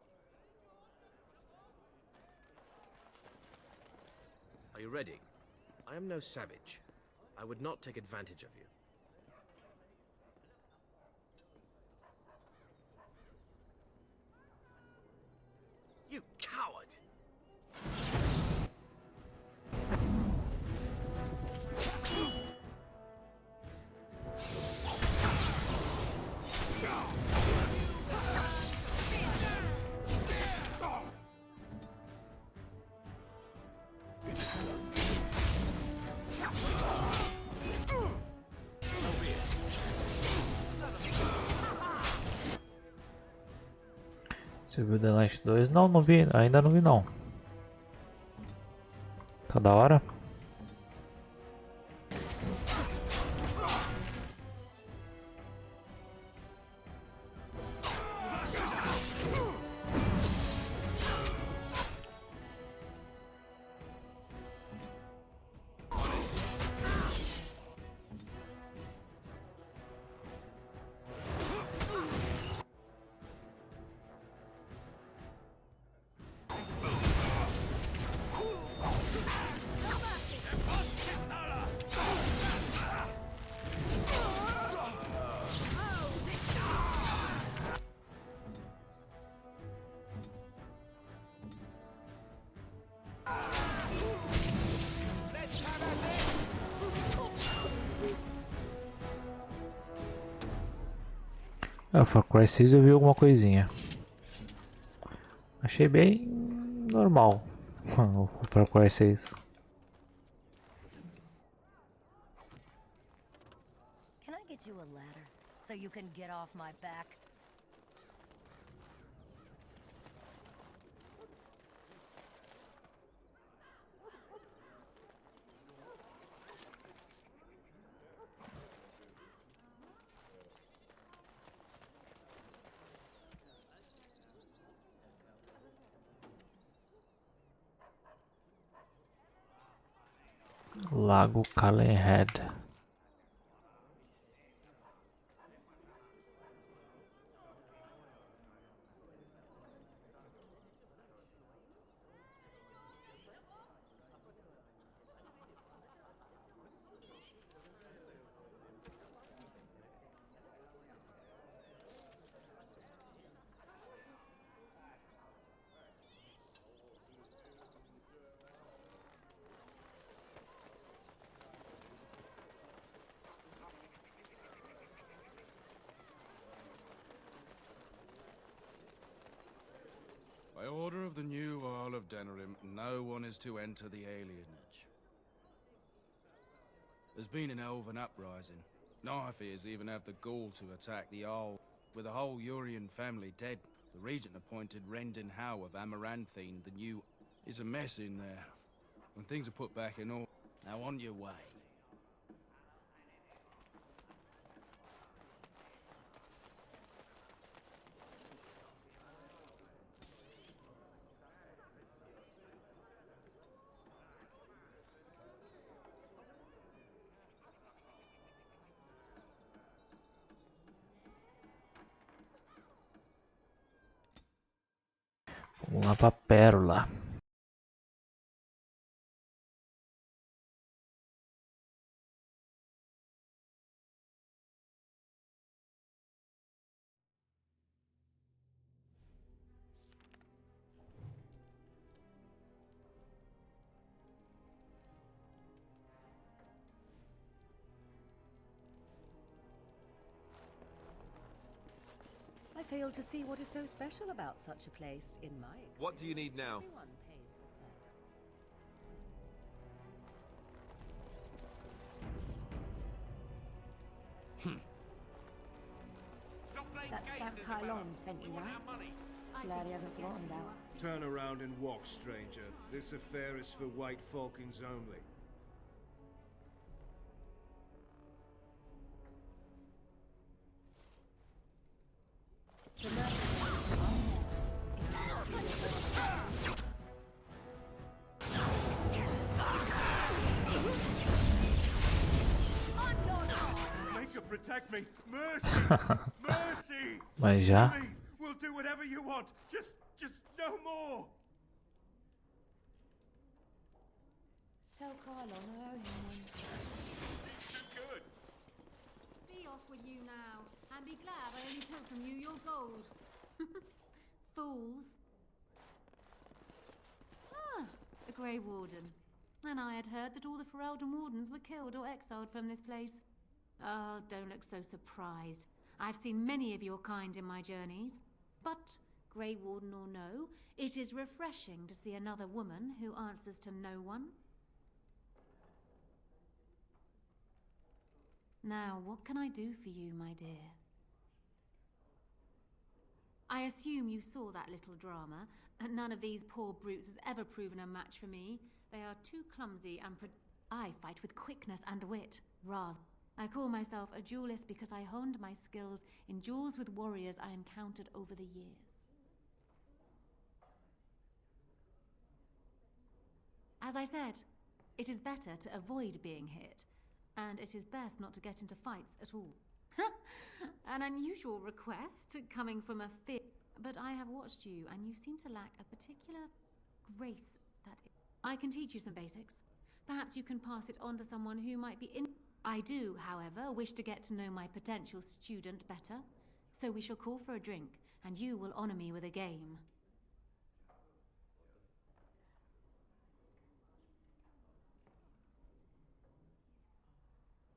Are you ready? I am no savage. I would not take advantage of you. Você viu The Last 2? Não, não vi, ainda não vi não. Tá da hora? O Far Cry 6 eu vi alguma coisinha. Achei bem normal o Far Cry 6. Can I get you a ladder so you can get off my back? Lago Calenhead. By order of the new Earl of Denerim, no one is to enter the alienage. There's been an elven uprising. Nightfears even have the gall to attack the Arl. With the whole Urian family dead, the regent appointed Rendon Howe of Amaranthine, the new... It's a mess in there. When things are put back in order, now on your way. Vamos lá pra Pérola. I fail to see what is so special about such a place in my experience. What do you need now? Everyone pays for sex. That scamp Kylon sent you, right? Glad he hasn't forgotten about. Turn around and walk, stranger. This affair is for White Falcons only. Make her protect me! Mercy! Mercy! Mas já. We'll do whatever you want. Just no more. Tell Kylon I owe him one. Too good. Be off with you now, and be glad I only took from you your gold. Fools. Ah, a Grey Warden. And I had heard that all the Ferelden Wardens were killed or exiled from this place. Oh, don't look so surprised. I've seen many of your kind in my journeys. But, Grey Warden or no, it is refreshing to see another woman who answers to no one. Now, what can I do for you, my dear? I assume you saw that little drama, and none of these poor brutes has ever proven a match for me. They are too clumsy and I fight with quickness and wit, rather. I call myself a duelist because I honed my skills in duels with warriors I encountered over the years. As I said, it is better to avoid being hit, and it is best not to get into fights at all. An unusual request coming from a but I have watched you, and you seem to lack a particular grace that I can teach you some basics. Perhaps you can pass it on to someone who might be I do, however, wish to get to know my potential student better, so we shall call for a drink, and you will honor me with a game.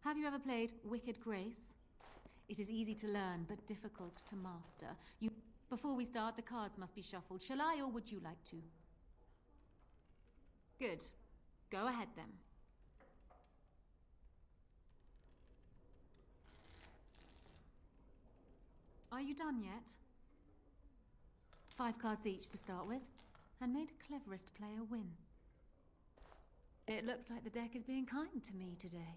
Have you ever played Wicked Grace? It is easy to learn, but difficult to master. Before we start, the cards must be shuffled. Shall I, or would you like to? Good. Go ahead, then. Are you done yet? 5 cards each to start with, and may the cleverest player win. It looks like the deck is being kind to me today.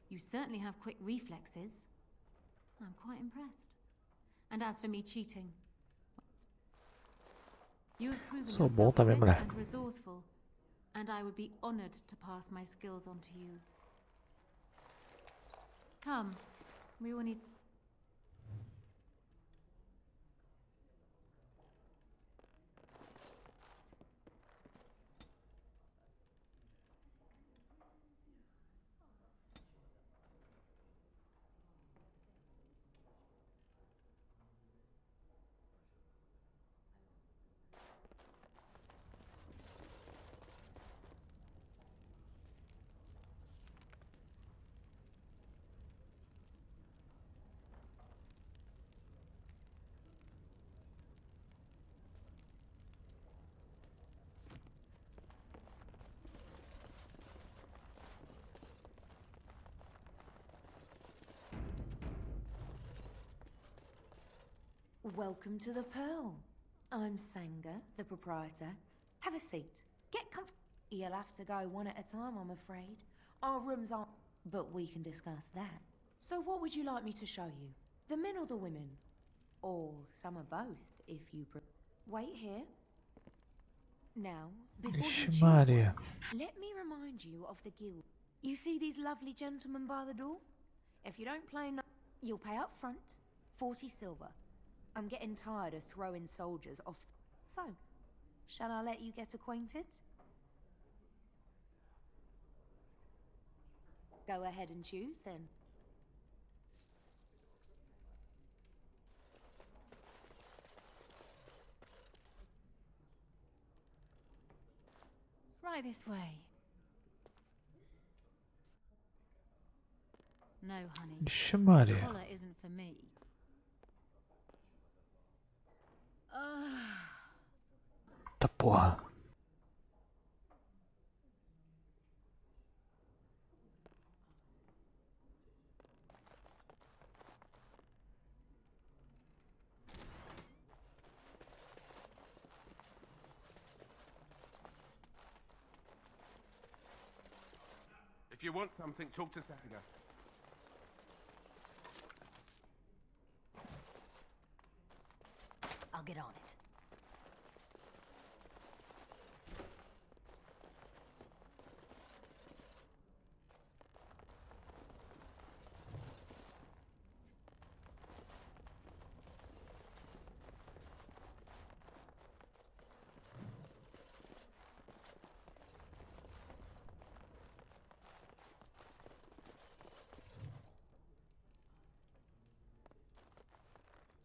You certainly have quick reflexes. I'm quite impressed. And as for me cheating, you have proven Sou bom yourself também, quick mulher. and resourceful, and I would be honored to pass my skills on to you. Come, we will need... Welcome to the Pearl. I'm Sanga, the proprietor. Have a seat. Get comfortable. You'll have to go one at a time, I'm afraid. Our rooms aren't... But we can discuss that. So what would you like me to show you? The men or the women? Or some of both, if you Wait here. Now, before you Ixi, choose Maria. one, let me remind you of the guild. You see these lovely gentlemen by the door? If you don't play you'll pay up front 40 silver. I'm getting tired of throwing soldiers off. So, shall I let you get acquainted? Go ahead and choose then. Right this way. No, honey. Ixi, Maria. Collar isn't for me. Tá porra. If you want something, talk to Sanga. I'll get on it.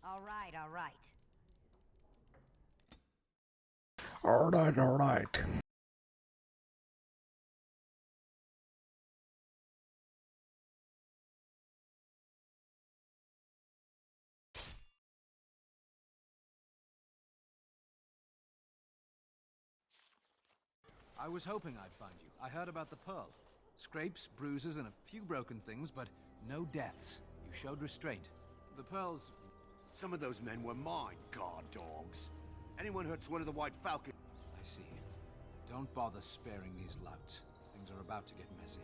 All right, all right. Alright, alright. I was hoping I'd find you. I heard about the pearl. Scrapes, bruises, and a few broken things, but no deaths. You showed restraint. The pearls... Some of those men were mine, guard dogs. Anyone hurts one of the White Falcon... I see. Don't bother sparing these louts. Things are about to get messy.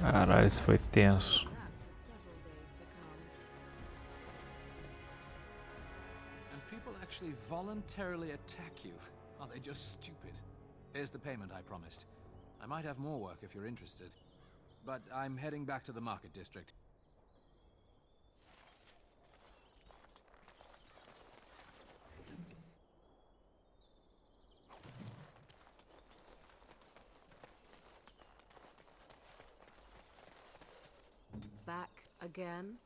Caralho, isso foi tenso. And people actually voluntarily attack you. Are they just stupid? Here's the payment I promised. I might have more work if you're interested. But I'm heading back to the market district. Back again?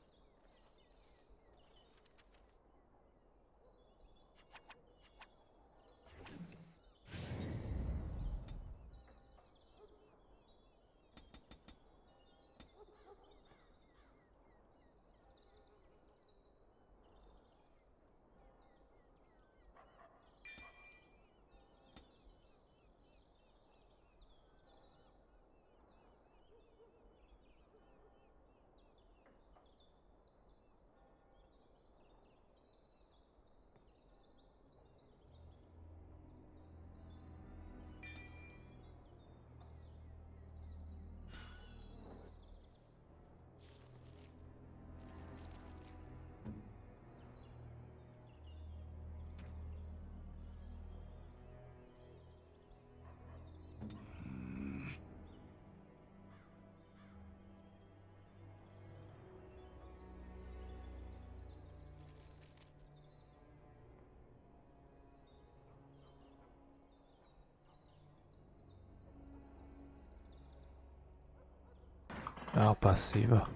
Ah, passiva.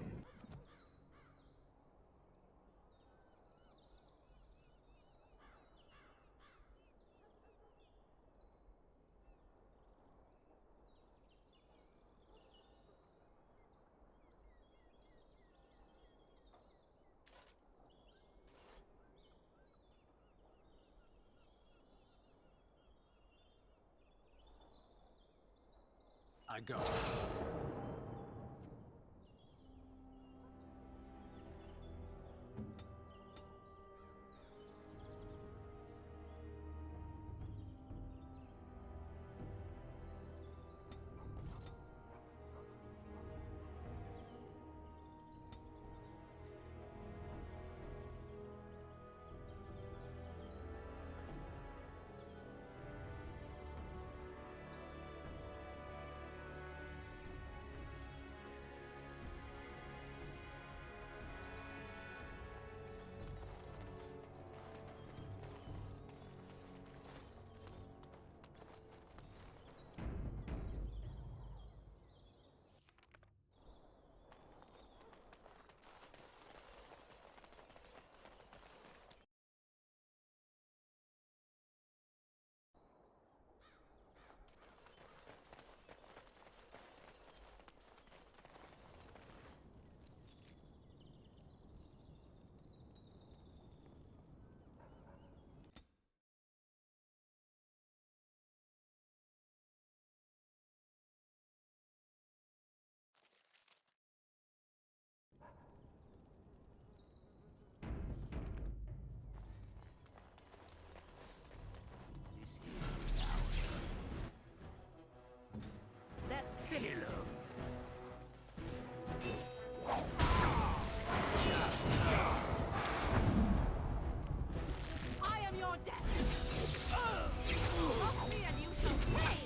I go. death! Mock me and you shall pay!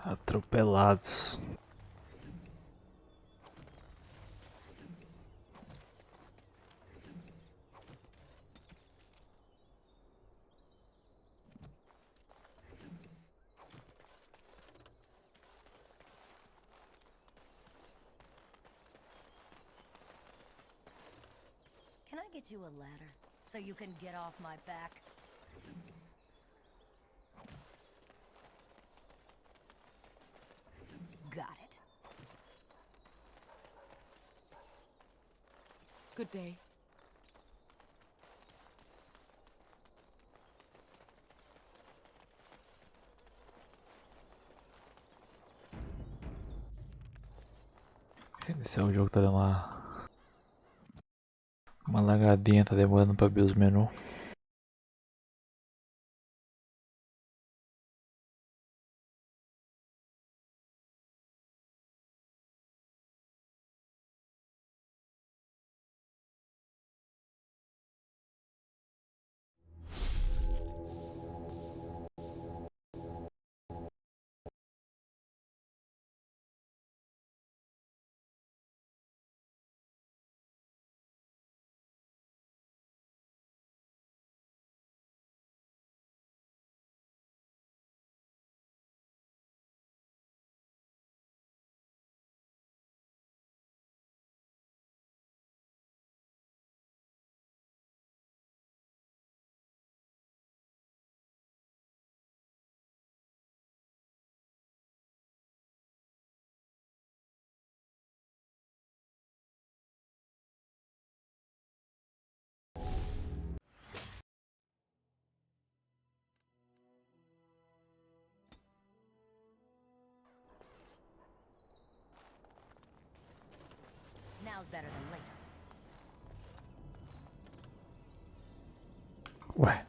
Atropelados. Can I get you a ladder so you can get off my back? Got it. Good day. Esse é o jogo que tá dando uma lagadinha, tá demorando pra abrir os menus. Now's better than later. Ué.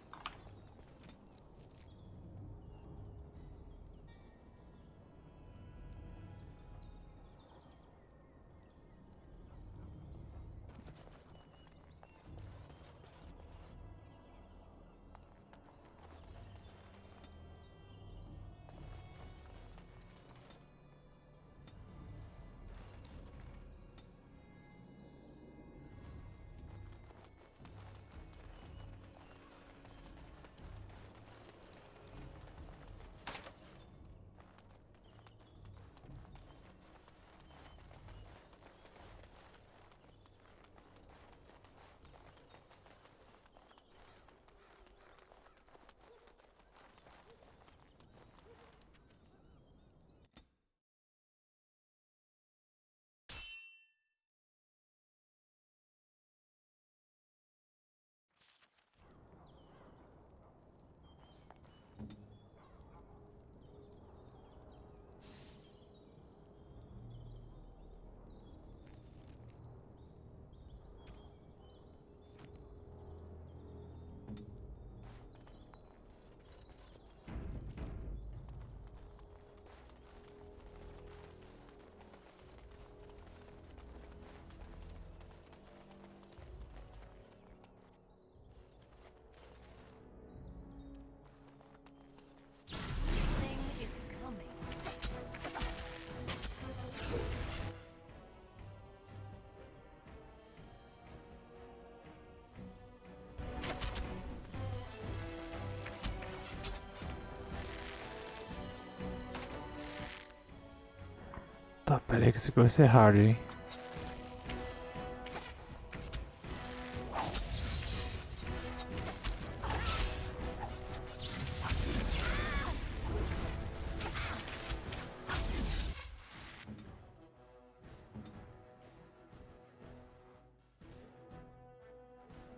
Tá, pera aí que esse aqui vai ser hard, hein?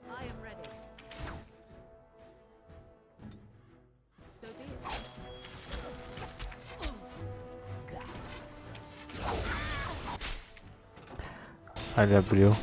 I am ready. So be it. Ah, ele abriu.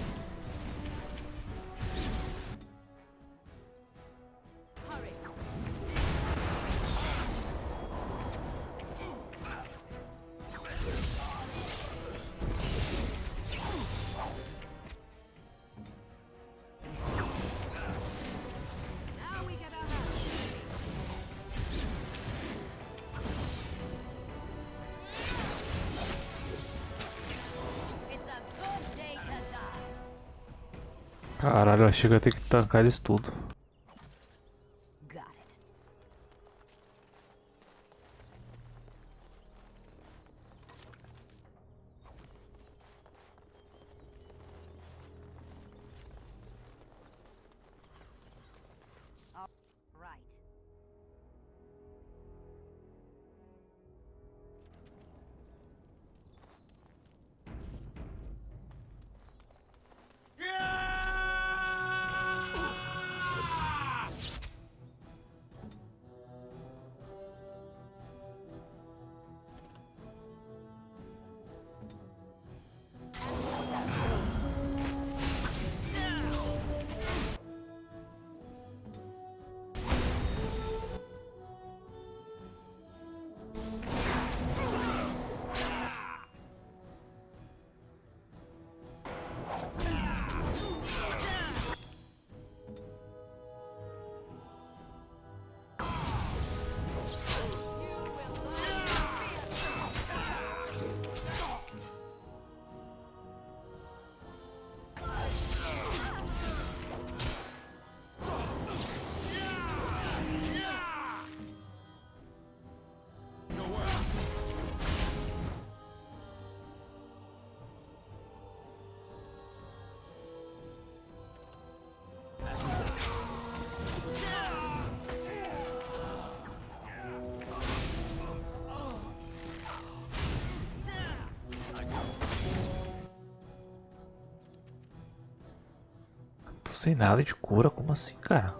Caralho, eu achei que eu ia ter que tancar eles tudo. Right. Tô sem nada de cura, como assim, cara?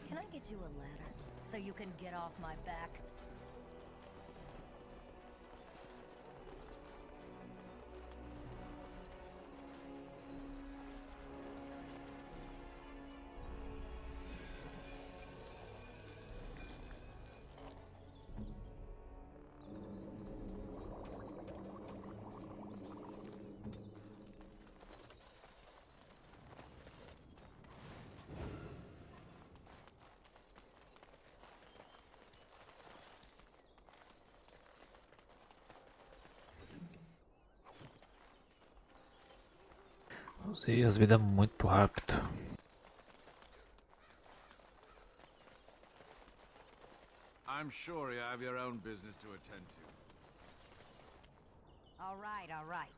Can I get you a ladder so you can get off my back? Usei as vidas muito rápido. I'm sure you have your own business to attend to. All right, all right.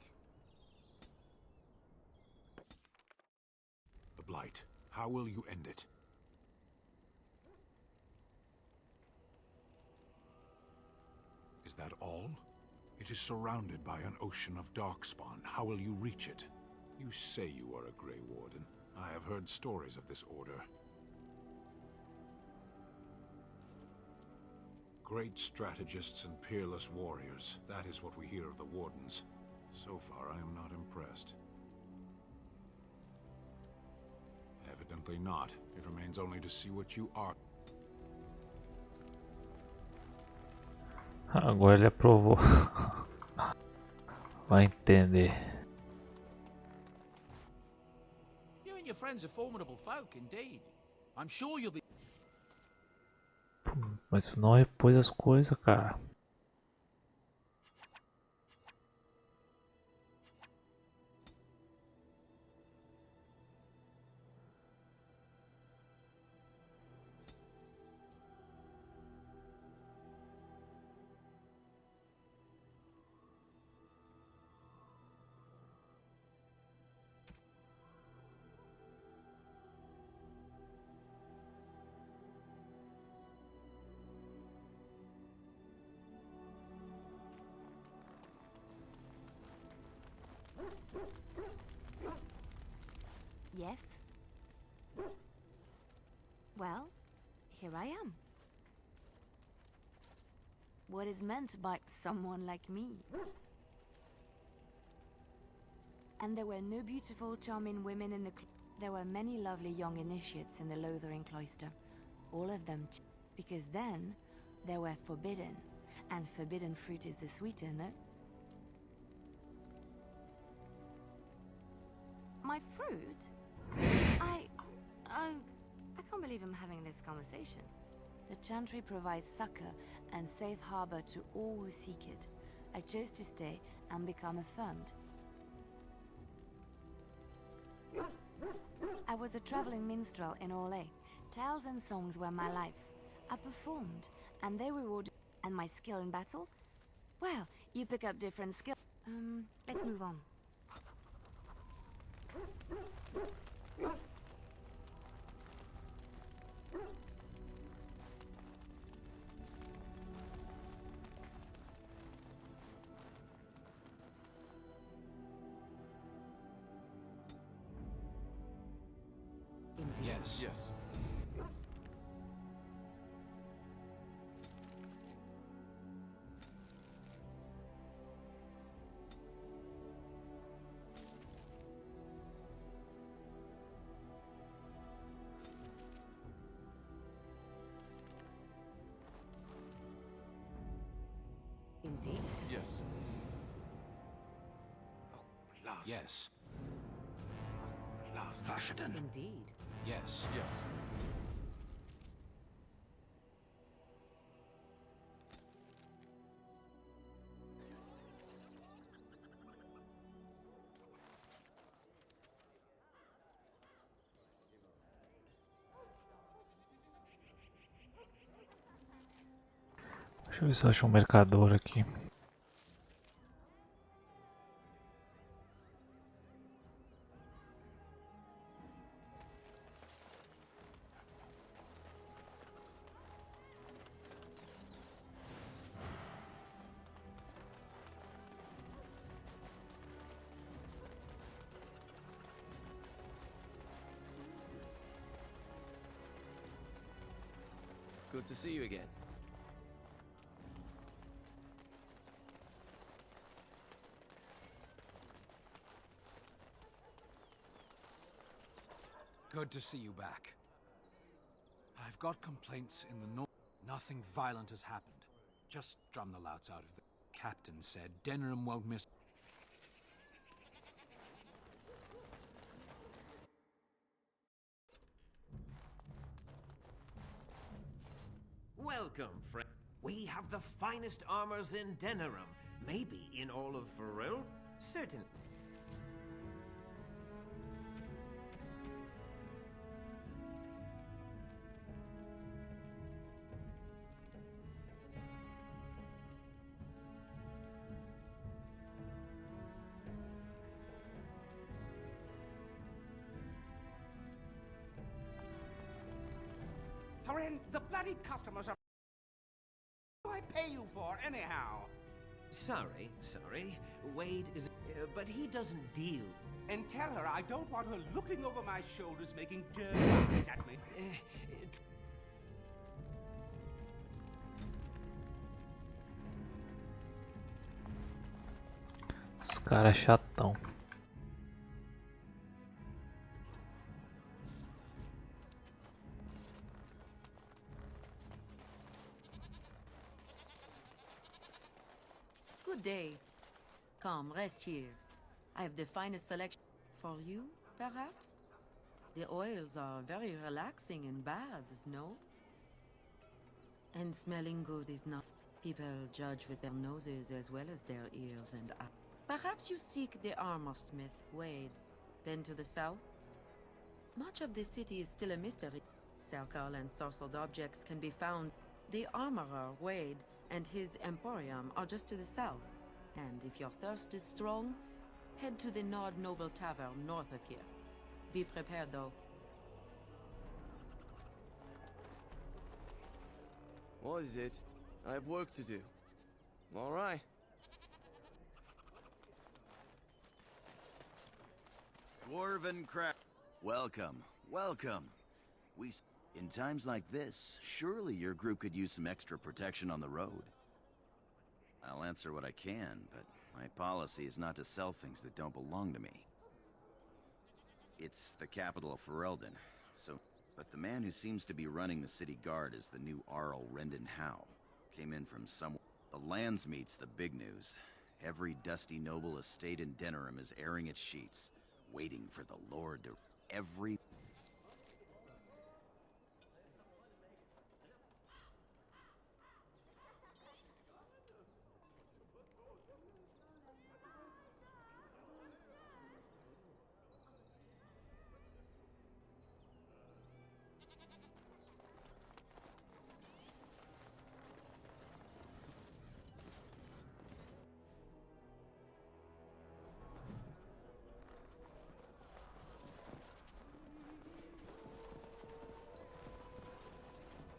The Blight. How will you end it? Is that all? It is surrounded by an ocean of darkspawn. How will you reach it? You say you are a Grey Warden. I have heard stories of this order. Great strategists and peerless warriors. That is what we hear of the Wardens. So far, I am not impressed. Evidently not. It remains only to see what you are. Agora ele aprovou. Vai entender. You and your friends are formidable folk, indeed. I'm sure you'll be... Mas isso não repôs as coisas, cara. Yes? Well, here I am. What is meant by someone like me? And there were no beautiful, charming women in the there were many lovely young initiates in the Lothering cloister. All of them because then they were forbidden. And forbidden fruit is the sweeter, no? My fruit? I can't believe I'm having this conversation. The Chantry provides succor and safe harbor to all who seek it. I chose to stay and become affirmed. I was a traveling minstrel in Orlais. Tales and songs were my life. I performed, and they rewarded... And my skill in battle? Well, you pick up different skills. Let's move on. Yes. Yes. Indeed. Yes. Yes. Vashaden. Indeed. Yes. Yes. Deixa eu ver se eu acho um mercador aqui. Good to see you again. Good to see you back. I've got complaints in the north. Nothing violent has happened. Just drum the louts out of the... Captain said Denham won't miss... Welcome, friend. We have the finest armors in Denham. Maybe in all of Varil? Certainly. Haren, the bloody customers are... What do I pay you for, anyhow? Sorry. Wade is... but he doesn't deal. And tell her I don't want her looking over my shoulders making dirty eyes at me. Esse cara é chatão. Good day. Come, rest here. I have the finest selection for you, perhaps? The oils are very relaxing in baths, no? And smelling good is not. People judge with their noses as well as their ears and eyes. Perhaps you seek the armor smith, Wade. Then to the south? Much of the city is still a mystery. Circle and sorcered objects can be found. The armorer, Wade, and his emporium are just to the south. And if your thirst is strong, head to the Nord Noble Tavern north of here. Be prepared, though. What is it? I have work to do. All right. Dwarven crap. Welcome. In times like this, surely your group could use some extra protection on the road. I'll answer what I can, but my policy is not to sell things that don't belong to me. It's the capital of Ferelden, but the man who seems to be running the city guard is the new Arl Rendon Howe. Came in from somewhere. The Landsmeet's the big news. Every dusty noble estate in Denerim is airing its sheets, waiting for the Lord to... Every...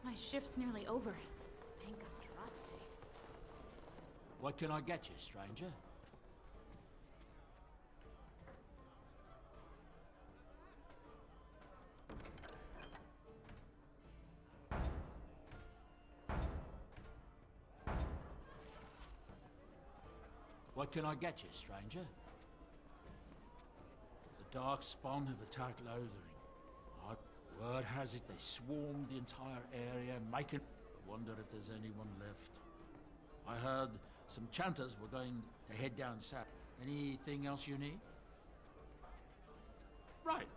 My shift's nearly over. Thank God, Rusty. What can I get you, stranger? What can I get you, stranger? The dark spawn have attacked Lothering. Word has it they swarmed the entire area, making... I wonder if there's anyone left. I heard some chanters were going to head down south. Anything else you need? Right.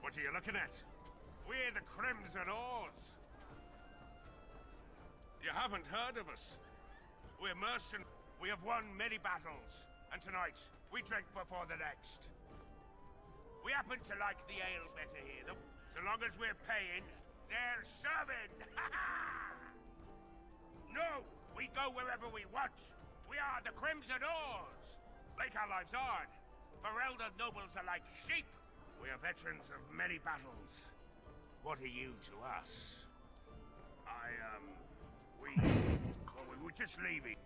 What are you looking at? We're the Crimson Oars. You haven't heard of us. We're mercenaries. We have won many battles, and tonight we drink before the next. We happen to like the ale better here, though. So long as we're paying, they're serving. No, we go wherever we want. We are the Crimson Oars. Make our lives hard. Ferelden nobles are like sheep. We are veterans of many battles. What are you to us? Well, we were just leaving.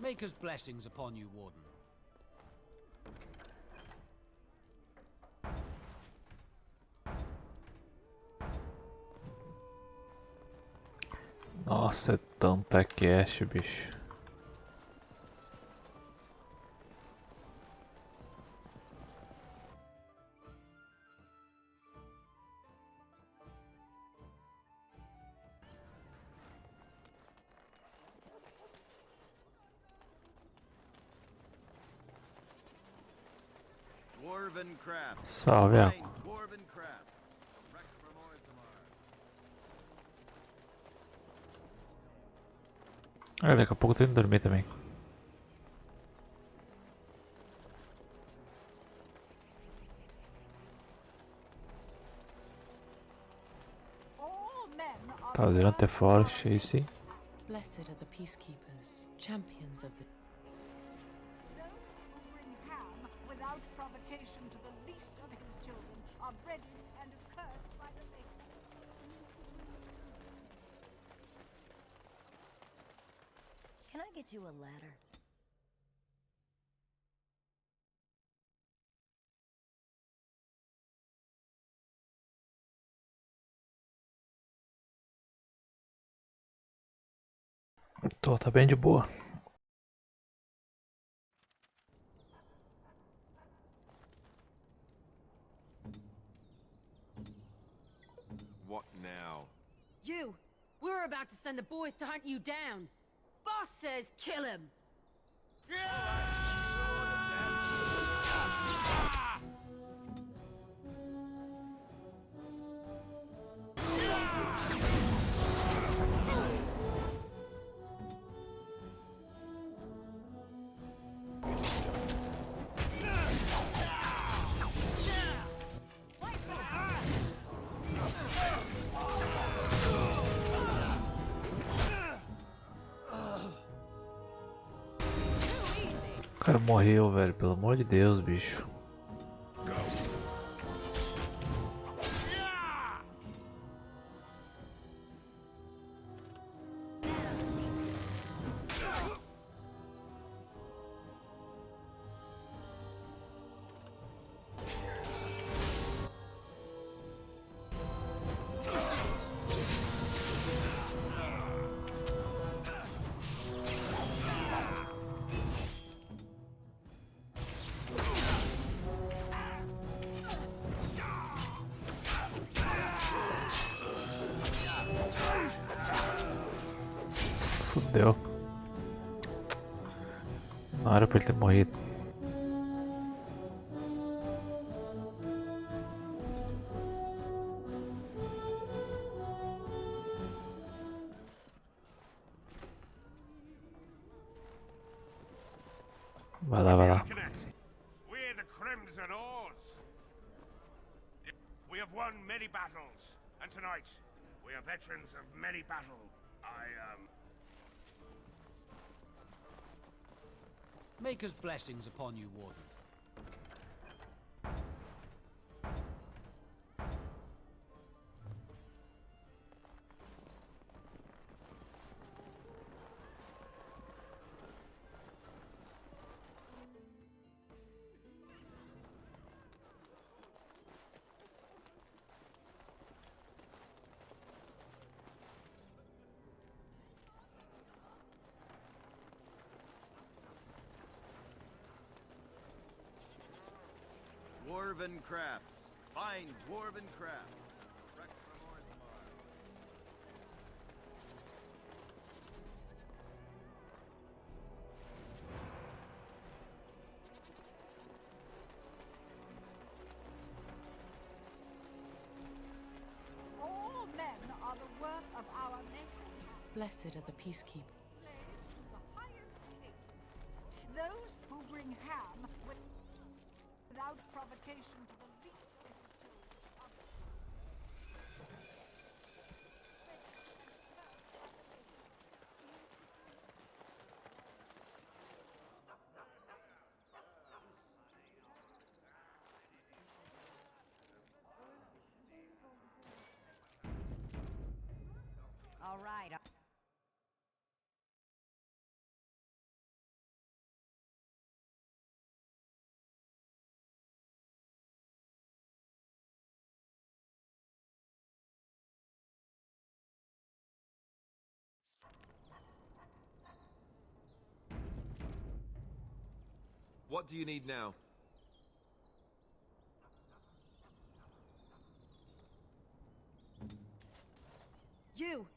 Maker's blessings upon you, Warden. Nossa, é tanta cash, bicho. Dwarven craft. Salve, ó. Fine dwarven craft. Direct from Orzammar. Daqui a pouco eu tô indo dormir também. Tá zerando até forte, Esse. Blessed are the peacekeepers, champions of the... Those who bring ham without provocation to the least of his children are breaded and accursed by the maker. Can I get you a ladder? Tá bem de boa. What now? You! We're about to send the boys to hunt you down. Boss says kill him. O cara morreu, velho. Pelo amor de Deus, bicho. Fudeu. Não era pra ele ter morrido. Vai lá, vai lá. We're the Crimson Oars. We have won many battles, and tonight we are veterans of many battles. Maker's blessings upon you, Warden. Dwarven crafts. Fine dwarven crafts. Direct from Orzammar. All men are the work of our maker. Blessed are the peacekeepers. Slaves to the highest kings. Those who bring ham without provocation to the least of his children are All right. What do you need now? You!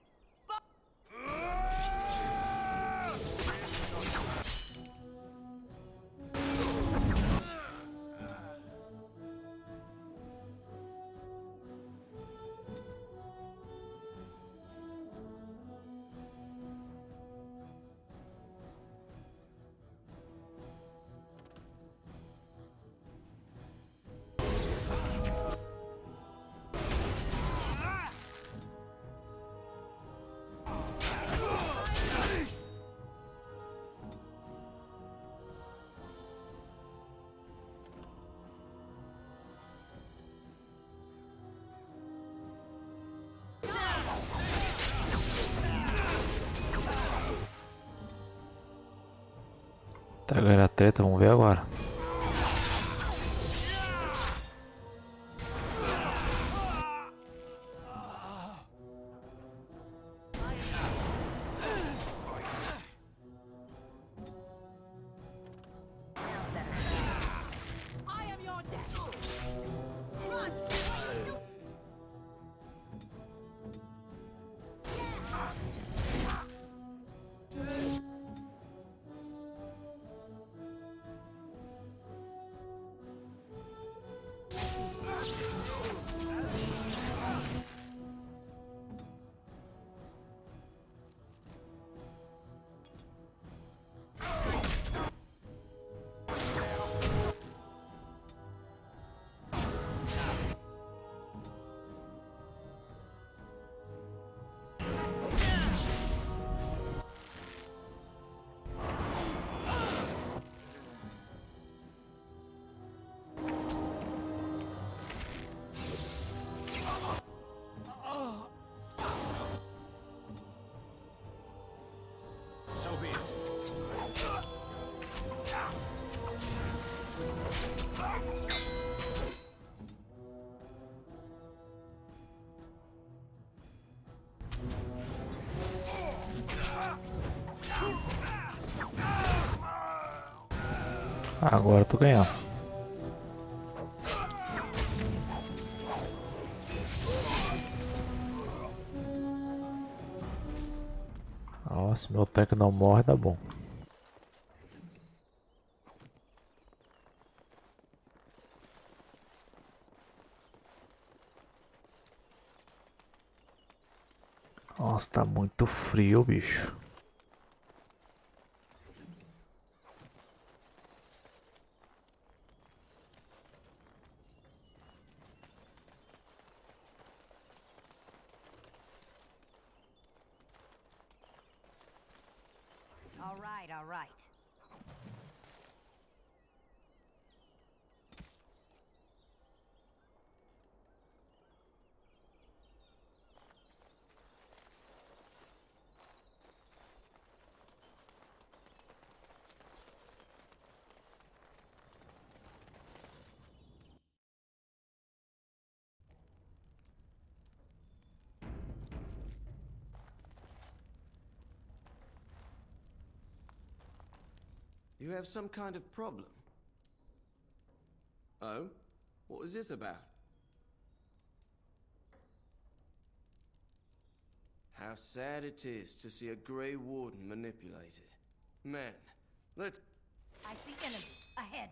treta, vamos ver agora. Agora eu tô ganhando. Nossa, meu tanque não morre, dá bom. Nossa, tá muito frio, bicho. All right, all right. You have some kind of problem? Oh? What was this about? How sad it is to see a Grey Warden manipulated. Man, let's... I see enemies ahead.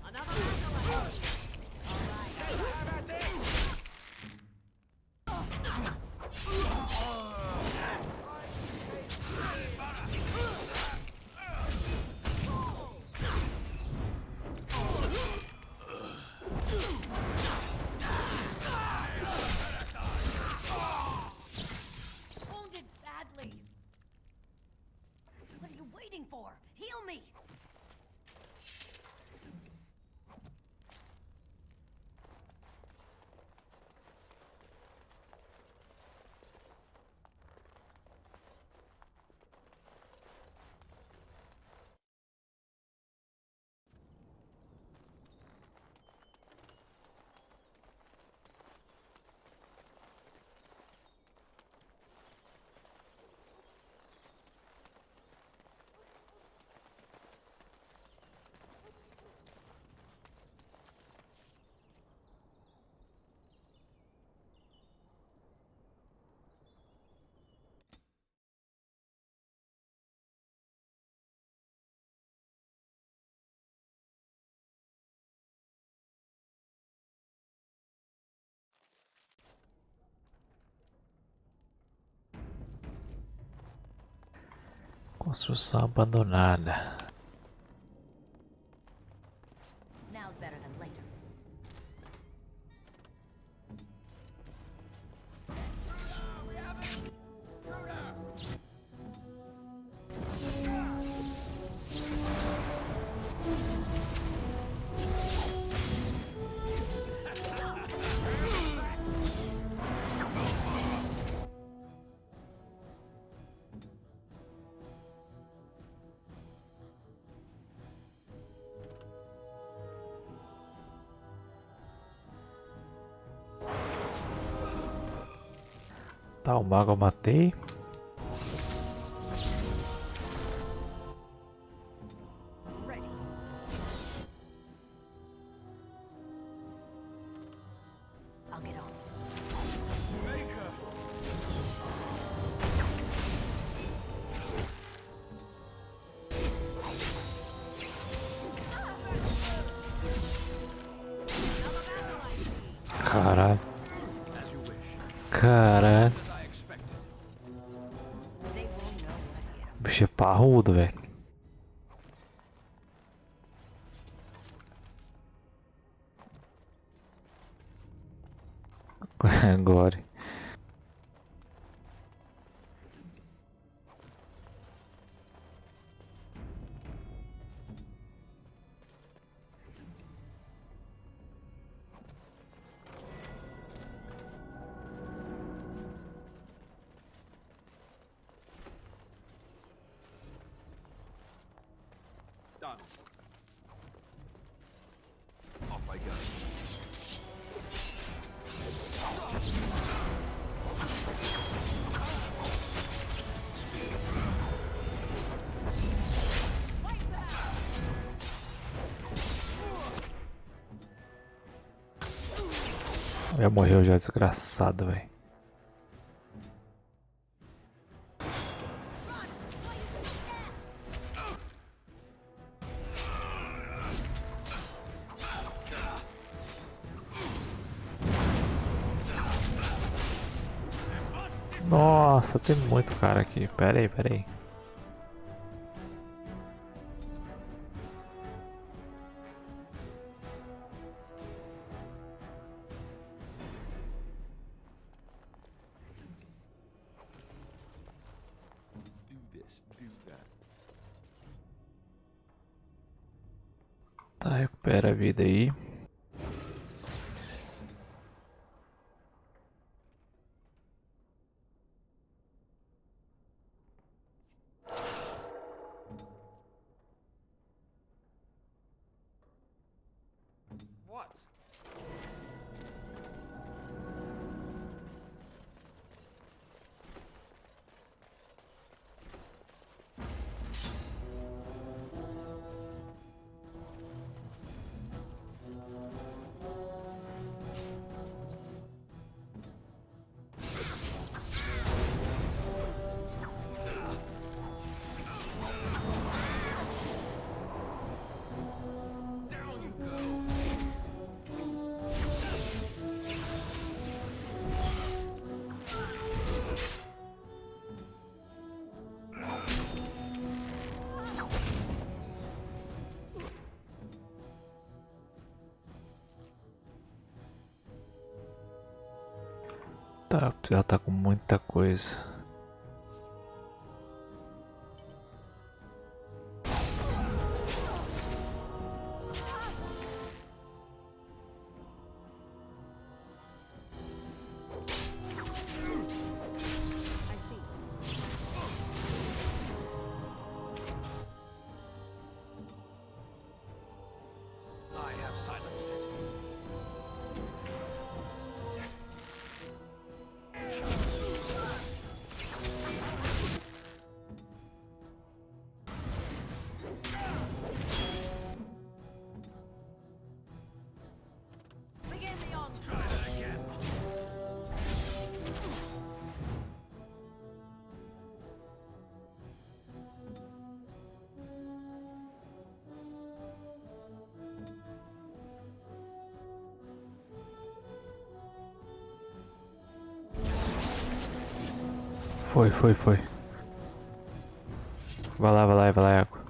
Another battle ahead. Wounded badly. What are you waiting for? Heal me. Construção abandonada. Now's better than later. Tá, o mago eu matei. Caralho. Caralho. O bicho é parrudo, velho. Agora. Done. Off I go. Já morreu já, desgraçado, velho. Nossa, tem muito cara aqui. Pera aí, pera aí. Do this, do that. Tá, recupera a vida aí. What? Tá, ela tá com muita coisa. I have silenced it. Begin the onslaught. Try that again. Foi, foi, foi. Vai lá, vai lá, vai lá, água.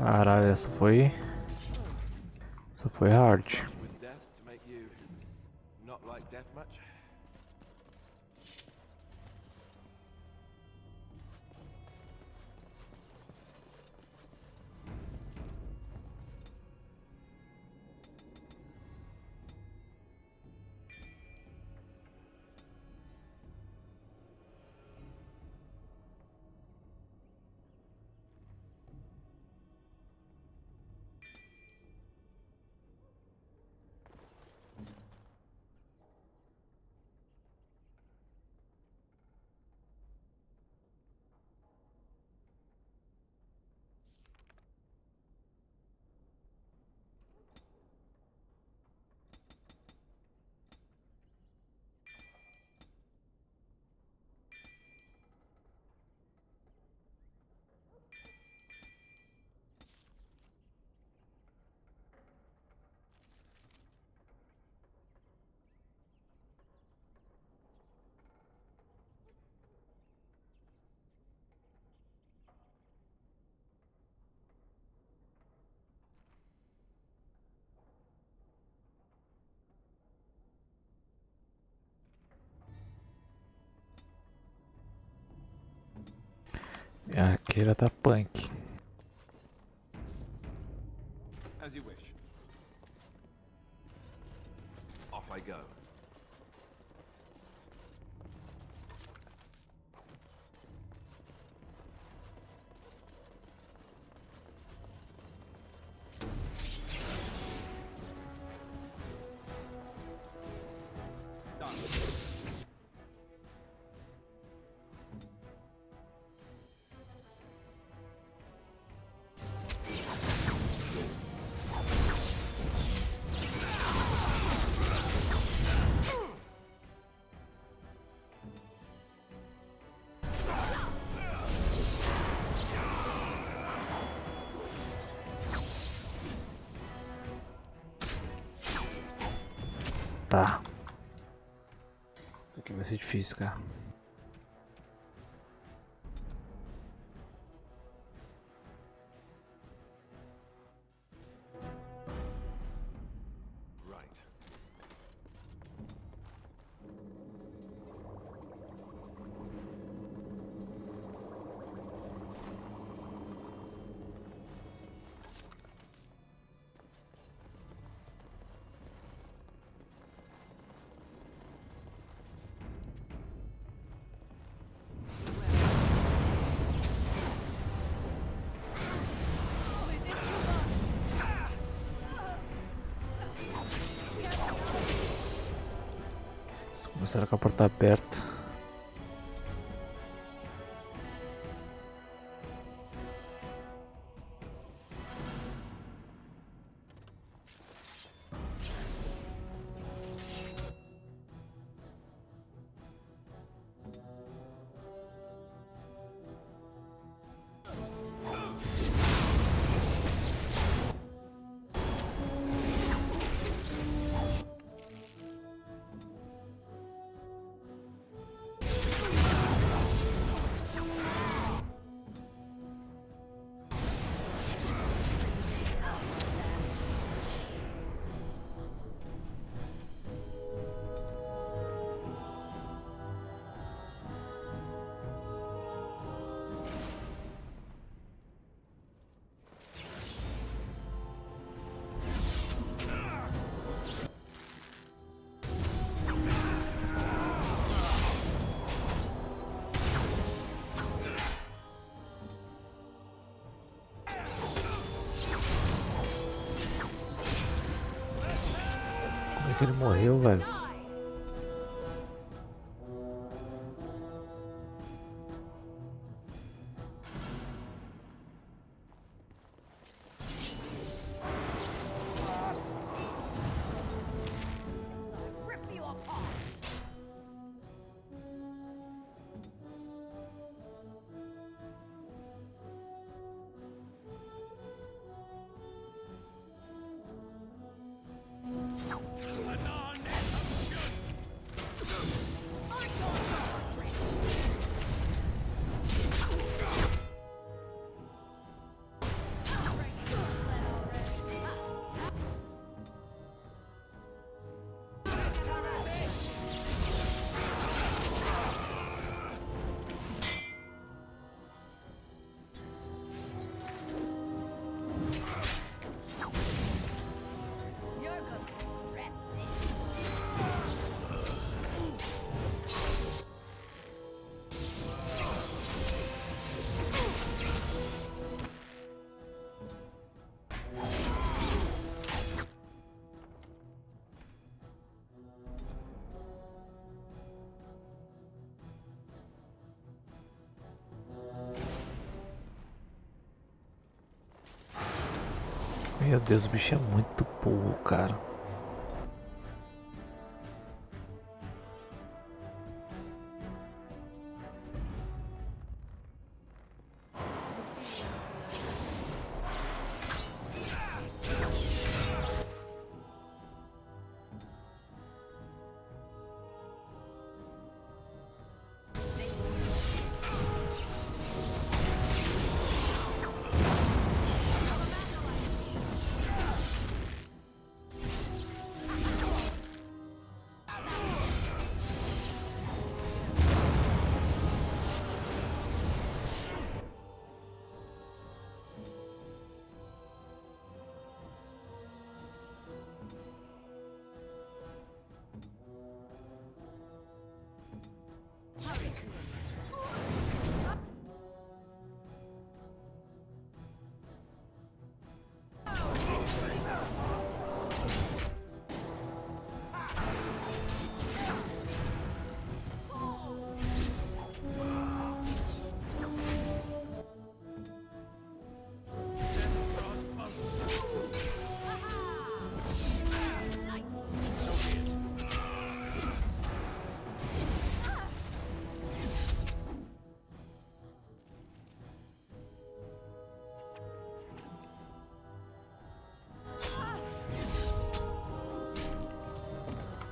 Caralho, essa foi. Essa foi hard. With death to make you not like death much? A arqueira tá punk. As you wish. Off I go. Tá. Isso aqui vai ser difícil, cara. Right. Se começar com a porta aberta. Como é que ele morreu, velho? Rip you apart! Meu Deus, o bicho é muito burro, cara.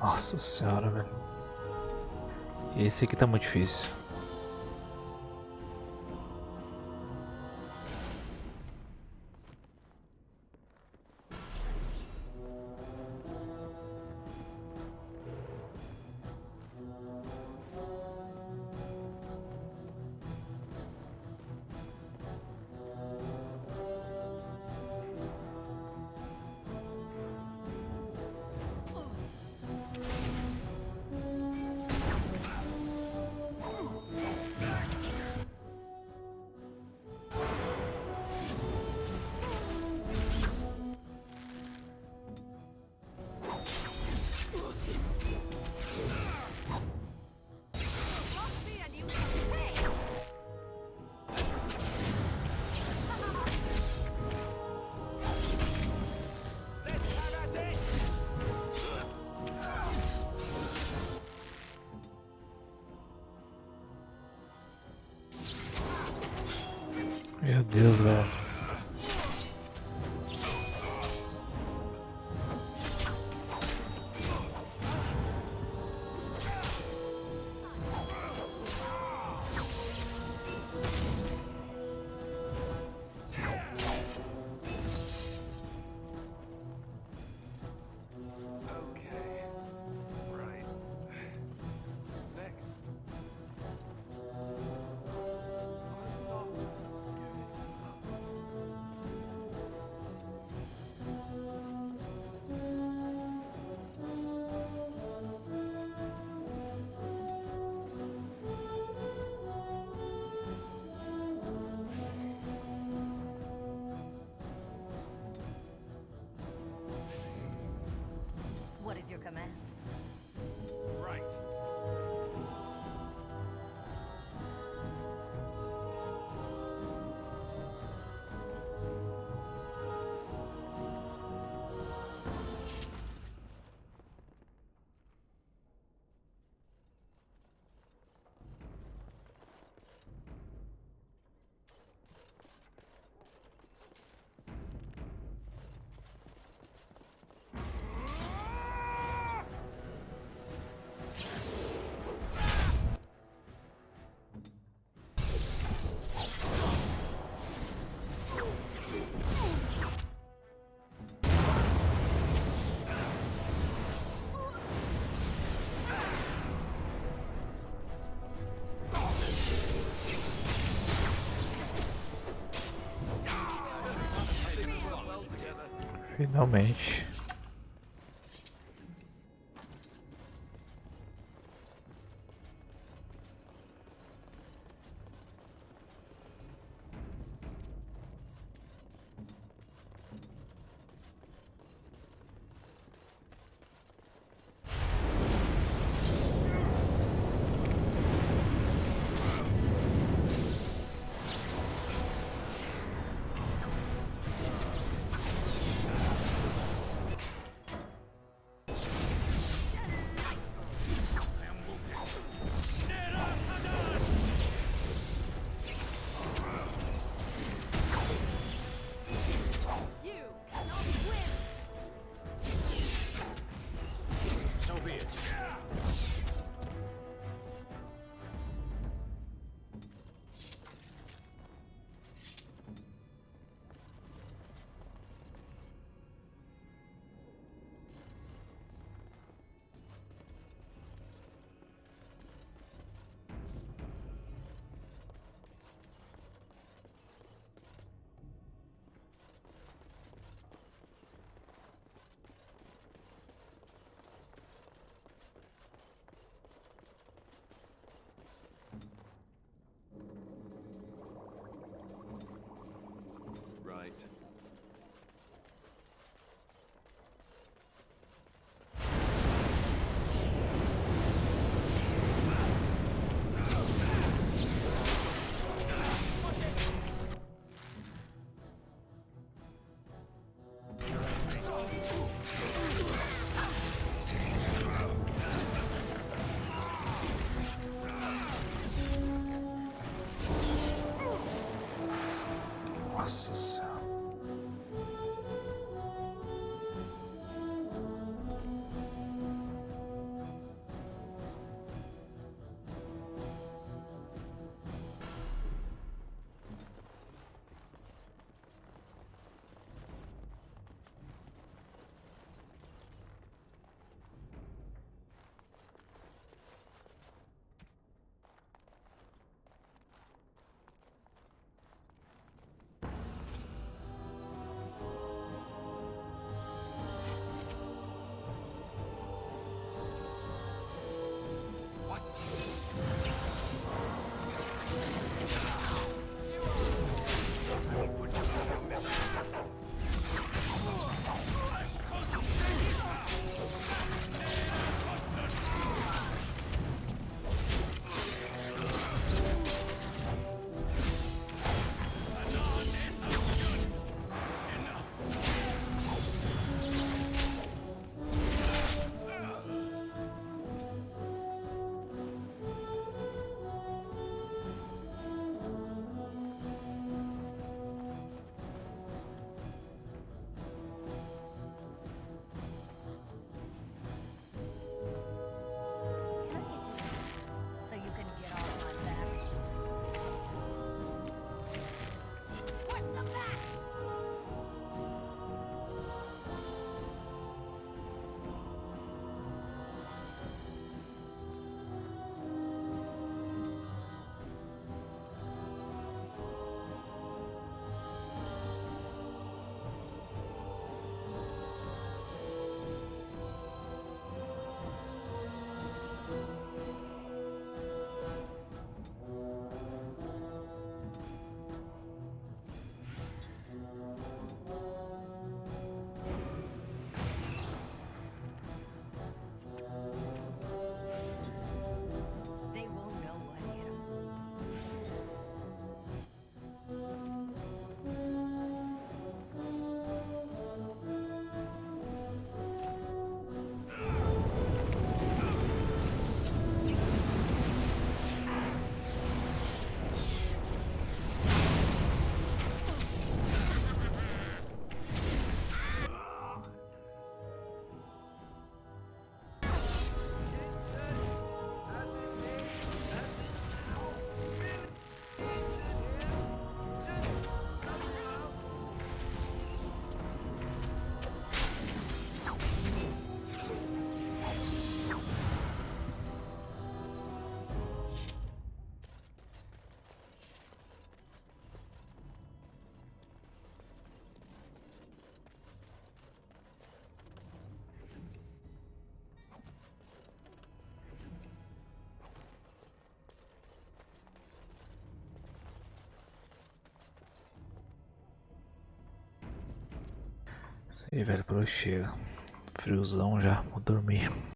Nossa senhora, velho. Esse aqui tá muito difícil. Meu Deus, velho. What is your command? Right. Finalmente. Isso aí, velho, por hoje chega. Friozão já, vou dormir.